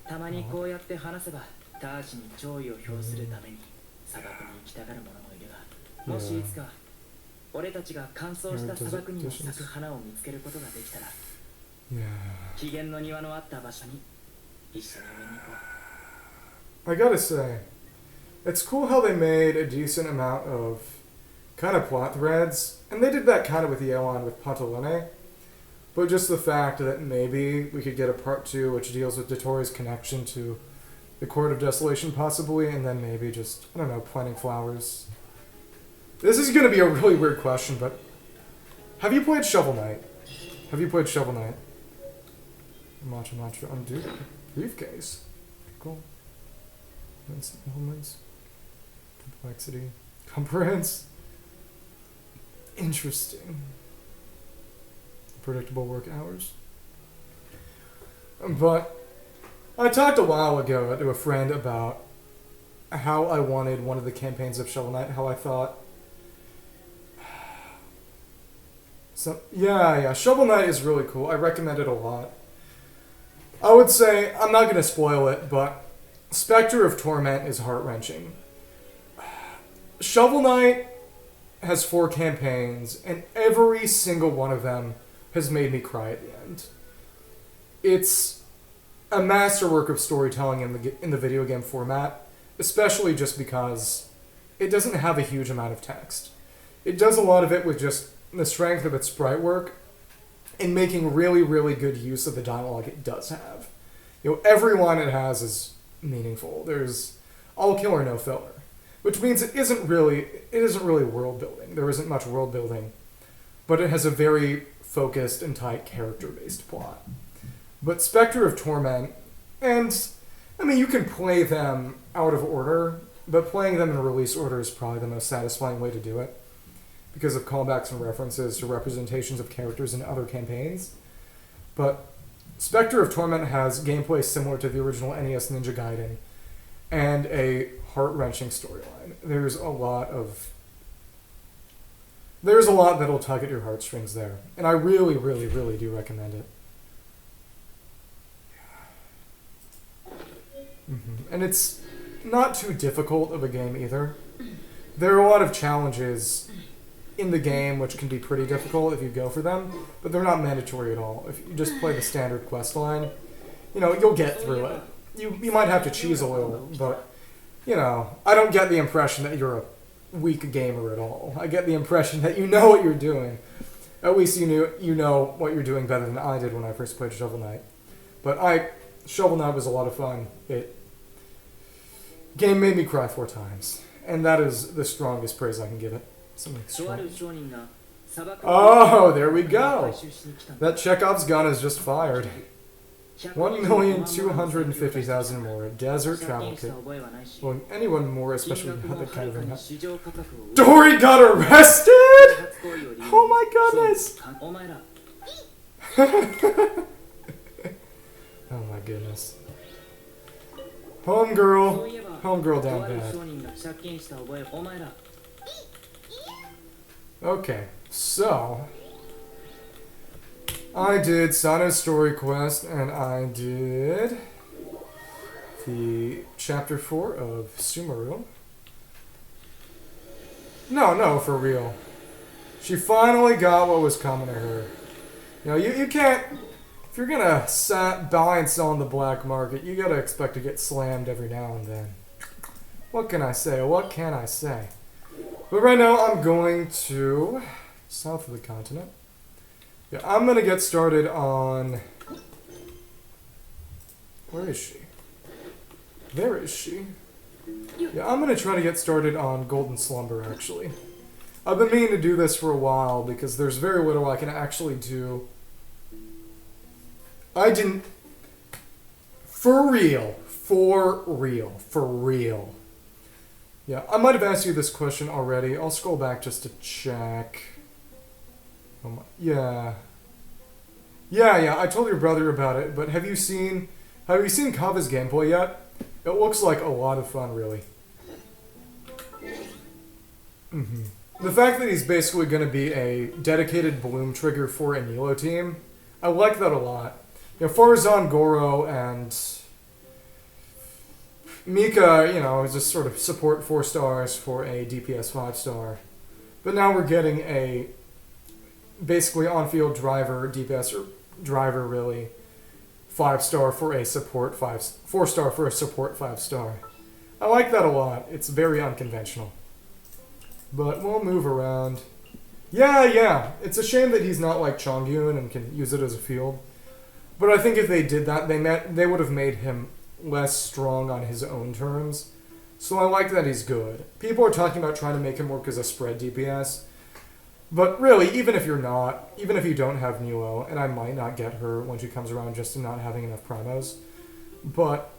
I gotta say, it's cool how they made a decent amount of kind of plot threads, and they did that kind of with Yelan with Pantalone, but just the fact that maybe we could get a part 2 which deals with Dotori's connection to the Court of Desolation possibly, and then maybe just, I don't know, planting flowers. This is going to be a really weird question, but have you played Shovel Knight? Matcha undo briefcase. Cool. Elements. Complexity. Comprehends. Interesting. Predictable work hours. But I talked a while ago to a friend about how I wanted one of the campaigns of Shovel Knight, how I thought... So, yeah, Shovel Knight is really cool. I recommend it a lot. I would say, I'm not going to spoil it, but Spectre of Torment is heart-wrenching. Shovel Knight has 4 campaigns, and every single one of them has made me cry at the end. It's a masterwork of storytelling in the video game format, especially just because it doesn't have a huge amount of text. It does a lot of it with just the strength of its sprite work and making really, really good use of the dialogue it does have. Every line it has is meaningful. There's all killer, no filler, which means it isn't really world building. There isn't much world building, but it has a very focused and tight character-based plot. But Spectre of Torment, and I mean, you can play them out of order, but playing them in release order is probably the most satisfying way to do it because of callbacks and references to representations of characters in other campaigns. But Spectre of Torment has gameplay similar to the original NES Ninja Gaiden and a heart-wrenching storyline. There's a lot that'll tug at your heartstrings there, and I really, really, really do recommend it. And it's not too difficult of a game either. There are a lot of challenges in the game which can be pretty difficult if you go for them, but they're not mandatory at all. If you just play the standard quest line, you'll get through it. You might have to cheese a little, but, I don't get the impression that you're a weak gamer at all. I get the impression that you know what you're doing. At least you know what you're doing better than I did when I first played Shovel Knight. But Shovel Knight was a lot of fun. Game made me cry 4 times, and that is the strongest praise I can give it. Something strong. Oh, there we go. That Chekhov's gun is just fired. 1,250,000 more. Desert travel kit. Well, anyone more, especially not that kind of thing. Dory got arrested! Oh my goodness! Oh my goodness. Homegirl down bad. Okay, so I did Cyno's story quest, and I did the chapter 4 of Sumeru. No, for real. She finally got what was coming to her. You can't... If you're gonna buy and sell on the black market, you gotta expect to get slammed every now and then. What can I say? But right now, I'm going to south of the continent. Yeah, I'm gonna get started on... Where is she? There is she. Yeah, I'm gonna try to get started on Golden Slumber, actually. I've been meaning to do this for a while, because there's very little I can actually do. I didn't... For real. Yeah, I might have asked you this question already. I'll scroll back just to check. Oh my, yeah, I told your brother about it, but have you seen Kava's gameplay yet? It looks like a lot of fun, really. The fact that he's basically going to be a dedicated bloom trigger for a Nilo team, I like that a lot. Farazan, Goro, and Mika, is just sort of support 4 stars for a DPS 5 star. But now we're getting a basically on-field driver, DPS driver, really, 5 star for a support 4 star for a support 5 star. I like that a lot. It's very unconventional. But we'll move around. Yeah. It's a shame that he's not like Chongyun and can use it as a field. But I think if they did that, they would have made him less strong on his own terms. So I like that he's good. People are talking about trying to make him work as a spread DPS. But really, even if you don't have Nilo, and I might not get her when she comes around just in not having enough primos, but,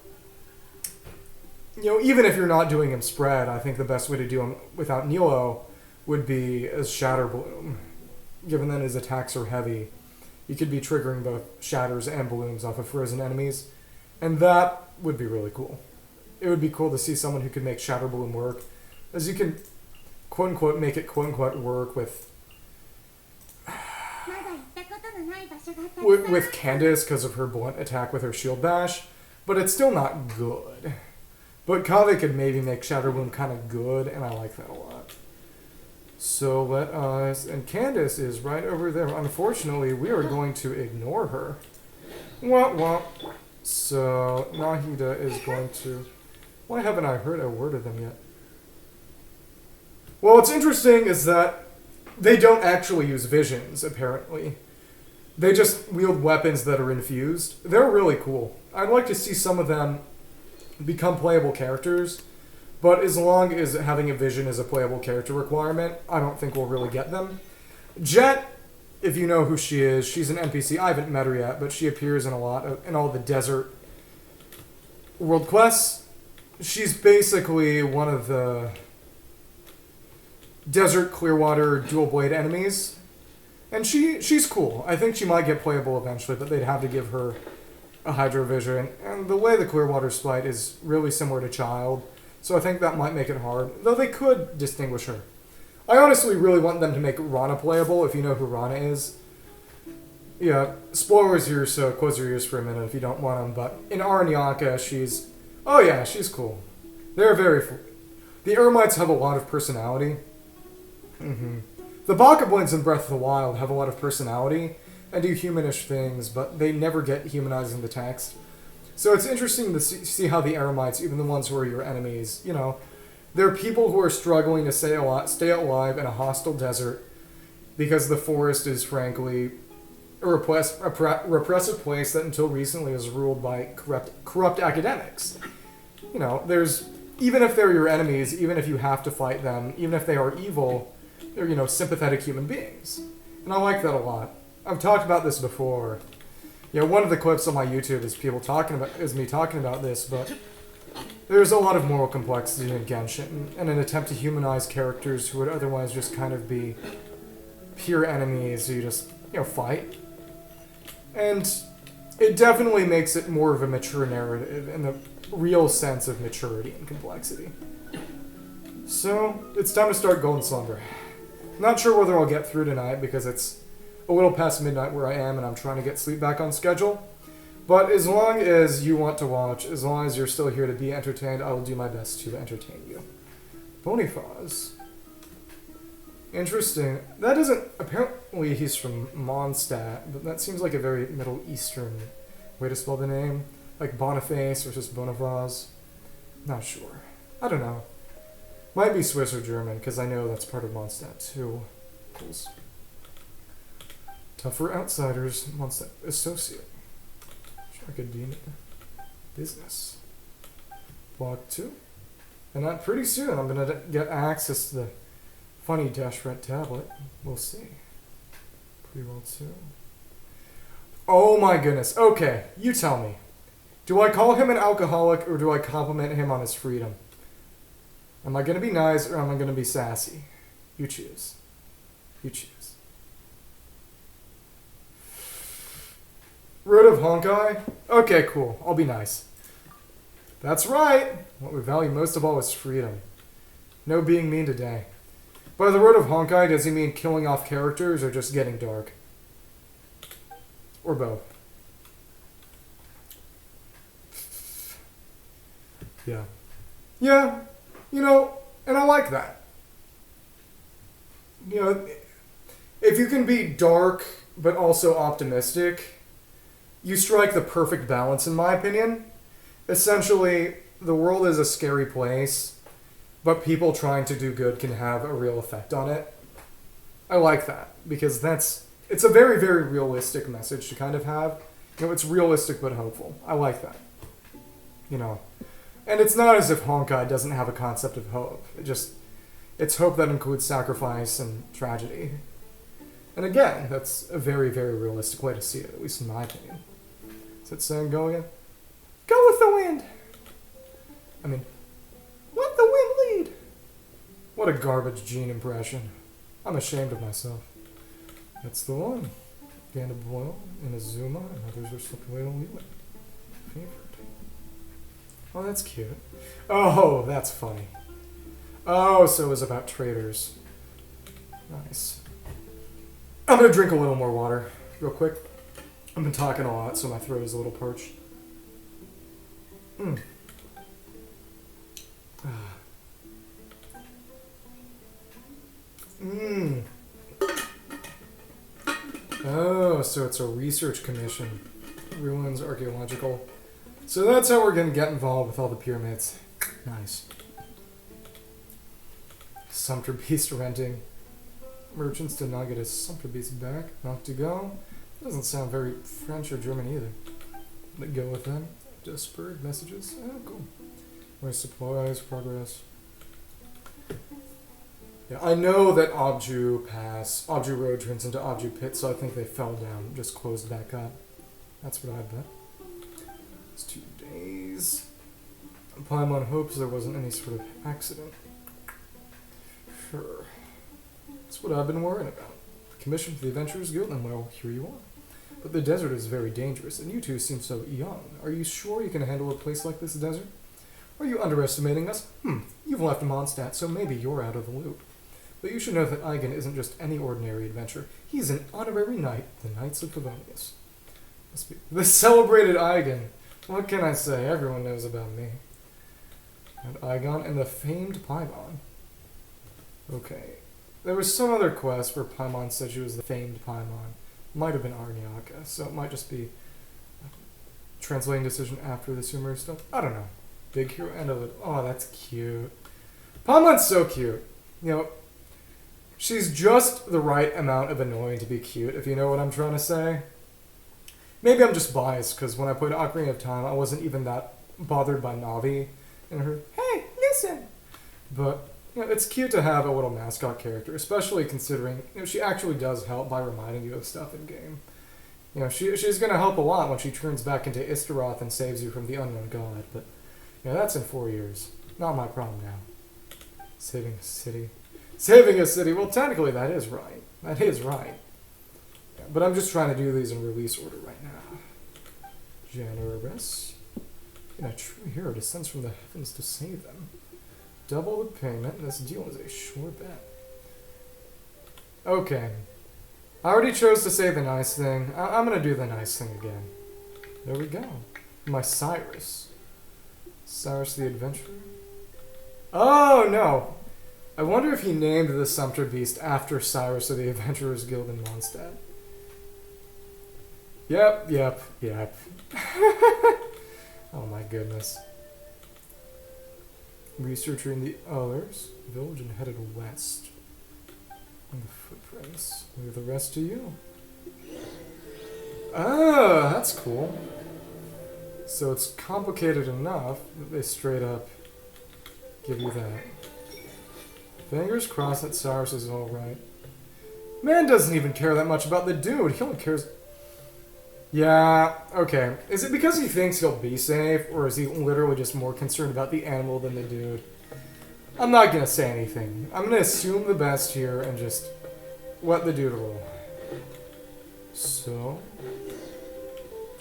even if you're not doing him spread, I think the best way to do him without Nilo would be as Shatter Bloom. Given that his attacks are heavy, you could be triggering both Shatters and Blooms off of frozen enemies, and that would be really cool. It would be cool to see someone who could make Shatter Bloom work, as you can, quote-unquote, make it quote-unquote work with Candace because of her blunt attack with her shield bash, but it's still not good. But Kave could maybe make Shatter Bloom kind of good, and I like that a lot. So let us... And Candace is right over there. Unfortunately, we are going to ignore her. Wah, wah. So Nahida is going to... Why haven't I heard a word of them yet? Well, what's interesting is that they don't actually use visions, apparently. They just wield weapons that are infused. They're really cool. I'd like to see some of them become playable characters, but as long as having a vision is a playable character requirement, I don't think we'll really get them. Jet, if you know who she is, she's an NPC. I haven't met her yet, but she appears in all the desert world quests. She's basically one of the desert Clearwater dual blade enemies. And she's cool. I think she might get playable eventually, but they'd have to give her a Hydro Vision. And the way the Clearwater Sprite is really similar to Child, so I think that might make it hard, though they could distinguish her. I honestly really want them to make Rana playable, if you know who Rana is. Yeah, spoilers here, so close your ears for a minute if you don't want them, but in Aranyaka, she's... Oh yeah, she's cool. They're very... The Ermites have a lot of personality. The Bokoblins in Breath of the Wild have a lot of personality and do humanish things, but they never get humanized in the text. So it's interesting to see how the Eremites, even the ones who are your enemies, they're people who are struggling to stay alive in a hostile desert because the forest is, frankly, a repressive place that until recently was ruled by corrupt academics. There's... Even if they're your enemies, even if you have to fight them, even if they are evil... They're, sympathetic human beings. And I like that a lot. I've talked about this before. One of the clips on my YouTube is me talking about this, but there's a lot of moral complexity in Genshin, and an attempt to humanize characters who would otherwise just kind of be pure enemies who you just, fight. And it definitely makes it more of a mature narrative in the real sense of maturity and complexity. So, it's time to start Golden Slumber. Not sure whether I'll get through tonight because it's a little past midnight where I am and I'm trying to get sleep back on schedule. But as long as you want to watch, as long as you're still here to be entertained, I will do my best to entertain you. Bonifaz. Interesting. That isn't... Apparently he's from Mondstadt, but that seems like a very Middle Eastern way to spell the name. Like Boniface versus Bonifaz. Not sure. I don't know. Might be Swiss or German, because I know that's part of Mondstadt too. Pulls. Tougher outsiders, Mondstadt associate. Academia. Business. Block 2. And not pretty soon I'm going to get access to the funny Dashret tablet. We'll see. Pretty well too. Oh my goodness. Okay, you tell me. Do I call him an alcoholic or do I compliment him on his freedom? Am I going to be nice or am I going to be sassy? You choose. You choose. Road of Honkai? Okay, cool. I'll be nice. That's right. What we value most of all is freedom. No being mean today. By the Road of Honkai, does he mean killing off characters or just getting dark? Or both? Yeah. Yeah. And I like that. If you can be dark, but also optimistic, you strike the perfect balance, in my opinion. Essentially, the world is a scary place, but people trying to do good can have a real effect on it. I like that, because it's a very, very realistic message to kind of have. It's realistic but hopeful. I like that. And it's not as if Honkai doesn't have a concept of hope. It's hope that includes sacrifice and tragedy. And again, that's a very, very realistic way to see it, at least in my opinion. Is that saying go again? Go with the wind! I mean, let the wind lead! What a garbage Gene impression. I'm ashamed of myself. That's the one. Ganda Boyle, Inazuma, and others are slipping away to leave it. Favorite. Oh, that's cute. Oh, that's funny. Oh, so it was about traders. Nice. I'm gonna drink a little more water, real quick. I've been talking a lot, so my throat is a little parched. Mmm. Mmm. Oh, so it's a research commission. Ruins archaeological. So that's how we're gonna get involved with all the pyramids. Nice. Sumpter Beast renting. Merchants did not get his Sumpter Beast back. Not to go. Doesn't sound very French or German either. But go with them. Disparate messages. Oh, cool. Where's supplies? Progress. Yeah, I know that Obju Road turns into Obju Pit, so I think they fell down, just closed back up. That's what I bet. It's 2 days. Paimon hopes there wasn't any sort of accident. Sure. That's what I've been worrying about. Commission for the Adventurers Guild, and well, here you are. But the desert is very dangerous, and you two seem so young. Are you sure you can handle a place like this desert? Are you underestimating us? You've left Mondstadt, so maybe you're out of the loop. But you should know that Eigen isn't just any ordinary adventurer. He's an honorary knight, the Knights of Favonius. Must be the celebrated Eigen. What can I say? Everyone knows about me. And Eigon and the famed Paimon. Okay. There was some other quest where Paimon said she was the famed Paimon. Might have been Arniaka, so it might just be a translating decision after the Sumeru stuff. I don't know. Big hero end of it. Oh, that's cute. Paimon's so cute. You know, she's just the right amount of annoying to be cute, if you know what I'm trying to say. Maybe I'm just biased, because when I played Ocarina of Time, I wasn't even that bothered by Navi and her, hey, listen! But, you know, it's cute to have a little mascot character, especially considering, you know, she actually does help by reminding you of stuff in game. You know, she's going to help a lot when she turns back into Istaroth and saves you from the unknown god, but, you know, that's in 4 years. Not my problem now. Saving a city. Saving a city! Well, technically that is right. That is right. Yeah, but I'm just trying to do these in release order right now. Generous. And a true hero descends from the heavens to save them. Double the payment, and this deal is a sure bet. Okay. I already chose to say the nice thing. I'm gonna do the nice thing again. There we go. My Cyrus. Cyrus the Adventurer? Oh, no! I wonder if he named the Sumpter Beast after Cyrus of the Adventurers Guild in Mondstadt. Yep. Oh my goodness. Researching the others. Village and headed west. And the footprints. Leave the rest to you. Oh, that's cool. So it's complicated enough that they straight up give you that. Fingers crossed that Cyrus is alright. Man doesn't even care that much about the dude. He only cares... Yeah, okay. Is it because he thinks he'll be safe, or is he literally just more concerned about the animal than the dude? I'm not gonna say anything. I'm gonna assume the best here and just let the dude roll. So...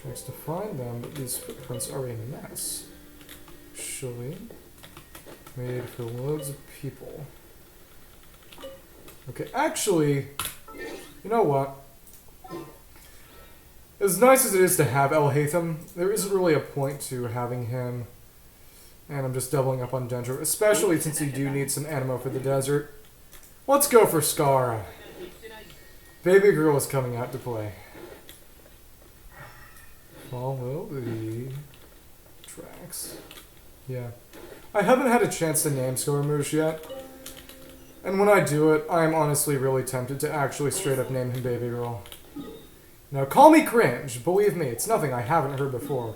tries to find them, but these footprints are a mess. Actually, made for loads of people. Okay, actually, you know what? As nice as it is to have El Haytham, there isn't really a point to having him. And I'm just doubling up on Dendro, especially since you do need some ammo for the desert. Let's go for Skara. Baby girl is coming out to play. Follow the tracks. Yeah. I haven't had a chance to name Scoramouche yet. And when I do it, I am honestly really tempted to actually straight up name him Baby Girl. Now, call me cringe. Believe me, it's nothing I haven't heard before.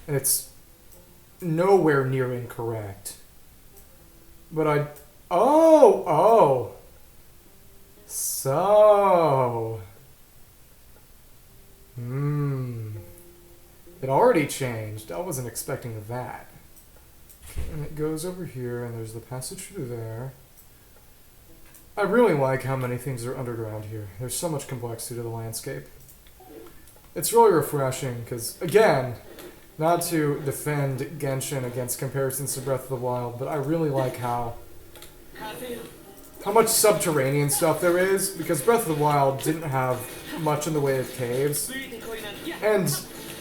And it's nowhere near incorrect. But I... Oh! So... It already changed. I wasn't expecting that. Okay, and it goes over here, and there's the passage through there. I really like how many things are underground here. There's so much complexity to the landscape. It's really refreshing, because, again, not to defend Genshin against comparisons to Breath of the Wild, but I really like how much subterranean stuff there is, because Breath of the Wild didn't have much in the way of caves. And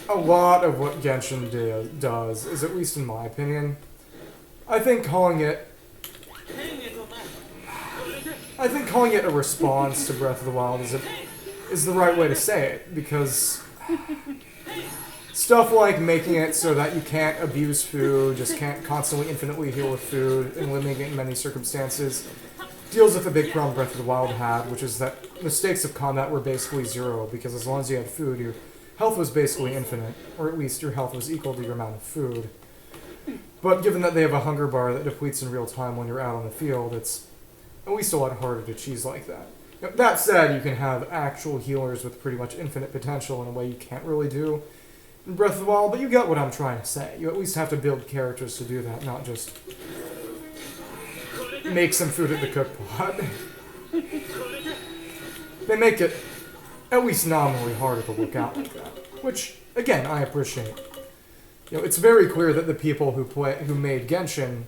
a lot of what Genshin does is, at least in my opinion, I think calling it a response to Breath of the Wild is the right way to say it, because stuff like making it so that you can't abuse food, just can't constantly infinitely heal with food, and limiting it in many circumstances, deals with a big problem Breath of the Wild had, which is that mistakes of combat were basically zero, because as long as you had food, your health was basically infinite, or at least your health was equal to your amount of food. But given that they have a hunger bar that depletes in real time when you're out on the field, it's at least a lot harder to cheese like that. Now, that said, you can have actual healers with pretty much infinite potential in a way you can't really do in Breath of the Wild, but you get what I'm trying to say. You at least have to build characters to do that, not just make some food at the cook pot. They make it at least nominally harder to look out like that, which, again, I appreciate. You know, it's very clear that the people who made Genshin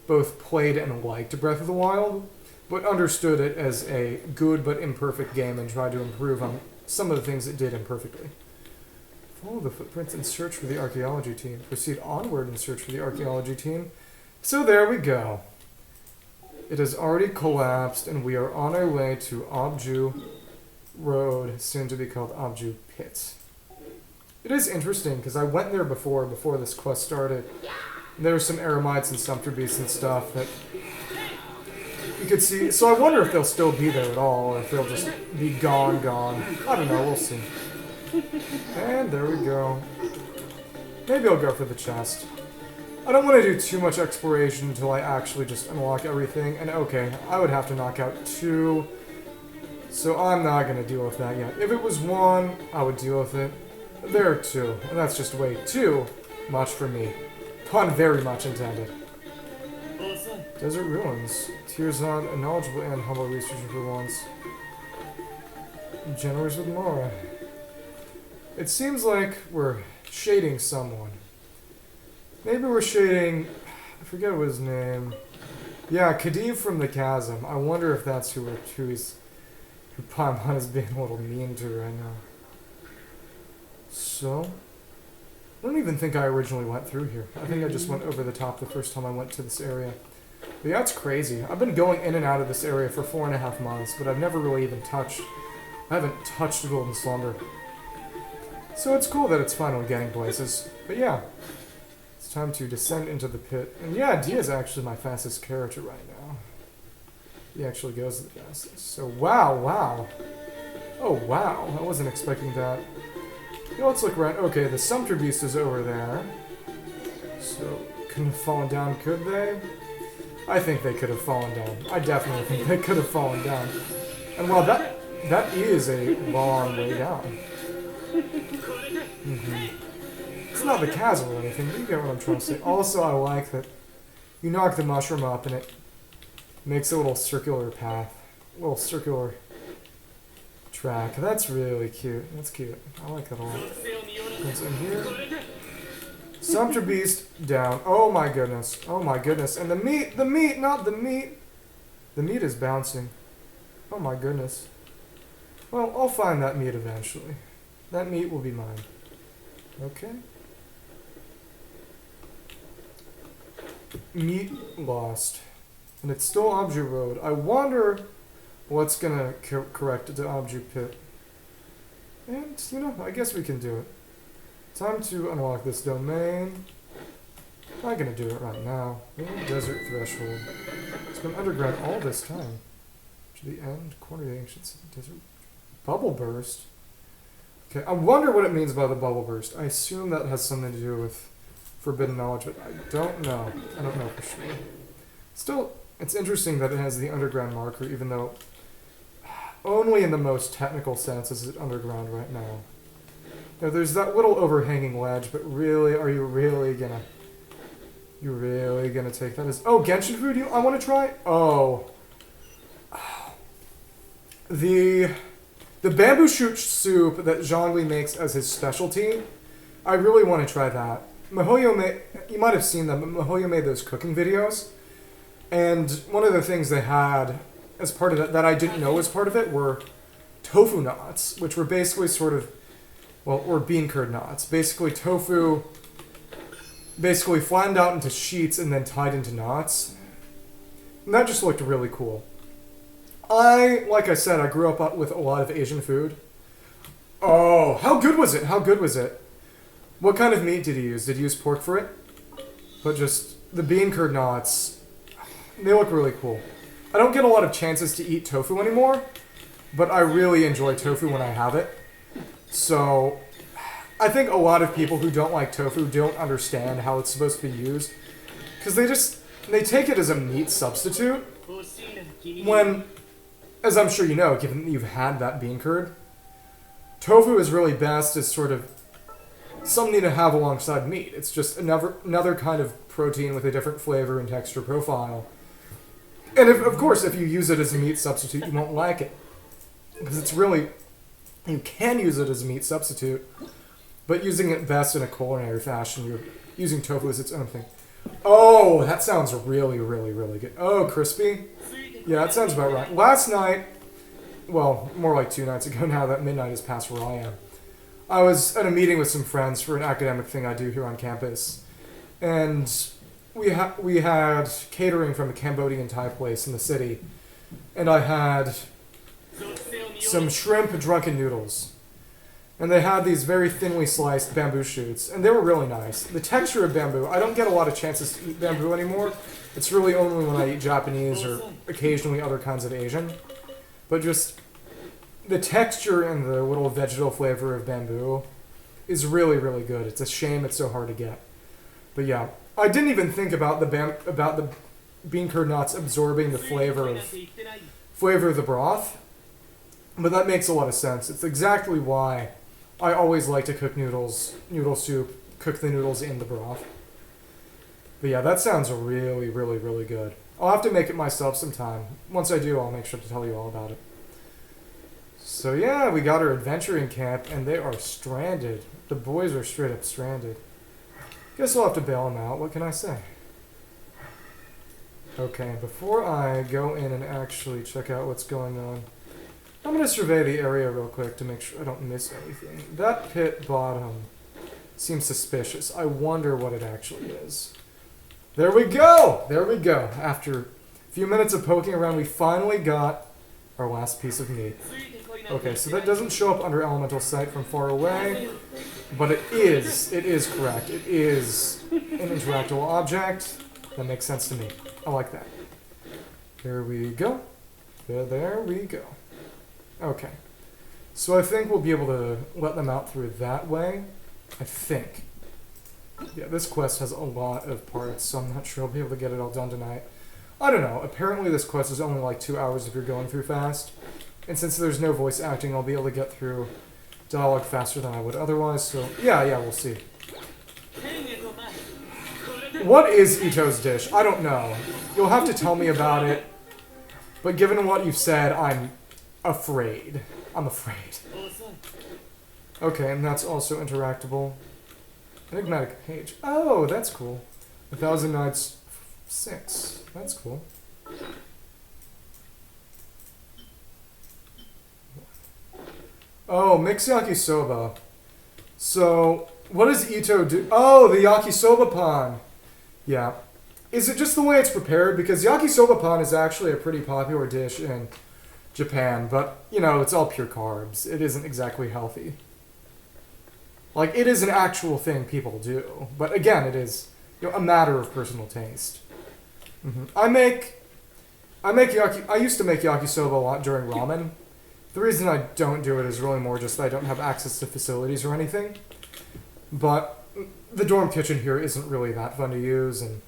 both played and liked Breath of the Wild, but understood it as a good but imperfect game and tried to improve on some of the things it did imperfectly. Follow the footprints and search for the archaeology team. Proceed onward and search for the archaeology team. So there we go. It has already collapsed, and we are on our way to Obju Road, soon to be called Obju Pit. It is interesting, because I went there before this quest started. There were some Eremites and Sumpter Beasts and stuff that you could see. So I wonder if they'll still be there at all, or if they'll just be gone. I don't know, we'll see. And there we go. Maybe I'll go for the chest. I don't want to do too much exploration until I actually just unlock everything. And okay, I would have to knock out 2. So I'm not going to deal with that yet. If it was 1, I would deal with it. There are 2, and that's just way too much for me. Pun very much intended. Desert Ruins. Tearzon, a knowledgeable and humble researcher for once. Generous with Mora. It seems like we're shading someone. Maybe we're shading... I forget what his name... Yeah, Khedive from the Chasm. I wonder if that's who Paimon is being a little mean to right now. So... I don't even think I originally went through here. I think I just went over the top the first time I went to this area. But yeah, it's crazy. I've been going in and out of this area for 4.5 months, but I've never really even touched... I haven't touched Golden Slumber. So it's cool that it's finally getting places. But yeah, it's time to descend into the pit. And yeah, Dia is actually my fastest character right now. He actually goes the fastest. So wow. Oh wow, I wasn't expecting that. You know, let's look around. Okay, the Sumpter Beast is over there. So, couldn't have fallen down, could they? I think they could have fallen down. I definitely think they could have fallen down. And while that is a long way down. It's not the chasm or anything, but you get what I'm trying to say. Also, I like that you knock the mushroom up and it makes a little circular path. A little circular track. That's really cute. That's cute. I like that a lot. What's in here? Sumpter Beast down. Oh my goodness. Oh my goodness. And the meat, not the meat. The meat is bouncing. Oh my goodness. Well, I'll find that meat eventually. That meat will be mine. Okay. Meat lost. And it's still Obju Road. I wonder what's gonna correct it to Obju Pit. And, you know, I guess we can do it. Time to unlock this domain. I'm not gonna do it right now. Desert Threshold. It's been underground all this time. To the end, corner of the ancient city desert. Bubble Burst? Okay, I wonder what it means by the Bubble Burst. I assume that has something to do with forbidden knowledge, but I don't know. I don't know for sure. Still, it's interesting that it has the underground marker, even though... only in the most technical sense is it underground right now. Now, there's that little overhanging ledge, but really, are you really gonna... You're really gonna take that as... Oh, Genshin food I want to try? Oh. The bamboo shoot soup that Zhongli makes as his specialty, I really want to try that. Mihoyo made... You might have seen them, but Mihoyo made those cooking videos. And one of the things they had as part of that I didn't know was part of it were tofu knots, which were basically sort of... Well, or bean curd knots. Basically, tofu, basically flattened out into sheets and then tied into knots. And that just looked really cool. Like I said, I grew up with a lot of Asian food. Oh, how good was it? How good was it? What kind of meat did he use? Did he use pork for it? But just the bean curd knots, they look really cool. I don't get a lot of chances to eat tofu anymore, but I really enjoy tofu when I have it. So, I think a lot of people who don't like tofu don't understand how it's supposed to be used. Because they take it as a meat substitute. When, as I'm sure you know, given that you've had that bean curd, tofu is really best as sort of something to have alongside meat. It's just another kind of protein with a different flavor and texture profile. And of course, if you use it as a meat substitute, you won't like it. Because it's really... You can use it as a meat substitute, but using it best in a culinary fashion, you're using tofu as its own thing. Oh, that sounds really, really, really good. Oh, crispy? Yeah, that sounds about right. Last night, well, more like 2 nights ago now that midnight has passed where I am, I was at a meeting with some friends for an academic thing I do here on campus, and we had catering from a Cambodian Thai place in the city, and I had some shrimp drunken noodles. And they had these very thinly sliced bamboo shoots, and they were really nice. The texture of bamboo, I don't get a lot of chances to eat bamboo anymore. It's really only when I eat Japanese or occasionally other kinds of Asian. But just the texture and the little vegetal flavor of bamboo is really, really good. It's a shame it's so hard to get. But yeah, I didn't even think about the bean curd knots absorbing the flavor of the broth. But that makes a lot of sense. It's exactly why I always like to cook noodle soup, cook the noodles in the broth. But yeah, that sounds really, really, really good. I'll have to make it myself sometime. Once I do, I'll make sure to tell you all about it. So yeah, we got our adventuring camp, and they are stranded. The boys are straight up stranded. Guess we'll have to bail them out. What can I say? Okay, before I go in and actually check out what's going on, I'm going to survey the area real quick to make sure I don't miss anything. That pit bottom seems suspicious. I wonder what it actually is. There we go! There we go. After a few minutes of poking around, we finally got our last piece of meat. Okay, so that doesn't show up under elemental sight from far away, but it is correct. It is an interactable object. That makes sense to me. I like that. There we go. There we go. Okay. So I think we'll be able to let them out through that way. I think. Yeah, this quest has a lot of parts, so I'm not sure I'll be able to get it all done tonight. I don't know. Apparently this quest is only like 2 hours if you're going through fast. And since there's no voice acting, I'll be able to get through dialogue faster than I would otherwise, so yeah, we'll see. What is Ito's dish? I don't know. You'll have to tell me about it. But given what you've said, I'm afraid. I'm afraid. Okay, and that's also interactable. Enigmatic page. Oh, that's cool. 1,000 Nights 6. That's cool. Oh, mix yakisoba. So, what does Ito do? Oh, the yakisoba pan. Yeah. Is it just the way it's prepared? Because yakisoba pan is actually a pretty popular dish in Japan, but, you know, it's all pure carbs. It isn't exactly healthy. Like, it is an actual thing people do. But again, it is, you know, a matter of personal taste. I used to make yakisoba a lot during ramen. The reason I don't do it is really more just that I don't have access to facilities or anything. But the dorm kitchen here isn't really that fun to use, and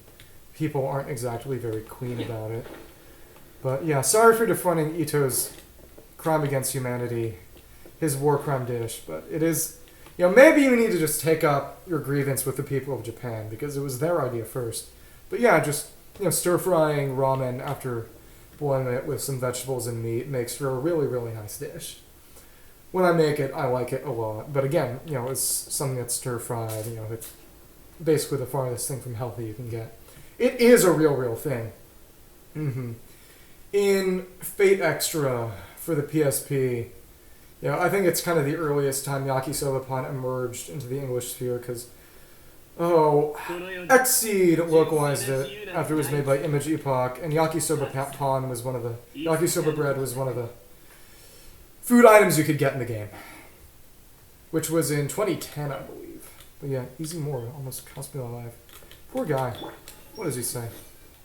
people aren't exactly very clean about it. But yeah, sorry for defrauding Ito's crime against humanity, his war crime dish, but it is, you know, maybe you need to just take up your grievance with the people of Japan, because it was their idea first. But yeah, just, you know, stir-frying ramen after boiling it with some vegetables and meat makes for a really, really nice dish. When I make it, I like it a lot. But again, you know, it's something that's stir-fried, you know, it's basically the farthest thing from healthy you can get. It is a real thing. In Fate Extra for the PSP, you know, I think it's kind of the earliest time yakisoba pan emerged into the English sphere, because, Xseed localized it after it was made by Image Epoch, and yakisoba pan was one of the, yakisoba bread was one of the food items you could get in the game, which was in 2010, I believe. But yeah, Easy More almost cost me my life. Poor guy. What does he say?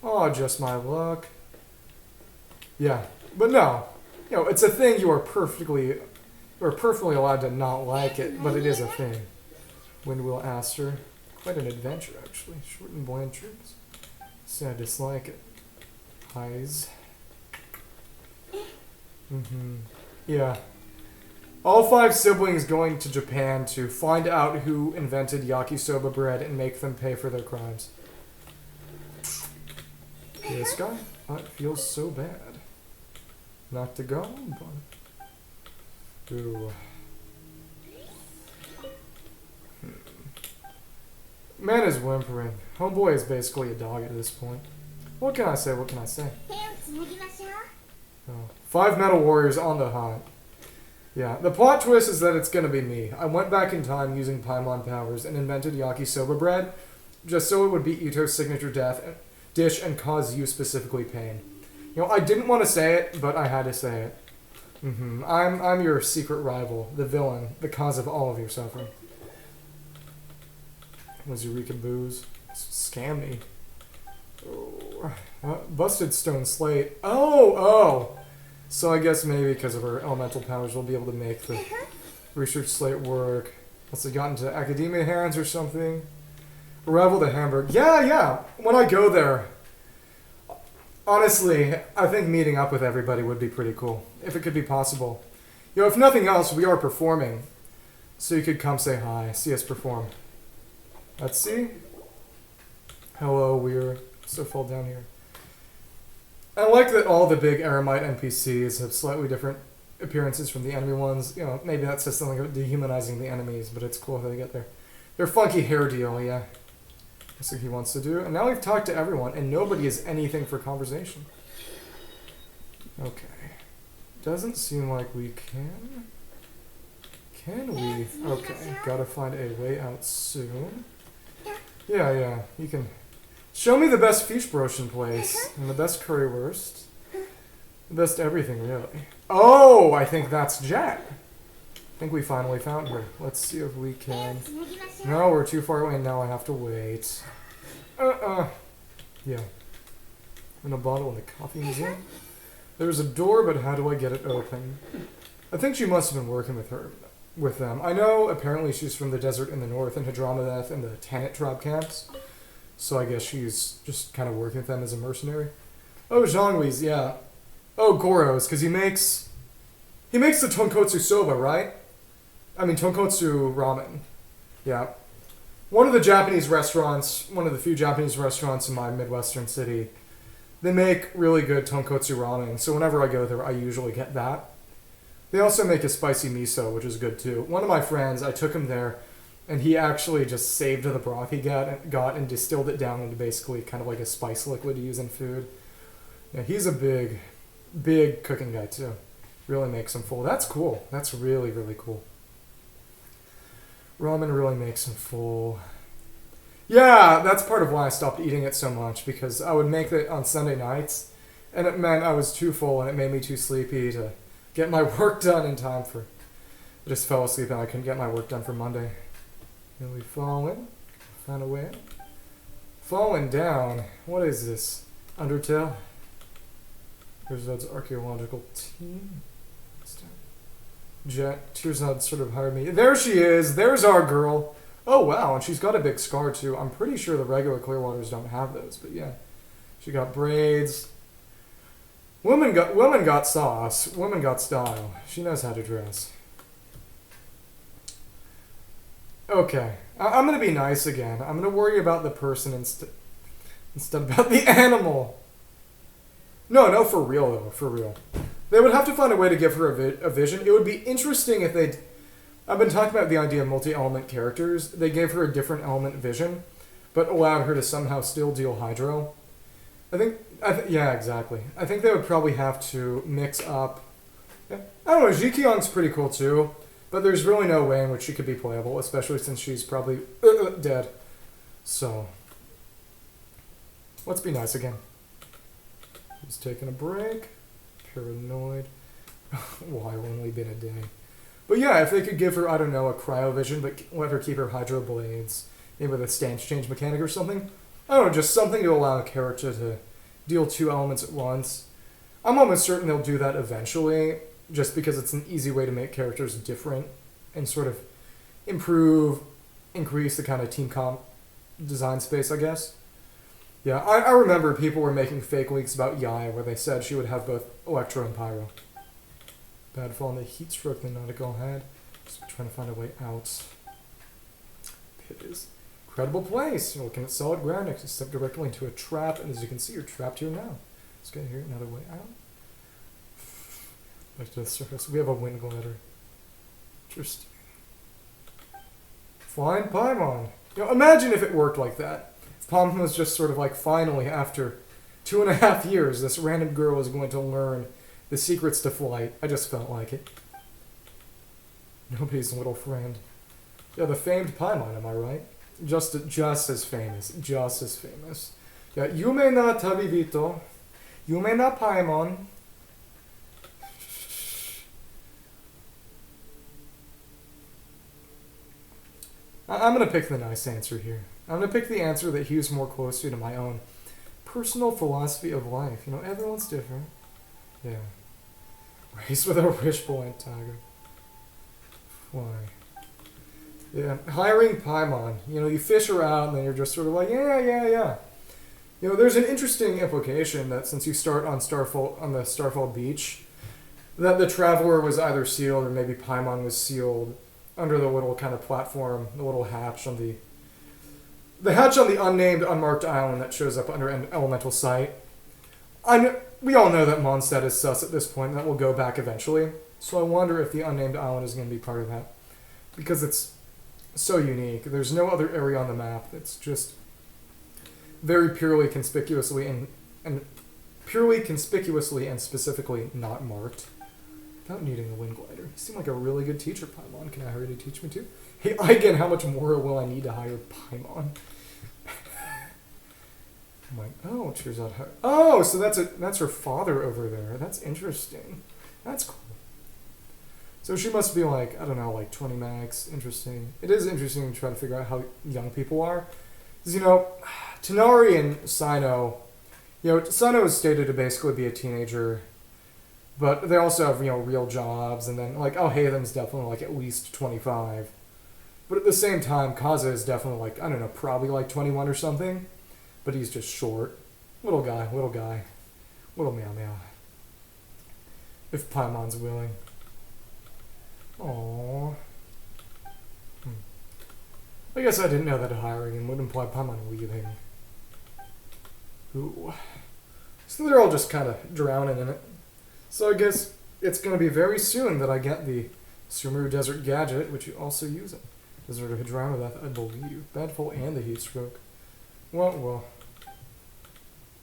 Oh, just my luck. Yeah, but no, you know, it's a thing. You are perfectly allowed to not like it, but it is a thing. Windwheel Aster, quite an adventure actually. Short and bland troops. So I dislike it. Highs. Yeah. All 5 siblings going to Japan to find out who invented yakisoba bread and make them pay for their crimes. This guy? It feels so bad. Not to go, but... Ooh. Man is whimpering. Homeboy is basically a dog at this point. What can I say? What can I say? Oh. 5 metal warriors on the hunt. Yeah, the plot twist is that it's gonna be me. I went back in time using Paimon powers and invented yakisoba bread, just so it would be Ito's signature dish and cause you specifically pain. You know, I didn't want to say it, but I had to say it. I'm your secret rival, the villain, the cause of all of your suffering. Was Eureka Booze? Scam me. Oh. Busted Stone Slate. Oh! So I guess maybe because of her elemental powers we'll be able to make the research slate work. Must have gotten to academia hands or something. Arrival to Hamburg. Yeah. When I go there, honestly, I think meeting up with everybody would be pretty cool, if it could be possible. You know, if nothing else, we are performing, so you could come say hi, see us perform. Let's see. Hello, we're so fall down here. I like that all the big Aramite NPCs have slightly different appearances from the enemy ones. You know, maybe that says something about dehumanizing the enemies, but it's cool how they get their funky hair deal, yeah. That's what he wants to do. And now we've talked to everyone, and nobody has anything for conversation. Okay. Doesn't seem like we can. Can we? Okay, gotta find a way out soon. Yeah, you can... Show me the best Fischbrötchen place, and the best currywurst. The best everything, really. Oh, I think that's Jet. I think we finally found her. Let's see if we can... No, we're too far away, and now I have to wait. Yeah. In a bottle in the coffee museum. There's a door, but how do I get it open? I think she must have been working with them. I know apparently she's from the desert in the north, in Hadramaveth and the Tanit tribe camps. So I guess she's just kind of working with them as a mercenary. Oh, Zhonghui's, yeah. Oh, Goro's, because he makes the tonkotsu soba, right? I mean, tonkotsu ramen. Yeah. One of the few Japanese restaurants in my Midwestern city, they make really good tonkotsu ramen, so whenever I go there, I usually get that. They also make a spicy miso, which is good too. One of my friends, I took him there, and he actually just saved the broth he got and distilled it down into basically kind of like a spice liquid to use in food. Yeah, he's a big cooking guy too. Really makes him full. That's cool. That's really, really cool. Ramen really makes him full. Yeah, that's part of why I stopped eating it so much, because I would make it on Sunday nights, and it meant I was too full and it made me too sleepy to get my work done in time for... I just fell asleep and I couldn't get my work done for Monday. And we fallen. Found a way. Fallen down. What is this? Undertale? There's Zod's archaeological team. Jet. Tearzod sort of hired me. There she is! There's our girl! Oh wow, and she's got a big scar too. I'm pretty sure the regular Clearwaters don't have those, but yeah. She got braids. Woman got sauce. Woman got style. She knows how to dress. Okay. I'm gonna be nice again. I'm gonna worry about the person instead about the animal. No, for real though. For real. They would have to find a way to give her a vision. It would be interesting if they'd... I've been talking about the idea of multi-element characters. They gave her a different element vision, but allowed her to somehow still deal hydro. Yeah, exactly. I think they would probably have to mix up... Yeah. I don't know, Jikyong's pretty cool too, but there's really no way in which she could be playable, especially since she's probably dead. So, let's be nice again. Who's taking a break? Paranoid. Why only been a day? But yeah, if they could give her, I don't know, a cryovision, but let her keep her hydro blades, maybe with a stance change mechanic or something. I don't know, just something to allow a character to deal 2 elements at once. I'm almost certain they'll do that eventually, just because it's an easy way to make characters different and sort of increase the kind of team comp design space, I guess. Yeah, I remember people were making fake leaks about Yai where they said she would have both Electro and Pyro. Bad fall in the heat stroke the nautical had. Just trying to find a way out. Pit is incredible place. You're looking at solid ground next to step directly into a trap, and as you can see, you're trapped here now. Let's get here another way out. Back to the surface. We have a wind glider. Interesting. Flying Paimon. You know, imagine if it worked like that. If Paimon was just sort of like, finally, after 2.5 years, this random girl is going to learn the secrets to flight. I just felt like it. Nobody's little friend. Yeah, the famed Paimon, am I right? Just as famous. Just as famous. Yeah, Yume na Tabibito. Yume na Paimon. I'm going to pick the nice answer here. I'm going to pick the answer that hews more closely to my own personal philosophy of life. You know, everyone's different. Yeah. Race with a wishbone tiger. Why? Yeah, hiring Paimon. You know, you fish her out and then you're just sort of like, yeah. You know, there's an interesting implication that since you start on the Starfall Beach, that the Traveler was either sealed or maybe Paimon was sealed under the little kind of platform, the little hatch on the hatch on the unnamed, unmarked island that shows up under an elemental site. We all know that Mondstadt is sus at this point, and that will go back eventually. So I wonder if the unnamed island is going to be part of that. Because it's so unique. There's no other area on the map that's just very purely conspicuously and specifically not marked. Without needing a wind glider. You seem like a really good teacher, Paimon. Can I hire you to teach me too? Hey, again, how much more will I need to hire Paimon? I'm like, oh, cheers out. Oh, so that's her father over there. That's interesting. That's cool. So she must be like, I don't know, like 20 max. Interesting. It is interesting to try to figure out how young people are. Because, you know, Tanari and Cyno, you know, Cyno is stated to basically be a teenager, but they also have, you know, real jobs, and then, like, Hathem's definitely, like, at least 25. But at the same time, Kaza is definitely, like, I don't know, probably, like, 21 or something. But he's just short. Little guy. Little meow meow. If Paimon's willing. Aww. I guess I didn't know that hiring him would imply Paimon leaving. Ooh. So they're all just kind of drowning in it. So I guess it's going to be very soon that I get the Sumeru Desert Gadget, which you also use it. Desert of Hadramadath, I believe. Badfall and the Heat Stroke. Well.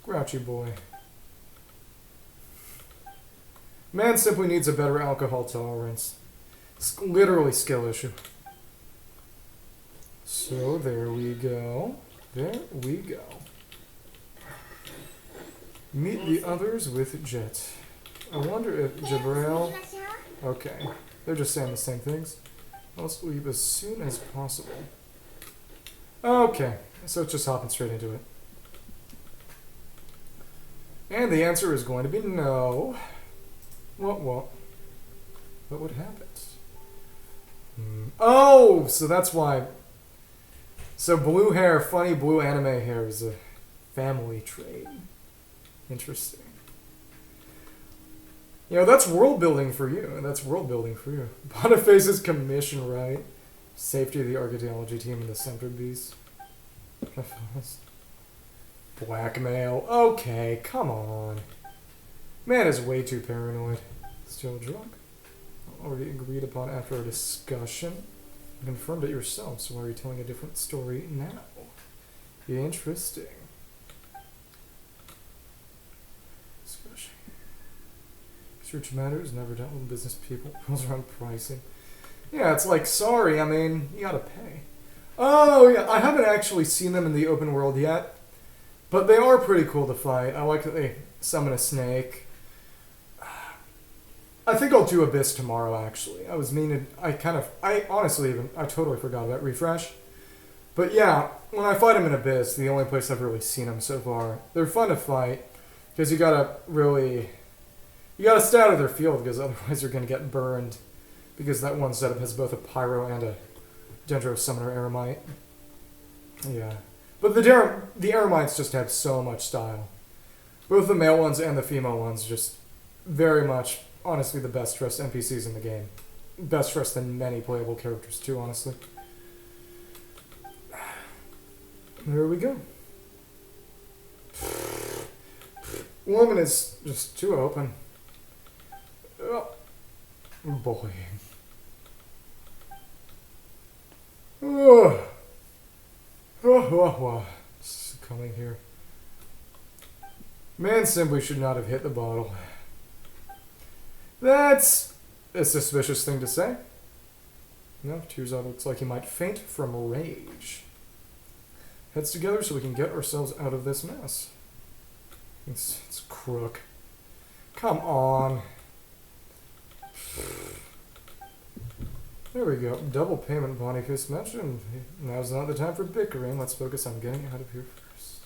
Grouchy boy. Man simply needs a better alcohol tolerance. It's literally skill issue. So there we go. Meet the others with Jet. I wonder if Jabrail... Okay. They're just saying the same things. Let's leave as soon as possible. Okay. So it's just hopping straight into it. And the answer is going to be no. What would happen? Oh! So that's why... So blue hair, funny blue anime hair is a family trait. Interesting. You know, that's world building for you. That's world building for you. Boniface's commission, right? Safety of the archaeology team and the center beast. Blackmail. Okay, come on. Man is way too paranoid. Still drunk. Already agreed upon after our discussion. You confirmed it yourself, so why are you telling a different story now? Interesting. Discussion. Research matters, never dealt with business people. Rules around pricing. Yeah, it's like, sorry, I mean, you gotta pay. Oh, yeah, I haven't actually seen them in the open world yet, but they are pretty cool to fight. I like that they summon a snake. I think I'll do Abyss tomorrow, actually. I totally forgot about Refresh. But yeah, when I fight them in Abyss, the only place I've really seen them so far, they're fun to fight, because you gotta stay out of their field, because otherwise you're gonna get burned. Because that one setup has both a Pyro and a Dendro Summoner Eremite. Yeah. But the Eremites just have so much style. Both the male ones and the female ones just very much, honestly, the best dressed NPCs in the game. Best dressed than many playable characters too, honestly. There we go. Woman is just too open. Oh, boy. Coming here. Man simply should not have hit the bottle. That's a suspicious thing to say. No, Tearzot looks like he might faint from rage. Heads together so we can get ourselves out of this mess. It's crook. Come on. There we go. Double payment, Boniface mentioned. Now's not the time for bickering. Let's focus on getting out of here first.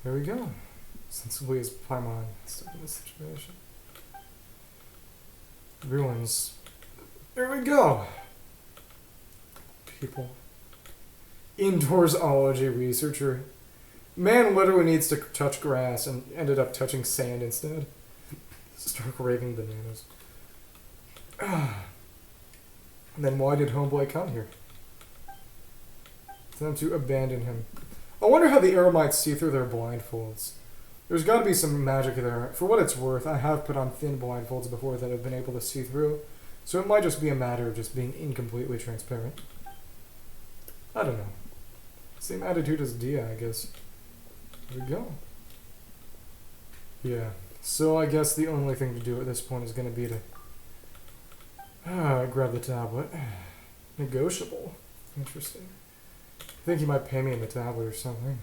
There we go. Since we as Paimon stuck in this situation. Ruins. There we go. People. Indoorsology researcher. Man literally needs to touch grass and ended up touching sand instead. Stark raving bananas. And then why did Homeboy come here? For them to abandon him. I wonder how the Eremites see through their blindfolds. There's got to be some magic there. For what it's worth, I have put on thin blindfolds before that I've been able to see through, so it might just be a matter of just being incompletely transparent. I don't know. Same attitude as Dia, I guess. There we go. Yeah. So I guess the only thing to do at this point is going to be to grab the tablet. Negotiable. Interesting. I think he might pay me in the tablet or something.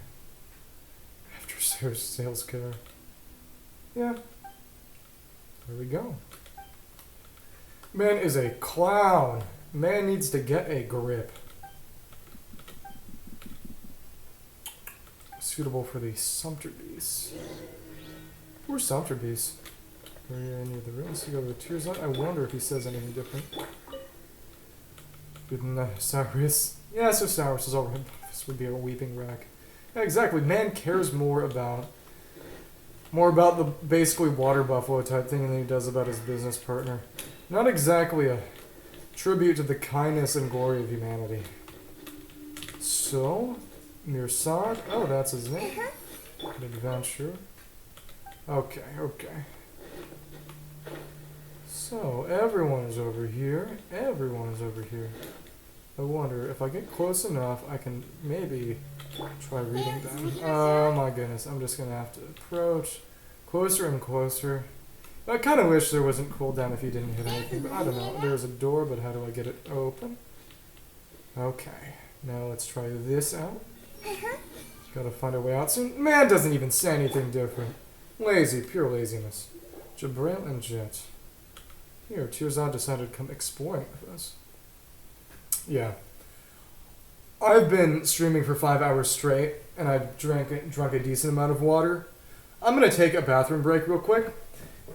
After sales care. Yeah. There we go. Man is a clown. Man needs to get a grip. Suitable for the Sumpter Beast. Poor Sumpter Beast. Very near the ruins to go to the Tearzot. I wonder if he says anything different. Didn't Cyrus? Yeah, so Cyrus is alright. This would be a weeping wreck. Yeah, exactly. Man cares more about the basically water buffalo type thing than he does about his business partner. Not exactly a tribute to the kindness and glory of humanity. So, Mirsad. Oh, that's his name. An adventure. Okay, okay. So, everyone is over here. Everyone is over here. I wonder if I get close enough, I can maybe try reading them. Oh my goodness, I'm just gonna have to approach closer and closer. I kind of wish there wasn't cooldown if you didn't hit anything, but I don't know. There's a door, but how do I get it open? Okay, now let's try this out. Gotta find a way out soon. Man doesn't even say anything different. Lazy, pure laziness. Jabrail and Jet. Here, Tearzot decided to come exploring with us. Yeah. I've been streaming for 5 hours straight, and I've drunk a decent amount of water. I'm going to take a bathroom break real quick.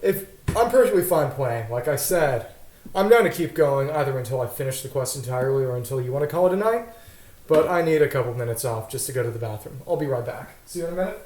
I'm perfectly fine playing. Like I said, I'm down to keep going either until I finish the quest entirely or until you want to call it a night. But I need a couple minutes off just to go to the bathroom. I'll be right back. See you in a minute.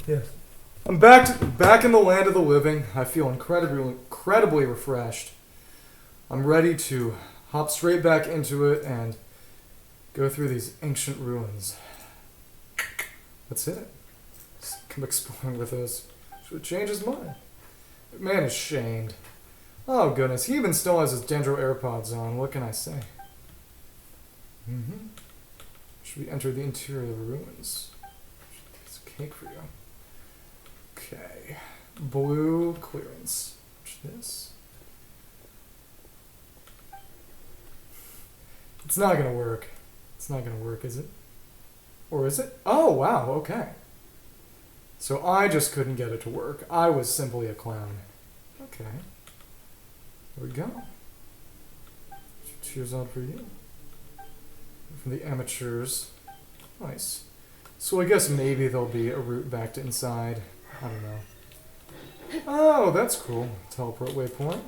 Yeah. I'm back in the land of the living. I feel incredibly refreshed. I'm ready to hop straight back into it and go through these ancient ruins. That's it. Just come exploring with us. Should change his mind. The man is shamed. Oh goodness, he even still has his Dendro AirPods on. What can I say? Should we enter the interior of the ruins? It's a cake for you. Okay. Blue clearance. What's this? It's not gonna work. It's not gonna work, is it? Or is it? Oh, wow, okay. So I just couldn't get it to work. I was simply a clown. Okay. There we go. Cheers out for you. From the amateurs. Nice. So I guess maybe there'll be a route back to inside. I don't know. Oh, that's cool. Teleport waypoint.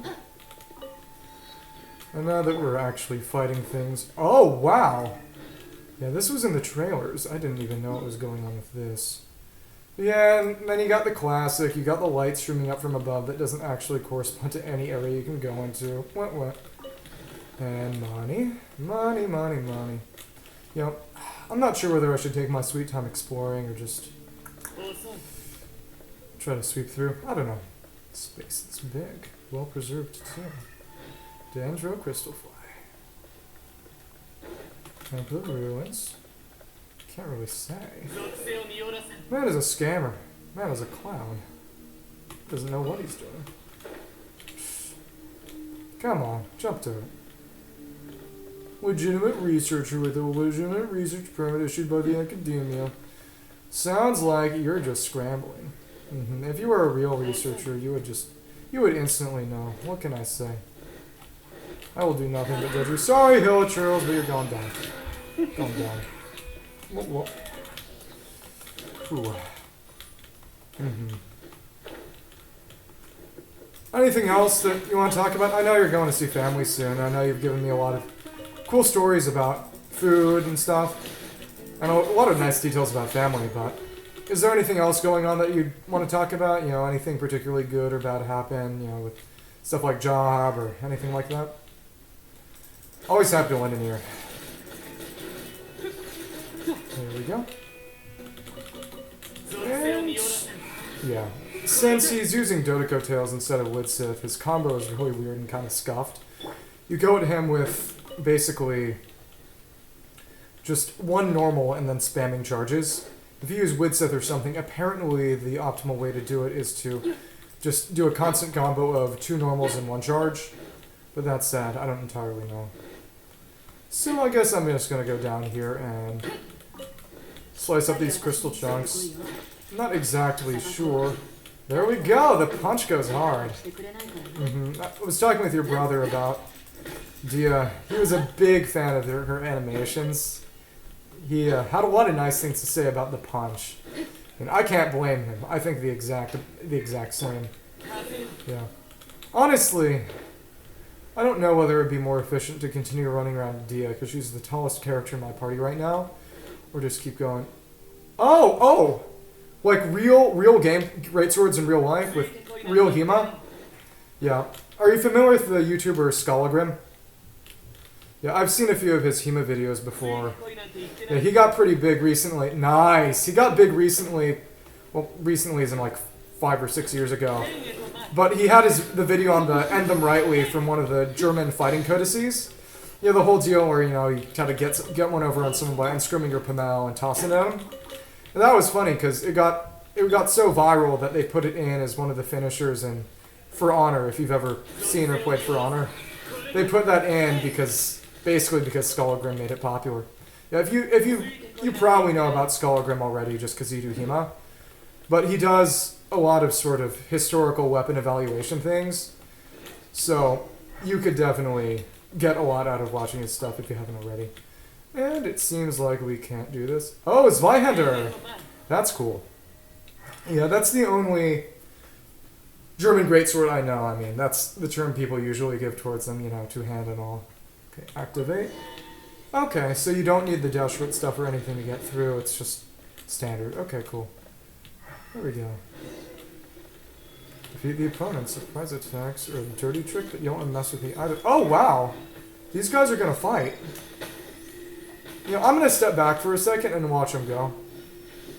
And now that we're actually fighting things... Oh, wow! Yeah, this was in the trailers. I didn't even know what was going on with this. Yeah, and then you got the classic. You got the light streaming up from above that doesn't actually correspond to any area you can go into. What? And money. Money. You know, I'm not sure whether I should take my sweet time exploring or just try to sweep through. I don't know. Space is big. Well preserved, too. Dendro Crystal Fly. Temple of Ruins. Can't really say. Man is a scammer. Man is a clown. Doesn't know what he's doing. Come on, jump to it. Legitimate researcher with a legitimate research permit issued by the academia. Sounds like you're just scrambling. If you were a real researcher, you would instantly know. What can I say? I will do nothing but judge you. Sorry, Hill of Churls, but you're going down. Going down. Whoa. Ooh. Anything else that you want to talk about? I know you're going to see family soon. I know you've given me a lot of cool stories about food and stuff. And a lot of nice details about family, but is there anything else going on that you want to talk about? You know, anything particularly good or bad happen, you know, with stuff like job or anything like that? Always happy to lend an ear. There we go. And, yeah. Since he's using Dodeko Tails instead of Widsith, his combo is really weird and kind of scuffed. You go at him with basically just one normal and then spamming charges. If you use Widsith or something, apparently the optimal way to do it is to just do a constant combo of 2 normals and 1 charge. But that's sad. I don't entirely know. So I guess I'm just going to go down here and slice up these crystal chunks. I'm not exactly sure. There we go! The punch goes hard. I was talking with your brother about Dia. He was a big fan of her animations. He had a lot of nice things to say about the punch. And I can't blame him. I think the exact same. Yeah. Honestly, I don't know whether it would be more efficient to continue running around Dia, because she's the tallest character in my party right now, or just keep going. Oh! Like real game great swords in real life with real Hema? Yeah. Are you familiar with the YouTuber Skolagrim? Yeah, I've seen a few of his Hema videos before. Yeah, he got pretty big recently. Nice! He got big recently. Well, recently is in like 5 or 6 years ago. But he had the video on the End Them Rightly from one of the German fighting codices. Yeah, the whole deal where, you know, you try to get one over on someone by unscrewing your Pamel and tossing it at him. And that was funny because it got so viral that they put it in as one of the finishers in For Honor, if you've ever seen or played For Honor. They put that in because Skolagrim made it popular. Yeah, if you probably know about Skolagrim already just because you do Hema. But he does a lot of sort of historical weapon evaluation things. So you could definitely get a lot out of watching his stuff if you haven't already. And it seems like we can't do this. Oh, it's Zweihander! That's cool. Yeah, that's the only German greatsword I know. I mean, that's the term people usually give towards them, you know, 2-hand and all. Okay, activate. Okay, so you don't need the Dashwood stuff or anything to get through. It's just standard. Okay, cool. There we go. Defeat the opponent. Surprise attacks or a dirty trick, but you don't want to mess with me either. Oh, wow! These guys are gonna fight. You know, I'm gonna step back for a second and watch them go.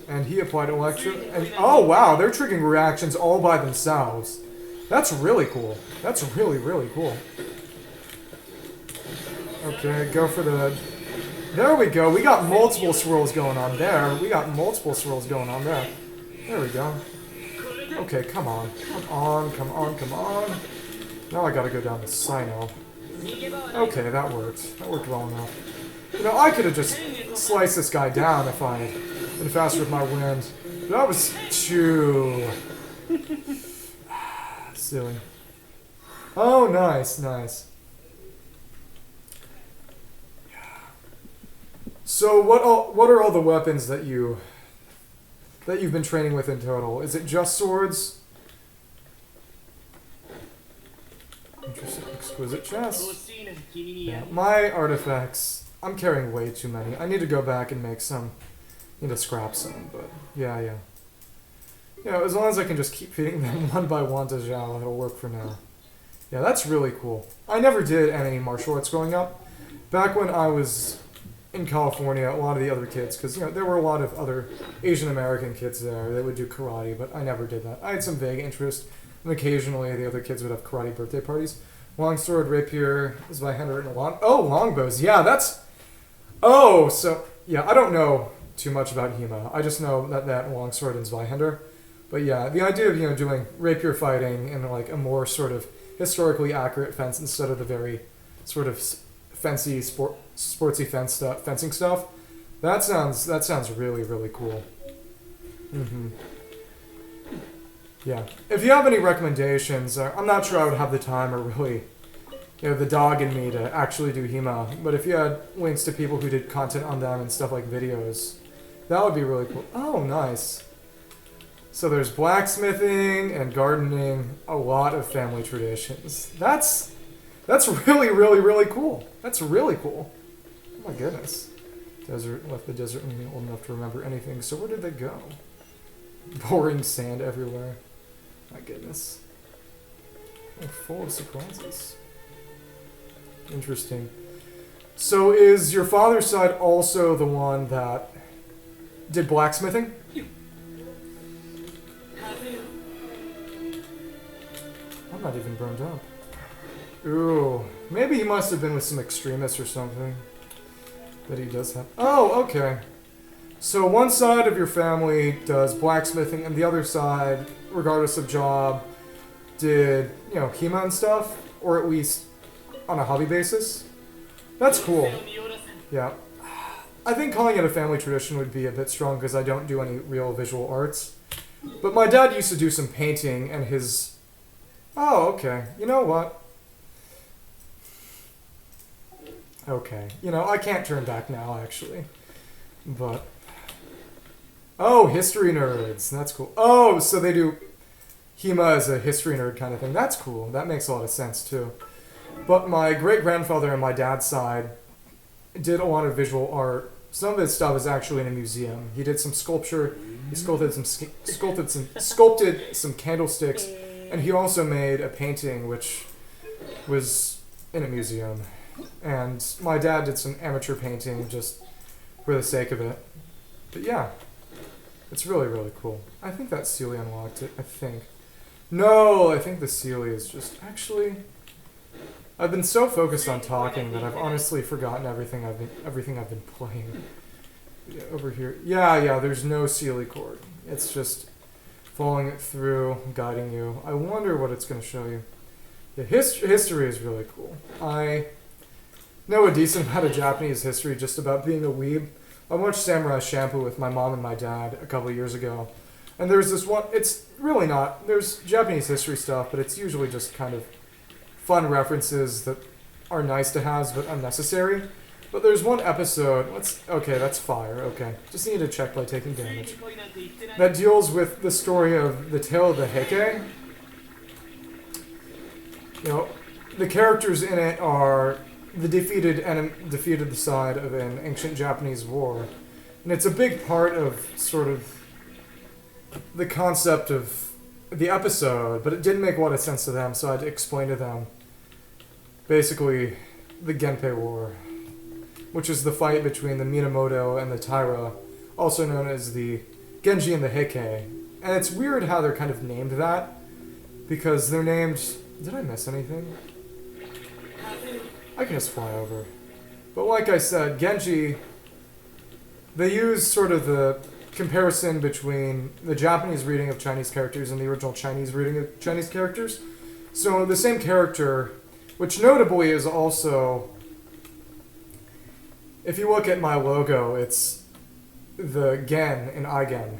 And he applied Electro. And oh, wow! They're triggering reactions all by themselves. That's really cool. That's really, really cool. Okay, go for the... There we go. We got multiple swirls going on there. We got multiple swirls going on there. There we go. Okay, come on. Come on, come on, come on. Now I gotta go down to Cyno. Okay, that worked. That worked well enough. You know, I could have just sliced this guy down if I had been faster with my wind. But that was too... silly. Oh, nice, nice. So what are all the weapons that you've been training with in total? Is it just swords? Interesting, exquisite chest. Yeah, my artifacts. I'm carrying way too many. I need to go back and make some. Need to scrap some, but yeah. Yeah, as long as I can just keep feeding them one by one to Zhao, it'll work for now. Yeah, that's really cool. I never did any martial arts growing up. Back when I was in California, a lot of the other kids, because you know there were a lot of other Asian American kids there. They would do karate, but I never did that. I had some vague interest, and occasionally the other kids would have karate birthday parties. Longsword, rapier, Zweihander, and longbows. Yeah, that's. Oh, so yeah, I don't know too much about Hema. I just know that longsword and Zweihander. But yeah, the idea of doing rapier fighting in like a more sort of historically accurate fence instead of the very sort of fancy sportsy fencing stuff. That sounds really, really cool. Yeah. If you have any recommendations, I'm not sure I would have the time or really, the dog in me to actually do Hema. But if you had links to people who did content on them and stuff like videos, that would be really cool. Oh, nice. So there's blacksmithing and gardening, a lot of family traditions. That's really, really, really cool. That's really cool. Oh my goodness. Desert left the desert and old enough to remember anything. So where did they go? Boring sand everywhere. My goodness. Oh, full of surprises. Interesting. So is your father's side also the one that did blacksmithing? I'm not even burned up. Ooh, maybe he must have been with some extremists or something. That he does have. Oh, okay. So one side of your family does blacksmithing, and the other side, regardless of job, did, Hema and stuff, or at least on a hobby basis. That's cool. Yeah. I think calling it a family tradition would be a bit strong because I don't do any real visual arts. But my dad used to do some painting, and his... Oh, okay. You know what? Okay. I can't turn back now, actually. But... Oh, history nerds. That's cool. Oh, so they do Hema as a history nerd kind of thing. That's cool. That makes a lot of sense, too. But my great-grandfather on my dad's side did a lot of visual art. Some of his stuff is actually in a museum. He did some sculpture. He sculpted some candlesticks. And he also made a painting, which was in a museum. And my dad did some amateur painting just for the sake of it. But yeah, it's really, really cool. I think that Sealy unlocked it, I think. No, I think the Sealy is just... Actually, I've been so focused on talking that I've honestly forgotten everything I've been playing. Yeah, over here. Yeah, there's no Sealy cord. It's just following it through, guiding you. I wonder what it's going to show you. The history is really cool. I know a decent amount of Japanese history just about being a weeb. I watched Samurai Champloo with my mom and my dad a couple of years ago. And there's this one, it's really not, there's Japanese history stuff, but it's usually just kind of fun references that are nice to have but unnecessary. But there's one episode, okay, that's fire, okay. Just need to check by taking damage. That deals with the story of the Tale of the Heike. The characters in it are the defeated side of an ancient Japanese war. And it's a big part of sort of the concept of the episode, but it didn't make a lot of sense to them, so I had to explain to them basically the Genpei War, which is the fight between the Minamoto and the Taira, also known as the Genji and the Heike. And it's weird how they're kind of named that, because they're named... Did I miss anything? I can just fly over. But like I said, Genji, they use sort of the comparison between the Japanese reading of Chinese characters and the original Chinese reading of Chinese characters. So the same character, which notably is also... If you look at my logo, it's the Gen in Igen.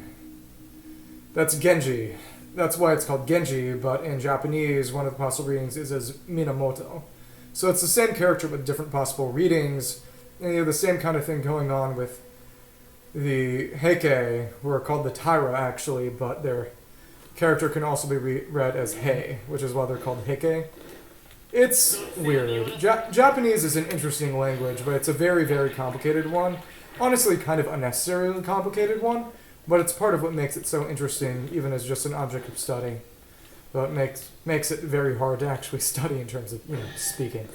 That's Genji. That's why it's called Genji, but in Japanese, one of the possible readings is as Minamoto. So it's the same character with different possible readings, and you have the same kind of thing going on with the Heike, who are called the Taira actually, but their character can also be read as Hei, which is why they're called Heike. It's weird. Japanese is an interesting language, but it's a very, very complicated one. Honestly, kind of unnecessarily complicated one, but it's part of what makes it so interesting, even as just an object of study. But it makes it very hard to actually study in terms of, speaking.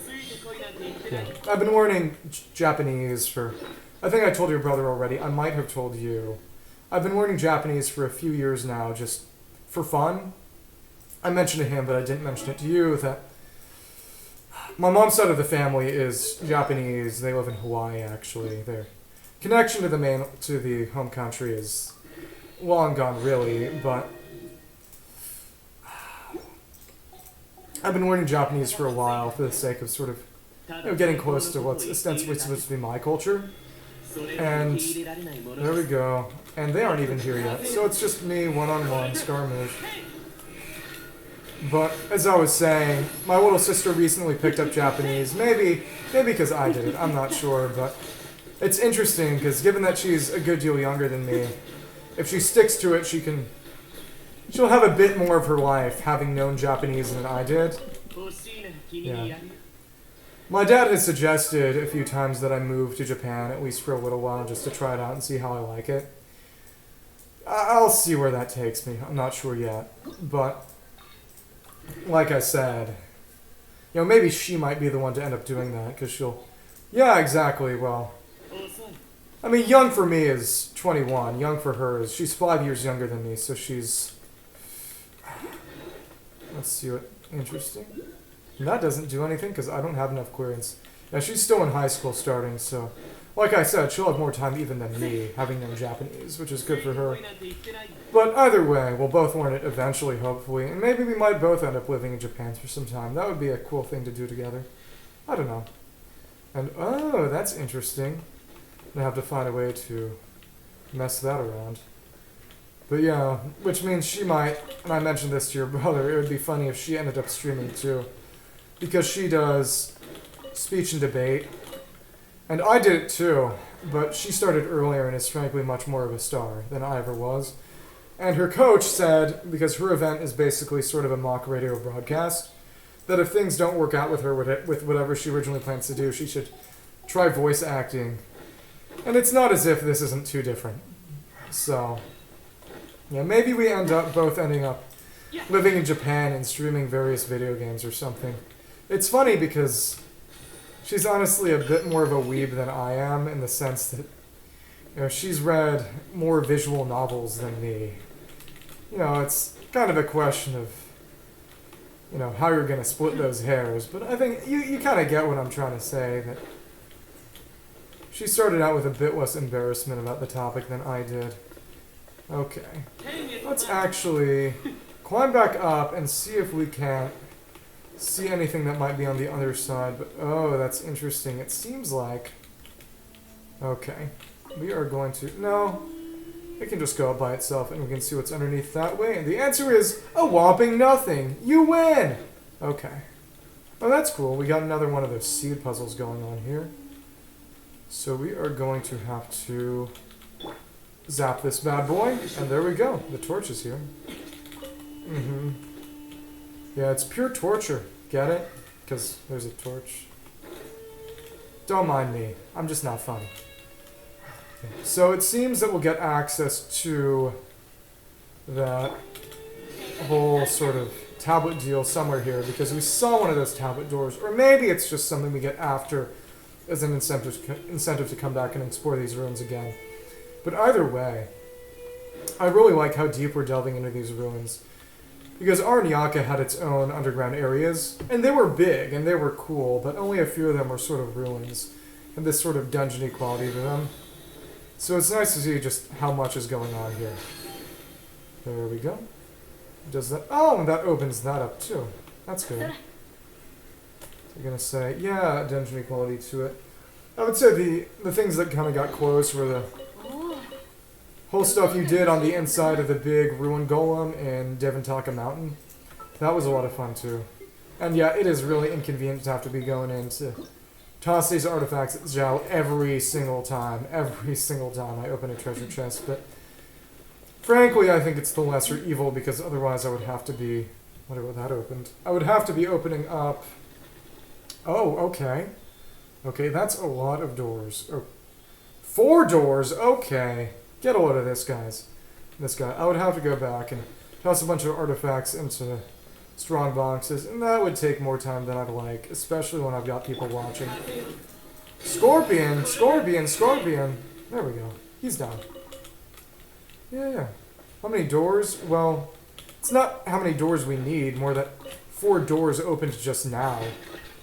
Yeah. I've been learning Japanese for... I think I told your brother already. I might have told you. I've been learning Japanese for a few years now, just for fun. I mentioned to him, but I didn't mention it to you, that my mom's side of the family is Japanese. They live in Hawaii, actually. Their connection to the home country is long gone, really, but I've been learning Japanese for a while for the sake of sort of getting close to what's ostensibly supposed to be my culture. And there we go. And they aren't even here yet, so it's just me one-on-one skirmish. But as I was saying, my little sister recently picked up Japanese. Maybe because I did it. I'm not sure, but it's interesting because given that she's a good deal younger than me, if she sticks to it, she'll have a bit more of her life having known Japanese than I did. Yeah. My dad has suggested a few times that I move to Japan, at least for a little while, just to try it out and see how I like it. I'll see where that takes me. I'm not sure yet. But, like I said, maybe she might be the one to end up doing that, because she'll... Yeah, exactly, well... I mean, young for me is 21. Young for her is... She's 5 years younger than me, so she's... Let's see what... Interesting. And that doesn't do anything, because I don't have enough clearance. Yeah, she's still in high school starting, so... Like I said, she'll have more time even than me, having known Japanese, which is good for her. But either way, we'll both learn it eventually, hopefully. And maybe we might both end up living in Japan for some time. That would be a cool thing to do together. I don't know. And, oh, that's interesting. I have to find a way to mess that around. But yeah, which means she might, and I mentioned this to your brother, it would be funny if she ended up streaming too. Because she does speech and debate. And I did it too, but she started earlier and is frankly much more of a star than I ever was. And her coach said, because her event is basically sort of a mock radio broadcast, that if things don't work out with her with whatever she originally plans to do, she should try voice acting. And it's not as if this isn't too different. So, yeah, maybe we both ending up living in Japan and streaming various video games or something. It's funny because she's honestly a bit more of a weeb than I am, in the sense that she's read more visual novels than me. It's kind of a question of how you're going to split those hairs, but I think you kind of get what I'm trying to say, that she started out with a bit less embarrassment about the topic than I did. Okay. Let's actually climb back up and see if we can see anything that might be on the other side. But oh, that's interesting. It seems like... Okay. We are going to... No. It can just go up by itself and we can see what's underneath that way. And the answer is a whopping nothing. You win! Okay. Oh, that's cool. We got another one of those seed puzzles going on here. So we are going to have to zap this bad boy. And there we go. The torch is here. Yeah, it's pure torture. Get it? Because there's a torch. Don't mind me. I'm just not funny. Okay. So it seems that we'll get access to that whole sort of tablet deal somewhere here because we saw one of those tablet doors, or maybe it's just something we get after as an incentive to come back and explore these ruins again. But either way, I really like how deep we're delving into these ruins. Because Aranyaka had its own underground areas, and they were big, and they were cool, but only a few of them were sort of ruins, and this sort of dungeony quality to them. So it's nice to see just how much is going on here. There we go. Does that... Oh, and that opens that up, too. That's good. So I'm gonna say, yeah, dungeony quality to it. I would say the things that kind of got close were the whole stuff you did on the inside of the big ruin golem in Devantaka Mountain. That was a lot of fun too. And yeah, it is really inconvenient to have to be going in to toss these artifacts at Zhao every single time I open a treasure chest. But frankly, I think it's the lesser evil because otherwise I would have to be... Whatever that opened. I would have to be opening up... Oh, okay. Okay, that's a lot of doors. Oh, 4 doors? Okay. Get a load of this, guys. This guy. I would have to go back and toss a bunch of artifacts into strong boxes, and that would take more time than I'd like, especially when I've got people watching. Scorpion! Scorpion! Scorpion! There we go. He's down. Yeah. How many doors? Well, it's not how many doors we need, more that 4 doors opened just now.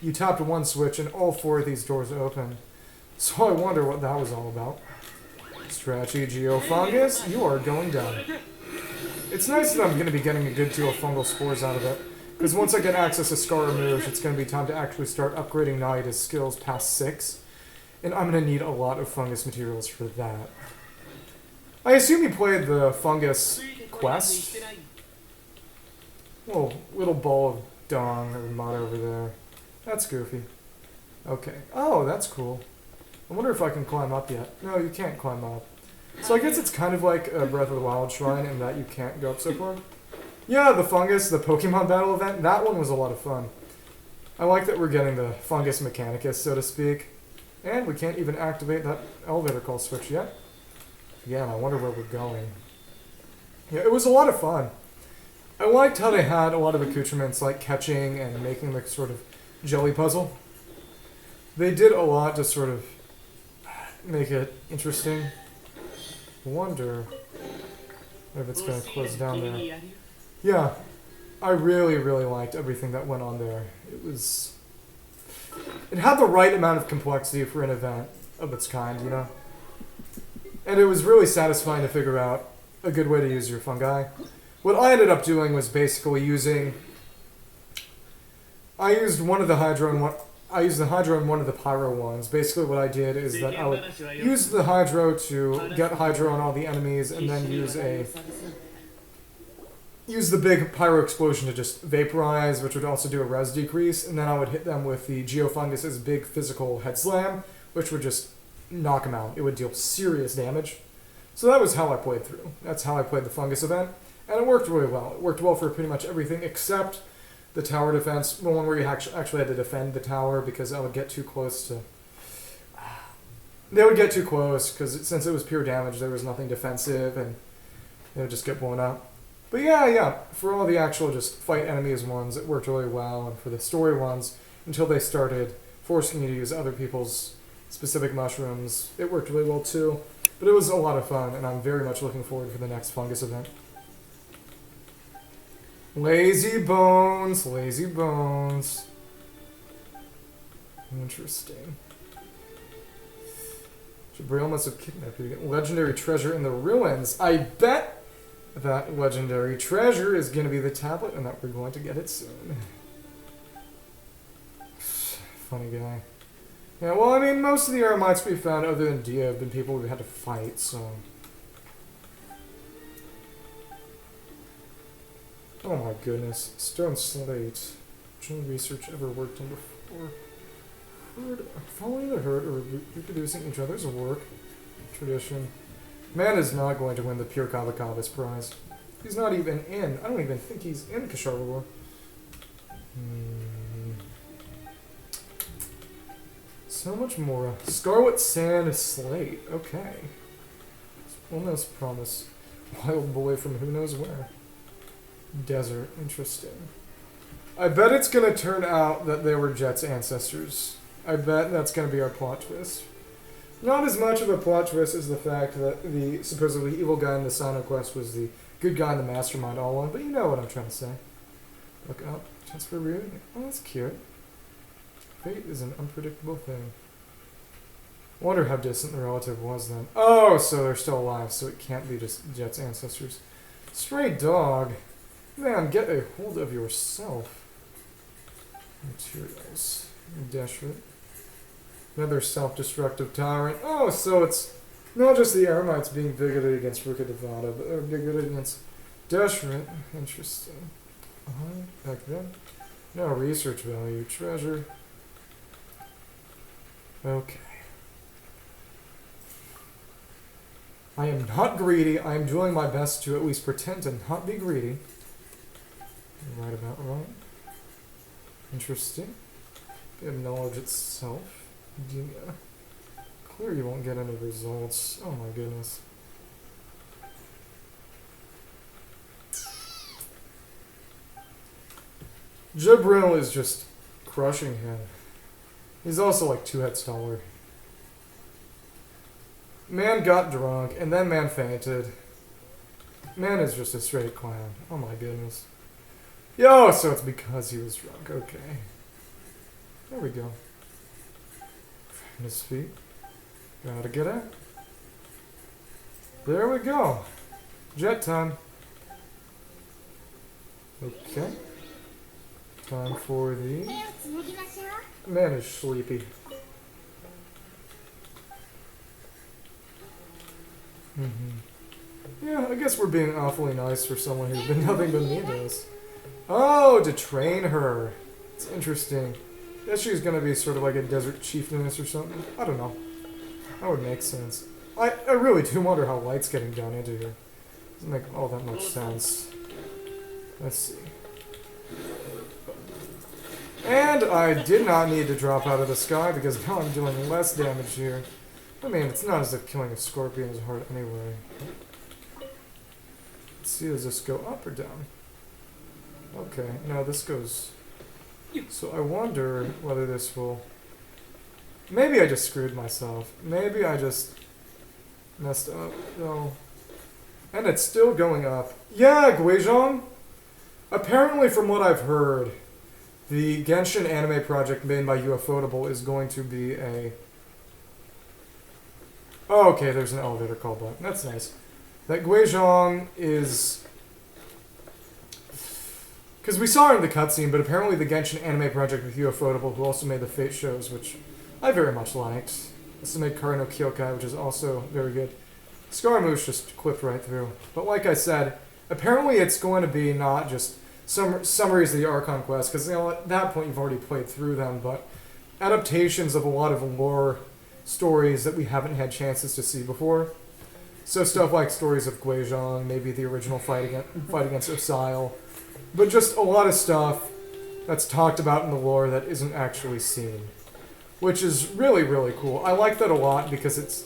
You tapped one switch and all 4 of these doors open. So I wonder what that was all about. Stretchy Geofungus, you are going down. It's nice that I'm going to be getting a good deal of fungal spores out of it, because once I get access to Scaramouche, it's going to be time to actually start upgrading Naida's skills past 6, and I'm going to need a lot of fungus materials for that. I assume you played the fungus quest? Little ball of dung or mud over there. That's goofy. Okay. Oh, that's cool. I wonder if I can climb up yet. No, you can't climb up. So I guess it's kind of like a Breath of the Wild shrine in that you can't go up so far. Yeah, the fungus, the Pokemon battle event, that one was a lot of fun. I like that we're getting the fungus mechanicus, so to speak. And we can't even activate that elevator call switch yet. Yeah, I wonder where we're going. Yeah, it was a lot of fun. I liked how they had a lot of accoutrements like catching and making the sort of jelly puzzle. They did a lot to sort of make it interesting. I wonder if it's going to close down there. Yeah, I really, really liked everything that went on there. It had the right amount of complexity for an event of its kind, you know? And it was really satisfying to figure out a good way to use your fungi. What I ended up doing was basically I used one of the Hydro and one of the Pyro ones. Basically what I did is that I would use the Hydro to get Hydro on all the enemies and then use the big Pyro explosion to just vaporize, which would also do a res decrease, and then I would hit them with the Geofungus's big physical head slam, which would just knock them out. It would deal serious damage. So that was how I played through. That's how I played the fungus event, and it worked really well. It worked well for pretty much everything except the tower defense, the one where you actually had to defend the tower because I would get too close to... They would get too close because since it was pure damage, there was nothing defensive and they would just get blown up. But yeah, for all the actual just fight enemies ones, it worked really well, and for the story ones, until they started forcing you to use other people's specific mushrooms, it worked really well too. But it was a lot of fun, and I'm very much looking forward for the next fungus event. Lazy bones, lazy bones. Interesting. Jabril must have kidnapped you. Legendary treasure in the ruins. I bet that legendary treasure is going to be the tablet and that we're going to get it soon. Funny guy. Yeah, well, I mean, most of the Eremites we found other than Dia have been people we had to fight, so... Oh my goodness. Stone slate. Which no research ever worked on before. Following the herd or reproducing each other's work. Tradition. Man is not going to win the Pure Kavakavas prize. He's not even in. I don't even think he's in Kasharwar. So much more. Scarlet Sand Slate. Okay. Almost promise. Wild boy from who knows where. Desert. Interesting. I bet it's gonna turn out that they were Jet's ancestors. I bet that's gonna be our plot twist. Not as much of a plot twist as the fact that the supposedly evil guy in the Cyno quest was the good guy in the mastermind all along, but you know what I'm trying to say. Look up. Chance for reunion. Oh, that's cute. Fate is an unpredictable thing. Wonder how distant the relative was then. Oh, so they're still alive, so it can't be just Jet's ancestors. Stray dog. Man, get a hold of yourself. Materials. Dash it. Another self-destructive tyrant. Oh, so it's not just the Eremites being bigoted against Ruka Devada, but they're bigoted against Deshret. Interesting. Back then. No research value. Treasure. Okay. I am not greedy. I am doing my best to at least pretend to not be greedy. Right about right. Interesting. Bit of knowledge itself. Yeah. Clear you won't get any results. Oh my goodness. Jabril is just crushing him. He's also like 2 heads taller. Man got drunk, and then man fainted. Man is just a straight clown. Oh my goodness. Yo, so it's because he was drunk. Okay. There we go. Find his feet. Gotta get out. There we go. Jet time. Okay. Time for the... Man is sleepy. Yeah, I guess we're being awfully nice for someone who's been nothing but mean to us. Oh, to train her. It's interesting. I guess she's gonna be sort of like a desert chieftainess or something. I don't know. That would make sense. I really do wonder how Light's getting down into here. Doesn't make all that much sense. Let's see. And I did not need to drop out of the sky because now I'm doing less damage here. I mean, it's not as if killing a scorpion is hard anyway. Let's see, does this go up or down? Okay, no, this goes... So I wonder whether this will... Maybe I just screwed myself. Maybe I just messed up. No. And it's still going up. Yeah, Guizhong! Apparently, from what I've heard, the Genshin anime project made by Ufotable is going to be a... Oh, okay, there's an elevator call button. That's nice. That Guizhong is... Because we saw her in the cutscene, but apparently the Genshin anime project with Ufotable, who also made the Fate shows, which I very much liked. This made Kara no Kyokai, which is also very good. Scaramouche just clipped right through. But like I said, apparently it's going to be not just summaries of the Archon Quest, because at that point you've already played through them, but adaptations of a lot of lore stories that we haven't had chances to see before. So stuff like stories of Guizhong, maybe the original fight against Osile, but just a lot of stuff that's talked about in the lore that isn't actually seen, which is really, really cool. I like that a lot because it's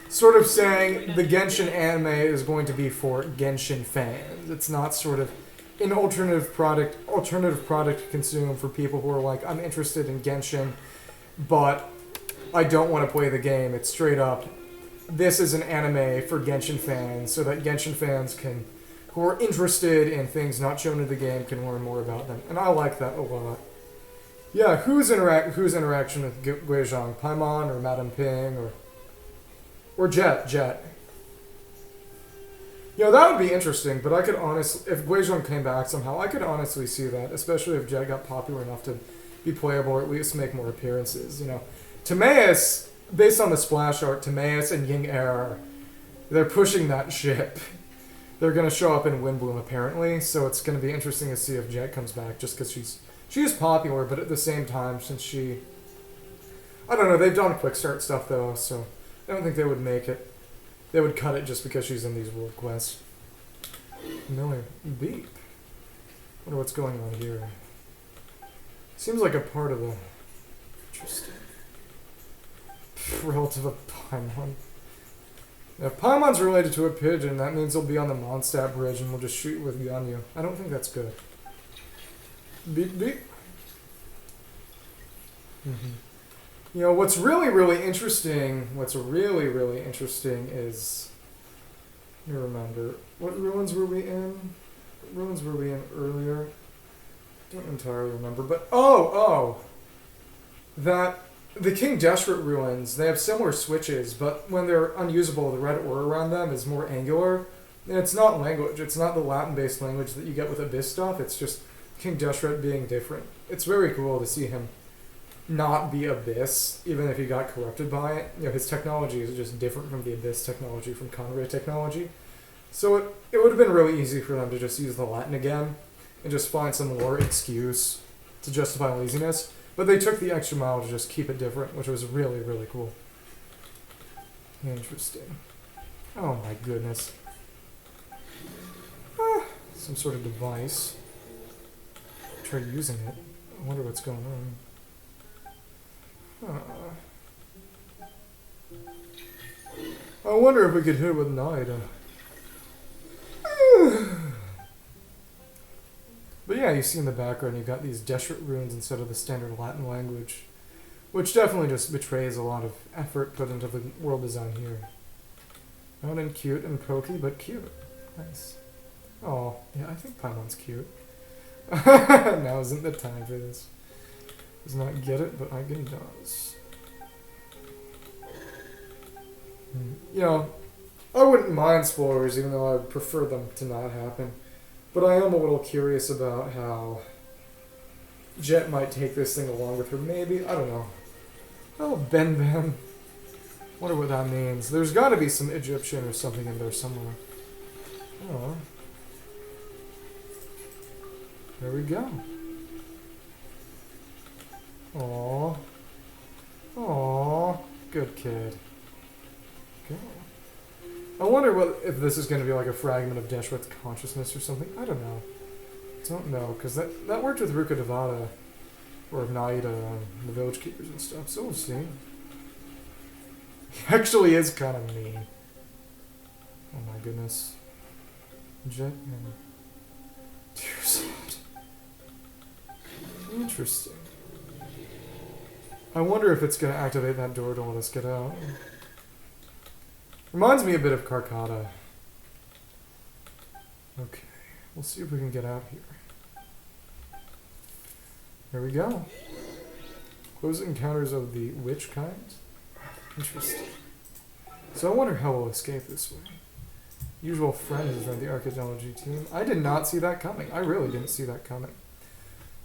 sort of saying the Genshin anime is going to be for Genshin fans. It's not sort of an alternative product to consume for people who are like, I'm interested in Genshin, but I don't want to play the game. It's straight up, this is an anime for Genshin fans, so that Genshin fans can, who are interested in things not shown in the game, can learn more about them. And I like that a lot. Yeah, whose interaction with Guizhong? Paimon or Madame Ping or Jet? You know, that would be interesting, but I could honestly, if Guizhong came back somehow, I could honestly see that, especially if Jet got popular enough to be playable or at least make more appearances, you know. Timaeus, based on the splash art, Timaeus and Ying Er, they're pushing that ship. They're going to show up in Windbloom, apparently, so it's going to be interesting to see if Jet comes back, just because she is popular, but at the same time, since she... I don't know, they've done quick start stuff, though, so I don't think they would make it. They would cut it just because she's in these world quests. Miller. Beep. Wonder what's going on here. Seems like a part of the... Interesting. Relative of Paimon. If Paimon's related to a pigeon, that means he'll be on the Mondstadt Bridge and we'll just shoot with Ganyu. I don't think that's good. Beep beep. You know, what's really interesting is, let me remember, what ruins were we in? What ruins were we in earlier? Don't entirely remember, but that the King Deshret ruins, they have similar switches, but when they're unusable, the red aura around them is more angular. And it's not language, it's not the Latin-based language that you get with Abyss stuff, it's just King Deshret being different. It's very cool to see him not be Abyss, even if he got corrupted by it. You know, his technology is just different from the Abyss technology, from Conray technology. So it would have been really easy for them to just use the Latin again, and just find some more excuse to justify laziness. But they took the extra mile to just keep it different, which was really, really cool. Interesting. Oh my goodness. Some sort of device. Try using it. I wonder what's going on. I wonder if we could hit it with Naida. But yeah, you see in the background you've got these Deshret runes instead of the standard Latin language, which definitely just betrays a lot of effort put into the world design here. Not in cute and pokey, but cute. Nice. Oh, yeah, I think Paimon's cute. Now isn't the time for this. Does not get it, but Eigen does. You know, I wouldn't mind spoilers, even though I would prefer them to not happen. But I am a little curious about how Jet might take this thing along with her, maybe? I don't know. Oh, Ben Ben. Wonder what that means. There's gotta be some Egyptian or something in there somewhere. Oh. There we go. Aww. Aww. Good kid. Go. I wonder if this is going to be like a fragment of Deshret's consciousness or something. I don't know. Don't know, because that worked with Ruka Devada, or Naida, and the Village Keepers and stuff, so we'll see. He actually is kind of mean. Oh my goodness. Jet and Tearsad. Interesting. I wonder if it's going to activate that door to let us get out. Reminds me a bit of Karkata. Okay, we'll see if we can get out here. There we go. Close encounters of the witch kind? Interesting. So I wonder how we'll escape this way. Usual friends are the archaeology team. I did not see that coming. I really didn't see that coming.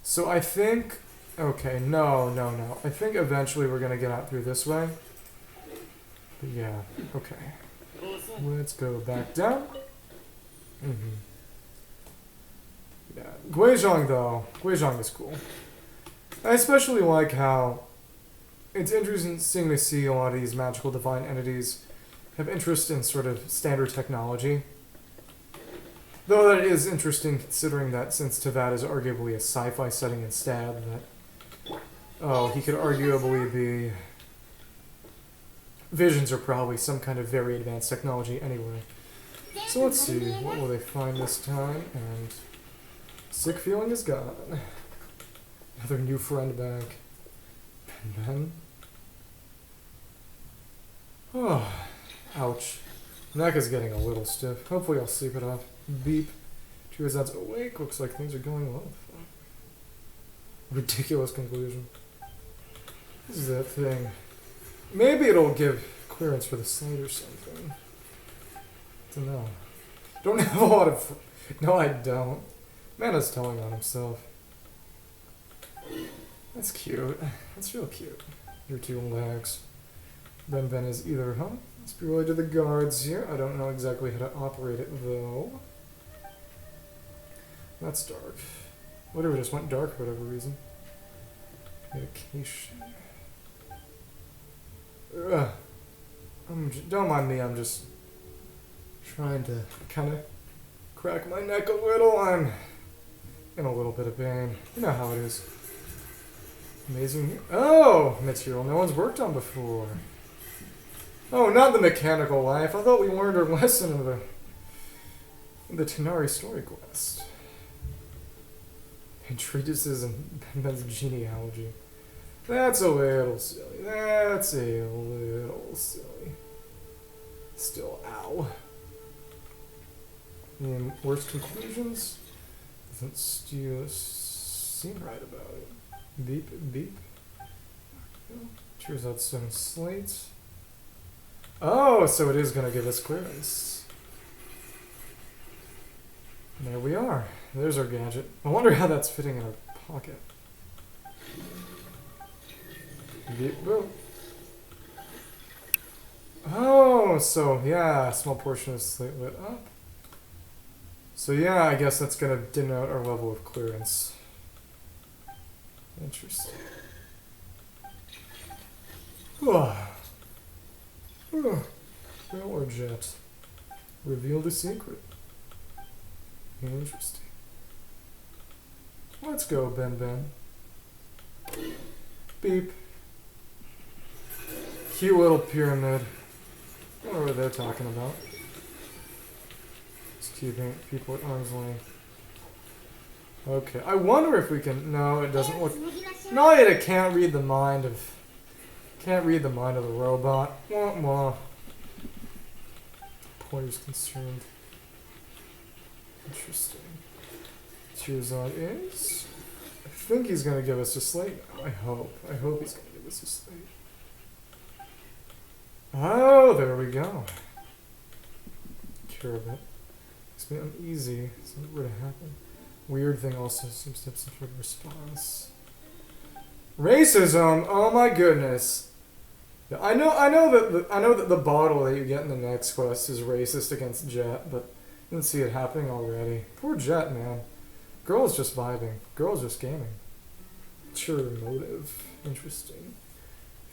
So I think... Okay, no. I think eventually we're going to get out through this way. But yeah, okay. Let's go back down. Yeah, Guizhong though. Guizhong is cool. I especially like how it's interesting to see a lot of these magical divine entities have interest in sort of standard technology. Though that is interesting considering that since Tevat is arguably a sci-fi setting instead, that... Oh, he could arguably be... Visions are probably some kind of very advanced technology anyway. So let's see, what will they find this time? And... Sick feeling is gone. Another new friend back. Ben? Oh, ouch. Neck is getting a little stiff. Hopefully I'll sleep it off. Beep. Tearzad's awake. Looks like things are going well. Ridiculous conclusion. This is that thing. Maybe it'll give clearance for the slate or something. I don't know. Don't have a lot of... No, I don't. Mana's telling on himself. That's cute. That's real cute. Your two legs. Ben is either, huh? Must be related to the guards here. I don't know exactly how to operate it, though. That's dark. Whatever just went dark for whatever reason. Medication. Ugh. Don't mind me, I'm just trying to kind of crack my neck a little. I'm in a little bit of pain. You know how it is. Amazing. Oh! Material no one's worked on before. Oh, not the mechanical life. I thought we learned our lesson in the Tanari story quest. And treatises and Ben's genealogy. That's a little silly. That's a little silly. Still, ow. And worst conclusions? Doesn't seem right about it. Beep, beep. Cheers out stone slates. Oh, so it is going to give us clearance. And there we are. There's our gadget. I wonder how that's fitting in our pocket. Beep, boop. Oh, so yeah, a small portion of slate lit up. So yeah, I guess that's going to denote our level of clearance. Interesting. Rail or jet? Reveal the secret. Interesting. Let's go, Ben Ben. Beep. Cute little pyramid. I wonder what they're talking about. Just keeping people at arm's length. Okay, I wonder if we can... No, it doesn't look... No, it can't read the mind of... Can't read the mind of the robot. Wah, wah. Pointer's concerned. Interesting. Chirzon is... I think he's going to give us a slate now. I hope. I hope he's going to give us a slate. Oh, there we go. Cure of it. Makes me uneasy. Something were to happen. Weird thing also seems to have some sort of response. Racism! Oh my goodness. Yeah, I know that the bottle that you get in the next quest is racist against Jet, but I didn't see it happening already. Poor Jet, man. Girl's just vibing. Girl's just gaming. Sure, motive. Interesting.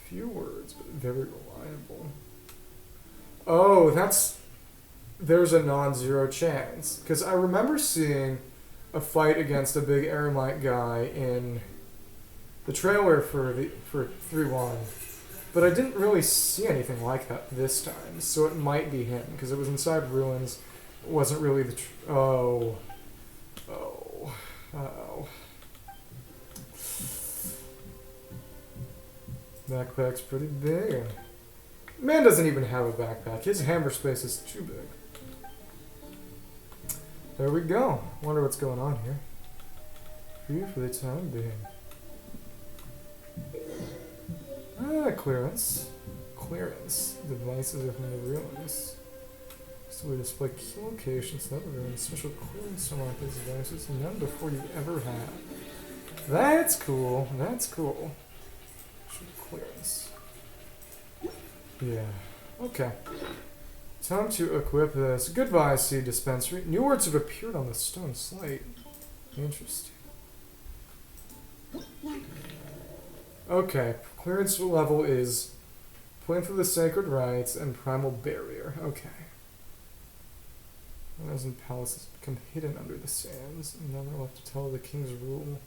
Few words, but very reliable. Oh, there's a non-zero chance. Because I remember seeing a fight against a big Eremite guy in the trailer for 3-1. But I didn't really see anything like that this time, so it might be him, because it was inside ruins. It wasn't really the... Oh. Backpack's pretty big. Man doesn't even have a backpack. His hammer space is too big. There we go. Wonder what's going on here. Free for the time being. Clearance. Clearance. Devices are from the ruins. So we display key locations that ruins. Special clearance to mark these devices. None before you've ever had. That's cool. That's cool. Clearance. Yeah. Okay. Time to equip this. Goodbye, seed dispensary. New words have appeared on the stone slate. Interesting. Okay. Clearance level is Plan for the Sacred Rites and Primal Barrier. Okay. Ruins and palaces become hidden under the sands. None are left to tell the king's rule.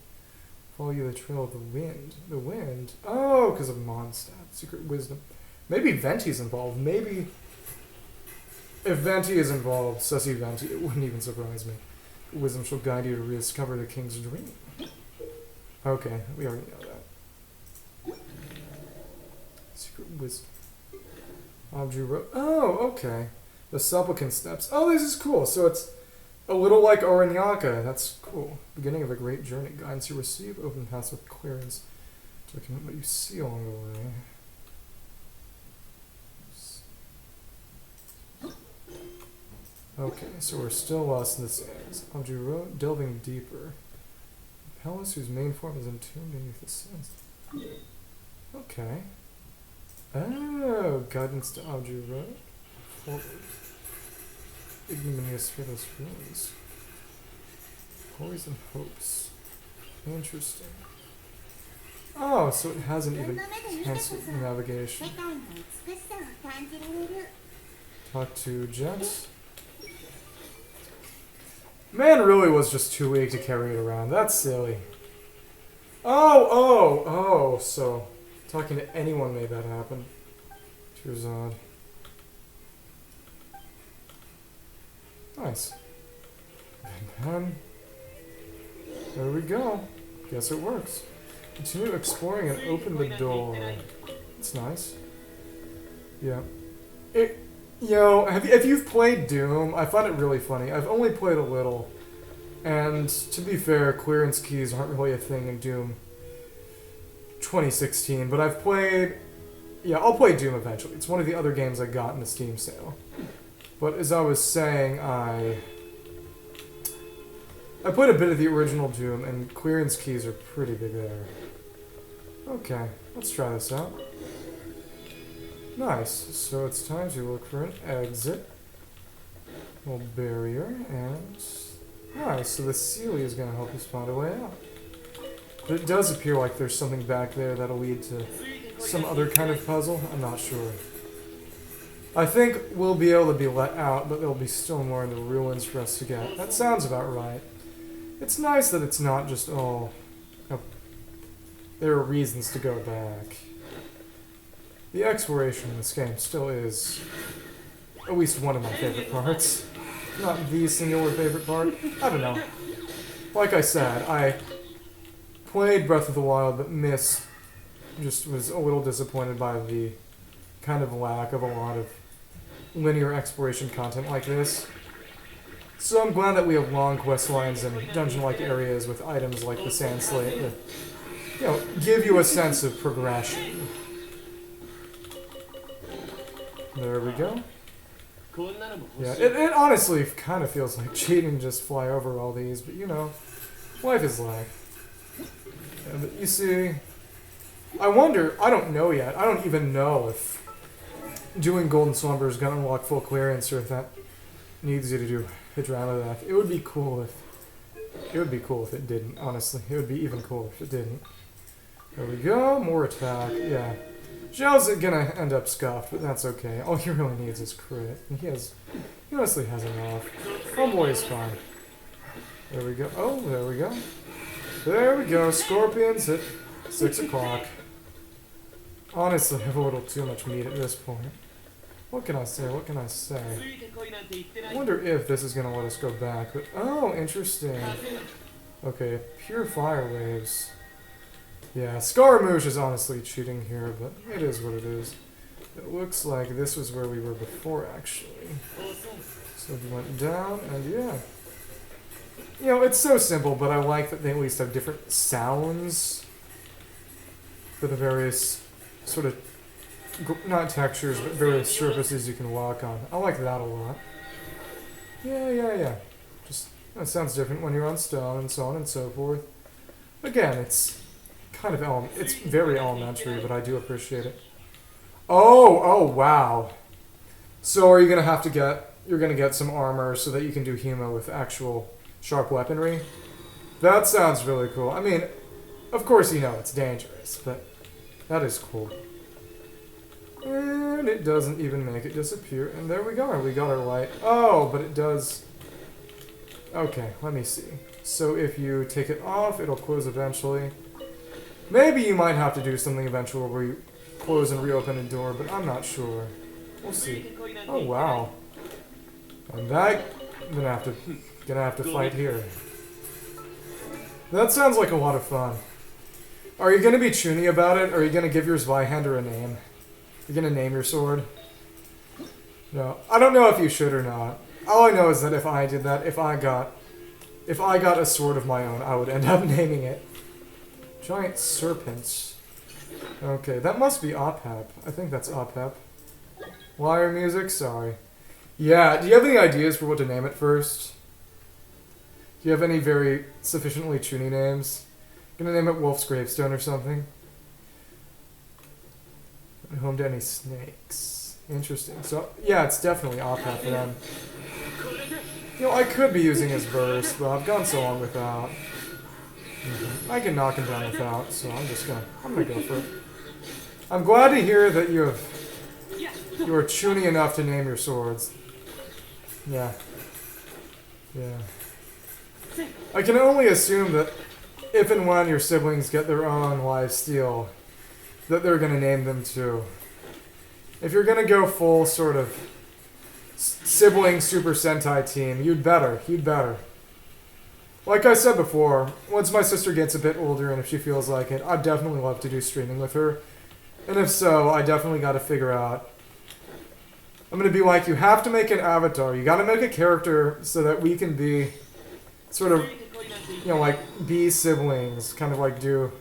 Follow you the trail of the wind. The wind? Oh, because of Mondstadt. Secret wisdom. Maybe Venti's involved. Maybe... If Venti is involved, Sussy Venti, it wouldn't even surprise me. Wisdom shall guide you to rediscover the king's dream. Okay, we already know that. Secret wisdom. Oh, okay. The supplicant steps. Oh, this is cool. So it's a little like Oranyaka. That's cool. Beginning of a great journey. Guidance you receive. Open paths with clearance. Document what you see along the way. Okay, so we're still lost in the sands. Abju Road, delving deeper. A palace whose main form is entombed beneath the sands. Okay. Oh, guidance to Abju Road. Forward. Ignominious fearless ruins. Poison hopes. Interesting. Oh, so it hasn't even cancelled navigation. Talk to Jet. Man really was just too weak to carry it around. That's silly. Oh, so talking to anyone made that happen. Terzad. Nice. And there we go. Guess it works. Continue exploring and open the door. It's nice. Yeah. If you've played Doom, I find it really funny. I've only played a little. And to be fair, clearance keys aren't really a thing in Doom 2016. But I've played... Yeah, I'll play Doom eventually. It's one of the other games I got in the Steam sale. But as I was saying, I played a bit of the original Doom, and clearance keys are pretty big there. Okay, let's try this out. Nice. So it's time to look for an exit. Little barrier, and... Nice, so the Sealy is going to help us find a way out. But it does appear like there's something back there that'll lead to some other kind of puzzle. I'm not sure. I think we'll be able to be let out, but there'll be still more in the ruins for us to get. That sounds about right. It's nice that it's not just, oh, there are reasons to go back. The exploration in this game still is at least one of my favorite parts. Not the singular favorite part. I don't know. Like I said, I played Breath of the Wild, but just was a little disappointed by the kind of lack of a lot of linear exploration content like this. So I'm glad that we have long quest lines and dungeon-like areas with items like the Sand Slate that, give you a sense of progression. There we go. Yeah, it honestly kind of feels like cheating to just fly over all these, but life is life. Yeah, but you see, I don't know yet. I don't even know if doing Golden Slumber is going to unlock full clearance or if that needs you to do Hydromorph. It would be cool if it didn't, honestly. It would be even cooler if it didn't. There we go, more attack, yeah. Zhao's gonna end up scuffed, but that's okay. All he really needs is crit. He honestly has enough. Homeboy is fine. There we go. Oh, there we go. There we go. Scorpions at 6 o'clock. Honestly, I have a little too much meat at this point. What can I say? What can I say? I wonder if this is gonna let us go back. But, oh, interesting. Okay, pure fire waves. Yeah, Scaramouche is honestly cheating here, but it is what it is. It looks like this was where we were before, actually. So we went down, and yeah. It's so simple, but I like that they at least have different sounds for the various sort of, not textures, but various surfaces you can walk on. I like that a lot. Yeah. Just, it sounds different when you're on stone, and so on and so forth. Again, it's kind of it's very elementary, but I do appreciate it. Oh, wow. So are you going to have to you're going to get some armor so that you can do Huma with actual sharp weaponry? That sounds really cool. I mean, of course it's dangerous, but that is cool. And it doesn't even make it disappear, and there we go. We got our light. Oh, but it does... Okay, let me see. So if you take it off, it'll close eventually. Maybe you might have to do something eventually where you close and reopen a door, but I'm not sure. We'll see. Oh, wow. And that... gonna have to fight here. That sounds like a lot of fun. Are you gonna be chuny about it, or are you gonna give your Zweihander a name? You're gonna name your sword? No. I don't know if you should or not. All I know is that if I did that, if I got a sword of my own, I would end up naming it. Giant serpents. Okay, that must be Ophep. I think that's Ophep. Wire music? Sorry. Yeah, do you have any ideas for what to name it first? Do you have any very sufficiently chuny names? Gonna name it Wolf's Gravestone or something? Home to any snakes. Interesting. So, yeah, it's definitely Ophep for them. I could be using his burst, but I've gone so long without. I can knock him down without, so I'm gonna go for it. I'm glad to hear that you are chuny enough to name your swords. Yeah. I can only assume that if and when your siblings get their own live steal, that they're gonna name them too. If you're gonna go full sort of sibling Super Sentai team. You'd better. You'd better. Like I said before, once my sister gets a bit older and if she feels like it, I'd definitely love to do streaming with her. And if so, I definitely got to figure out. I'm going to be like, you have to make an avatar. You got to make a character so that we can be sort of, you know, like, be siblings. Kind of like do,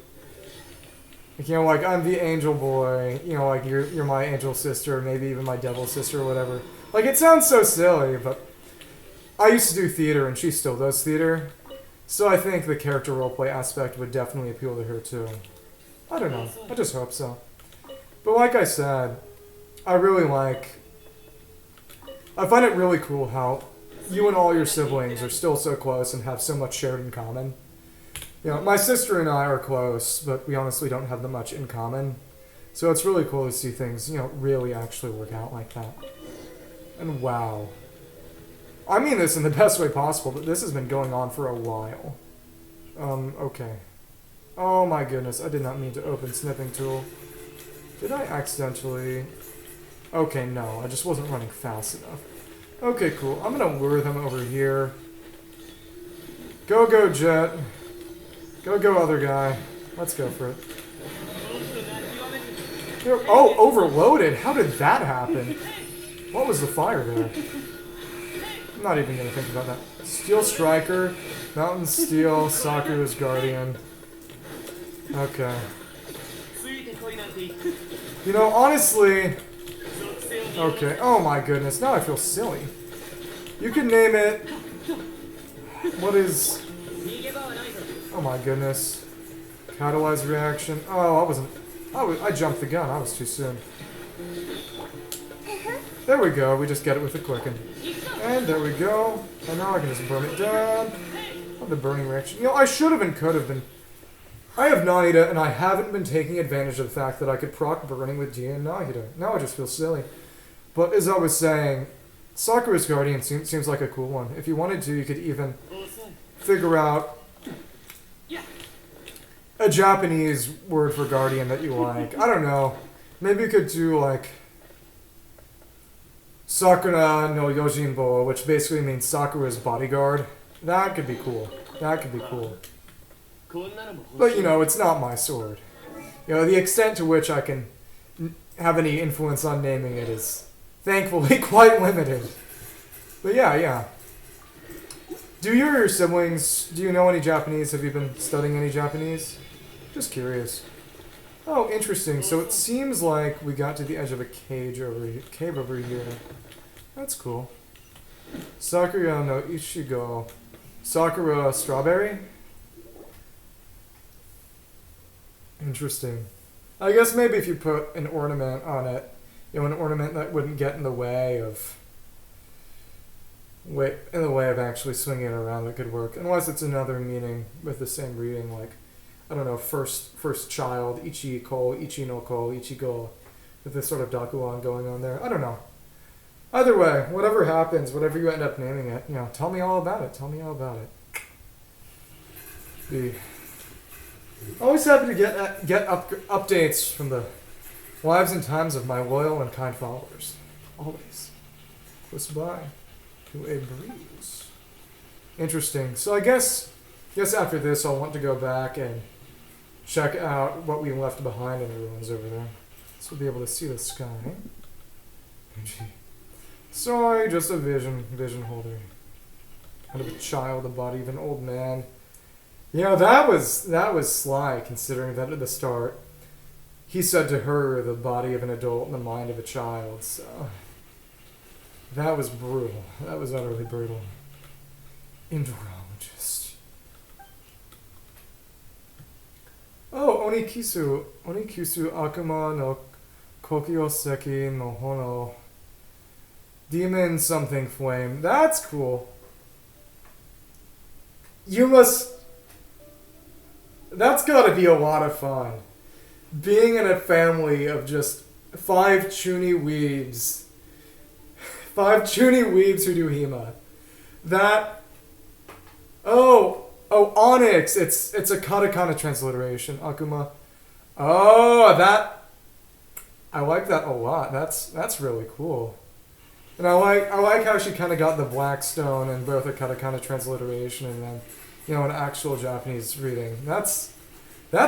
like, you know, like, I'm the angel boy. You know, like, you're my angel sister, maybe even my devil sister or whatever. Like, it sounds so silly, but I used to do theater and she still does theater. So I think the character roleplay aspect would definitely appeal to her too. I don't know. I just hope so. But like I said, I find it really cool how you and all your siblings are still so close and have so much shared in common. You know, my sister and I are close, but we honestly don't have that much in common. So it's really cool to see things, you know, really actually work out like that. And wow. I mean this in the best way possible, but this has been going on for a while. Okay. Oh my goodness, I did not mean to open snipping tool. Did I accidentally... Okay, no, I just wasn't running fast enough. Okay, cool. I'm gonna lure them over here. Go, go, Jet. Go, go, other guy. Let's go for it. Oh, overloaded? How did that happen? What was the fire there? I'm not even gonna think about that. Steel Striker, Mountain Steel, Saku's Guardian. Okay. You know, honestly... Okay, oh my goodness, now I feel silly. You could name it... What is... Oh my goodness. Catalyzed reaction. Oh, I wasn't... I jumped the gun, I was too soon. There we go, we just get it with a quicken. And there we go. And now I can just burn it down. Oh, the burning reaction. You know, I should have and could have been... I have Nahida, and I haven't been taking advantage of the fact that I could proc burning with G and Nahida. Now I just feel silly. But as I was saying, Sakura's Guardian seems like a cool one. If you wanted to, you could even figure out a Japanese word for Guardian that you like. I don't know. Maybe you could do, like... Sakura no Yojinbo, which basically means Sakura's bodyguard. That could be cool. That could be cool. But, you know, it's not my sword. You know, the extent to which I can have any influence on naming it is, thankfully, quite limited. But yeah. Do you or your siblings, do you know any Japanese? Have you been studying any Japanese? Just curious. Oh, interesting. So it seems like we got to the edge of a cave over here. That's cool. Sakura no Ichigo. Sakura strawberry? Interesting. I guess maybe if you put an ornament on it, you know, an ornament that wouldn't get in the way of actually swinging it around, that could work. Unless it's another meaning with the same reading, like, I don't know, first child, Ichi no ko, Ichigo, with this sort of Dakuon going on there. I don't know. Either way, whatever happens, whatever you end up naming it, you know, tell me all about it. Tell me all about it. Always happy to get updates from the lives and times of my loyal and kind followers. Always. Close by to a breeze. Interesting. So I guess after this I'll want to go back and check out what we left behind in the ruins over there. So we'll be able to see the sky. Sorry, just a vision holder. Out of a child, a body of an old man. You know, that was sly, considering that at the start he said to her, the body of an adult and the mind of a child. So that was brutal. That was utterly brutal. Indologist. Oh, Onikisu Akuma no Kokyoseki no Hono. Demon something flame. That's cool. That's gotta be a lot of fun. Being in a family of just 5 chuny weebs. 5 chuny weebs who do Hema. That... Oh, Onyx. It's a katakana transliteration. Akuma. Oh, that... I like that a lot. That's really cool. And I like how she kind of got the black stone and both a kind of transliteration and then, an actual Japanese reading. That's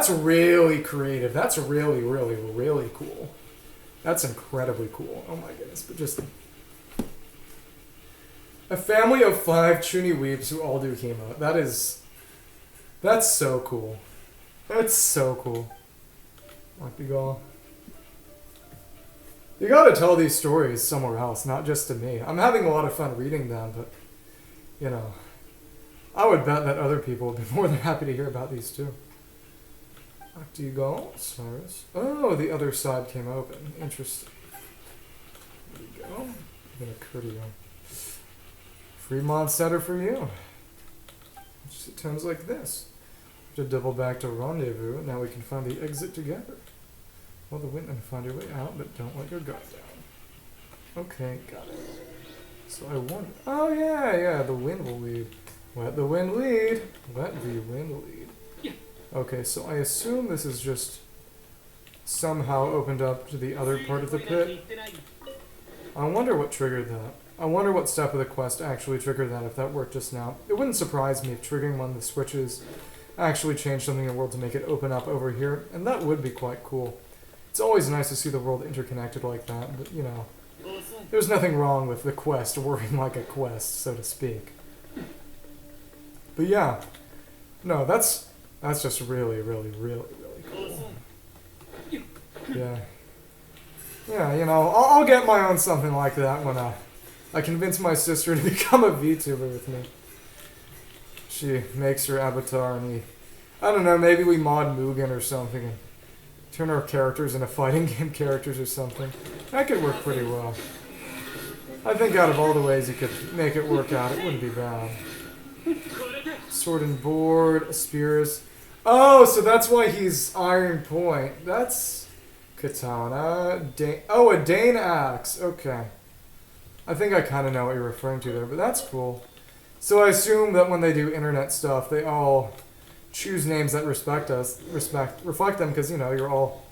really creative. That's really, really, really cool. That's incredibly cool. Oh my goodness. But just a family of 5 Chuny weebs who all do chemo. That's so cool. That's so cool. You gotta tell these stories somewhere else, not just to me. I'm having a lot of fun reading them, but, I would bet that other people would be more than happy to hear about these too. Back to you go, Cyrus. Oh, the other side came open. Interesting. There you go. I'm gonna courtier. Fremont Center for you. It sounds like this. To double back to rendezvous, now we can find the exit together. Well, the wind and find your way out, but don't let your guard down. Okay, got it. So I wonder. Oh yeah, the wind will lead. Let the wind lead. Let the wind lead. Okay, so I assume this is just somehow opened up to the other part of the pit. I wonder what triggered that. I wonder what step of the quest actually triggered that, if that worked just now. It wouldn't surprise me if triggering one of the switches actually changed something in the world to make it open up over here, and that would be quite cool. It's always nice to see the world interconnected like that, but, there's nothing wrong with the quest working like a quest, so to speak. But yeah, no, that's just really, really, really, really cool. Yeah. Yeah, I'll get my own something like that when I convince my sister to become a VTuber with me. She makes her avatar and I don't know, maybe we mod Mugen or something and turn our characters into fighting game characters or something. That could work pretty well. I think out of all the ways you could make it work out, it wouldn't be bad. Sword and board, spears. Oh, so that's why he's Iron Point. That's katana. A Dane axe. Okay. I think I kind of know what you're referring to there, but that's cool. So I assume that when they do internet stuff, they all choose names that reflect them, because you're all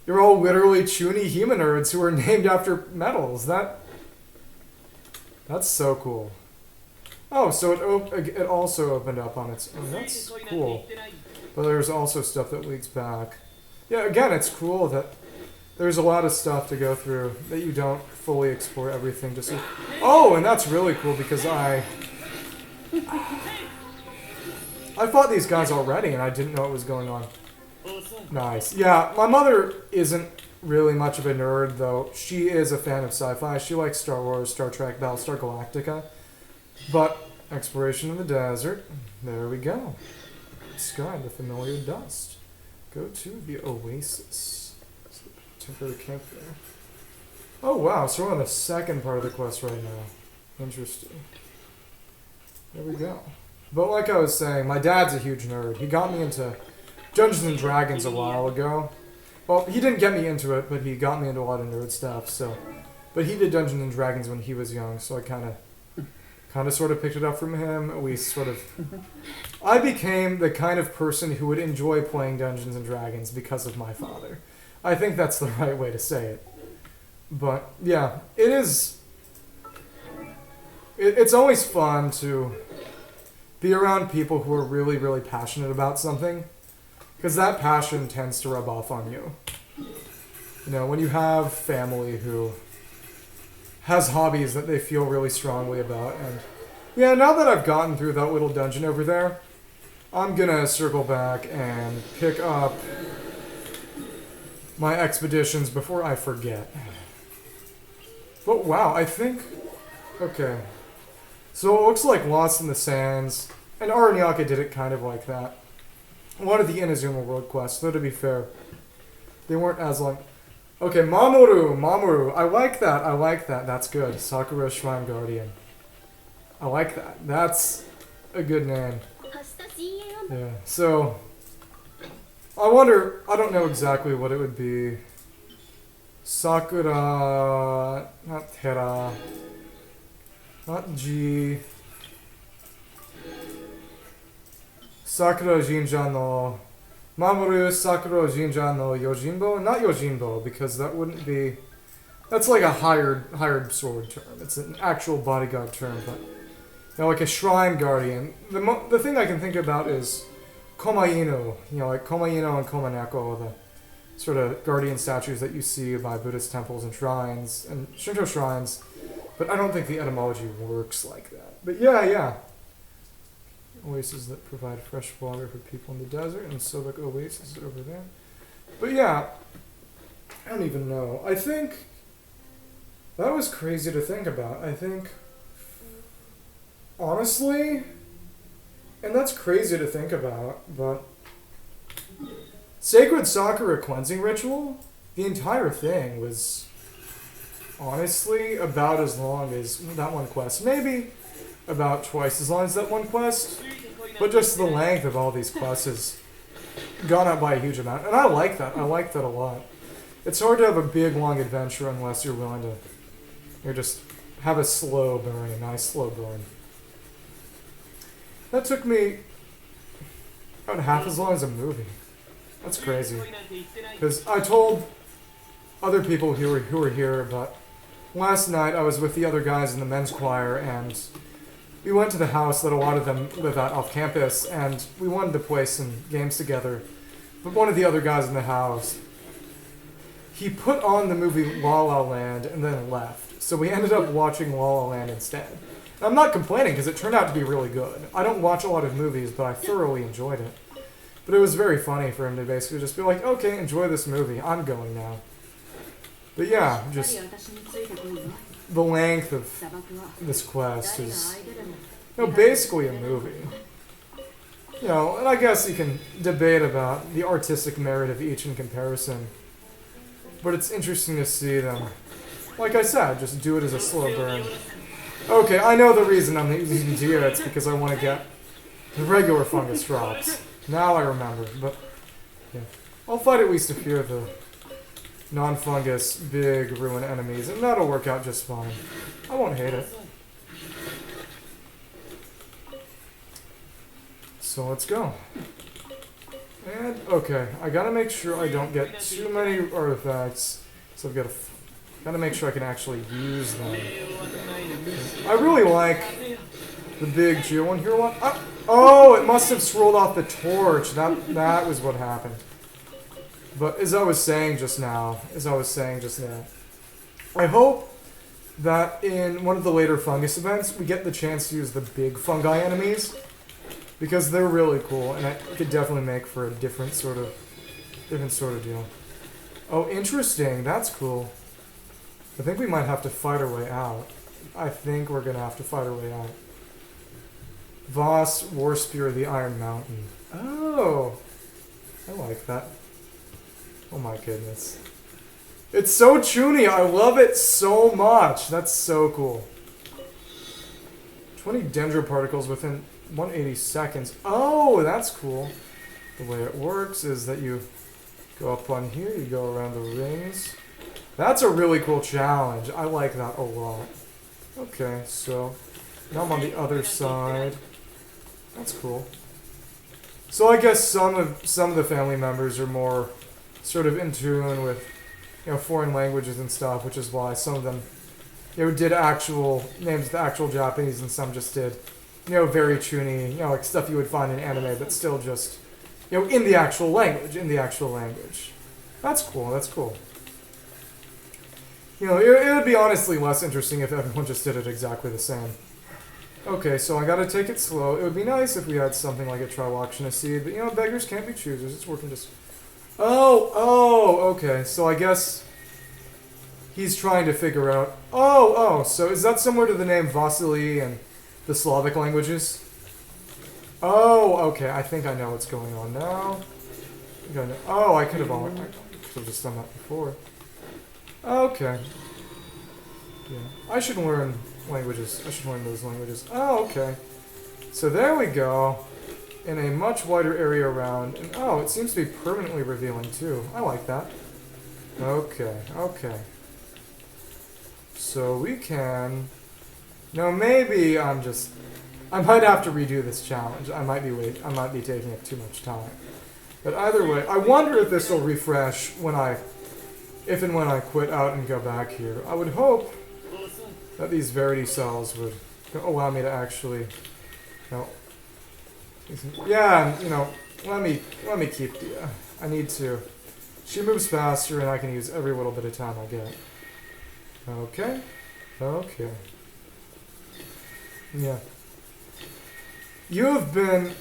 literally Chuny humanoids who are named after metals. That's so cool. Oh, so it also opened up on its own. That's cool. But there's also stuff that leads back. Yeah, again, it's cool that there's a lot of stuff to go through that you don't fully explore everything. Oh, and that's really cool because I fought these guys already and I didn't know what was going on. Nice. Yeah, my mother isn't really much of a nerd, though. She is a fan of sci-fi. She likes Star Wars, Star Trek, Battlestar Galactica. But exploration in the desert. There we go. Sky, the familiar dust. Go to the oasis. Temporary camp there. Oh wow, so we're on the second part of the quest right now. Interesting. There we go. But like I was saying, my dad's a huge nerd. He got me into Dungeons and Dragons a while ago. Well, he didn't get me into it, but he got me into a lot of nerd stuff, so. But he did Dungeons and Dragons when he was young, so I kind of sort of picked it up from him. I became the kind of person who would enjoy playing Dungeons and Dragons because of my father. I think that's the right way to say it. But yeah, it's always fun to be around people who are really, really passionate about something, because that passion tends to rub off on you. When you have family who has hobbies that they feel really strongly about. And yeah, now that I've gotten through that little dungeon over there, I'm gonna circle back and pick up my expeditions before I forget. But wow, I think... Okay. So it looks like Lost in the Sands, and Aranyaka did it kind of like that. A lot of the Inazuma World Quests, though to be fair, they weren't as long... Okay, Mamoru. I like that. That's good. Sakura Shrine Guardian. I like that. That's a good name. Yeah, so... I wonder, I don't know exactly what it would be. Sakura... Not Tera... Not G... Sakura Jinja no... Mamoru Sakura Jinja no Yojimbo? Not Yojimbo, because that wouldn't be That's like a hired sword term. It's an actual bodyguard term, but like a shrine guardian. The thing I can think about is Komaino. Like Komaino and Komaneko, the sort of guardian statues that you see by Buddhist temples and shrines and Shinto shrines. But I don't think the etymology works like that. But yeah. Oases that provide fresh water for people in the desert, and Sobek Oasis over there. But yeah, I don't even know. I think that was crazy to think about. I think, honestly, and that's crazy to think about, but Sacred Sakura cleansing ritual, the entire thing was honestly about as long as that one quest. Maybe about twice as long as that one quest, but just the length of all these quests has gone up by a huge amount, and I like that. I like that a lot. It's hard to have a big, long adventure unless you're willing to just have a slow burn, a nice slow burn. That took me about half as long as a movie. That's crazy. Because I told other people who were here, but last night I was with the other guys in the men's choir, and we went to the house that a lot of them live at off campus, and we wanted to play some games together. But one of the other guys in the house, he put on the movie La La Land and then left. So we ended up watching La La Land instead. And I'm not complaining because it turned out to be really good. I don't watch a lot of movies, but I thoroughly enjoyed it. But it was very funny for him to basically just be like, okay, enjoy this movie. I'm going now. But yeah, just the length of this quest is, basically a movie. And I guess you can debate about the artistic merit of each in comparison. But it's interesting to see them, like I said, just do it as a slow burn. Okay, I know the reason I'm using Geo, it's because I want to get the regular fungus drops. Now I remember, but yeah. I'll fight at least a few of the non-fungus, big, ruin enemies, and that'll work out just fine. I won't hate it. So let's go. And, okay, I gotta make sure I don't get too many artifacts, so I've gotta make sure I can actually use them. I really like the big geo one here. Oh, it must have scrolled off the torch. That was what happened. But as I was saying just now, I hope that in one of the later fungus events, we get the chance to use the big fungi enemies, because they're really cool, and it could definitely make for a different sort of deal. Oh, interesting. That's cool. I think we might have to fight our way out. I think we're gonna have to fight our way out. Voss, War Spear of the Iron Mountain. Oh, I like that. Oh my goodness. It's so chuny. I love it so much. That's so cool. 20 dendro particles within 180 seconds. Oh, that's cool. The way it works is that you go up on here, you go around the rings. That's a really cool challenge. I like that a lot. Okay, so now I'm on the other side. That's cool. So I guess some of the family members are more sort of in tune with, foreign languages and stuff, which is why some of them, did actual names of the actual Japanese, and some just did, very chuny, like stuff you would find in anime, but still just, in the actual language. That's cool. That's cool. It would be honestly less interesting if everyone just did it exactly the same. Okay, so I gotta take it slow. It would be nice if we had something like a Triloxina seed, but beggars can't be choosers. It's working just... Oh, okay. So I guess he's trying to figure out... so is that similar to the name Vasily in the Slavic languages? Oh, okay. I think I know what's going on now. I could have just done that before. Okay. Yeah. I should learn languages. I should learn those languages. Oh, okay. So there we go. In a much wider area around. And it seems to be permanently revealing too. I like that. Okay. So we can... No, maybe I might have to redo this challenge. I might be taking up too much time. But either way, I wonder if this will refresh when I if and when I quit out and go back here. I would hope that these Verity cells would allow me to actually, yeah, let me keep the, I need to. She moves faster and I can use every little bit of time I get. Okay. Okay. Yeah. You have been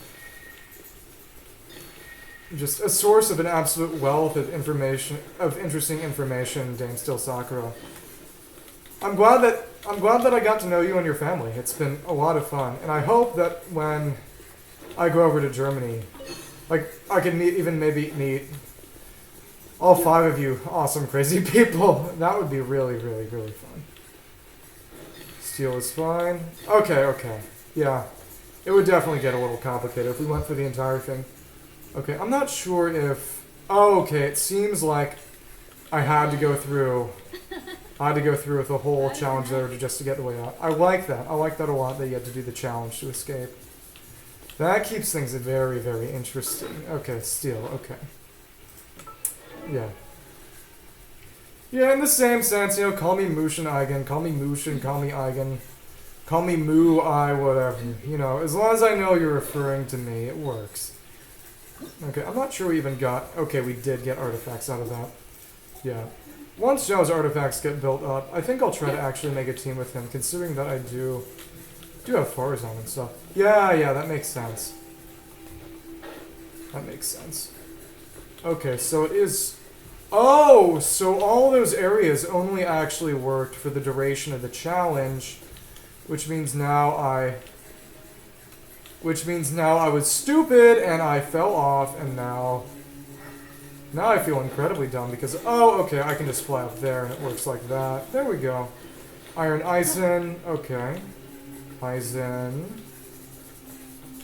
just a source of an absolute wealth of information, of interesting information, Dame Still Sakura. I'm glad that I got to know you and your family. It's been a lot of fun, and I hope that when I go over to Germany, like I can maybe meet all 5 of you awesome, crazy people. That would be really, really, really fun. Steel is fine. Okay. Yeah. It would definitely get a little complicated if we went through the entire thing. Okay, I'm not sure if... Oh, okay, it seems like I had to go through with the whole challenge there just to get the way out. I like that. I like that a lot, that you had to do the challenge to escape. That keeps things very, very interesting. Okay, Steel, okay. Yeah. Yeah, in the same sense, call me Mushin Eigen, call me Mushin, call me Eigen, call me Moo I, whatever. As long as I know you're referring to me, it works. Okay, I'm not sure we even got... Okay, we did get artifacts out of that. Yeah. Once Zhao's artifacts get built up, I think I'll try to actually make a team with him, considering that I do have Farzan and stuff. Yeah, that makes sense. That makes sense. Okay, so it is... Oh, so all those areas only actually worked for the duration of the challenge, which means now I was stupid and I fell off, and now I feel incredibly dumb because, oh, okay, I can just fly up there and it works like that. There we go. Iron Eisen, okay. Eisen.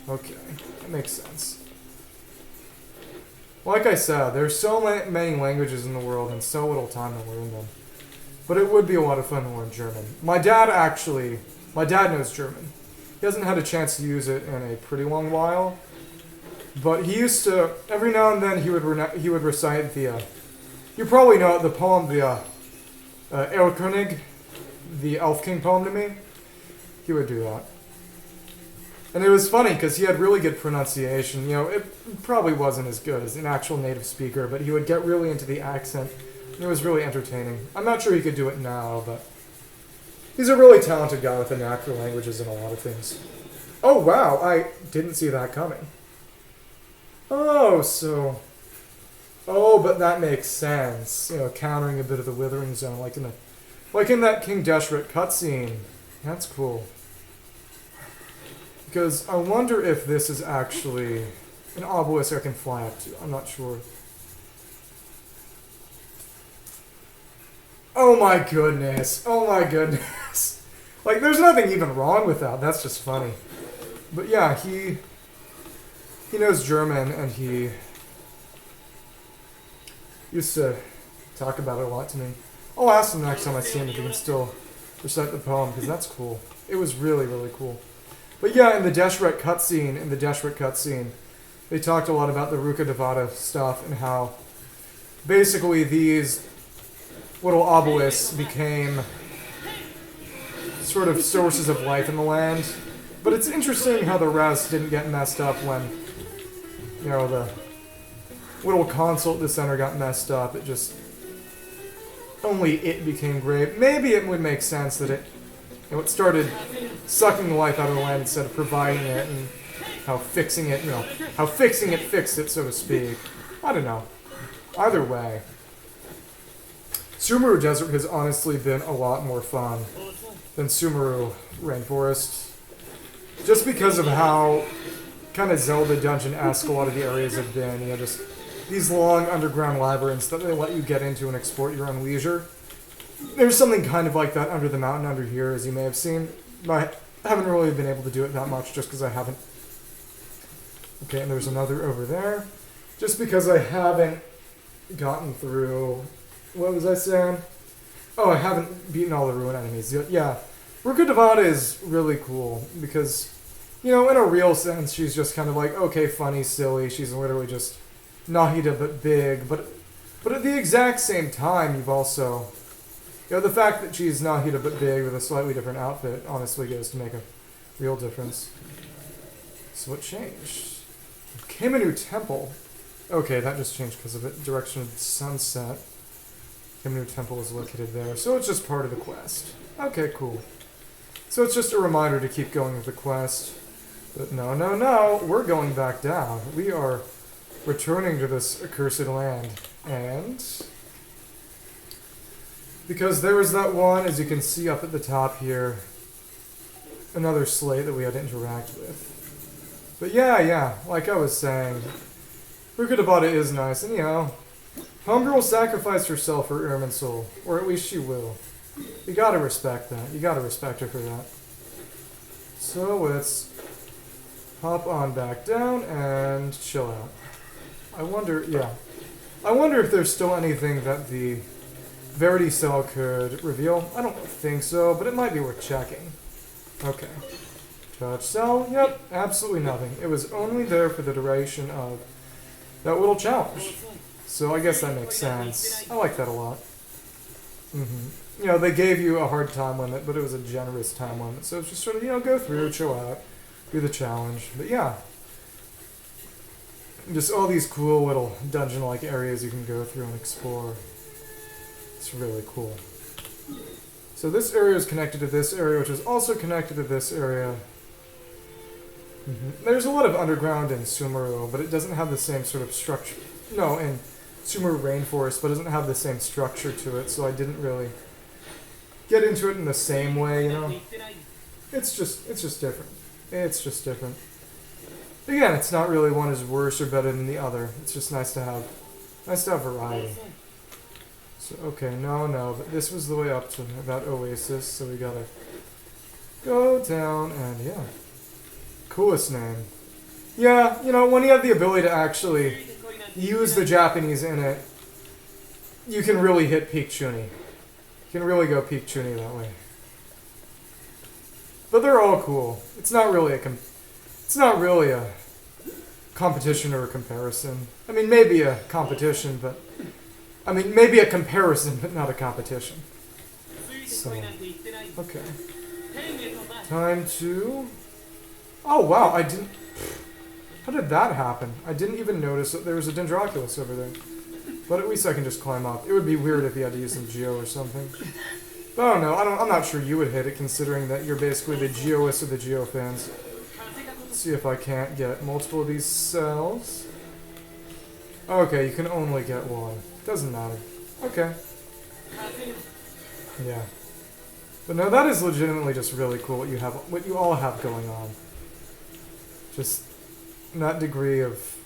Okay, that makes sense. Like I said, there's so many languages in the world and so little time to learn them. But it would be a lot of fun to learn German. My dad knows German. He hasn't had a chance to use it in a pretty long while. But he used to, every now and then he would recite the, you probably know it, the poem, the Erlkönig, the Elf King poem to me. He would do that. And it was funny because he had really good pronunciation. It probably wasn't as good as an actual native speaker, but he would get really into the accent. It was really entertaining. I'm not sure he could do it now, but he's a really talented guy with a knack for languages and a lot of things. Oh, wow, I didn't see that coming. Oh, but that makes sense. Countering a bit of the Withering Zone, like in that King Deshret cutscene. That's cool. Because I wonder if this is actually an obelisk I can fly up to. I'm not sure. Oh my goodness. Oh my goodness. Like, there's nothing even wrong with that. That's just funny. But yeah, he knows German, and he used to talk about it a lot to me. I'll ask him next time I see him if he can still recite the poem, because that's cool. It was really, really cool. But yeah, in the Deshret cutscene, they talked a lot about the Ruka Devata stuff and how basically these little obelisks became sort of sources of life in the land. But it's interesting how the rest didn't get messed up when, the little console at the center got messed up. Only it became great. Maybe it would make sense that it started sucking the life out of the land instead of providing it, and how fixing it fixed it, so to speak. I don't know. Either way, Sumeru Desert has honestly been a lot more fun than Sumeru Rainforest. Just because of how kind of Zelda dungeon-esque a lot of the areas have been. Just these long underground labyrinths that they let you get into and explore at your own leisure. There's something kind of like that under the mountain under here, as you may have seen. But I haven't really been able to do it that much just because I haven't. Okay, and there's another over there. Just because I haven't gotten through... What was I saying? Oh, I haven't beaten all the ruin enemies. Yeah, Ruka Devata is really cool because, in a real sense, she's just kind of like, okay, funny, silly. She's literally just Nahida but big. But But at the exact same time, you've also... You know, the fact that she's Nahida but big with a slightly different outfit honestly goes to make a real difference. So what changed? Came a new temple. Okay, that just changed because of the direction of the sunset. Came a new temple is located there. So it's just part of the quest. Okay, cool. So it's just a reminder to keep going with the quest. But no, no, no. We're going back down. We are returning to this accursed land. And... because there was that one, as you can see up at the top here, another slate that we had to interact with. But yeah, like I was saying, Rukadabata is nice, and you know, Homegirl sacrificed herself for Irminsul, or at least she will. You gotta respect that. You gotta respect her for that. So let's hop on back down and chill out. I wonder if there's still anything that the Verity Cell could reveal. I don't think so, but it might be worth checking. Okay. Touch cell? Yep, absolutely nothing. It was only there for the duration of that little challenge. So I guess that makes sense. I like that a lot. You know, they gave you a hard time limit, but it was a generous time limit. So it's just sort of, you know, go through, chill out, do the challenge. But yeah. Just all these cool little dungeon-like areas you can go through and explore. It's really cool. So this area is connected to this area, which is also connected to this area. There's a lot of underground in Sumeru, but it doesn't have the same sort of structure. No, in Sumeru Rainforest, but it doesn't have the same structure to it, so I didn't really get into it in the same way, you know? It's just different. It's just different. Again, it's not really one is worse or better than the other. It's just nice to have variety. So, okay, no, but this was the way up to that oasis, so we gotta go down, and yeah. Coolest name. Yeah, you know, when you have the ability to actually use the Japanese in it, you can really hit peak Chuni. You can really go peak Chuni that way. But they're all cool. It's not really a competition or a comparison. I mean, maybe a competition, but... I mean, maybe a comparison, but not a competition. So, okay. Time to... Oh, wow, I didn't... How did that happen? I didn't even notice that there was a Dendroculus over there. But at least I can just climb up. It would be weird if you had to use some Geo or something. But I don't know. I'm not sure you would hit it, considering that you're basically the Geoist of the Geo fans. Let's see if I can't get multiple of these cells. Okay, you can only get one. Doesn't matter. Okay. Yeah. But no, that is legitimately just really cool what you all have going on. Just that degree of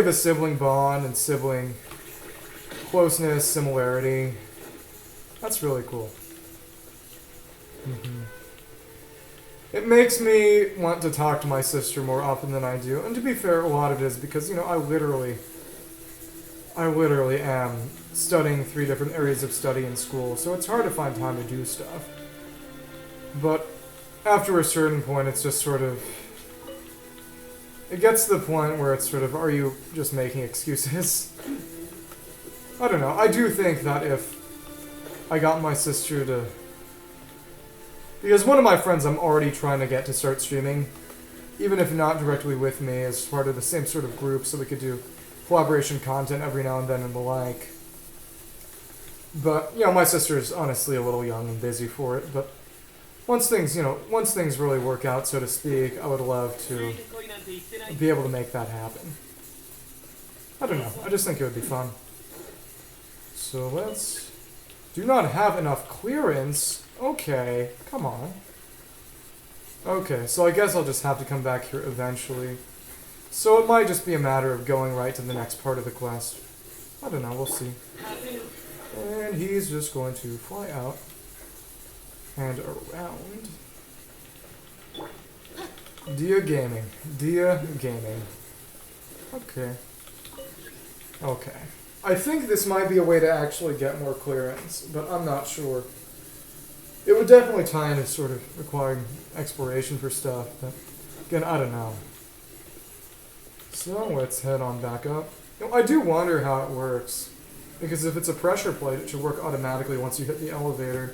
a sibling bond and sibling closeness, similarity. That's really cool. It makes me want to talk to my sister more often than I do. And to be fair, a lot of it is because, you know, I literally am studying 3 different areas of study in school, so it's hard to find time to do stuff. But after a certain point, it's just sort of... It gets to the point where it's sort of, are you just making excuses? I don't know. I do think that if I got my sister to... Because one of my friends I'm already trying to get to start streaming, even if not directly with me, as part of the same sort of group, so we could do collaboration content every now and then and the like. But, you know, my sister's honestly a little young and busy for it, but once things really work out, so to speak, I would love to be able to make that happen. I don't know. I just think it would be fun. So let's... Do not have enough clearance. Okay, come on. Okay, so I guess I'll just have to come back here eventually. So it might just be a matter of going right to the next part of the quest. I don't know, we'll see. And he's just going to fly out and around. Dia Gaming. Okay. Okay. I think this might be a way to actually get more clearance, but I'm not sure. It would definitely tie into sort of requiring exploration for stuff, but again, I don't know. So let's head on back up. You know, I do wonder how it works. Because if it's a pressure plate, it should work automatically once you hit the elevator.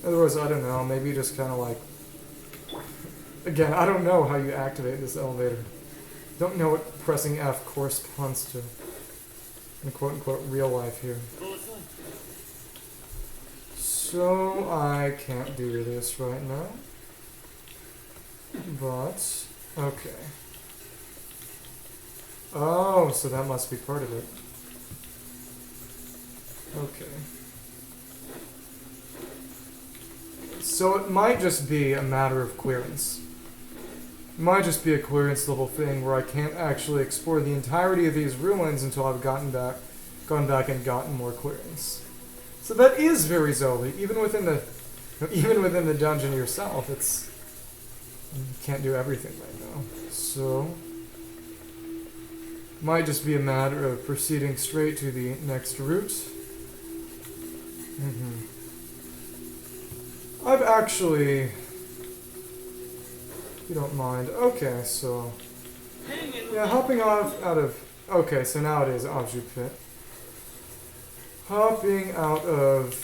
Otherwise, I don't know, maybe just kind of like... Again, I don't know how you activate this elevator. Don't know what pressing F corresponds to. In quote-unquote real life here. So, I can't do this right now. But, okay. Oh, so that must be part of it. Okay. So it might just be a matter of clearance. It might just be a clearance level thing where I can't actually explore the entirety of these ruins until I've gone back and gotten more clearance. So that is very Zoli. Even within the dungeon yourself, you can't do everything right now. So might just be a matter of proceeding straight to the next route. I've actually, if you don't mind, okay, so, yeah, hopping out of, okay, so now it is Aju Pit. Hopping out of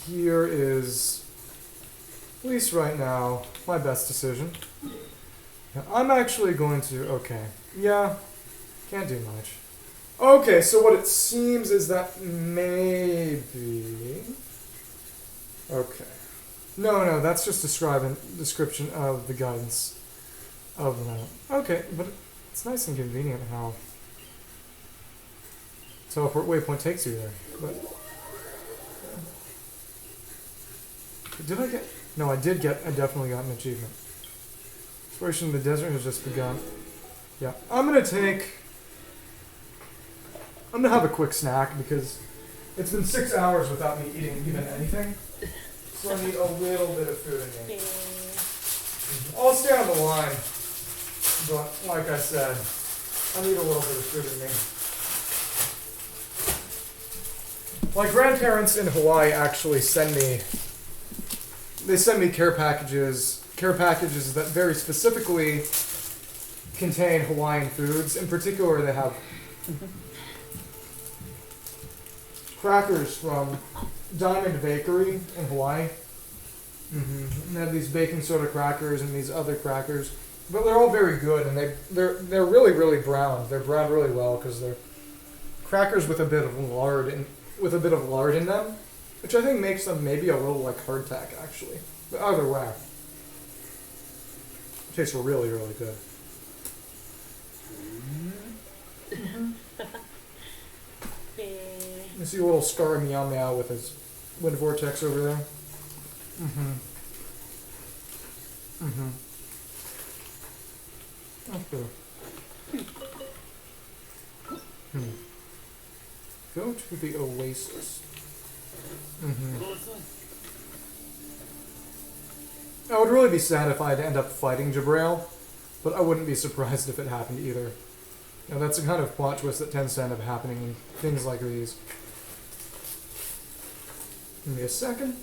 here is, at least right now, my best decision. Yeah, I'm actually going to, okay, yeah, can't do much. Okay, so what it seems is that maybe... Okay. No, that's just description of the guidance of that. Okay, but it's nice and convenient how teleport waypoint takes you there. But did I get? No, I did get. I definitely got an achievement. Exploration in the desert has just begun. Yeah, I'm gonna have a quick snack because it's been 6 hours without me eating even anything. So I need a little bit of food in me. I'll stay on the line, but like I said, I need a little bit of food in me. My grandparents in Hawaii actually send me care packages that very specifically contain Hawaiian foods. In particular, they have crackers from Diamond Bakery in Hawaii. And they have these baking soda crackers and these other crackers, but they're all very good, and they're really, really browned. They're browned really well because they're crackers with a bit of lard in them, which I think makes them maybe a little like hardtack actually. But either way, it tastes really, really good. You see a little Scar Meow Meow with his wind vortex over there. Okay. Go to the Oasis. I would really be sad if I had to end up fighting Jabrail, but I wouldn't be surprised if it happened either. Now that's the kind of plot twist that tends to end up happening in things like these. Give me a second.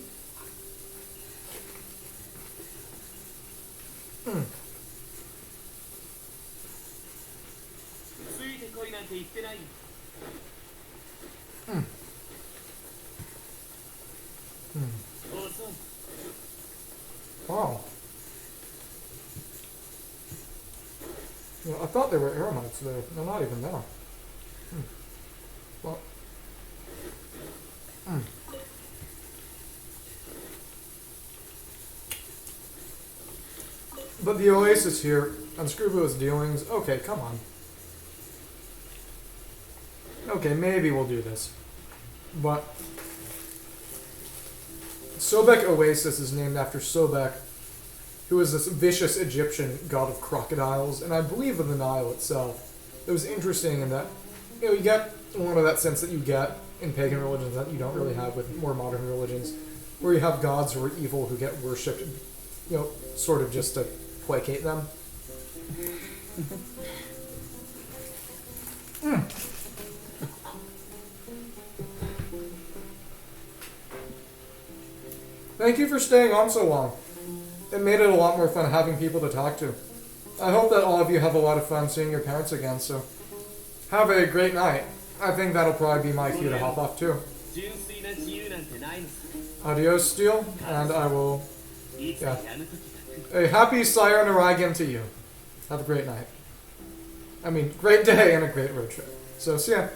Wow. You know, I thought there were aromites there. They're not even there. Well. But the Oasis here, unscrupulous dealings. Okay, come on. Okay, maybe we'll do this. But Sobek Oasis is named after Sobek, who is this vicious Egyptian god of crocodiles, and I believe of the Nile itself. It was interesting in that, you know, you get one of that sense that you get in pagan religions that you don't really have with more modern religions, where you have gods who are evil who get worshipped, you know, sort of just to placate them. Thank you for staying on so long. It made it a lot more fun having people to talk to. I hope that all of you have a lot of fun seeing your parents again, so have a great night. I think that'll probably be my cue to hop off too. Adios, Steel, and I will... Yeah. A happy Sayonara again to you. Have a great night. I mean, great day and a great road trip. So, see ya.